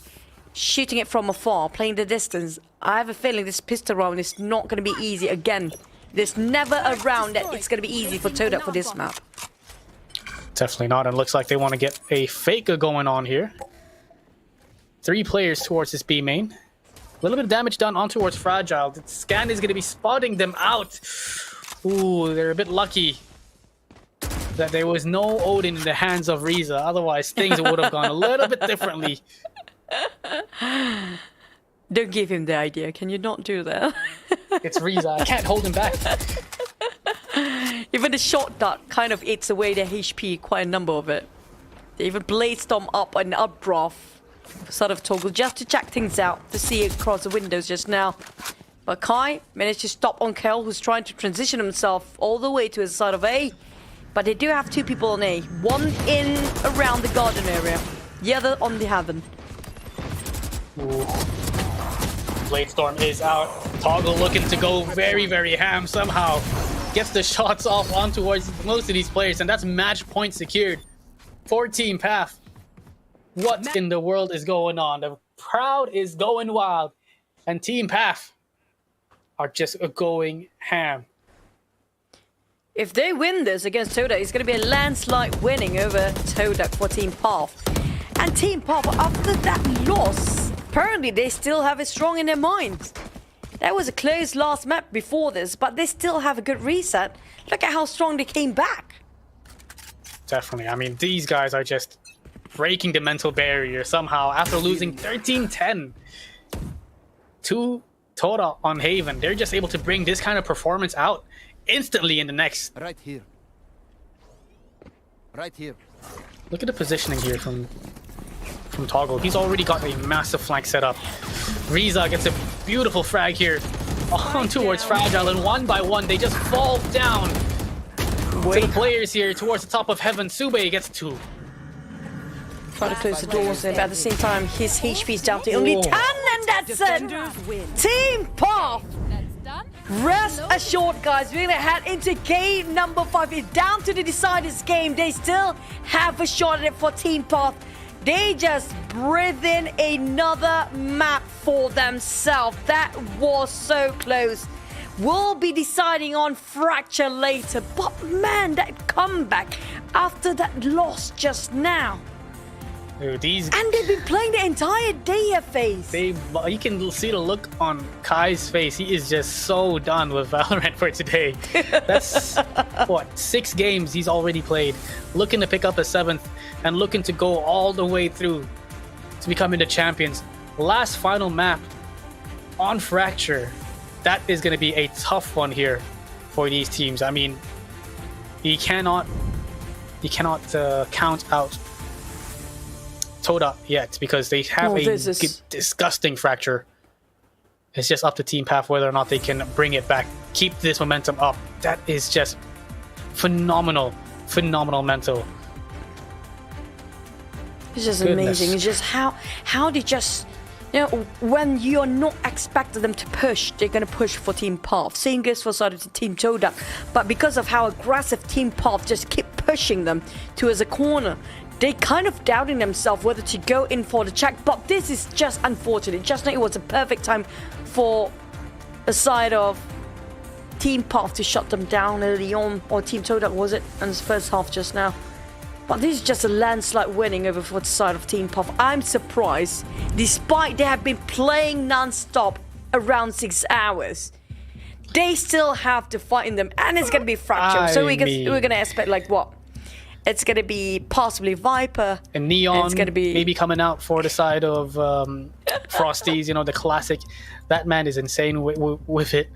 shooting it from afar, playing the distance. I have a feeling this pistol round is not going to be easy again. There's never a round that it's going to be easy for Todak for this map. Definitely not. And it looks like they want to get a faker going on here. 3 players towards this B main. A little bit of damage done on towards Fragile. The scan is going to be spotting them out. Ooh, they're a bit lucky that there was no Odin in the hands of Riza. Otherwise, things would have gone a little bit differently. Don't give him the idea. Can you not do that? It's Riza. I can't hold him back. Even the shot dart kind of eats away their HP, quite a number of it. They even blade storm up and updraft sort of Toggle just to check things out, to see across the windows just now. But Kai managed to stop on Kel, who's trying to transition himself all the way to his side of A. But they do have 2 people on A. One in around the garden area, the other on the heaven. Ooh. Blade Storm is out. Toggle looking to go very ham somehow. Gets the shots off on towards most of these players, and that's match point secured for Team Path. What in the world is going on? The crowd is going wild, and Team Path are just going ham. If they win this against Todak, it's going to be a landslide winning over Todak for Team Path. And Team Path, after that loss, apparently they still have it strong in their minds. That was a close last map before this, but they still have a good reset. Look at how strong they came back. Definitely. I mean, these guys are just breaking the mental barrier somehow after losing 13-10 to Todak on Haven. They're just able to bring this kind of performance out instantly in the next. Right here. Right here. Look at the positioning here from Toggle. He's already got a massive flank set up. Riza gets a beautiful frag here on towards Fragile, and one by one they just fall down to the players here towards the top of Heaven. Sube gets 2. Try to close the doors there, but at the same time his HP is down to only 10, and that's it! Team Path! Rest assured, guys, we're gonna head into game number 5. It's down to the deciders game. They still have a shot at it for Team Path. They just breathe in another map for themselves. That was so close. We'll be deciding on Fracture later, but man, that comeback after that loss just now. Dude, And they've been playing the entire day here, FaZe. you can see the look on Kai's face. He is just so done with Valorant for today. That's what, 6 games he's already played, looking to pick up a 7th and looking to go all the way through to becoming the champions. Last final map on Fracture. That is going to be a tough one here for these teams. I mean, you cannot count out Todak yet, because they have disgusting Fracture. It's just up to Team Path whether or not they can bring it back, keep this momentum up. That is just phenomenal mental. It's just amazing. It's just how they just, you know, when you're not expecting them to push, they're going to push for Team Path. Same goes for side of Team Todak. But because of how aggressive Team Path just keep pushing them towards a corner, they kind of doubting themselves whether to go in for the check. But this is just unfortunate. Just like it was a perfect time for a side of Team Path to shut them down early on, or Team Todak was it, in the first half just now. But this is just a landslide winning over for the side of Team Path. I'm surprised, despite they have been playing non-stop around 6 hours, they still have to fight in them, and it's going to be Fracture. So we're going to expect like what? It's going to be possibly Viper. And Neon it's gonna be maybe coming out for the side of Frosties, you know, the classic. That man is insane with it.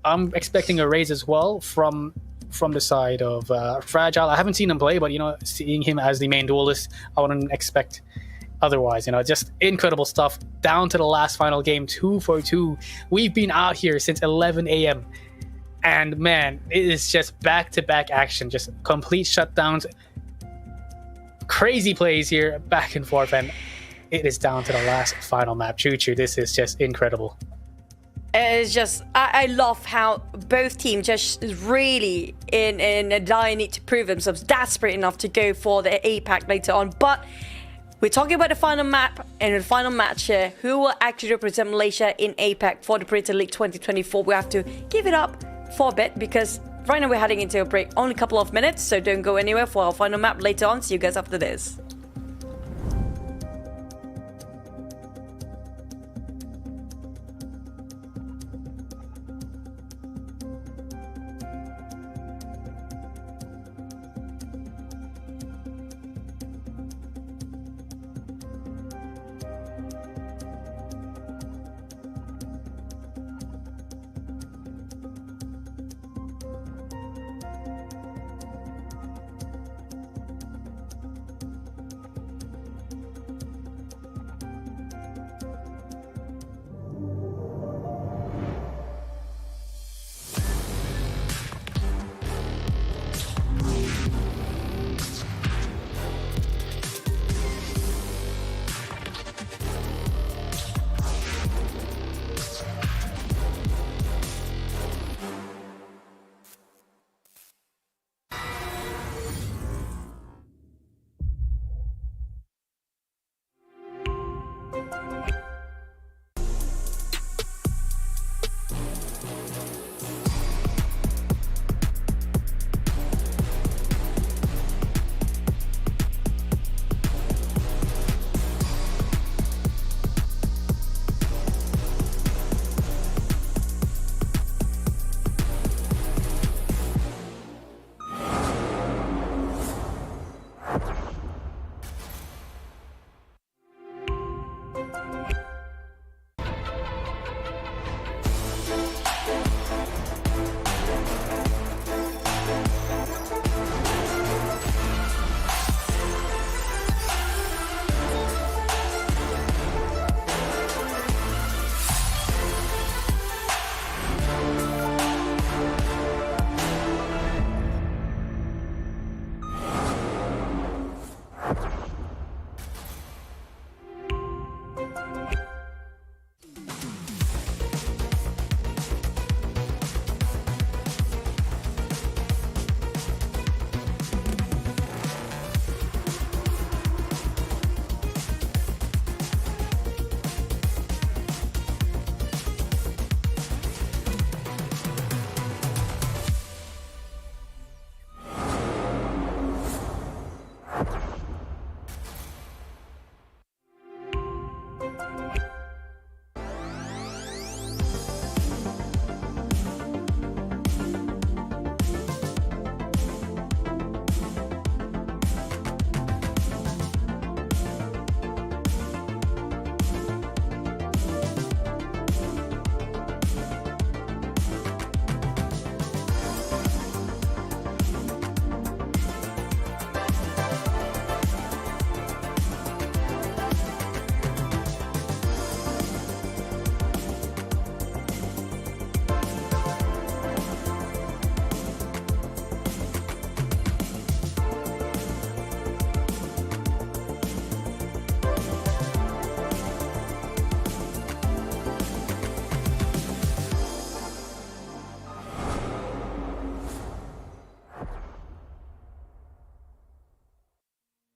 I'm expecting a raise as well from the side of Fragile. I haven't seen him play, but, you know, seeing him as the main duelist, I wouldn't expect otherwise. Just incredible stuff. Down to the last final game, 2 for 2. We've been out here since 11 a.m. And man, it is just back-to-back action, just complete shutdowns, crazy plays here, back and forth, and it is down to the last final map. Choo-choo, this is just incredible. It's just, I love how both teams just really in a dire need to prove themselves, desperate enough to go for the APAC later on. But we're talking about the final map and the final match here. Who will actually represent Malaysia in APAC for the Predator League 2024? We have to give it up for a bit because right now we're heading into a break. Only a couple of minutes, so don't go anywhere for our final map later on. See you guys after this.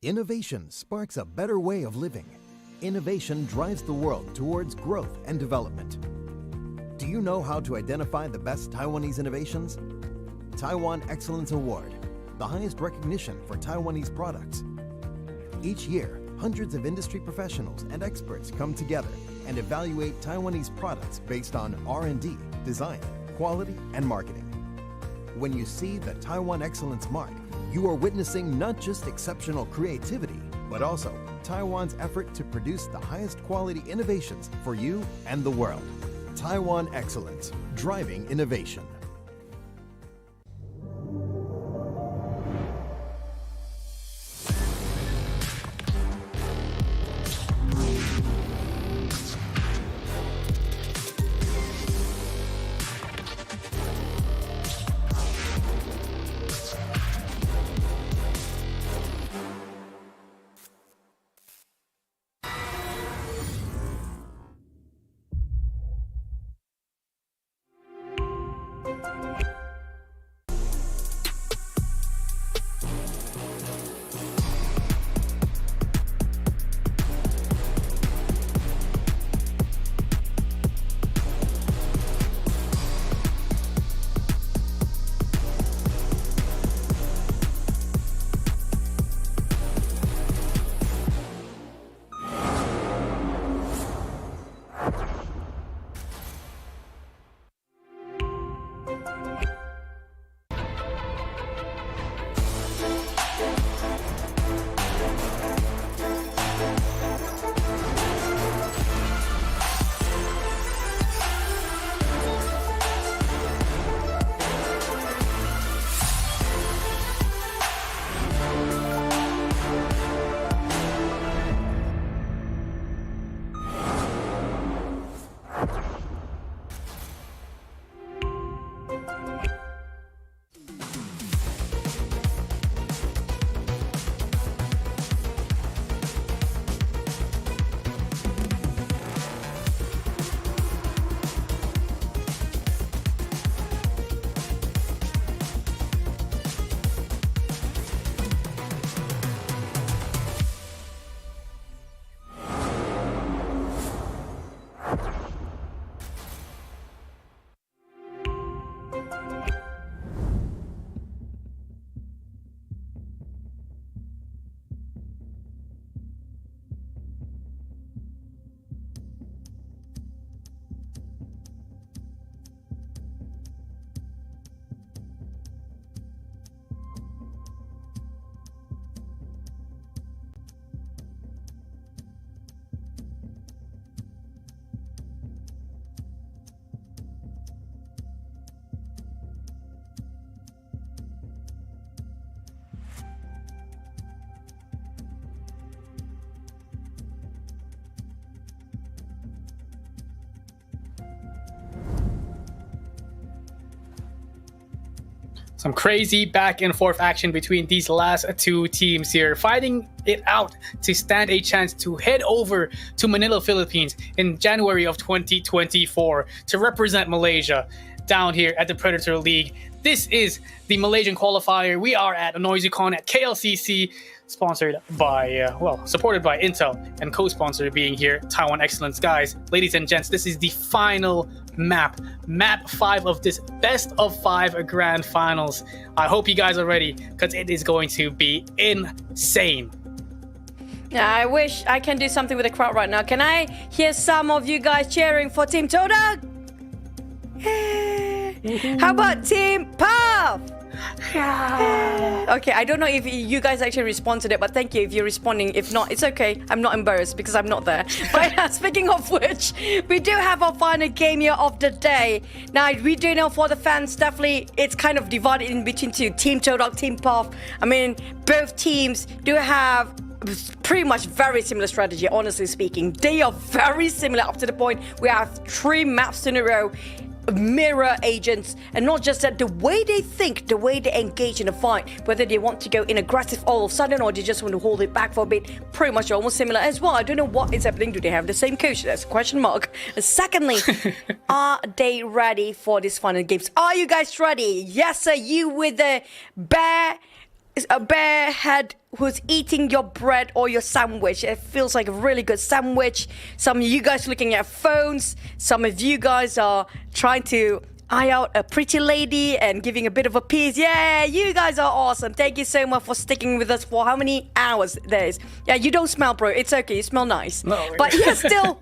Innovation sparks a better way of living. Innovation drives the world towards growth and development. Do you know how to identify the best Taiwanese innovations? Taiwan Excellence Award, the highest recognition for Taiwanese products. Each year, hundreds of industry professionals and experts come together and evaluate Taiwanese products based on R&D, design, quality, and marketing. When you see the Taiwan Excellence mark, you are witnessing not just exceptional creativity, but also Taiwan's effort to produce the highest quality innovations for you and the world. Taiwan Excellence, driving innovation. Some crazy back and forth action between these last two teams here, fighting it out to stand a chance to head over to Manila, Philippines in January of 2024 to represent Malaysia down here at the Predator League. This is the Malaysian qualifier. We are at Noisy-Con at KLCC, sponsored by, supported by Intel, and co-sponsor being here, Taiwan Excellence. Guys, ladies and gents, this is the final map 5 of this best of 5 grand finals. I hope you guys are ready, because it is going to be insane. Yeah, I wish I can do something with the crowd right now. Can I hear some of you guys cheering for Team Todak? How about Team Puff? Okay, I don't know if you guys actually respond to that, but thank you if you're responding. If not, it's okay. I'm not embarrassed because I'm not there. But speaking of which, we do have our final game here of the day. Now, we do know for the fans, definitely it's kind of divided in between two. Team Todak, Team Puff. I mean, both teams do have pretty much very similar strategy, honestly speaking. They are very similar up to the point we have 3 maps in a row. Mirror agents, and not just that, the way they think, the way they engage in a fight, whether they want to go in aggressive all of a sudden or they just want to hold it back for a bit, pretty much almost similar as well. I don't know what is happening. Do they have the same coach? That's a question mark. And secondly, are they ready for these final games? Are you guys ready? Yes, sir. You with the bare head who's eating your bread or your sandwich. It feels like a really good sandwich. Some of you guys looking at phones. Some of you guys are trying to eye out a pretty lady and giving a bit of a piece. Yeah, you guys are awesome. Thank you so much for sticking with us for how many hours there is. Yeah, you don't smell, bro. It's okay. You smell nice. No, but yeah, still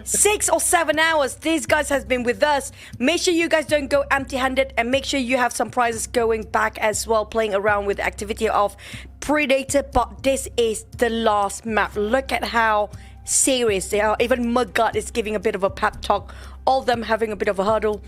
6 or 7 hours. These guys has been with us. Make sure you guys don't go empty-handed, and make sure you have some prizes going back as well, playing around with the activity of Predator. But this is the last map. Look at how serious they are. Even Mudguard is giving a bit of a pep talk. All of them having a bit of a hurdle.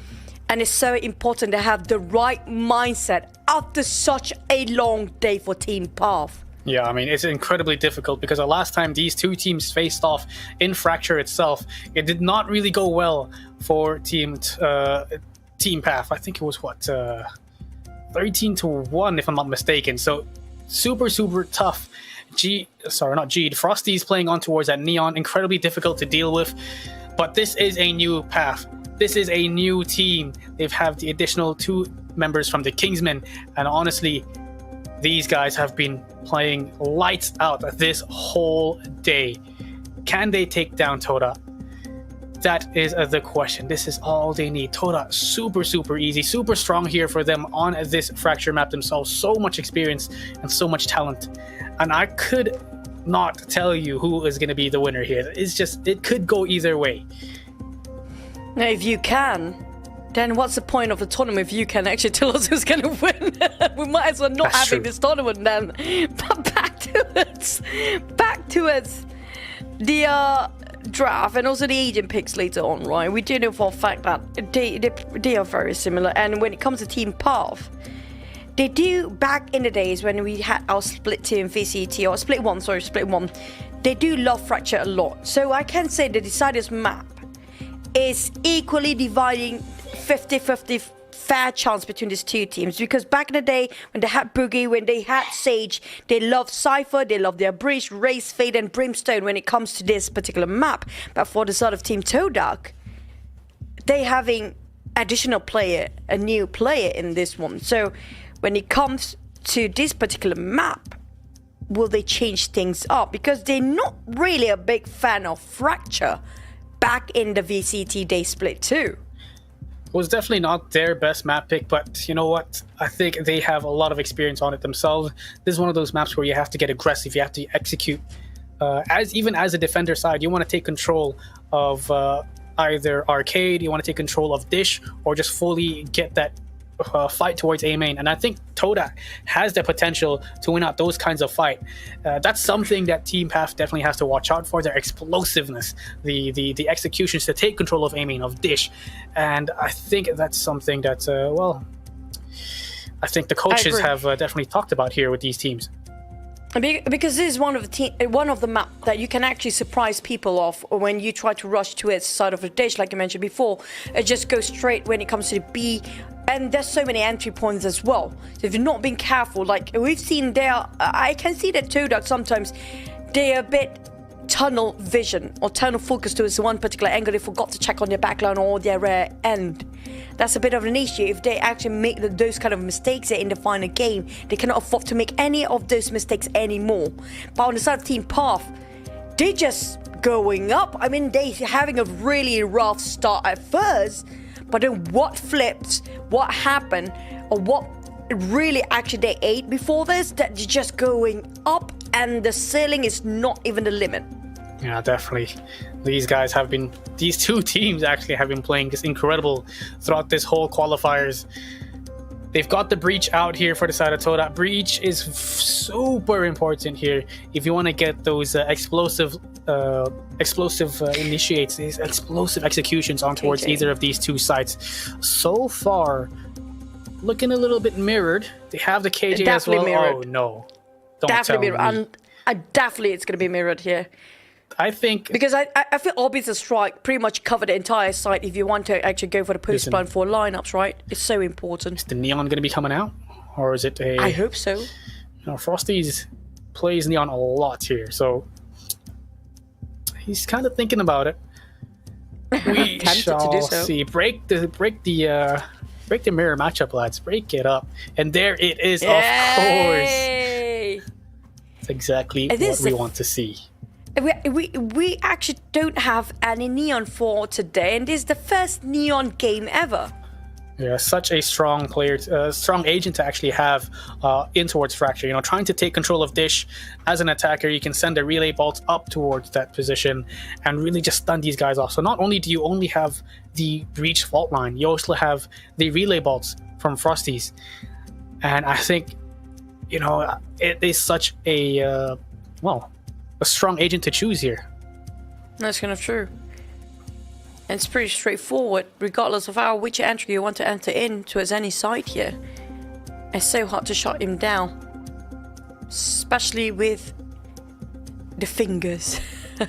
And it's so important to have the right mindset after such a long day for Team Path. Yeah, I mean, it's incredibly difficult because the last time these two teams faced off in Fracture itself, it did not really go well for Team Path. I think it was, 13-1 if I'm not mistaken. So super, super tough. Frosty's playing on towards that Neon, incredibly difficult to deal with. But this is a new Path. This is a new team. They've had the additional 2 members from the Kingsmen, and honestly, these guys have been playing lights out this whole day. Can they take down Todak? That is the question. This is all they need. Todak, super, super easy, super strong here for them on this Fracture map themselves. So much experience and so much talent. And I could not tell you who is going to be the winner here. It's just, it could go either way. Now, if you can, then what's the point of the tournament if you can actually tell us who's going to win? We might as well not That's having true. this tournament then. But back to it. The draft and also the agent picks later on, right? We do know for a fact that they are very similar. And when it comes to Team Path, they do, back in the days when we had our split team VCT, or split one, they do love Fracture a lot. So I can say the Deciders map is equally dividing 50-50 fair chance between these two teams, because back in the day when they had Boogie, when they had Sage, they loved Cypher, they loved their Breach, Race, Fade and Brimstone when it comes to this particular map. But for the sort of Team Todak, they having additional player, a new player in this one. So when it comes to this particular map, will they change things up? Because they're not really a big fan of Fracture back in the VCT day split too. It was definitely not their best map pick, but you know what? I think they have a lot of experience on it themselves. This is one of those maps where you have to get aggressive, you have to execute. Even as a defender side, you want to take control of either Arcade, you want to take control of Dish, or just fully get that fight towards A main. And I think Todak has the potential to win out those kinds of fight. That's something that Team Path definitely has to watch out for, their explosiveness, the executions to take control of A main, of Dish. And I think that's something that, I think the coaches have definitely talked about here with these teams. Because this is one of the map that you can actually surprise people off when you try to rush to its side of the dish, like I mentioned before. It just goes straight when it comes to the B and there's so many entry points as well. So if you're not being careful, like we've seen there, I can see that Todak sometimes they're a bit tunnel vision or tunnel focus towards one particular angle. They forgot to check on their backline or their rear end. That's a bit of an issue. If they actually make those kind of mistakes in the final game, they cannot afford to make any of those mistakes anymore. But on the side of Team Path, they just going up. I mean, they having a really rough start at first, but then what flipped, what happened, or what really actually they ate before this, that they're just going up and the ceiling is not even the limit. Yeah, definitely. These two teams actually have been playing just incredible throughout this whole qualifiers. They've got the breach out here for the side of Todak. Breach is super important here if you want to get those explosive initiates, these explosive executions on towards either of these two sites. So far, looking a little bit mirrored. They have the KJ as well. Mirrored. Oh no, don't definitely tell mirrored. me. Definitely it's going to be mirrored here. I think because I feel Orbit's strike pretty much covered the entire site if you want to actually go for the post plan for lineups, right? It's so important. Is the Neon going to be coming out, or is it a? I hope so. You know, Frosty's plays Neon a lot here, so he's kind of thinking about it. We shall see. Break the mirror matchup, lads. Break it up, and there it is. Yay! Of course, it's exactly what we want to see. We actually don't have any Neon for today, and this is the first Neon game ever. Yeah, such a strong player, strong agent to actually have in towards Fracture. You know, trying to take control of Dish as an attacker, you can send a relay bolt up towards that position and really just stun these guys off. So not only do you only have the breach fault line, you also have the relay bolts from Frosties, and I think, you know, it is such a a strong agent to choose here. That's kind of true. And it's pretty straightforward, regardless of which entry you want to enter in towards any side here. It's so hard to shut him down, especially with the fingers, the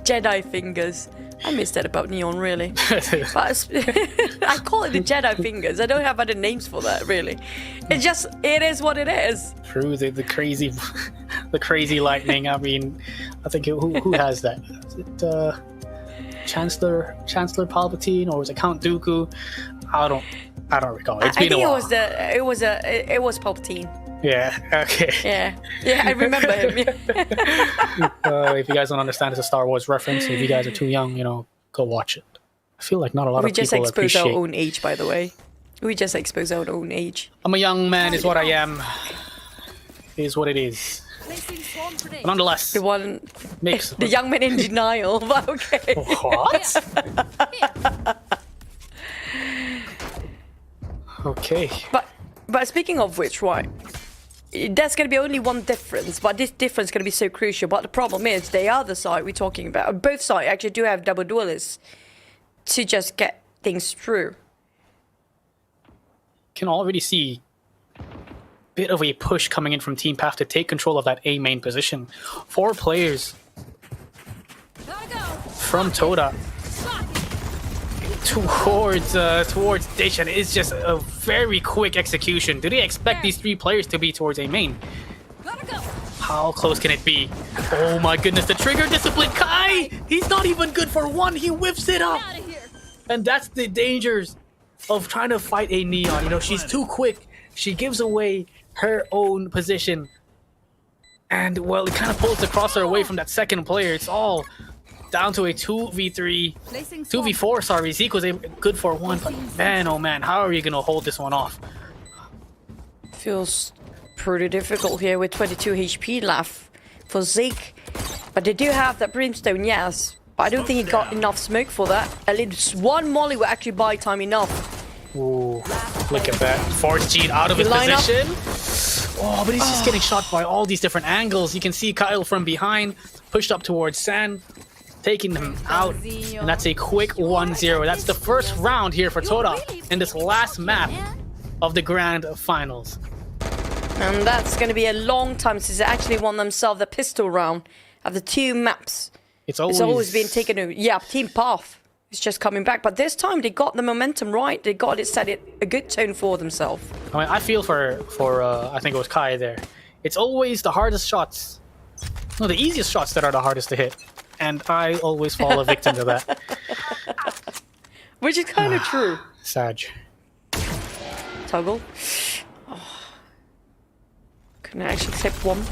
Jedi fingers. I miss that about Neon, really. But I call it the Jedi fingers. I don't have other names for that, really. It is what it is. True, the crazy, the crazy lightning. I mean, I think who has that? Is it Chancellor Palpatine, or was it Count Dooku? I don't recall. It's been a while. It was Palpatine. Yeah. Okay. Yeah. I remember him. If you guys don't understand, it's a Star Wars reference. If you guys are too young, you know, go watch it. I feel like not a lot of people appreciate. We just expose our own age, by the way. We just expose our own age. I'm a young man, is what I am. Is what it is. But nonetheless, the young man in denial. But okay. What? Okay. But speaking of which, right? There's going to be only one difference, but this difference is going to be so crucial. But the problem is, the other side we're talking about, both sides actually do have double duelists to just get things through. Can already see a bit of a push coming in from Team Path to take control of that A main position. 4 players from Todak towards Dish, and it's just a very quick execution. Do they expect these 3 players to be towards A main? How close can it be? Oh my goodness, the trigger discipline. Kai, he's not even good for one. He whiffs it up. And that's the dangers of trying to fight a Neon. You know, she's too quick. She gives away her own position. And, well, it kind of pulls the crosshair away from that second player. It's all down to a 2v3, 2v4, sorry. Zeke was good for 1, but man, oh man, how are you going to hold this one off? Feels pretty difficult here with 22 HP left for Zeke. But they do have that Brimstone, yes. But I don't think he got enough smoke for that. At least one molly will actually buy time enough. Ooh, look at that. Force cheat out of his position. Oh, but he's just getting shot by all these different angles. You can see Kyle from behind, pushed up towards San, taking them out. And that's a quick 1-0. That's the first round here for Todak in this last map of the grand finals. And that's going to be a long time since they actually won themselves the pistol round of the 2 maps. It's always been taken over. Yeah, Team Path. It's just coming back. But this time they got the momentum right. They got it, set it a good tone for themselves. I mean, I feel for I think it was Kai there. It's always the hardest shots. No, the easiest shots that are the hardest to hit. And I always fall a victim to that. Which is kind of true. Sag. Toggle. Oh. Can I actually accept one?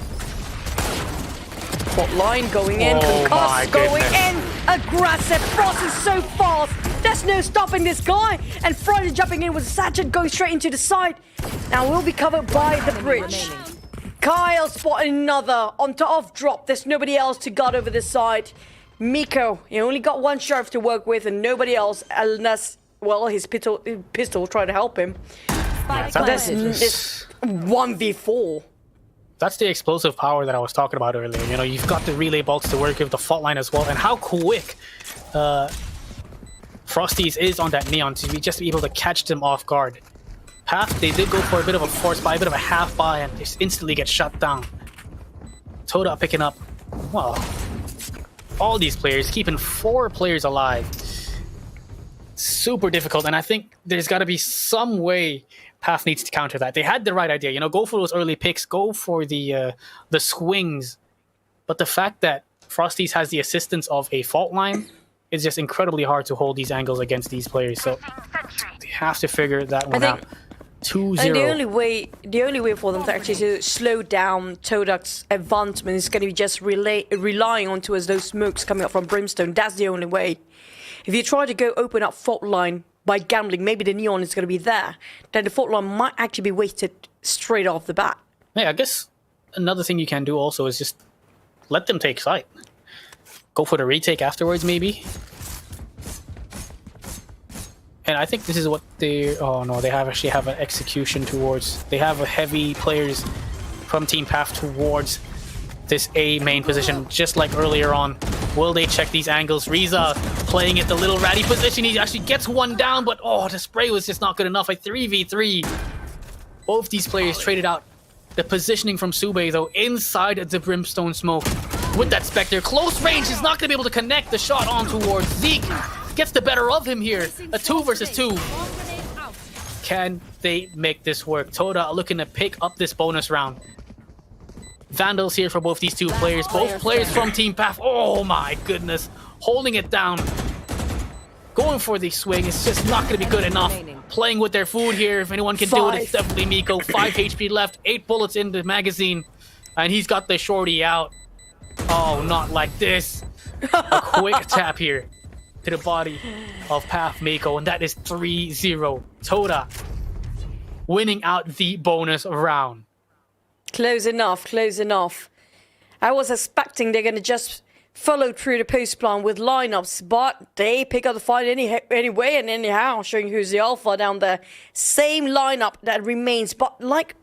Bot line going in. Concuss going in. Aggressive. Frost is so fast. There's no stopping this guy. And Friday jumping in with Satchet going straight into the side. Now will be covered by the bridge. Kyle spotting another onto off drop. There's nobody else to guard over this side. Miko, he only got one sheriff to work with and nobody else unless, well, his pistol tried to help him. Yeah, That's 1v4. That's the explosive power that I was talking about earlier. You know, you've got the relay bolts to work with, the fault line as well, and how quick Frosties is on that Neon to be just able to catch them off guard. Path, they did go for a bit of a force buy, a bit of a half buy, and just instantly get shut down. Todak picking up, well, all these players, keeping 4 players alive. Super difficult, and I think there's got to be some way Path needs to counter that. They had the right idea, you know, go for those early picks, go for the swings, but the fact that Frosties has the assistance of a fault line is just incredibly hard to hold these angles against these players, so they have to figure that one out. 2-0. And the only way for them to actually to slow down Todak's advancement is going to be just relying on towards those smokes coming up from Brimstone. That's the only way. If you try to go open up fault line by gambling, maybe the Neon is going to be there, then the fault line might actually be wasted straight off the bat. Yeah, I guess another thing you can do also is just let them take site. Go for the retake afterwards, maybe. And I think this is what they... Oh no, they actually have an execution towards... They have a heavy players from Team Path towards this A main position, just like earlier on. Will they check these angles? Riza playing it the little ratty position. He actually gets one down, but oh, the spray was just not good enough. A 3v3. Both these players traded out. The positioning from Sube, though, inside the Brimstone smoke. With that Spectre, close range, he's not going to be able to connect the shot on towards Zeke. Gets the better of him here. A 2 versus 2. Can they make this work? Toda looking to pick up this bonus round. Vandals here for both these two players. Both players from Team Path. Oh my goodness. Holding it down. Going for the swing. It's just not going to be good enough. Playing with their food here. If anyone can do it, it's definitely Miko. 5 HP left. 8 bullets in the magazine. And he's got the shorty out. Oh, not like this. A quick tap here to the body of Path Miko, and that is 3-0. Toda winning out the bonus round. Close enough, close enough. I was expecting they're going to just follow through the post plan with lineups, but they pick up the fight anyway and anyhow, showing who's the alpha down there. Same lineup that remains, but like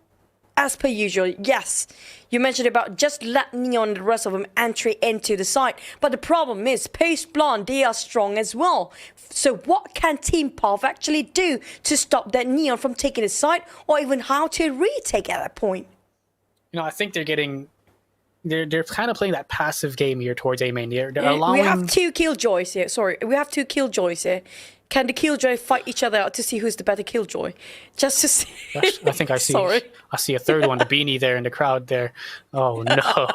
as per usual, yes, you mentioned about just let Neon and the rest of them entry into the site. But the problem is, Post Plan, they are strong as well. So what can Team Path actually do to stop that Neon from taking the site, or even how to retake at that point? You know, I think they're getting... They're kind of playing that passive game here towards A main. They're allowing... We have 2 Killjoys here. Sorry, we have 2 Killjoys here. Can the Killjoy fight each other out to see who's the better Killjoy? Just to see. I think I see. Sorry. I see a third one, the beanie there in the crowd there. Oh no.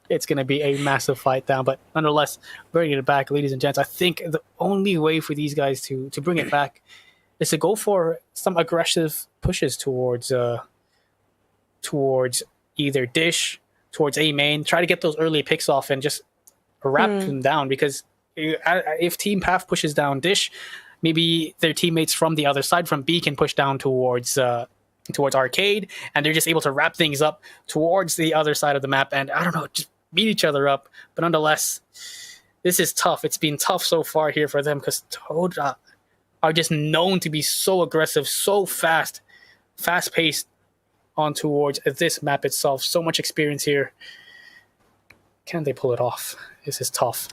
It's going to be a massive fight down, but nonetheless, bringing it back, ladies and gents. I think the only way for these guys to bring it back is to go for some aggressive pushes towards either Dish, towards A main, try to get those early picks off and just wrap them down, because if Team Path pushes down Dish, maybe their teammates from the other side, from B, can push down towards Arcade, and they're just able to wrap things up towards the other side of the map, and I don't know, just beat each other up. But nonetheless, this is tough. It's been tough so far here for them, because Toda are just known to be so aggressive, so fast-paced on towards this map itself. So much experience here. Can they pull it off? This is tough.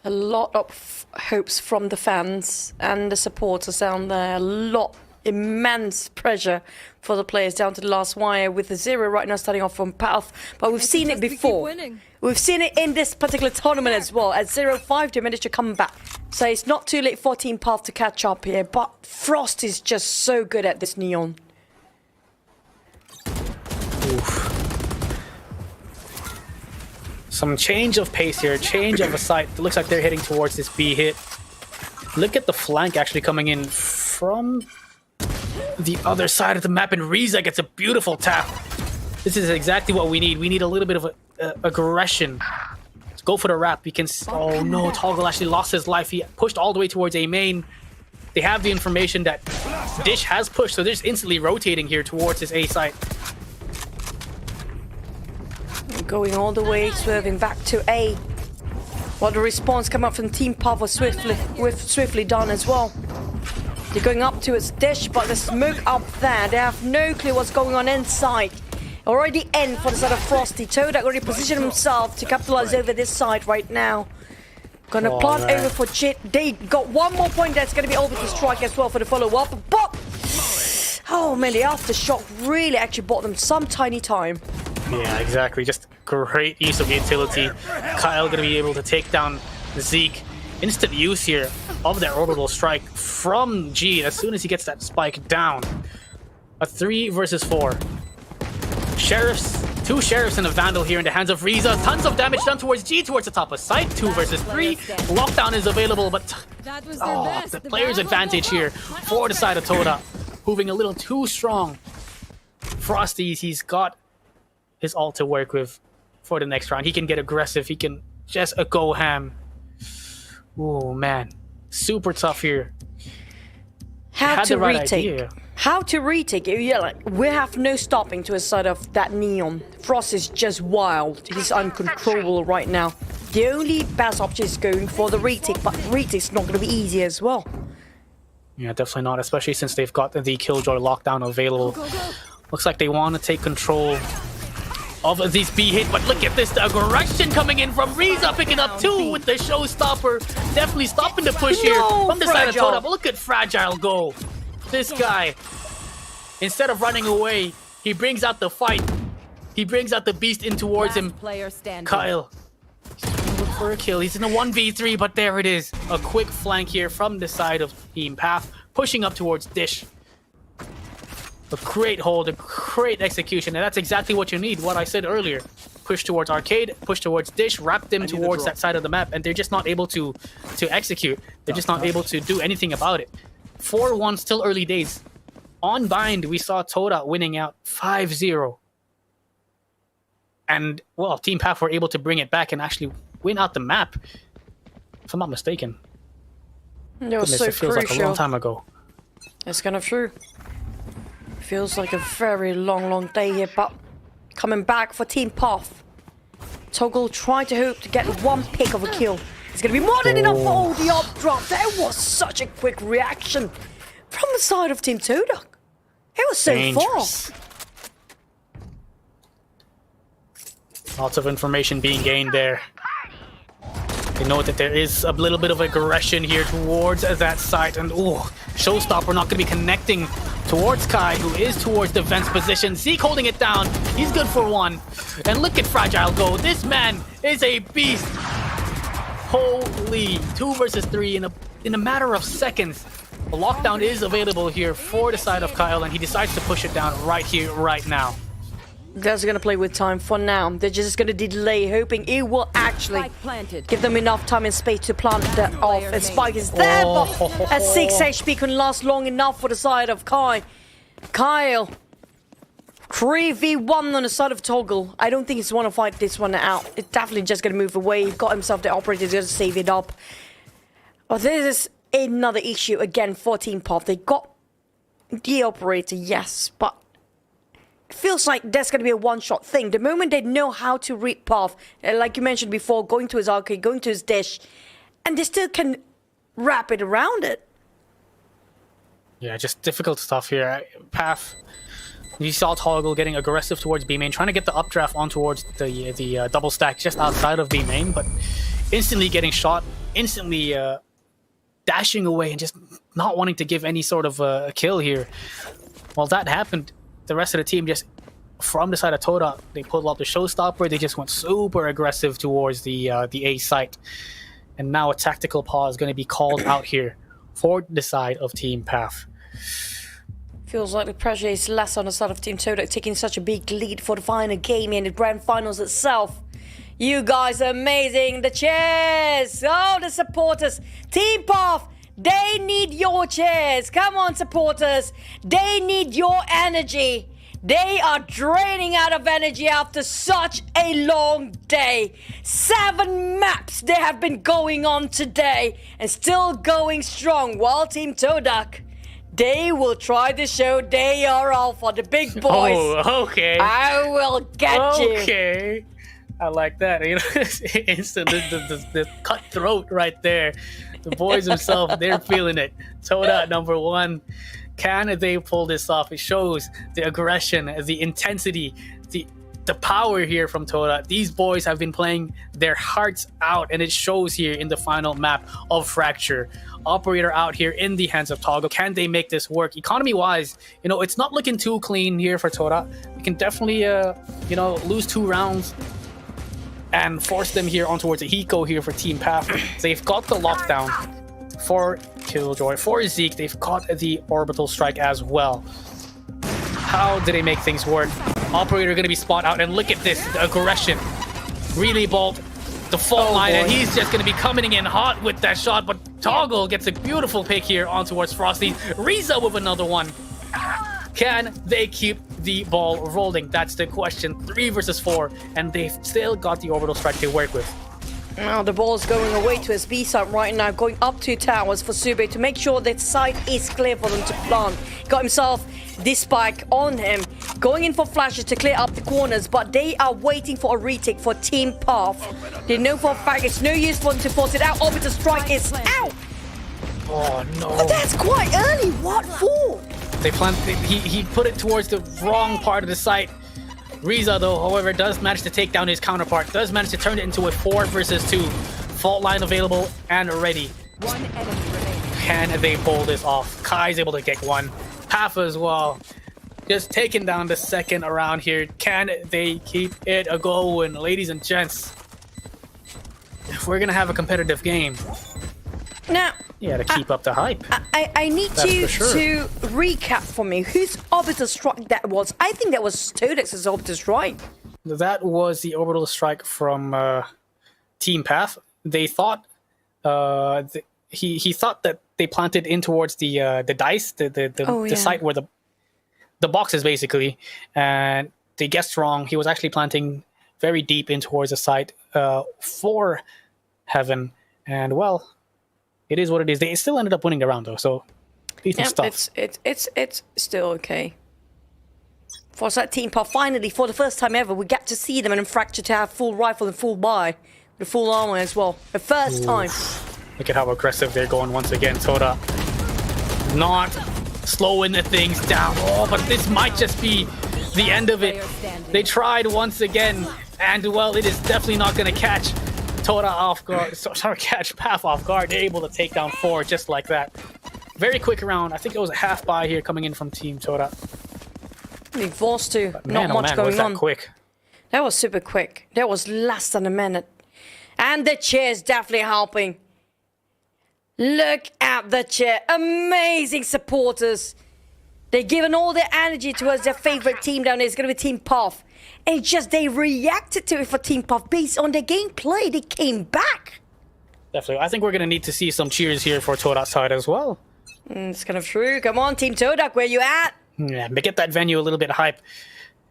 A lot of hopes from the fans and the supporters down there. A lot immense pressure for the players down to the last wire with the 0 right now starting off from Path. But we've seen it before. We've seen it in this particular tournament as well. At 0-5, they managed to come back. So it's not too late for Team Path to catch up here. But Frost is just so good at this Neon. Oof. Some change of pace here, change of a sight. It looks like they're heading towards this B hit. Look at the flank actually coming in from the other side of the map, and Riza gets a beautiful tap. This is exactly what we need. We need a little bit of aggression. Let's go for the wrap. We can. Oh no, Toggle actually lost his life. He pushed all the way towards A main. They have the information that Dish has pushed, so they're just instantly rotating here towards his A site. Going all the way, swerving back to A. While the response come up from Team Path was swiftly done as well. They're going up to its Dish, but the smoke up there, they have no clue what's going on inside. Already in for the side of Frosty. Todak already positioned himself to capitalize over this side right now. Gonna plant over for Chit. They got one more point that's gonna be over to strike as well for the follow-up. But oh man, the aftershock really actually bought them some tiny time. Yeah, exactly. Just great use of the utility. Kyle gonna be able to take down Zeke. Instant use here of that orbital strike from G as soon as he gets that spike down. A 3 versus 4. Sheriffs, 2 Sheriffs and a Vandal here in the hands of Riza. Tons of damage done towards G towards the top of site. 2 versus 3. Lockdown is available, but the player's advantage here for the side of Toda. Moving a little too strong. Frosty, he's got his ult to work with for the next round. He can get aggressive. He can just go ham. Oh man, super tough here. How to retake? How to retake? Yeah, like we have no stopping to a side of that Neon. Frost is just wild. He's uncontrollable right now. The only best option is going for the retake, but retake's not going to be easy as well. Yeah, definitely not, especially since they've got the Killjoy lockdown available. Looks like they want to take control of these B hit, but look at this, the aggression coming in from Riza, picking up 2 with the showstopper. Definitely stopping the push here from the side of Toda. But look at Fragile go. This guy, instead of running away, he brings out the fight. He brings out the beast in towards him. Kyle, he's trying to look for a kill. He's in a 1v3, but there it is. A quick flank here from the side of Team Path, pushing up towards Dish. A great hold, a great execution, and that's exactly what you need, what I said earlier. Push towards Arcade, push towards Dish, wrap them towards that side of the map, and they're just not able to execute. They're just not able to do anything about it. 4-1, still early days. On Bind, we saw Toda winning out 5-0. And, well, Team Path were able to bring it back and actually win out the map, if I'm not mistaken. It was so it feels like a long time ago. It's kind of true. Feels like a very long day here, but coming back for Team Path. Toggle trying to hope to get one pick of a kill. It's going to be more than enough for all the up drop. That was such a quick reaction from the side of Team Todak. It was so fast. Lots of information being gained there. They know that there is a little bit of aggression here towards that site, and Showstopper not going to be connecting towards Kai, who is towards the vents position. Zeke holding it down. He's good for 1. And look at Fragile go. This man is a beast. Holy, 2 versus 3 in a matter of seconds. The lockdown is available here for the side of Kyle, and he decides to push it down right here, right now. Guys are going to play with time for now. They're just going to delay, hoping it will actually give them enough time and space to plant that off. And Spike is there, but at 6 HP couldn't last long enough for the side of Kai. Kyle, 3v1 on the side of Toggle. I don't think he's want to fight this one out. It's definitely just going to move away. He got himself the operator, he's going to save it up. But this is another issue again for Team Path. They got the operator, yes, but it feels like that's going to be a one-shot thing. The moment they know how to read Path, like you mentioned before, going to his arcade, going to his Dish, and they still can wrap it around it. Yeah, just difficult stuff here. Path, you saw Toggle getting aggressive towards B main, trying to get the updraft on towards the double stack just outside of B main, but instantly getting shot, instantly dashing away and just not wanting to give any sort of a kill here. Well, that happened. The rest of the team just, from the side of Todak, they pulled up the showstopper. They just went super aggressive towards the A site. And now a tactical pause is going to be called out here for the side of Team Path. Feels like the pressure is less on the side of Team Todak, taking such a big lead for the final game in the grand finals itself. You guys are amazing. The cheers! Oh, the supporters. Team Path, they need your cheers. Come on, supporters. They need your energy. They are draining out of energy after such a long day. 7 maps they have been going on today and still going strong. While Team Todak, they will try to show they are alpha, the big boys. Oh, okay. I will get you. Okay. I like that. You know, instant the cutthroat right there. The boys themselves, they're feeling it. Todak #1. Can they pull this off? It shows the aggression, the intensity, the power here from Todak. These boys have been playing their hearts out, and it shows here in the final map of Fracture. Operator out here in the hands of Toggle. Can they make this work? Economy-wise, you know, it's not looking too clean here for Todak. We can definitely, you know, lose 2 rounds and force them here on towards a Hiko here for Team Path. They've got the lockdown for Killjoy. For Zeke, they've got the orbital strike as well. How do they make things work? Operator going to be spot out, and look at this, the aggression. Really bolt the fault line, and he's just going to be coming in hot with that shot, but Toggle gets a beautiful pick here on towards Frosty. Riza with another one. Can they keep the ball rolling? That's the question. 3 versus 4, and they've still got the orbital strike to work with. Now the ball is going away to his B side right now, going up 2 towers for Sube to make sure that site is clear for them to plant. Got himself this spike on him, going in for flashes to clear up the corners, but they are waiting for a retake for Team Path. They know for a fact it's no use for them to force it out. Orbital strike is out! Oh no. But that's quite early, what for? They he put it towards the wrong part of the site. Riza, though, however, does manage to take down his counterpart, does manage to turn it into a 4 versus 2. Fault line available and ready. 1 enemy remaining. Can they pull this off? Kai's able to get 1. Half as well. Just taking down the second around here. Can they keep it a-going, ladies and gents? If we're gonna have a competitive game, Now, yeah, to keep up the hype. I need That's you for sure. to recap for me whose orbital strike that was. I think that was Todak's orbital strike. That was the orbital strike from Team Path. They thought he thought that they planted in towards the dice, the site where the box is basically, and they guessed wrong. He was actually planting very deep in towards the site for Heaven, and well, it is what it is. They still ended up winning the round though, so decent stuff. It's still okay. For that Team Path, finally, for the first time ever, we get to see them in Fracture to have full rifle and full buy, with full armor as well. The first time. Look at how aggressive they're going once again. Todak not slowing the things down. Oh, but this might just be the end of it. They tried once again, and well, it is definitely not going to catch Todak off guard. Sorry, catch Path off guard. They're able to take down 4 just like that. Very quick round. I think it was a half buy here coming in from Team Todak. They forced to. Man, Not much going was that on. quick. That was super quick. That was less than a minute. And the chair's definitely helping. Look at the chair. Amazing supporters. They're giving all their energy towards their favorite team down there. It's going to be Team Path. And it's just they reacted to it for Team Path based on their gameplay. They came back. Definitely. I think we're going to need to see some cheers here for Todak's side as well. It's kind of true. Come on, Team Todak, where you at? Yeah, but get that venue a little bit hype.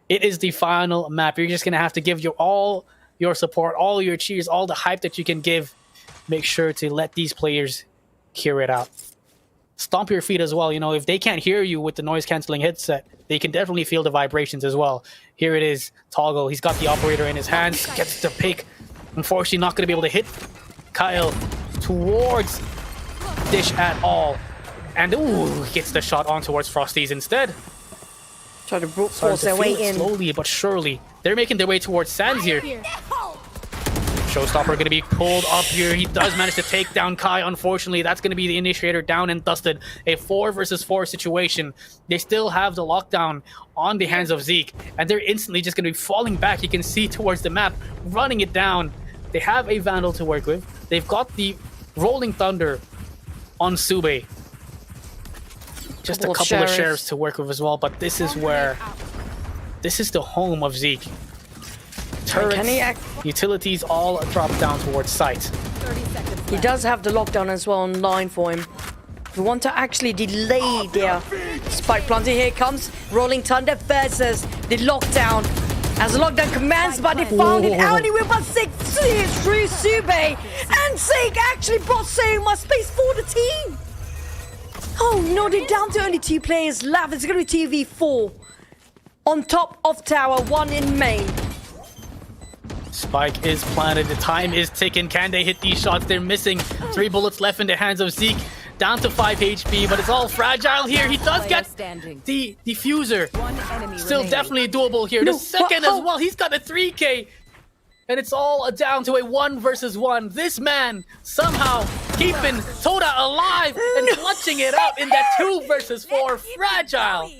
It is the final map. You're just going to have to give all your support, all your cheers, all the hype that you can give. Make sure to let these players hear it out. Stomp your feet as well. You know, if they can't hear you with the noise-canceling headset, they can definitely feel the vibrations as well. Here it is, Toggle. He's got the operator in his hands. Gets the pick. Unfortunately, not going to be able to hit Kyle towards Dish at all. And ooh, gets the shot on towards Frosties instead. Try to brute force their way in. Slowly but surely. They're making their way towards Sands here. Showstopper going to be pulled up here. He does manage to take down Kai. Unfortunately, that's going to be the initiator down and dusted. A 4 versus 4 situation. They still have the lockdown on the hands of Zeke, and they're instantly just going to be falling back. You can see towards the map, running it down. They have a Vandal to work with. They've got the Rolling Thunder on Sube. Just a couple of sheriffs to work with as well, but this is where... This is the home of Zeke. Turrets, utilities all drop down towards site. He does have the lockdown as well online for him. We want to actually delay their spike planting. Here comes Rolling Thunder versus the lockdown. As the lockdown commands, but they found it out anyway, but Zeke through Sube. And Zeke actually brought so much space for the team. Oh no, they're down to only 2 players left. It's going to be TV4 on top of tower, 1 in main. Spike is planted. The time is ticking. Can they hit these shots? They're missing. 3 bullets left in the hands of Zeke. Down to 5 HP, but it's all fragile here. He does get the diffuser. Still definitely doable here. The second as well. He's got a 3K. And it's all down to a 1 versus 1. This man somehow keeping Todak alive and clutching it up in that 2 versus 4. Fragile.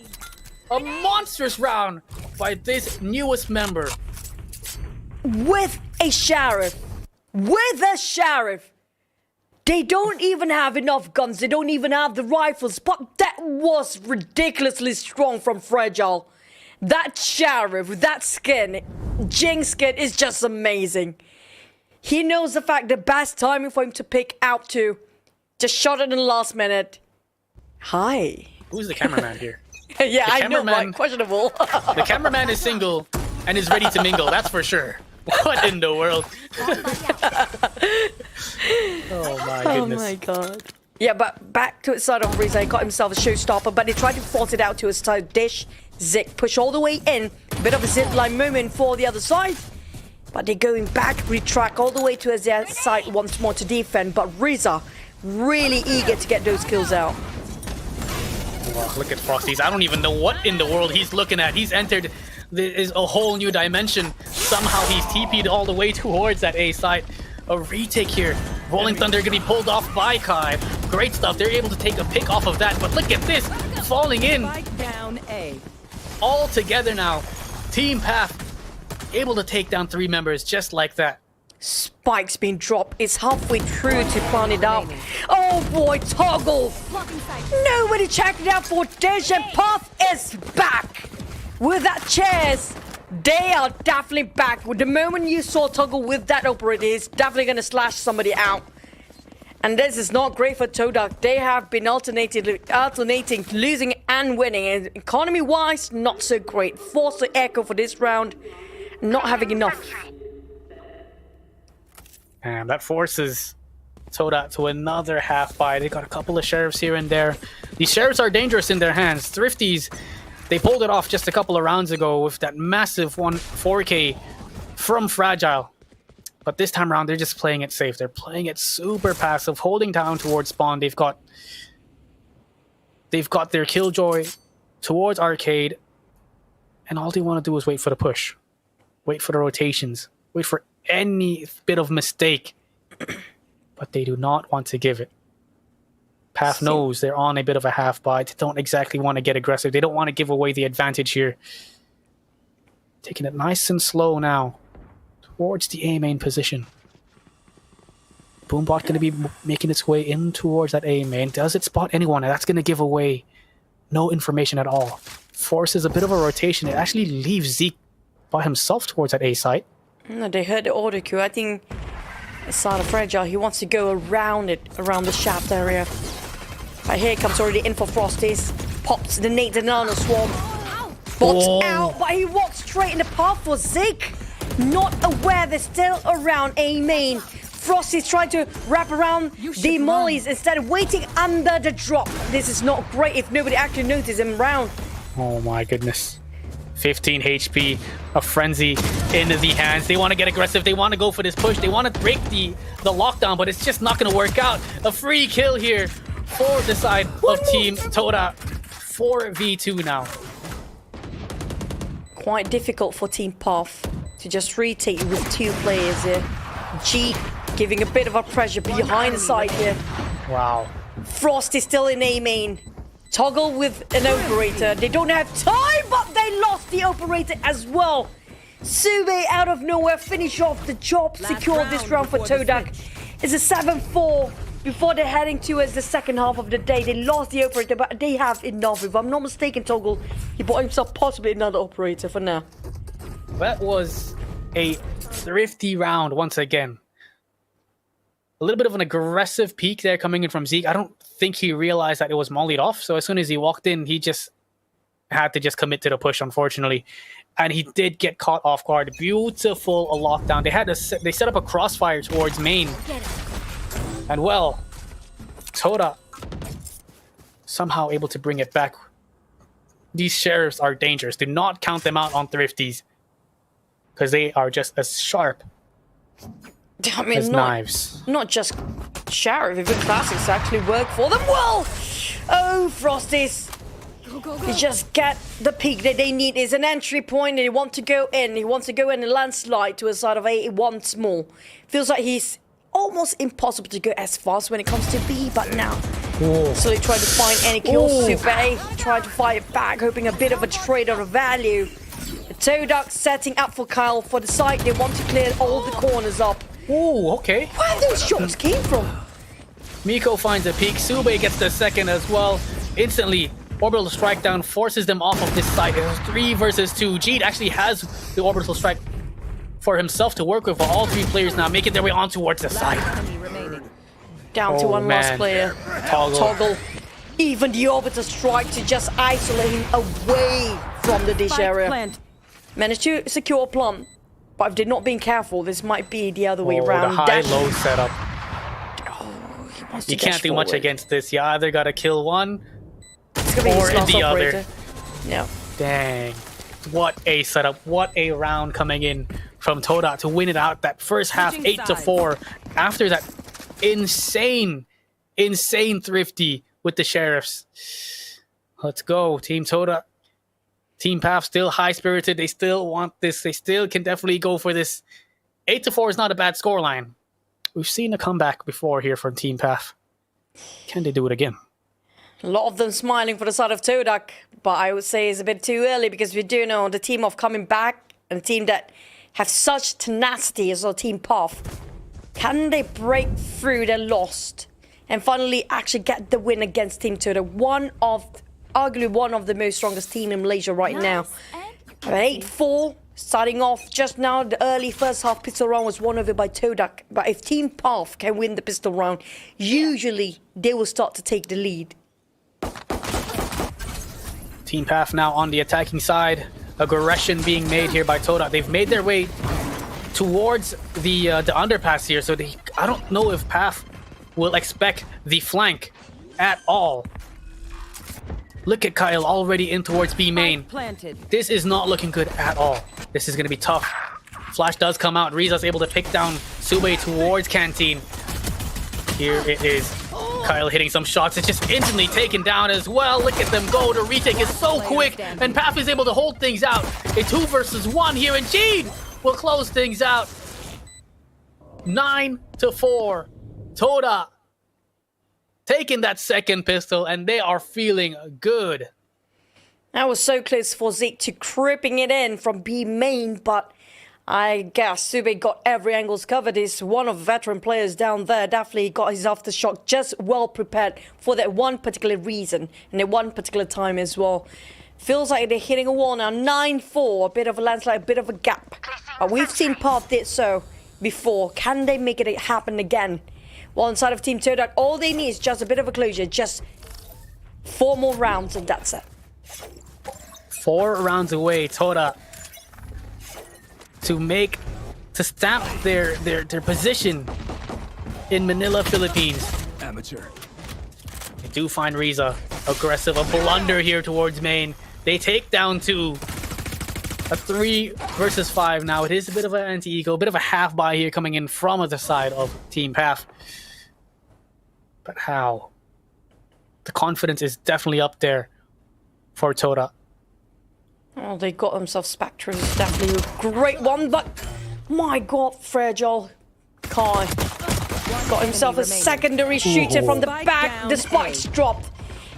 A monstrous round by this newest member. With a sheriff. With a sheriff. They don't even have enough guns. They don't even have the rifles. But that was ridiculously strong from Fragile. That sheriff, that skin, Jing skin is just amazing. He knows the fact the best timing for him to pick out to. Just shot it in the last minute. Hi. Who's the cameraman here? Yeah, I know, but questionable. The cameraman is single and is ready to mingle, that's for sure. What in the world? Oh my goodness. Oh my god. Yeah, but back to his side of Reza, he got himself a showstopper, but they tried to force it out to his side dish. Zik push all the way in. Bit of a zipline moment for the other side. But they're going back, retrack all the way to their side once more to defend. But Reza really eager to get those kills out. Oh, look at Frosty's. I don't even know what in the world he's looking at. He's entered is a whole new dimension. Somehow he's TP'd all the way towards that A site. A retake here. Rolling Thunder gonna be pulled off by Kai. Great stuff. They're able to take a pick off of that. But look at this. Falling in. Down A. All together now. Team Path able to take down 3 members just like that. Spike's been dropped. It's halfway through to plan it out. Oh boy, Toggle. Nobody checked it out for Dish, and Path is back. With that chairs, they are definitely back. With the moment you saw Toggle with that operator, he's definitely going to slash somebody out. And this is not great for Todak. They have been alternating losing and winning. And economy-wise, not so great. Forced to echo for this round, not having enough. And that forces Todak to another half buy. They got a couple of sheriffs here and there. These sheriffs are dangerous in their hands. Thrifties, they pulled it off just a couple of rounds ago with that massive 4K from Fragile. But this time around, they're just playing it safe. They're playing it super passive, holding down towards spawn. They've got their Killjoy towards Arcade. And all they want to do is wait for the push. Wait for the rotations. Wait for any bit of mistake. But they do not want to give it. Path knows they're on a bit of a half buy. They don't exactly want to get aggressive. They don't want to give away the advantage here. Taking it nice and slow now towards the A main position. Boombot going to be making its way in towards that A main. Does it spot anyone? That's going to give away no information at all. Forces a bit of a rotation. It actually leaves Zeke by himself towards that A site. No, they heard the order queue. I think it's sort of Fragile. He wants to go around it, around the shaft area. But here comes already in for Frosties. Pops the nade and on the swarm. Box out, but he walks straight in the path for Zeke. Not aware they're still around A main. Frosty's trying to wrap around the mollies instead of waiting under the drop. This is not great if nobody actually notices him around. Oh my goodness. 15 HP, a frenzy in the hands. They want to get aggressive. They want to go for this push. They want to break the lockdown, but it's just not going to work out. A free kill here for the side of Team Todak. 4v2 now. Quite difficult for Team Path to just retake with 2 players here. G giving a bit of a pressure behind the side here. Wow. Frost is still in A main. Toggle with an operator. They don't have time, but they lost the operator as well. Sube out of nowhere, finish off the job, secure this round for Todak. It's a 7-4 before they're heading towards the second half of the day. They lost the operator, but they have enough. If I'm not mistaken, Toggle, he bought himself possibly another operator for now. That was a thrifty round once again. A little bit of an aggressive peek there coming in from Zeke. I don't think he realized that it was mollied off. So as soon as he walked in, he just had to just commit to the push, unfortunately. And he did get caught off guard. Beautiful lockdown. They set up a crossfire towards main. And well, Toda somehow able to bring it back. These sheriffs are dangerous. Do not count them out on thrifties, because they are just as sharp I mean, as knives. Not just Sheriff, if the classics actually work for them well. Oh, Frosties. They just get the peak that they need. Is an entry point and they want to go in. He wants to go in and landslide to a side of A once more. Feels like he's almost impossible to go as fast when it comes to B, but now. So they try to find any kills. Super try to fight back, hoping a bit of a trade of value. Todak setting up for Kyle for the side. They want to clear all the corners up. Oh, okay. Where those shots came from? Miko finds a peek. Sube gets the second as well. Instantly, orbital strike down forces them off of this side. It was 3 versus 2. Jeet actually has the orbital strike for himself to work with, but all 3 players now making their way on towards the side. Down to one last player. Toggle. Even the orbital strike to just isolate him away from the dish area. Managed to secure Plum. But if they're not being careful, this might be the other way around. The high-low setup. You can't do much against this. You either gotta kill one or or the other. Yeah. Dang. What a setup. What a round coming in from Todak to win it out. That first half, 8-4. After that insane thrifty with the Sheriffs. Let's go, Team Todak. Team PAF still high-spirited. They still want this. They still can definitely go for this. 8-4 is not a bad scoreline. We've seen a comeback before here from Team PAF. Can they do it again? A lot of them smiling for the side of Todak, but I would say it's a bit too early because we do know the team of coming back and a team that have such tenacity as our Team PAF. Can they break through their lost and finally actually get the win against Team Todak? Arguably one of the most strongest team in Malaysia right now. 8-4, starting off just now. The early first half pistol round was won over by Todak. But if Team PAF can win the pistol round, usually they will start to take the lead. Team PAF now on the attacking side. Aggression being made here by Todak. They've made their way towards the underpass here. So I don't know if PAF will expect the flank at all. Look at Kyle already in towards B main. This is not looking good at all. This is going to be tough. Flash does come out. Riza's able to pick down Sube towards Canteen. Here it is. Kyle hitting some shots. It's just instantly taken down as well. Look at them go. The retake is so quick. And PAF is able to hold things out. A 2 versus 1 here. And Gene will close things out. 9-4. Toda taking that second pistol, and they are feeling good. That was so close for Zeke to creeping it in from B main, but I guess Sube got every angles covered. He's one of the veteran players down there. Definitely got his aftershock just well prepared for that one particular reason and at one particular time as well. Feels like they're hitting a wall now. 9-4, a bit of a landslide, a bit of a gap. But we've seen PAF did so before. Can they make it happen again? Well, inside of Team Todak, all they need is just a bit of a closure. Just 4 more rounds and that's it. 4 rounds away, Todak to stamp their position in Manila, Philippines. Amateur. They do find Riza aggressive, a blunder here towards main. They take down 2. A 3 versus 5 now. It is a bit of an anti-ego, a bit of a half buy here coming in from the side of Team PAF. But how? The confidence is definitely up there for Todak. Oh, they got themselves Spectre. It's definitely a great one, but my God, fragile. Kai got himself a secondary shooter from the back. The spikes dropped.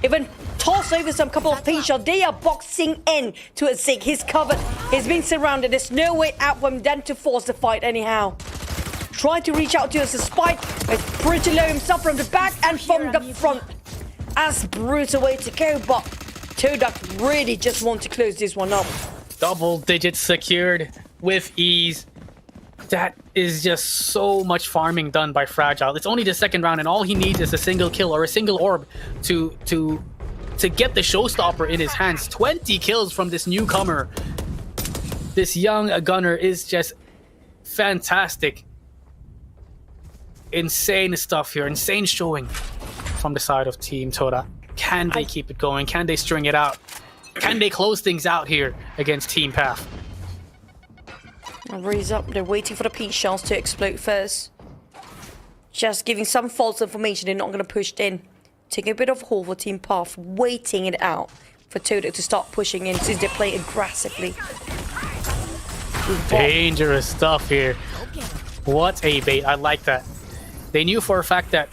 Even toss over some couple of pin shots. They are boxing in to a Zig. He's covered. He's been surrounded. There's no way out for him then to force the fight anyhow. Try to reach out to us. The spike is pretty low himself from the back and from the front. As brutal way to go, but Todak really just want to close this one up. Double digits secured with ease. That is just so much farming done by Fragile. It's only the second round, and all he needs is a single kill or a single orb to get the showstopper in his hands. 20 kills from this newcomer. This young gunner is just fantastic. Insane stuff here. Insane showing from the side of Team Todak. Can they keep it going? Can they string it out? Can they close things out here against Team Path? Raise up. They're waiting for the peach shells to explode first. Just giving some false information. They're not going to push in. Taking a bit of a hold for Team Path. Waiting it out for Todak to start pushing in since they play aggressively. Dangerous stuff here. What a bait. I like that. They knew for a fact that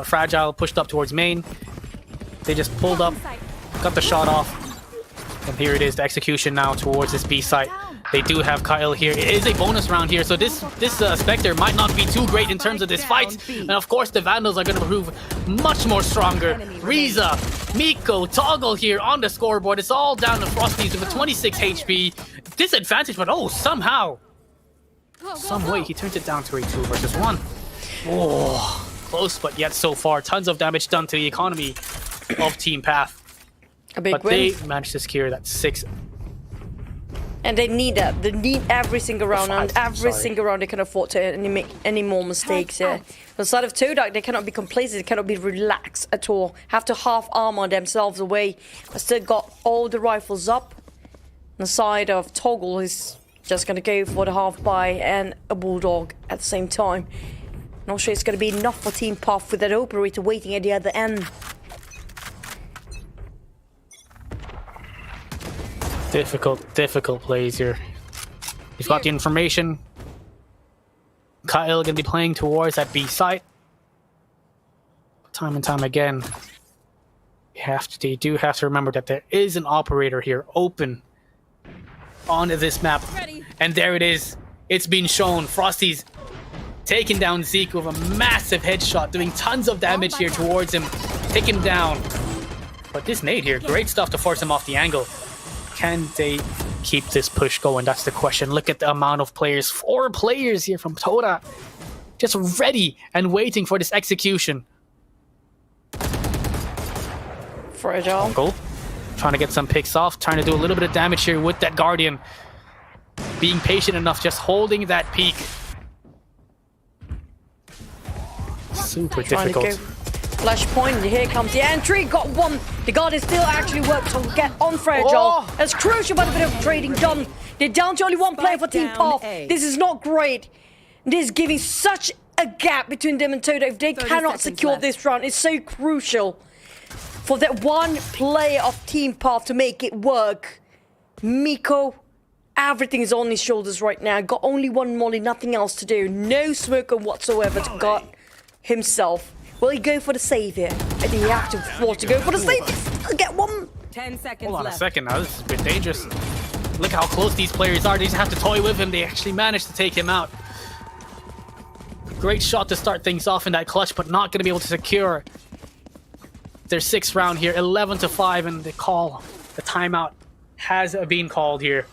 Fragile pushed up towards main. They just pulled up, got the shot off. And here it is, the execution now towards this B site. They do have Kyle here. It is a bonus round here, so this Spectre might not be too great in terms of this fight. And of course, the Vandals are going to prove much more stronger. Riza, Miko, Toggle here on the scoreboard. It's all down to Frosties with a 26 HP. Disadvantage, but oh, somehow, some way, he turns it down to a 2 versus 1. Oh, close, but yet so far. Tons of damage done to the economy of Team Path. A big but win. They managed to secure that 6. And they need that. They need every single round. And every Sorry. single round they can afford to make any more mistakes here. On the side of Todak, they cannot be complacent. They cannot be relaxed at all. Have to half armor themselves away. But still got all the rifles up. On the side of Toggle is just going to go for the half buy and a bulldog at the same time. Not sure it's going to be enough for Team Puff with that operator waiting at the other end. Difficult plays here. You've got the information. Kyle gonna be playing towards that B site. Time and time again, they do have to remember that there is an operator here open on this map. And there it is. It's been shown. Frosty's taking down Zeke with a massive headshot, doing tons of damage here towards him. Take him down. But this nade here, great stuff to force him off the angle. Can they keep this push going? That's the question. Look at the amount of players. 4 players here from Todak. Just ready and waiting for this execution. Fragile. Goal. Trying to get some picks off. Trying to do a little bit of damage here with that Guardian. Being patient enough. Just holding that peak. Super difficult. Flashpoint, here comes the entry, got one. The Guardian still actually works to get on Fragile. That's crucial, but a bit of trading done. They're down to only one player for Team Path. This is not great. This is giving such a gap between them and Todak. If they cannot secure this round, it's so crucial for that one player of Team Path to make it work. Miko, everything is on his shoulders right now. Got only one molly, nothing else to do. No smoker whatsoever to guard himself. Will he go for the save here? And he have to force to go for the save. He'll get one. 10 seconds Hold on left. a second now. This is a bit dangerous. Look how close these players are. They just have to toy with him. They actually managed to take him out. Great shot to start things off in that clutch, but not going to be able to secure their 6th round here. 11-5, and the timeout has been called here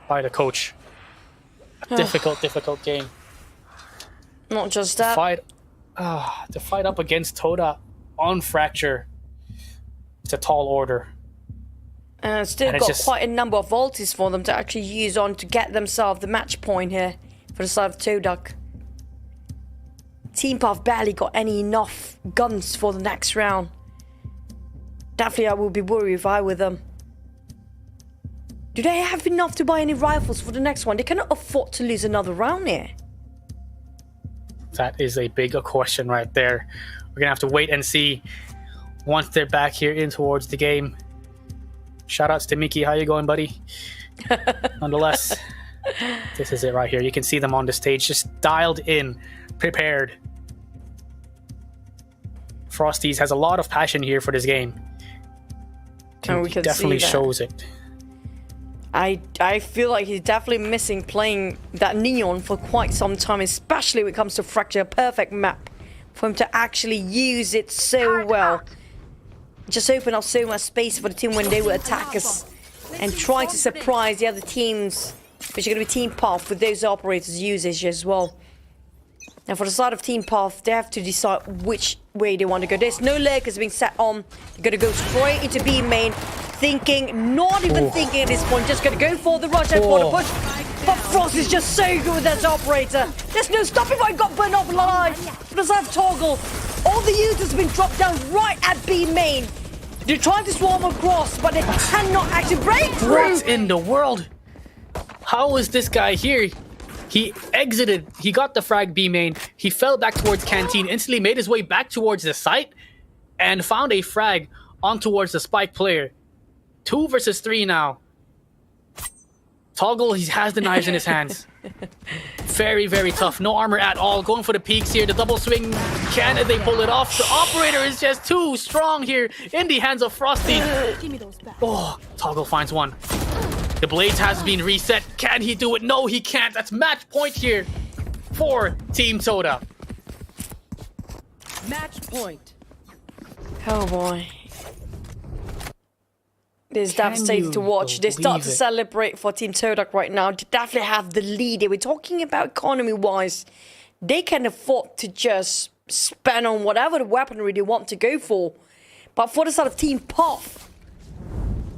by the coach. A difficult game. Not just that. To fight up against Todak on Fracture, it's a tall order. Still got quite a number of volties for them to actually use on to get themselves the match point here for the side of Todak. Team Path barely got enough guns for the next round. Definitely I would be worried if I were them. Do they have enough to buy any rifles for the next one? They cannot afford to lose another round here. That is a big question right there. We're gonna have to wait and see once they're back here in towards the game. Shoutouts to Mickey. How you going, buddy? Nonetheless, This is it right here. You can see them on the stage, just dialed in, prepared. Frosties has a lot of passion here for this game. And we can definitely see that. shows it. I feel like he's definitely missing playing that Neon for quite some time, especially when it comes to Fracture. Perfect map for him to actually use it so well. Just open up so much space for the team when they will attack us and try to surprise the other teams, which are going to be Team Path with those operators' usage as well. And for the side of Team Path, they have to decide which way they want to go. There's no lurkers being set on. They're going to go straight into B main, thinking, not even thinking at this point, just going to go for the rush and for the push. But Frost is just so good with that operator. There's no stopping why he got burned off alive. Does have Toggle. All the users have been dropped down right at B main. They're trying to swarm across, but they cannot actually break through. What in the world? How is this guy here? He exited, he got the frag B main, he fell back towards Canteen, instantly made his way back towards the site, and found a frag on towards the Spike player. 2 versus 3 now. Toggle, he has the knives in his hands. Very, very tough. No armor at all. Going for the peaks here. The double swing. Can they pull it off? The operator is just too strong here in the hands of Frosty. Oh, Toggle finds one. The blades has been reset. Can he do it? No, he can't. That's match point here for Team Todak. Match point. Oh boy. This is Can devastating you to watch. They start believe to it? celebrate for Team Todak right now. They definitely have the lead. We're talking about economy-wise. They can afford to just spend on whatever the weaponry they want to go for. But for the side of Team Puff,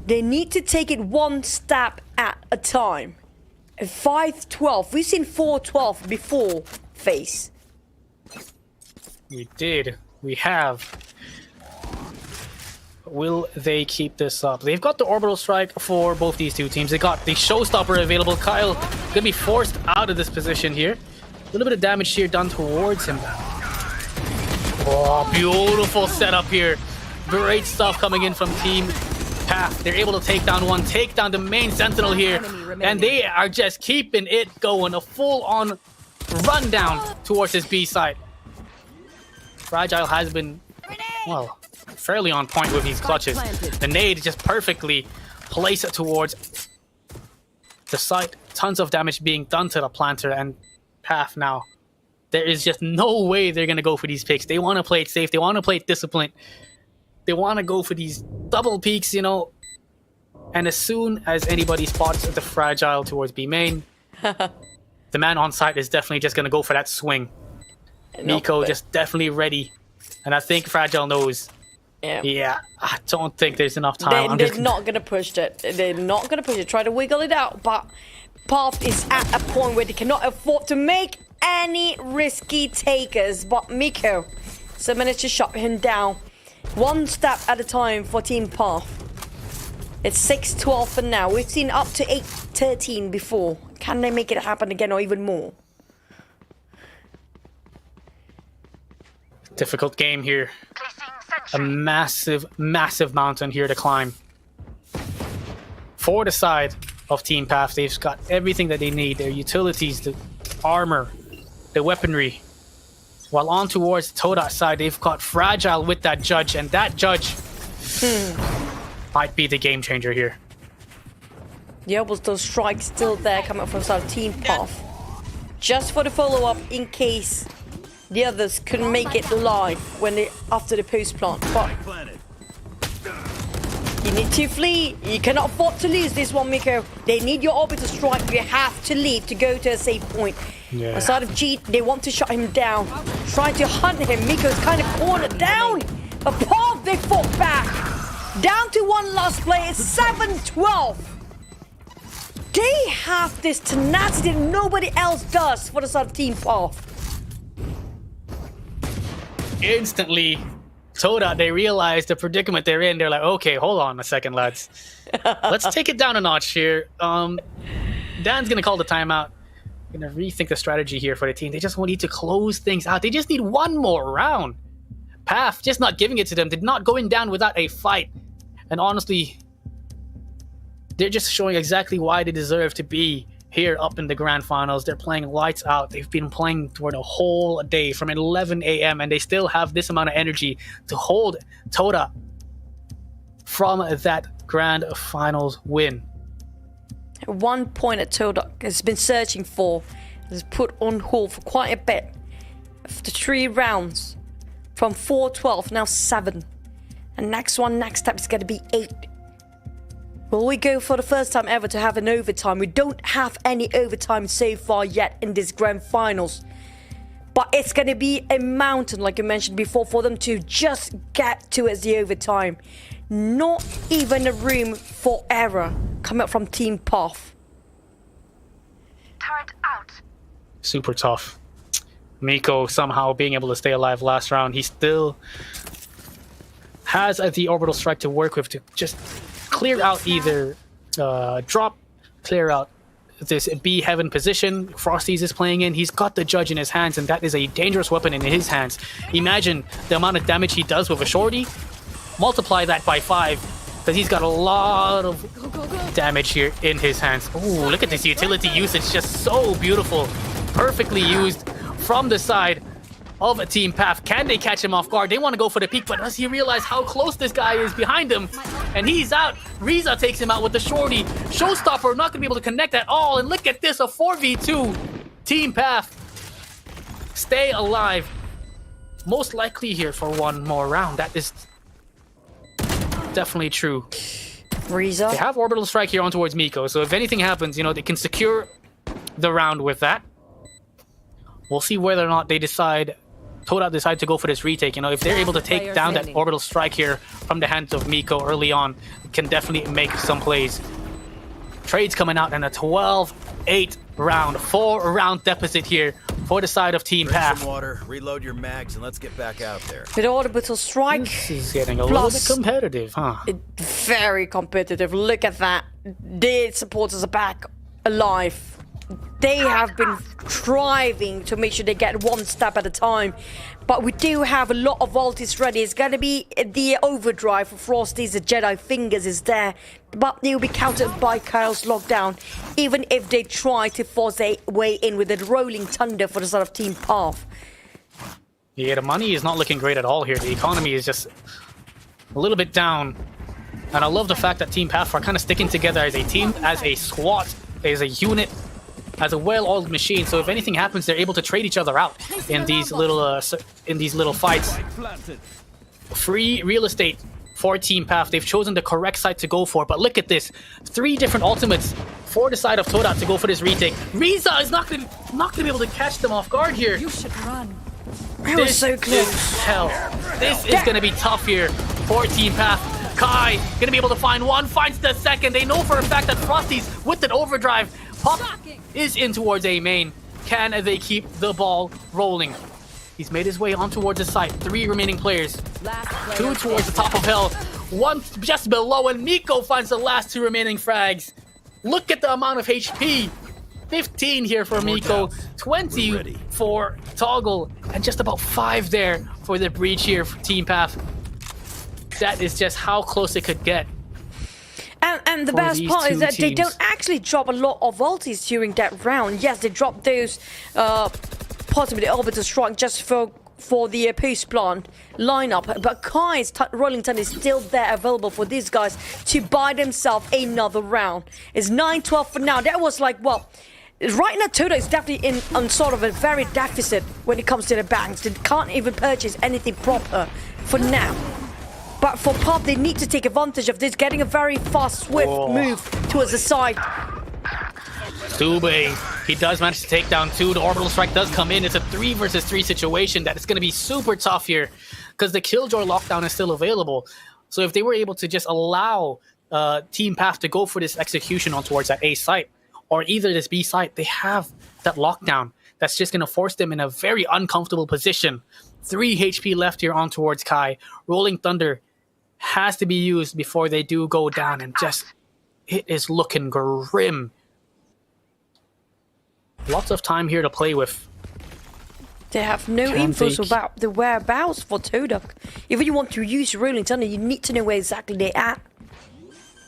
they need to take it one step at a time. 5-12. We've seen 4-12 before, FaZe. We did. We have. Will they keep this up? They've got the orbital strike for both these two teams. They got the showstopper available. Kyle gonna be forced out of this position here. A little bit of damage here done towards him. Oh, beautiful setup here. Great stuff coming in from Team Path. They're able to take down one, take down the main sentinel here, and they are just keeping it going. A full-on rundown towards this B side. Fragile has been, well, fairly on point with these clutches. The nade just perfectly placed it towards the site. Tons of damage being done to the planter and Path now. There is just no way they're going to go for these picks. They want to play it safe. They want to play it disciplined. They want to go for these double peaks, you know. And as soon as anybody spots the Fragile towards B main, the man on site is definitely just going to go for that swing. Nico just definitely ready. And I think Fragile knows. Yeah, I don't think there's enough time. They're not going to push it. They're not going to push it. Try to wiggle it out. But Path is at a point where they cannot afford to make any risky takers. But Miko so managed to shut him down. One step at a time for Team Path. It's 6-12 for now. We've seen up to 8-13 before. Can they make it happen again or even more? Difficult game here. A massive, massive mountain here to climb. For the side of Team Path, they've got everything that they need. Their utilities, the armor, the weaponry. While on towards the Todak side, they've got Fragile with that Judge, and that Judge might be the game changer here. The orbital strike still there coming from side of Team Path. Just for the follow-up in case the others couldn't make it live when they after the post plant. But you need to flee. You cannot afford to lose this one, Miko. They need your orbital strike. You have to leave to go to a safe point. Yeah. On side of G, they want to shut him down. Trying to hunt him. Miko's kind of cornered down. But Path, they fought back. Down to one last play. It's 7-12. They have this tenacity that nobody else does for the side of Team Path. Instantly, Todak, they realize the predicament they're in. They're like, okay, hold on a second, lads. Let's take it down a notch here. Dan's gonna call the timeout. Gonna rethink the strategy here for the team. They just need to close things out. They just need one more round. Path just not giving it to them. They're not going down without a fight. And honestly, they're just showing exactly why they deserve to be here up in the grand finals. They're playing lights out. They've been playing for the whole day from 11 a.m. and they still have this amount of energy to hold Todak from that grand finals win. 1 point that Todak has been searching for, has put on hold for quite a bit. After 3 rounds, from 4-12, now 7. And next step is going to be 8. Will we go for the first time ever to have an overtime? We don't have any overtime so far yet in this grand finals. But it's going to be a mountain, like you mentioned before, for them to just get towards the overtime. Not even a room for error coming up from Team Path. Turret out. Super tough. Miko somehow being able to stay alive last round. He still has the orbital strike to work with to just clear out either drop, clear out this B heaven position Frosty's is playing in. He's got the judge in his hands, and that is a dangerous weapon in his hands. Imagine the amount of damage he does with a shorty. Multiply that by 5, because he's got a lot of damage here in his hands. Oh, look at this utility usage, just so beautiful. Perfectly used from the side of a Team Path. Can they catch him off guard? They want to go for the peek, but does he realize how close this guy is behind him? And he's out. Riza takes him out with the shorty. Showstopper not going to be able to connect at all. And look at this, a 4v2. Team Path stay alive. Most likely here for one more round. That is definitely true. Riza. They have orbital strike here on towards Miko, so if anything happens, you know, they can secure the round with that. We'll see whether or not they decide, Todak decide to go for this retake. You know, if they're able to take down that orbital strike here from the hands of Miko early on, can definitely make some plays. Trades coming out in a 12-8 round, 4-round deficit here for the side of Team Path. Some water, reload your mags, and let's get back out there. With orbital strike. This is getting a little bit competitive, huh? Very competitive. Look at that. Their supporters are back alive. They have been striving to make sure they get one step at a time. But we do have a lot of ultis ready. It's going to be the overdrive for Frosty's. The Jedi Fingers is there. But they will be countered by Kyle's lockdown. Even if they try to force their way in with the Rolling Thunder for the side of Team Path. Yeah, the money is not looking great at all here. The economy is just a little bit down. And I love the fact that Team Path are kind of sticking together as a team, as a squad, as a unit, as a well-oiled machine. So if anything happens, they're able to trade each other out in these little fights. Free real estate for Team Path. They've chosen the correct side to go for. But look at this, 3 different ultimates for the side of Todak to go for this retake. Riza is not gonna be able to catch them off guard here. You should run. It was so close. Is hell. This is gonna be tough here for Team Path. Kai gonna be able to find one, finds the second. They know for a fact that Frosty's with an overdrive. Pop is in towards A main. Can they keep the ball rolling? He's made his way on towards the site. 3 remaining players. 2 towards the top of hill. 1 just below, and Miko finds the last 2 remaining frags. Look at the amount of HP. 15 here for Miko. 20 for Toggle. And just about 5 there for the breach here for Team Path. That is just how close it could get. And the best part is that they don't actually drop a lot of ultis during that round. Yes, they drop those, possibly the orbital strike just for the post-plant lineup. But Kai's Rolling Thunder is still there available for these guys to buy themselves another round. It's 9-12 for now. That was like, well, right now Todak is definitely on sort of a very deficit when it comes to the banks. They can't even purchase anything proper for now. But for Pop, they need to take advantage of this, getting a very fast, swift move towards the side. Sube, he does manage to take down 2. The orbital strike does come in. It's a 3 versus 3 situation that is going to be super tough here because the Killjoy lockdown is still available. So if they were able to just allow Team Path to go for this execution on towards that A site or either this B site, they have that lockdown that's just going to force them in a very uncomfortable position. 3 HP left here on towards Kai. Rolling Thunder has to be used before they do go down, and just it is looking grim. Lots of time here to play with. They have no info about the whereabouts for Todak. If you want to use Rolling Thunder, you need to know where exactly they're at.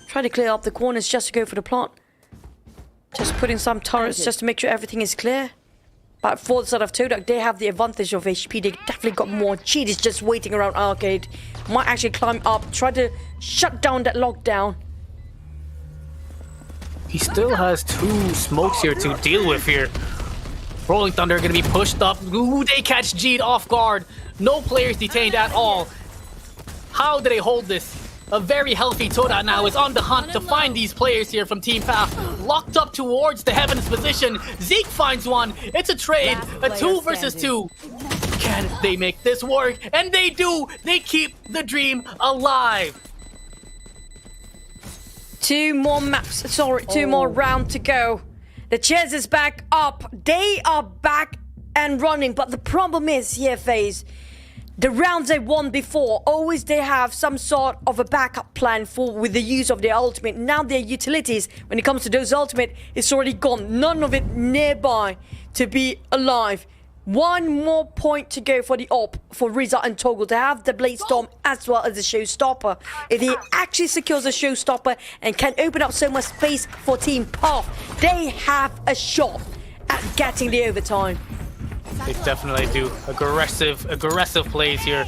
Try to clear up the corners just to go for the plant. Just putting some turrets just to make sure everything is clear. But for the side of Todak, they have the advantage of HP. They definitely got more. Cheat is just waiting around arcade. Might actually climb up, try to shut down that lockdown. He still has 2 smokes here to deal with here. Rolling Thunder going to be pushed up. Ooh, they catch Jeed off guard. No players detained at all. How do they hold this? A very healthy Todak now is on the hunt to find these players here from Team Path. Locked up towards the Heavens position. Zeke finds one. It's a trade. A 2 versus 2. Can they make this work? And they do. They keep the dream alive. 2 more maps. Sorry, 2 more rounds to go. The chairs is back up. They are back and running. But the problem is here, FaZe. The rounds they won before, always they have some sort of a backup plan with the use of their ultimate. Now their utilities, when it comes to those ultimate, it's already gone. None of it nearby to be alive. 1 more point to go for the op for Riza and Toggle to have the Blade Storm as well as the Showstopper. If he actually secures a Showstopper and can open up so much space for Team Path, they have a shot at getting the overtime. They definitely do. Aggressive plays here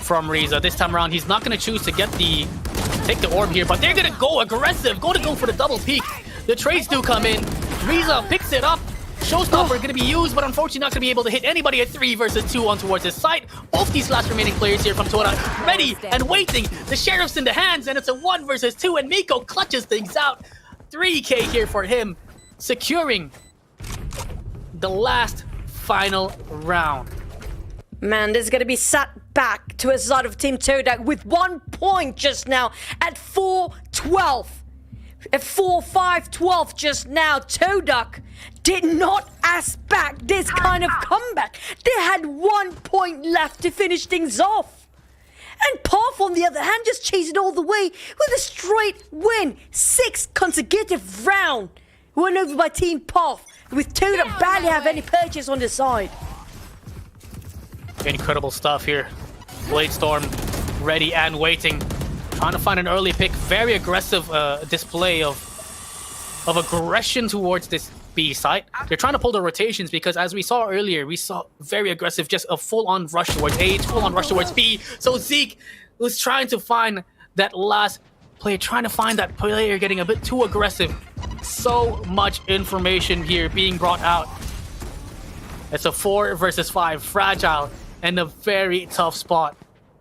from Riza. This time around, he's not going to choose to take the orb here, but they're going to go aggressive, go for the double peek. The trades do come in. Riza picks it up. Showstopper going to be used, but unfortunately not going to be able to hit anybody at 3 versus 2 on towards his side. Both these last remaining players here from Todak ready and waiting. The Sheriff's in the hands, and it's a 1 versus 2, and Miko clutches things out. 3K here for him, securing the last final round. Man, this is going to be sat back to a side of Team Todak with 1 point just now at 4-12. At 4-5-12 just now. Todak did not ask back this kind of comeback. They had 1 point left to finish things off. And Path, on the other hand, just chased it all the way with a straight win. 6 consecutive round. Won over by Team Path, with Todak barely have any purchase on the side. Incredible stuff here. Blade Storm ready and waiting. Trying to find an early pick. Very aggressive display of aggression towards this B site. They're trying to pull the rotations because, as we saw earlier, we saw very aggressive, just a full-on rush towards A, full-on rush towards B. So Zeke was trying to find that last player, trying to find that player getting a bit too aggressive. So much information here being brought out. It's a 4 versus 5, fragile, and a very tough spot.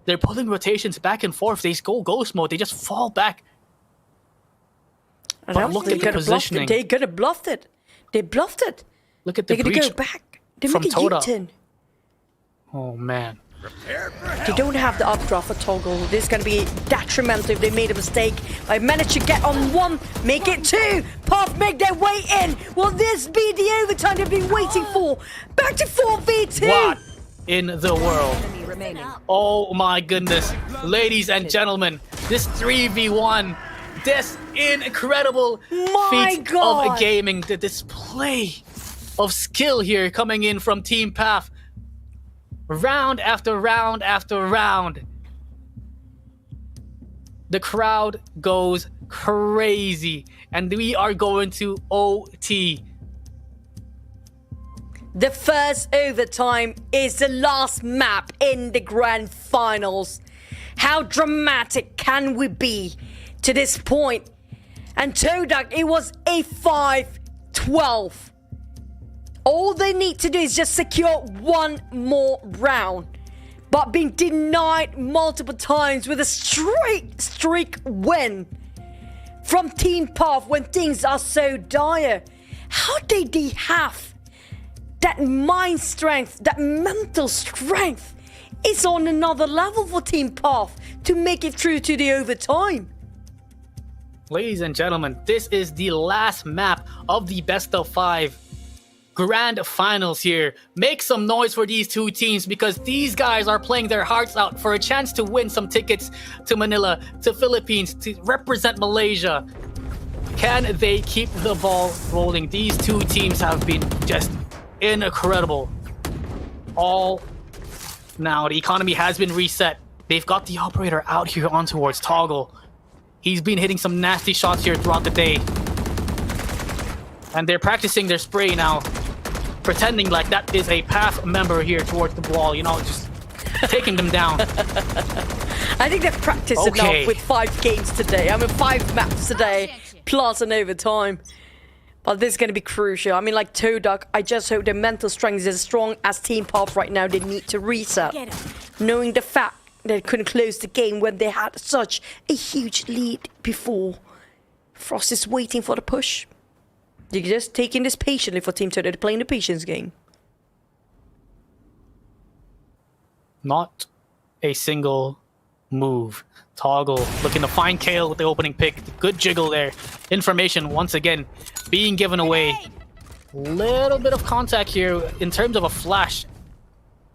They're pulling rotations back and forth. They go ghost mode. They just fall back. But look at the positioning. They could have bluffed it. They bluffed it. Look at the breach. They're gonna go back. They from make a Todak. U-turn. Oh man. They don't have the updraft for Toggle. This is going to be detrimental if they made a mistake. I managed to get on 1, make it 2. Path make their way in. Will this be the overtime they've been waiting for? Back to 4v2. What in the world? Oh my goodness. Ladies and gentlemen, this 3v1, this incredible feat of gaming, the display of skill here coming in from Team Path. Round after round after round. The crowd goes crazy, and we are going to OT. The first overtime is the last map in the grand finals. How dramatic can we be to this point? And Todak, it was a 5-12. All they need to do is just secure 1 more round. But being denied multiple times with a straight streak win from Team Path when things are so dire. How did they have that mind strength, that mental strength? It's on another level for Team Path to make it through to the overtime. Ladies and gentlemen, this is the last map of the best of 5 grand finals here. Make some noise for these 2 teams because these guys are playing their hearts out for a chance to win some tickets to Manila, to Philippines, to represent Malaysia. Can they keep the ball rolling? These 2 teams have been just incredible. All now, the economy has been reset. They've got the operator out here on towards Toggle. He's been hitting some nasty shots here throughout the day. And they're practicing their spray now, pretending like that is a path member here towards the wall, you know, just taking them down. I think they've practiced enough with 5 games today. I mean, 5 maps today, plus an overtime. But this is going to be crucial. I mean, like Todak, I just hope their mental strength is as strong as Team Path right now. They need to reset, knowing the fact they couldn't close the game when they had such a huge lead before. Frost is waiting for the push. You're just taking this patiently for Team Todak. They're playing the patience game. Not a single move. Toggle looking to find Kale with the opening pick. Good jiggle there. Information once again being given away. Little bit of contact here in terms of a flash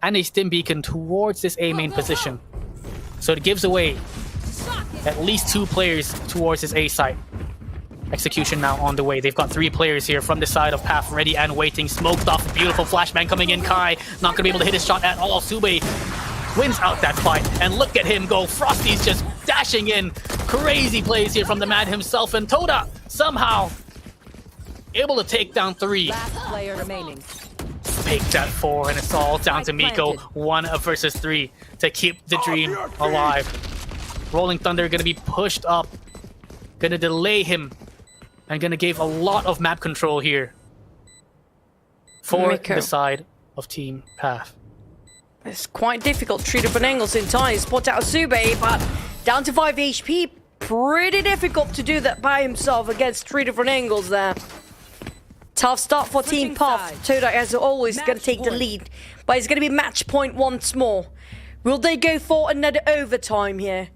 and a stim beacon towards this A main position. So it gives away at least 2 players towards this A site. Execution now on the way. They've got 3 players here from the side of Path, ready and waiting. Smoked off. Beautiful flashbang coming in. Kai not gonna be able to hit his shot at all. Sube wins out that fight, and look at him go. Frosty's just dashing in. Crazy plays here from the man himself, and Toda somehow able to take down 3. Last player remaining. Make that 4, and it's all down to Miko. 1 versus 3 to keep the dream alive. Rolling Thunder gonna be pushed up, gonna delay him, and gonna give a lot of map control here for Miko. the side of Team Path. It's quite difficult. 3 different angles in time. Spot out Sube, but down to 5 HP. Pretty difficult to do that by himself against 3 different angles there. Tough start for Team Path. Todak, as always, is going to take the lead. But it's going to be match point once more. Will they go for another overtime here?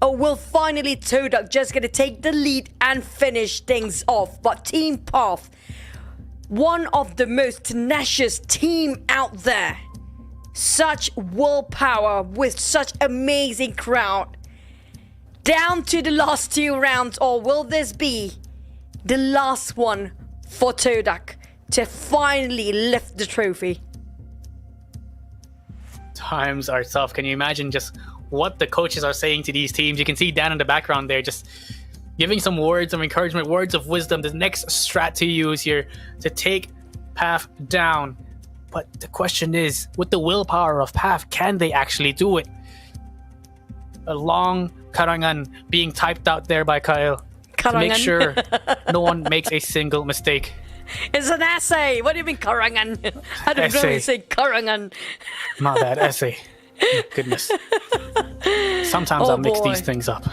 Or will finally Todak just going to take the lead and finish things off? But Team Path, one of the most tenacious team out there. Such willpower with such amazing crowd. Down to the last 2 rounds, or will this be the last one for Todak to finally lift the trophy? Times are tough. Can you imagine just what the coaches are saying to these teams? You can see Dan in the background there just giving some words of encouragement, words of wisdom. The next strat to use here to take Path down. But the question is, with the willpower of Path, can they actually do it? A long karangan being typed out there by Kyle to make sure no one makes a single mistake. It's an essay. What do you mean karangan? I don't know how you say karangan. Not that essay. Oh, goodness. Sometimes I mix these things up.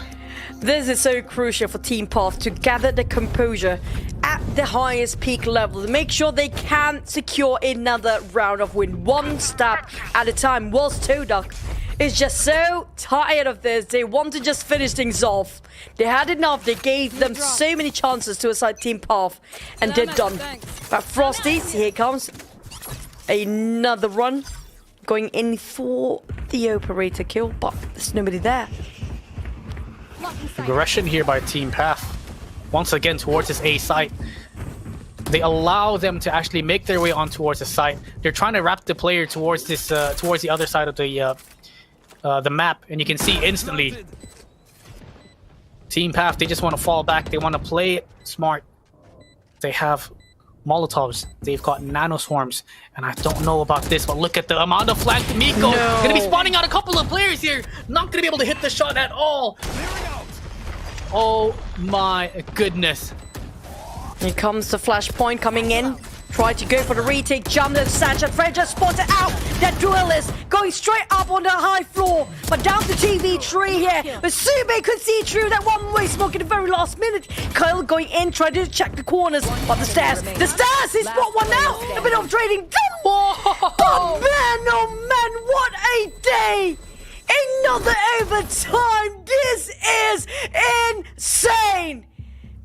This is so crucial for Team Path to gather the composure at the highest peak level to make sure they can secure another round of win, one step at a time. Whilst Todak is just so tired of this, they want to just finish things off. They had enough. They gave them so many chances to aside Team Path, and they're done. But Frosties, here comes another run, going in for the operator kill, but there's nobody there. Aggression here by Team Path. Once again towards this A site. They allow them to actually make their way on towards the site. They're trying to wrap the player towards this, towards the other side of the map, and you can see instantly. Team Path, they just want to fall back. They want to play it smart. They have Molotovs. They've got nano swarms, and I don't know about this, but look at the amount of flank. Miko gonna be spawning out a couple of players here. Not gonna be able to hit the shot at all. Oh my goodness. Here comes the flashpoint coming in. Try to go for the retake, jump the Sanchez. Fred just spotted out. That duelist going straight up on the high floor. But down to TV3 here. But Sube could see through that one-way smoke in the very last minute. Kyle going in, trying to check the corners. But the stairs, he's got one now. A bit of trading. But man, oh man, what a day. Another overtime. This is insane.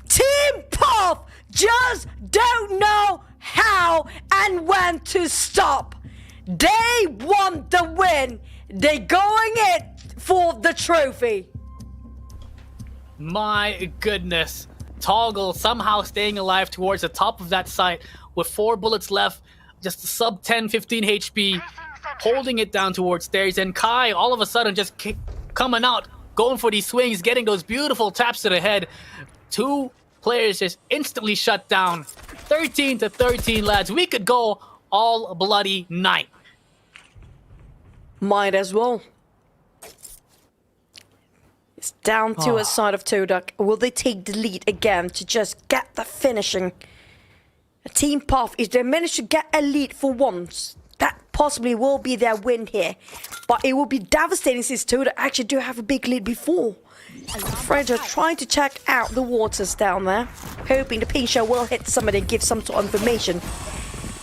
Team Path just don't know how and when to stop. They want the win. They're going in for the trophy. My goodness. Toggle somehow staying alive towards the top of that site with 4 bullets left, just sub 10, 15 HP, holding it down towards stairs. And Kai all of a sudden just coming out, going for these swings, getting those beautiful taps to the head. 2 players just instantly shut down. 13-13, lads. We could go all bloody night. Might as well. It's down to a side of Todak. Will they take the lead again to just get the finishing? A team path, if they manage to get a lead for once, that possibly will be their win here. But it will be devastating since Todak actually do have a big lead before. Fred are trying to check out the waters down there, hoping the pink shell will hit somebody and give some sort of information.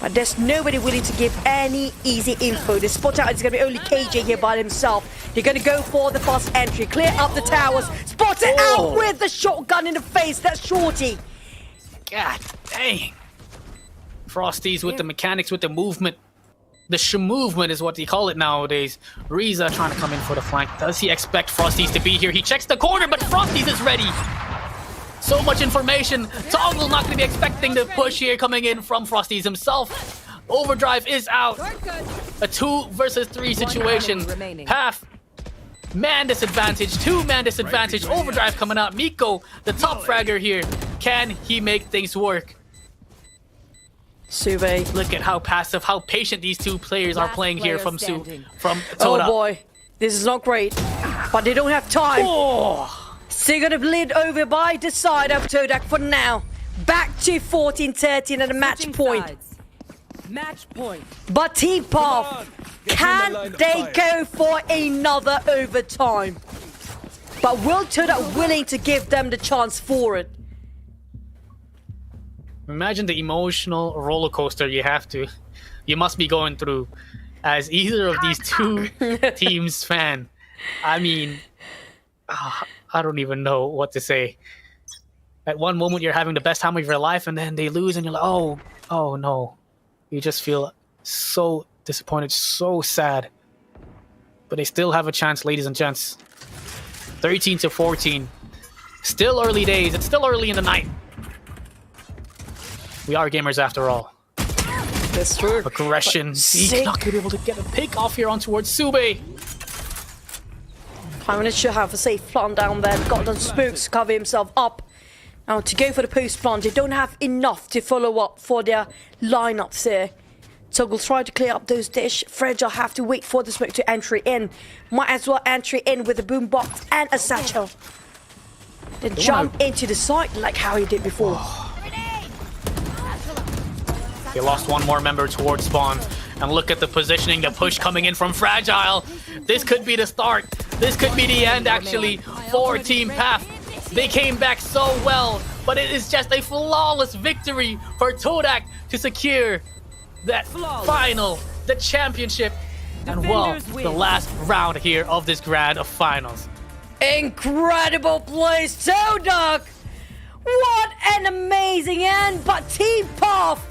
But there's nobody willing to give any easy info. The spot out is going to be only KJ here by himself. They're going to go for the fast entry, clear up the towers, spot it out with the shotgun in the face. That's Shorty. God dang. Frosties with the mechanics, with the movement. The movement is what they call it nowadays. Riza trying to come in for the flank. Does he expect Frosties to be here? He checks the corner, but Frosties is ready. So much information. Toggle not going to be expecting the push here coming in from Frosties himself. Overdrive is out. A 2 versus 3 situation. Path, man disadvantage, 2-man disadvantage. Overdrive coming out. Miko, the top fragger here. Can he make things work? Sube. Look at how passive, how patient these two players are playing here from Todak. Oh boy, this is not great. But they don't have time. So they're gonna bleed over by the side of Todak for now. Back to 14-13 at a match point. Match point. But Team Path, can they go for another overtime? But will Todak willing to give them the chance for it? Imagine the emotional roller coaster you must be going through as either of these two teams fan. I mean, I don't even know what to say. At one moment you're having the best time of your life and then they lose and you're like, oh no. You just feel so disappointed, so sad. But they still have a chance, ladies and gents. 13-14. Still early days. It's still early in the night. We are gamers after all. That's true. Aggression. He's not going to be able to get a pick off here on towards Sube. Pyronid should have a safe plant down there. Got the spooks to cover himself up. Now to go for the post plant, they don't have enough to follow up for their lineups here. Toggle try to clear up those dish. Fragile have to wait for the smoke to entry in. Might as well entry in with a boombox and a satchel. Then jump into the site like how he did before. They lost one more member towards spawn. And look at the positioning, the push coming in from Fragile. This could be the start. This could be the end, actually, for Team Path. They came back so well, but it is just a flawless victory for Todak to secure that final, the championship, and well, the last round here of this grand finals. Incredible plays, Todak! What an amazing end, but Team Path,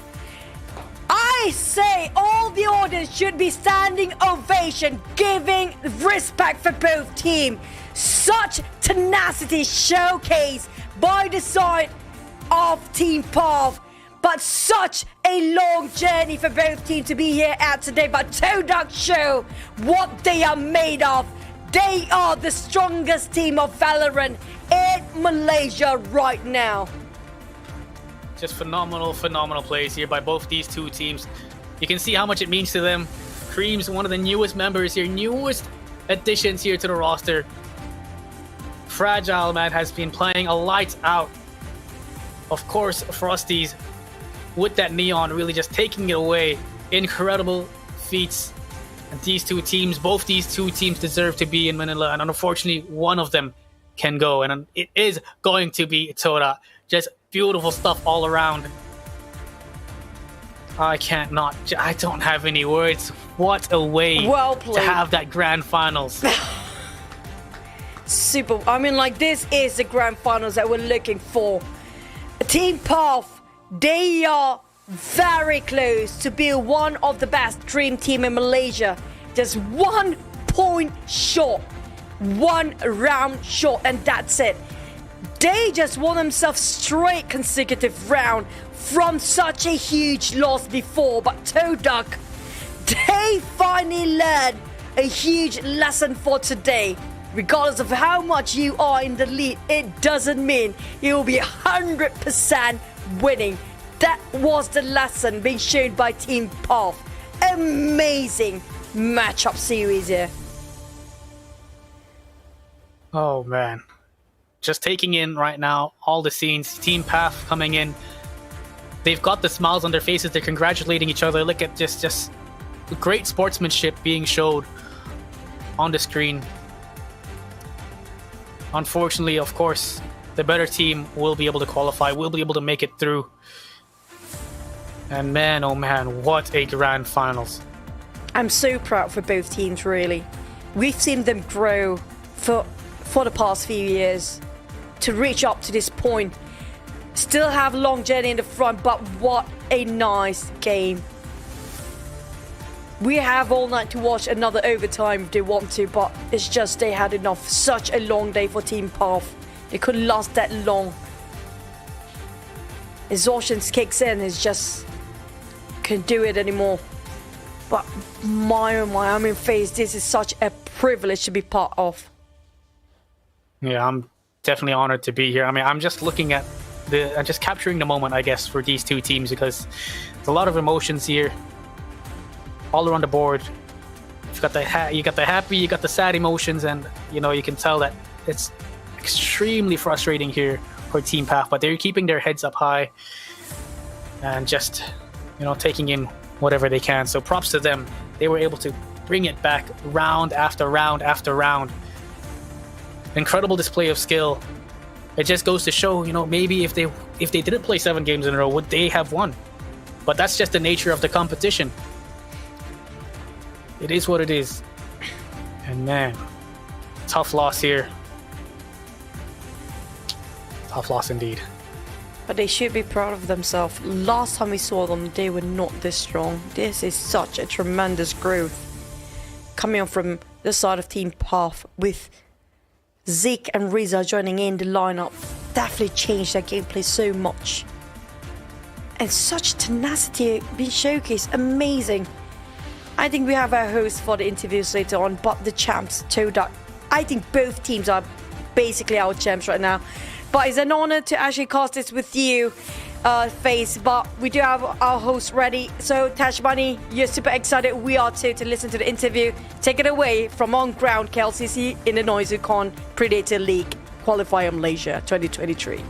I say all the audience should be standing ovation, giving respect for both teams. Such tenacity showcased by the side of Team Path, but such a long journey for both teams to be here at today. But Todak show what they are made of. They are the strongest team of Valorant in Malaysia right now. Just phenomenal plays here by both these two teams. You can see how much it means to them. Cream's one of the newest members here, newest additions here to the roster. Fragile, man, has been playing a lights out. Of course, Frosties with that neon really just taking it away. Incredible feats. And these two teams, both these two teams deserve to be in Manila, and unfortunately one of them can go, and it is going to be Todak. Just beautiful stuff all around. I don't have any words. What a way to have that grand finals. Super. I mean, like, this is the grand finals that we're looking for. Team Path, they are very close to be one of the best dream team in Malaysia. Just 1 point short, 1 round short, and that's it. They just won themselves straight consecutive round from such a huge loss before, but Todak, they finally learned a huge lesson for today. Regardless of how much you are in the lead, it doesn't mean you will be 100% winning. That was the lesson being shown by Team Path. Amazing matchup series here. Oh man. Just taking in right now all the scenes. Team Path coming in. They've got the smiles on their faces. They're congratulating each other. Look at just great sportsmanship being showed on the screen. Unfortunately, of course, the better team will be able to qualify, will be able to make it through. And man, oh man, what a grand finals. I'm so proud for both teams, really. We've seen them grow for the past few years to reach up to this point. Still have a long journey in the front, but what a nice game. We have all night to watch another overtime if they want to, but it's just they had enough. Such a long day for Team Path. They couldn't last that long. Exhaustion kicks in. It's just can't do it anymore. But my oh my, I'm in phase. This is such a privilege to be part of. Yeah, I'm definitely honored to be here. I mean, I'm just looking at I'm just capturing the moment, I guess, for these two teams, because there's a lot of emotions here, all around the board. You got the happy, you got the sad emotions, and you know you can tell that it's extremely frustrating here for Team Path. But they're keeping their heads up high and just taking in whatever they can. So props to them. They were able to bring it back round after round after round. Incredible display of skill. It just goes to show, maybe if they didn't play 7 games in a row, would they have won? But that's just the nature of the competition. It is what it is. And man, tough loss here. Tough loss indeed. But they should be proud of themselves. Last time we saw them, they were not this strong. This is such a tremendous growth. Coming on from the side of Team Path with Zeke and Riza joining in the lineup, definitely changed their gameplay so much. And such tenacity being showcased, amazing. I think we have our host for the interviews later on, but the champs, Todak. I think both teams are basically our champs right now. But it's an honor to actually cast this with you, FaZe. But we do have our host ready. So Tashbani, you're super excited. We are too, to listen to the interview. Take it away from on ground KLCC in the APAC Predator League Qualifier Malaysia 2023.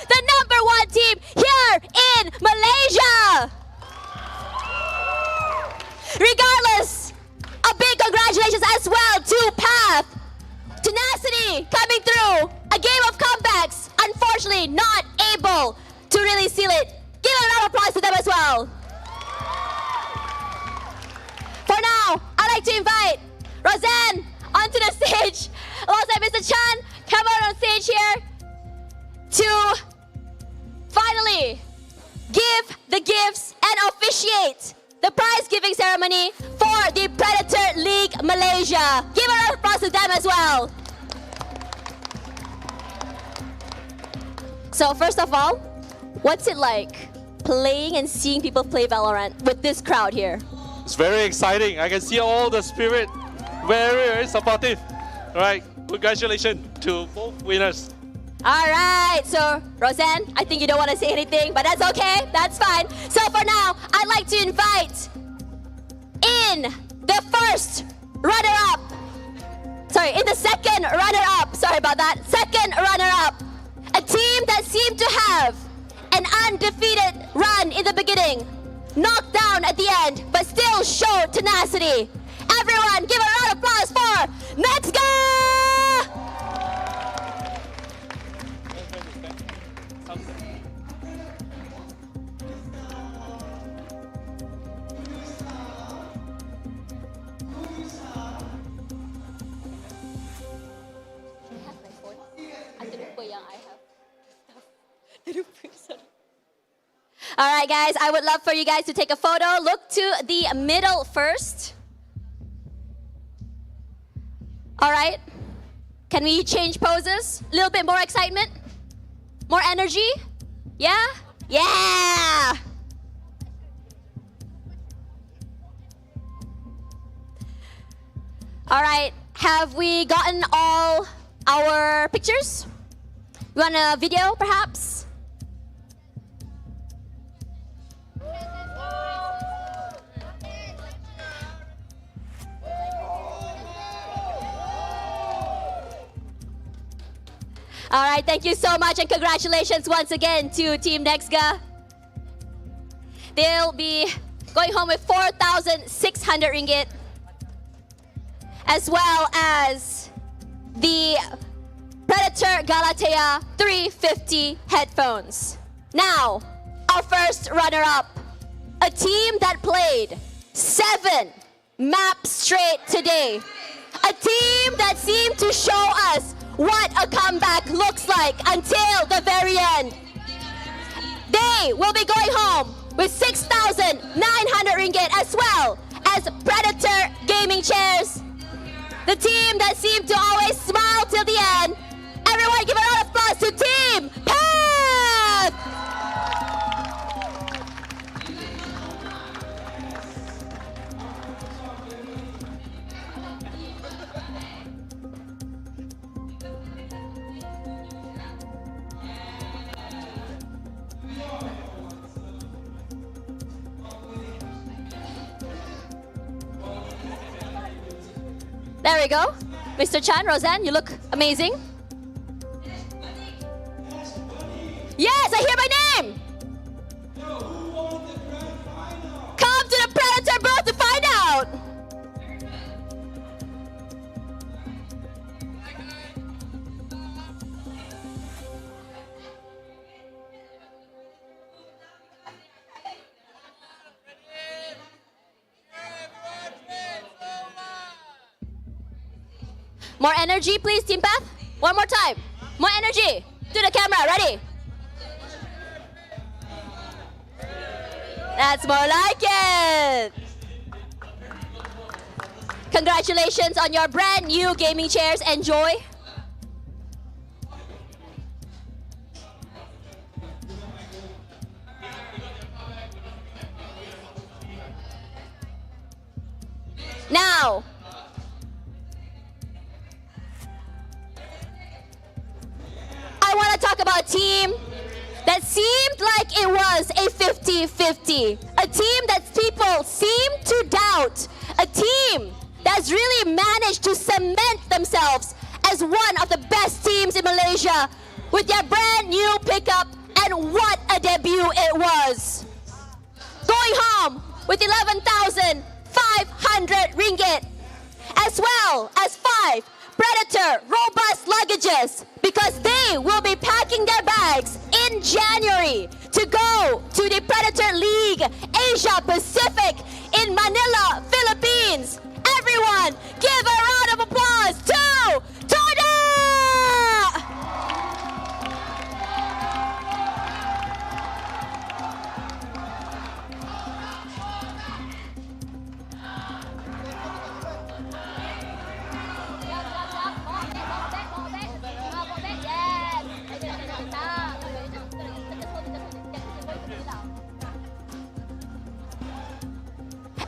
The #1 team here in Malaysia. Regardless, a big congratulations as well to Path. Tenacity coming through. A game of comebacks. Unfortunately, not able to really seal it. Give a round of applause to them as well. For now, I'd like to invite Roseanne onto the stage alongside Mr. Chan. Come on stage here to finally give the gifts and officiate the prize giving ceremony for the Predator League Malaysia. Give a round of applause to them as well. So first of all, what's it like playing and seeing people play Valorant with this crowd here? It's very exciting. I can see all the spirit. Very, very supportive. All right, congratulations to both winners. All right, so Roseanne, I think you don't want to say anything, but that's okay, that's fine. So for now, I'd like to invite in the first runner-up, in the second runner-up, sorry about that, second runner-up, a team that seemed to have an undefeated run in the beginning, knocked down at the end, but still showed tenacity. Everyone, give a round of applause for NEXGA! All right, guys, I would love for you guys to take a photo. Look to the middle first. All right. Can we change poses? A little bit more excitement? More energy? Yeah? Yeah! All right. Have we gotten all our pictures? You want a video, perhaps? All right, thank you so much and congratulations once again to Team NEXGA. They'll be going home with 4,600 ringgit, as well as the Predator Galatea 350 headphones. Now, our first runner-up, a team that played 7 maps straight today. A team that seemed to show us what a comeback looks like until the very end. They will be going home with 6,900 ringgit, as well as Predator gaming chairs. The team that seemed to always smile till the end. Everyone give a round of applause to Team Path! There we go. Mr. Chan, Roseanne, you look amazing. Yes, I hear my name! Come to the Predator booth to find out! More energy, please, Team Path. One more time. More energy. To the camera. Ready? That's more like it. Congratulations on your brand new gaming chairs. Enjoy. Now, I want to talk about a team that seemed like it was a 50-50. A team that people seem to doubt. A team that's really managed to cement themselves as one of the best teams in Malaysia with their brand new pickup, and what a debut it was. Going home with 11,500 ringgit, as well as 5 Predator robust luggages, because they will be packing their bags in January to go to the Predator League Asia Pacific in Manila, Philippines. Everyone, give a round of applause to Todak!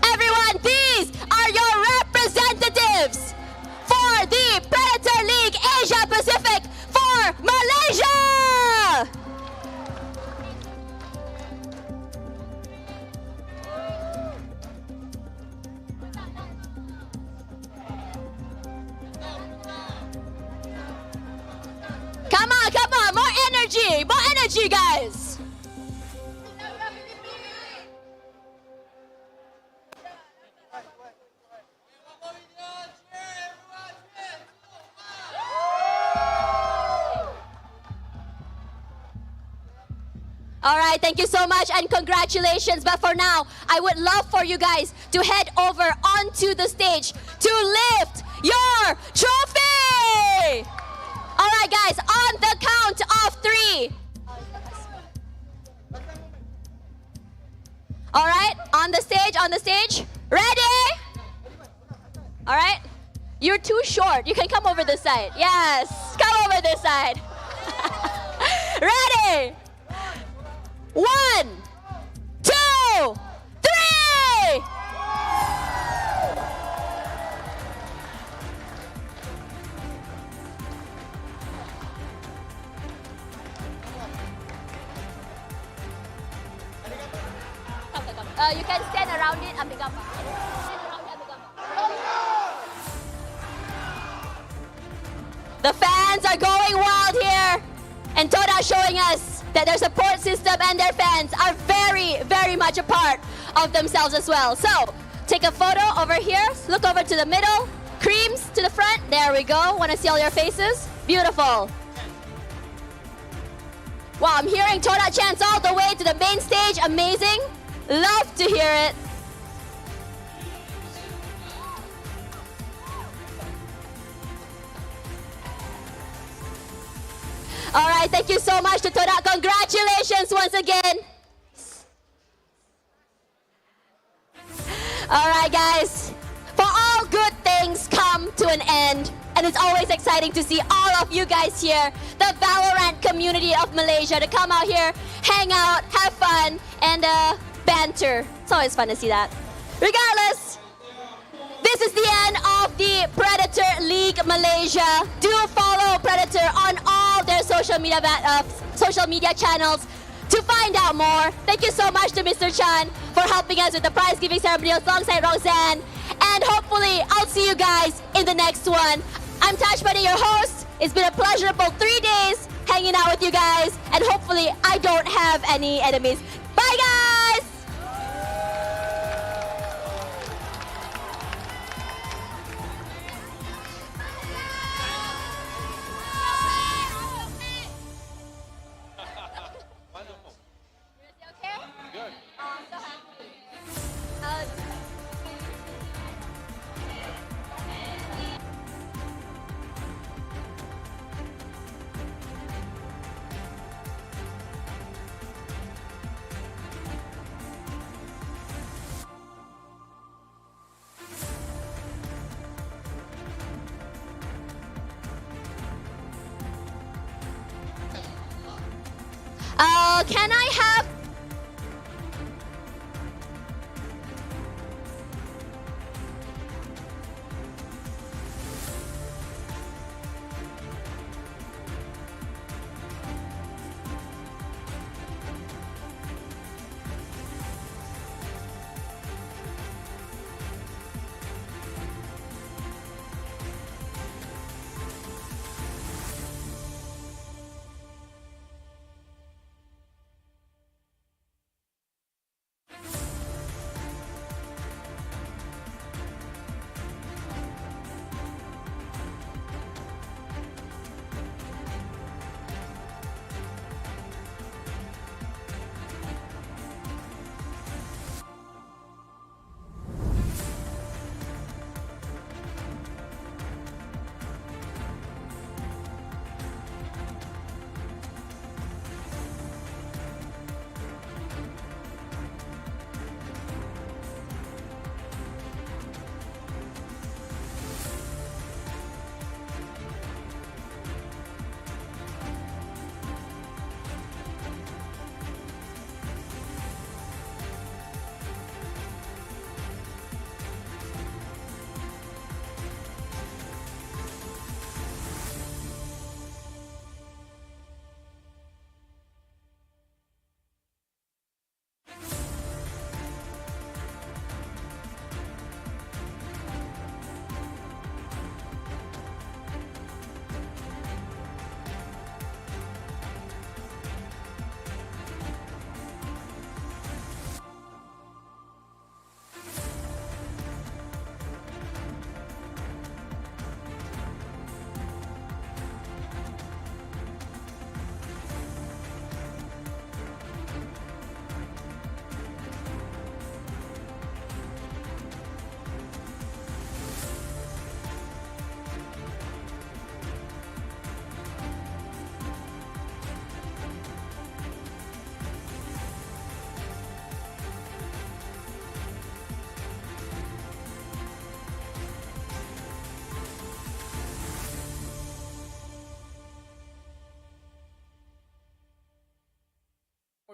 Everyone, these are your representatives for the Predator League Asia Pacific for Malaysia! Come on, more energy, guys! All right, thank you so much and congratulations. But for now, I would love for you guys to head over onto the stage to lift your trophy. All right, guys, on the count of 3. All right, on the stage. Ready? All right. You're too short. You can come over this side. Yes, come over this side. Ready? 1, 2, 3. You can stand around it, ambil gambar. Stand around it, ambil gambar. The fans are going wild here. And Todak showing us that their support system and their fans are very, very much a part of themselves as well. So, take a photo over here. Look over to the middle. Creams to the front. There we go. Want to see all your faces? Beautiful. Wow, I'm hearing Todak chants all the way to the main stage. Amazing. Love to hear it. All right, thank you so much to Todak. Congratulations once again. All right, guys. For all good things come to an end. And it's always exciting to see all of you guys here, the Valorant community of Malaysia, to come out here, hang out, have fun, and banter. It's always fun to see that. Regardless, this is the end of the Predator League Malaysia. Do follow Predator on all their social media channels to find out more. Thank you so much to Mr. Chan for helping us with the prize giving ceremony alongside Roxanne. And hopefully, I'll see you guys in the next one. I'm Tash Buddy, your host. It's been a pleasurable 3 days hanging out with you guys. And hopefully, I don't have any enemies. Bye, guys! Can I have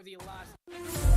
for the last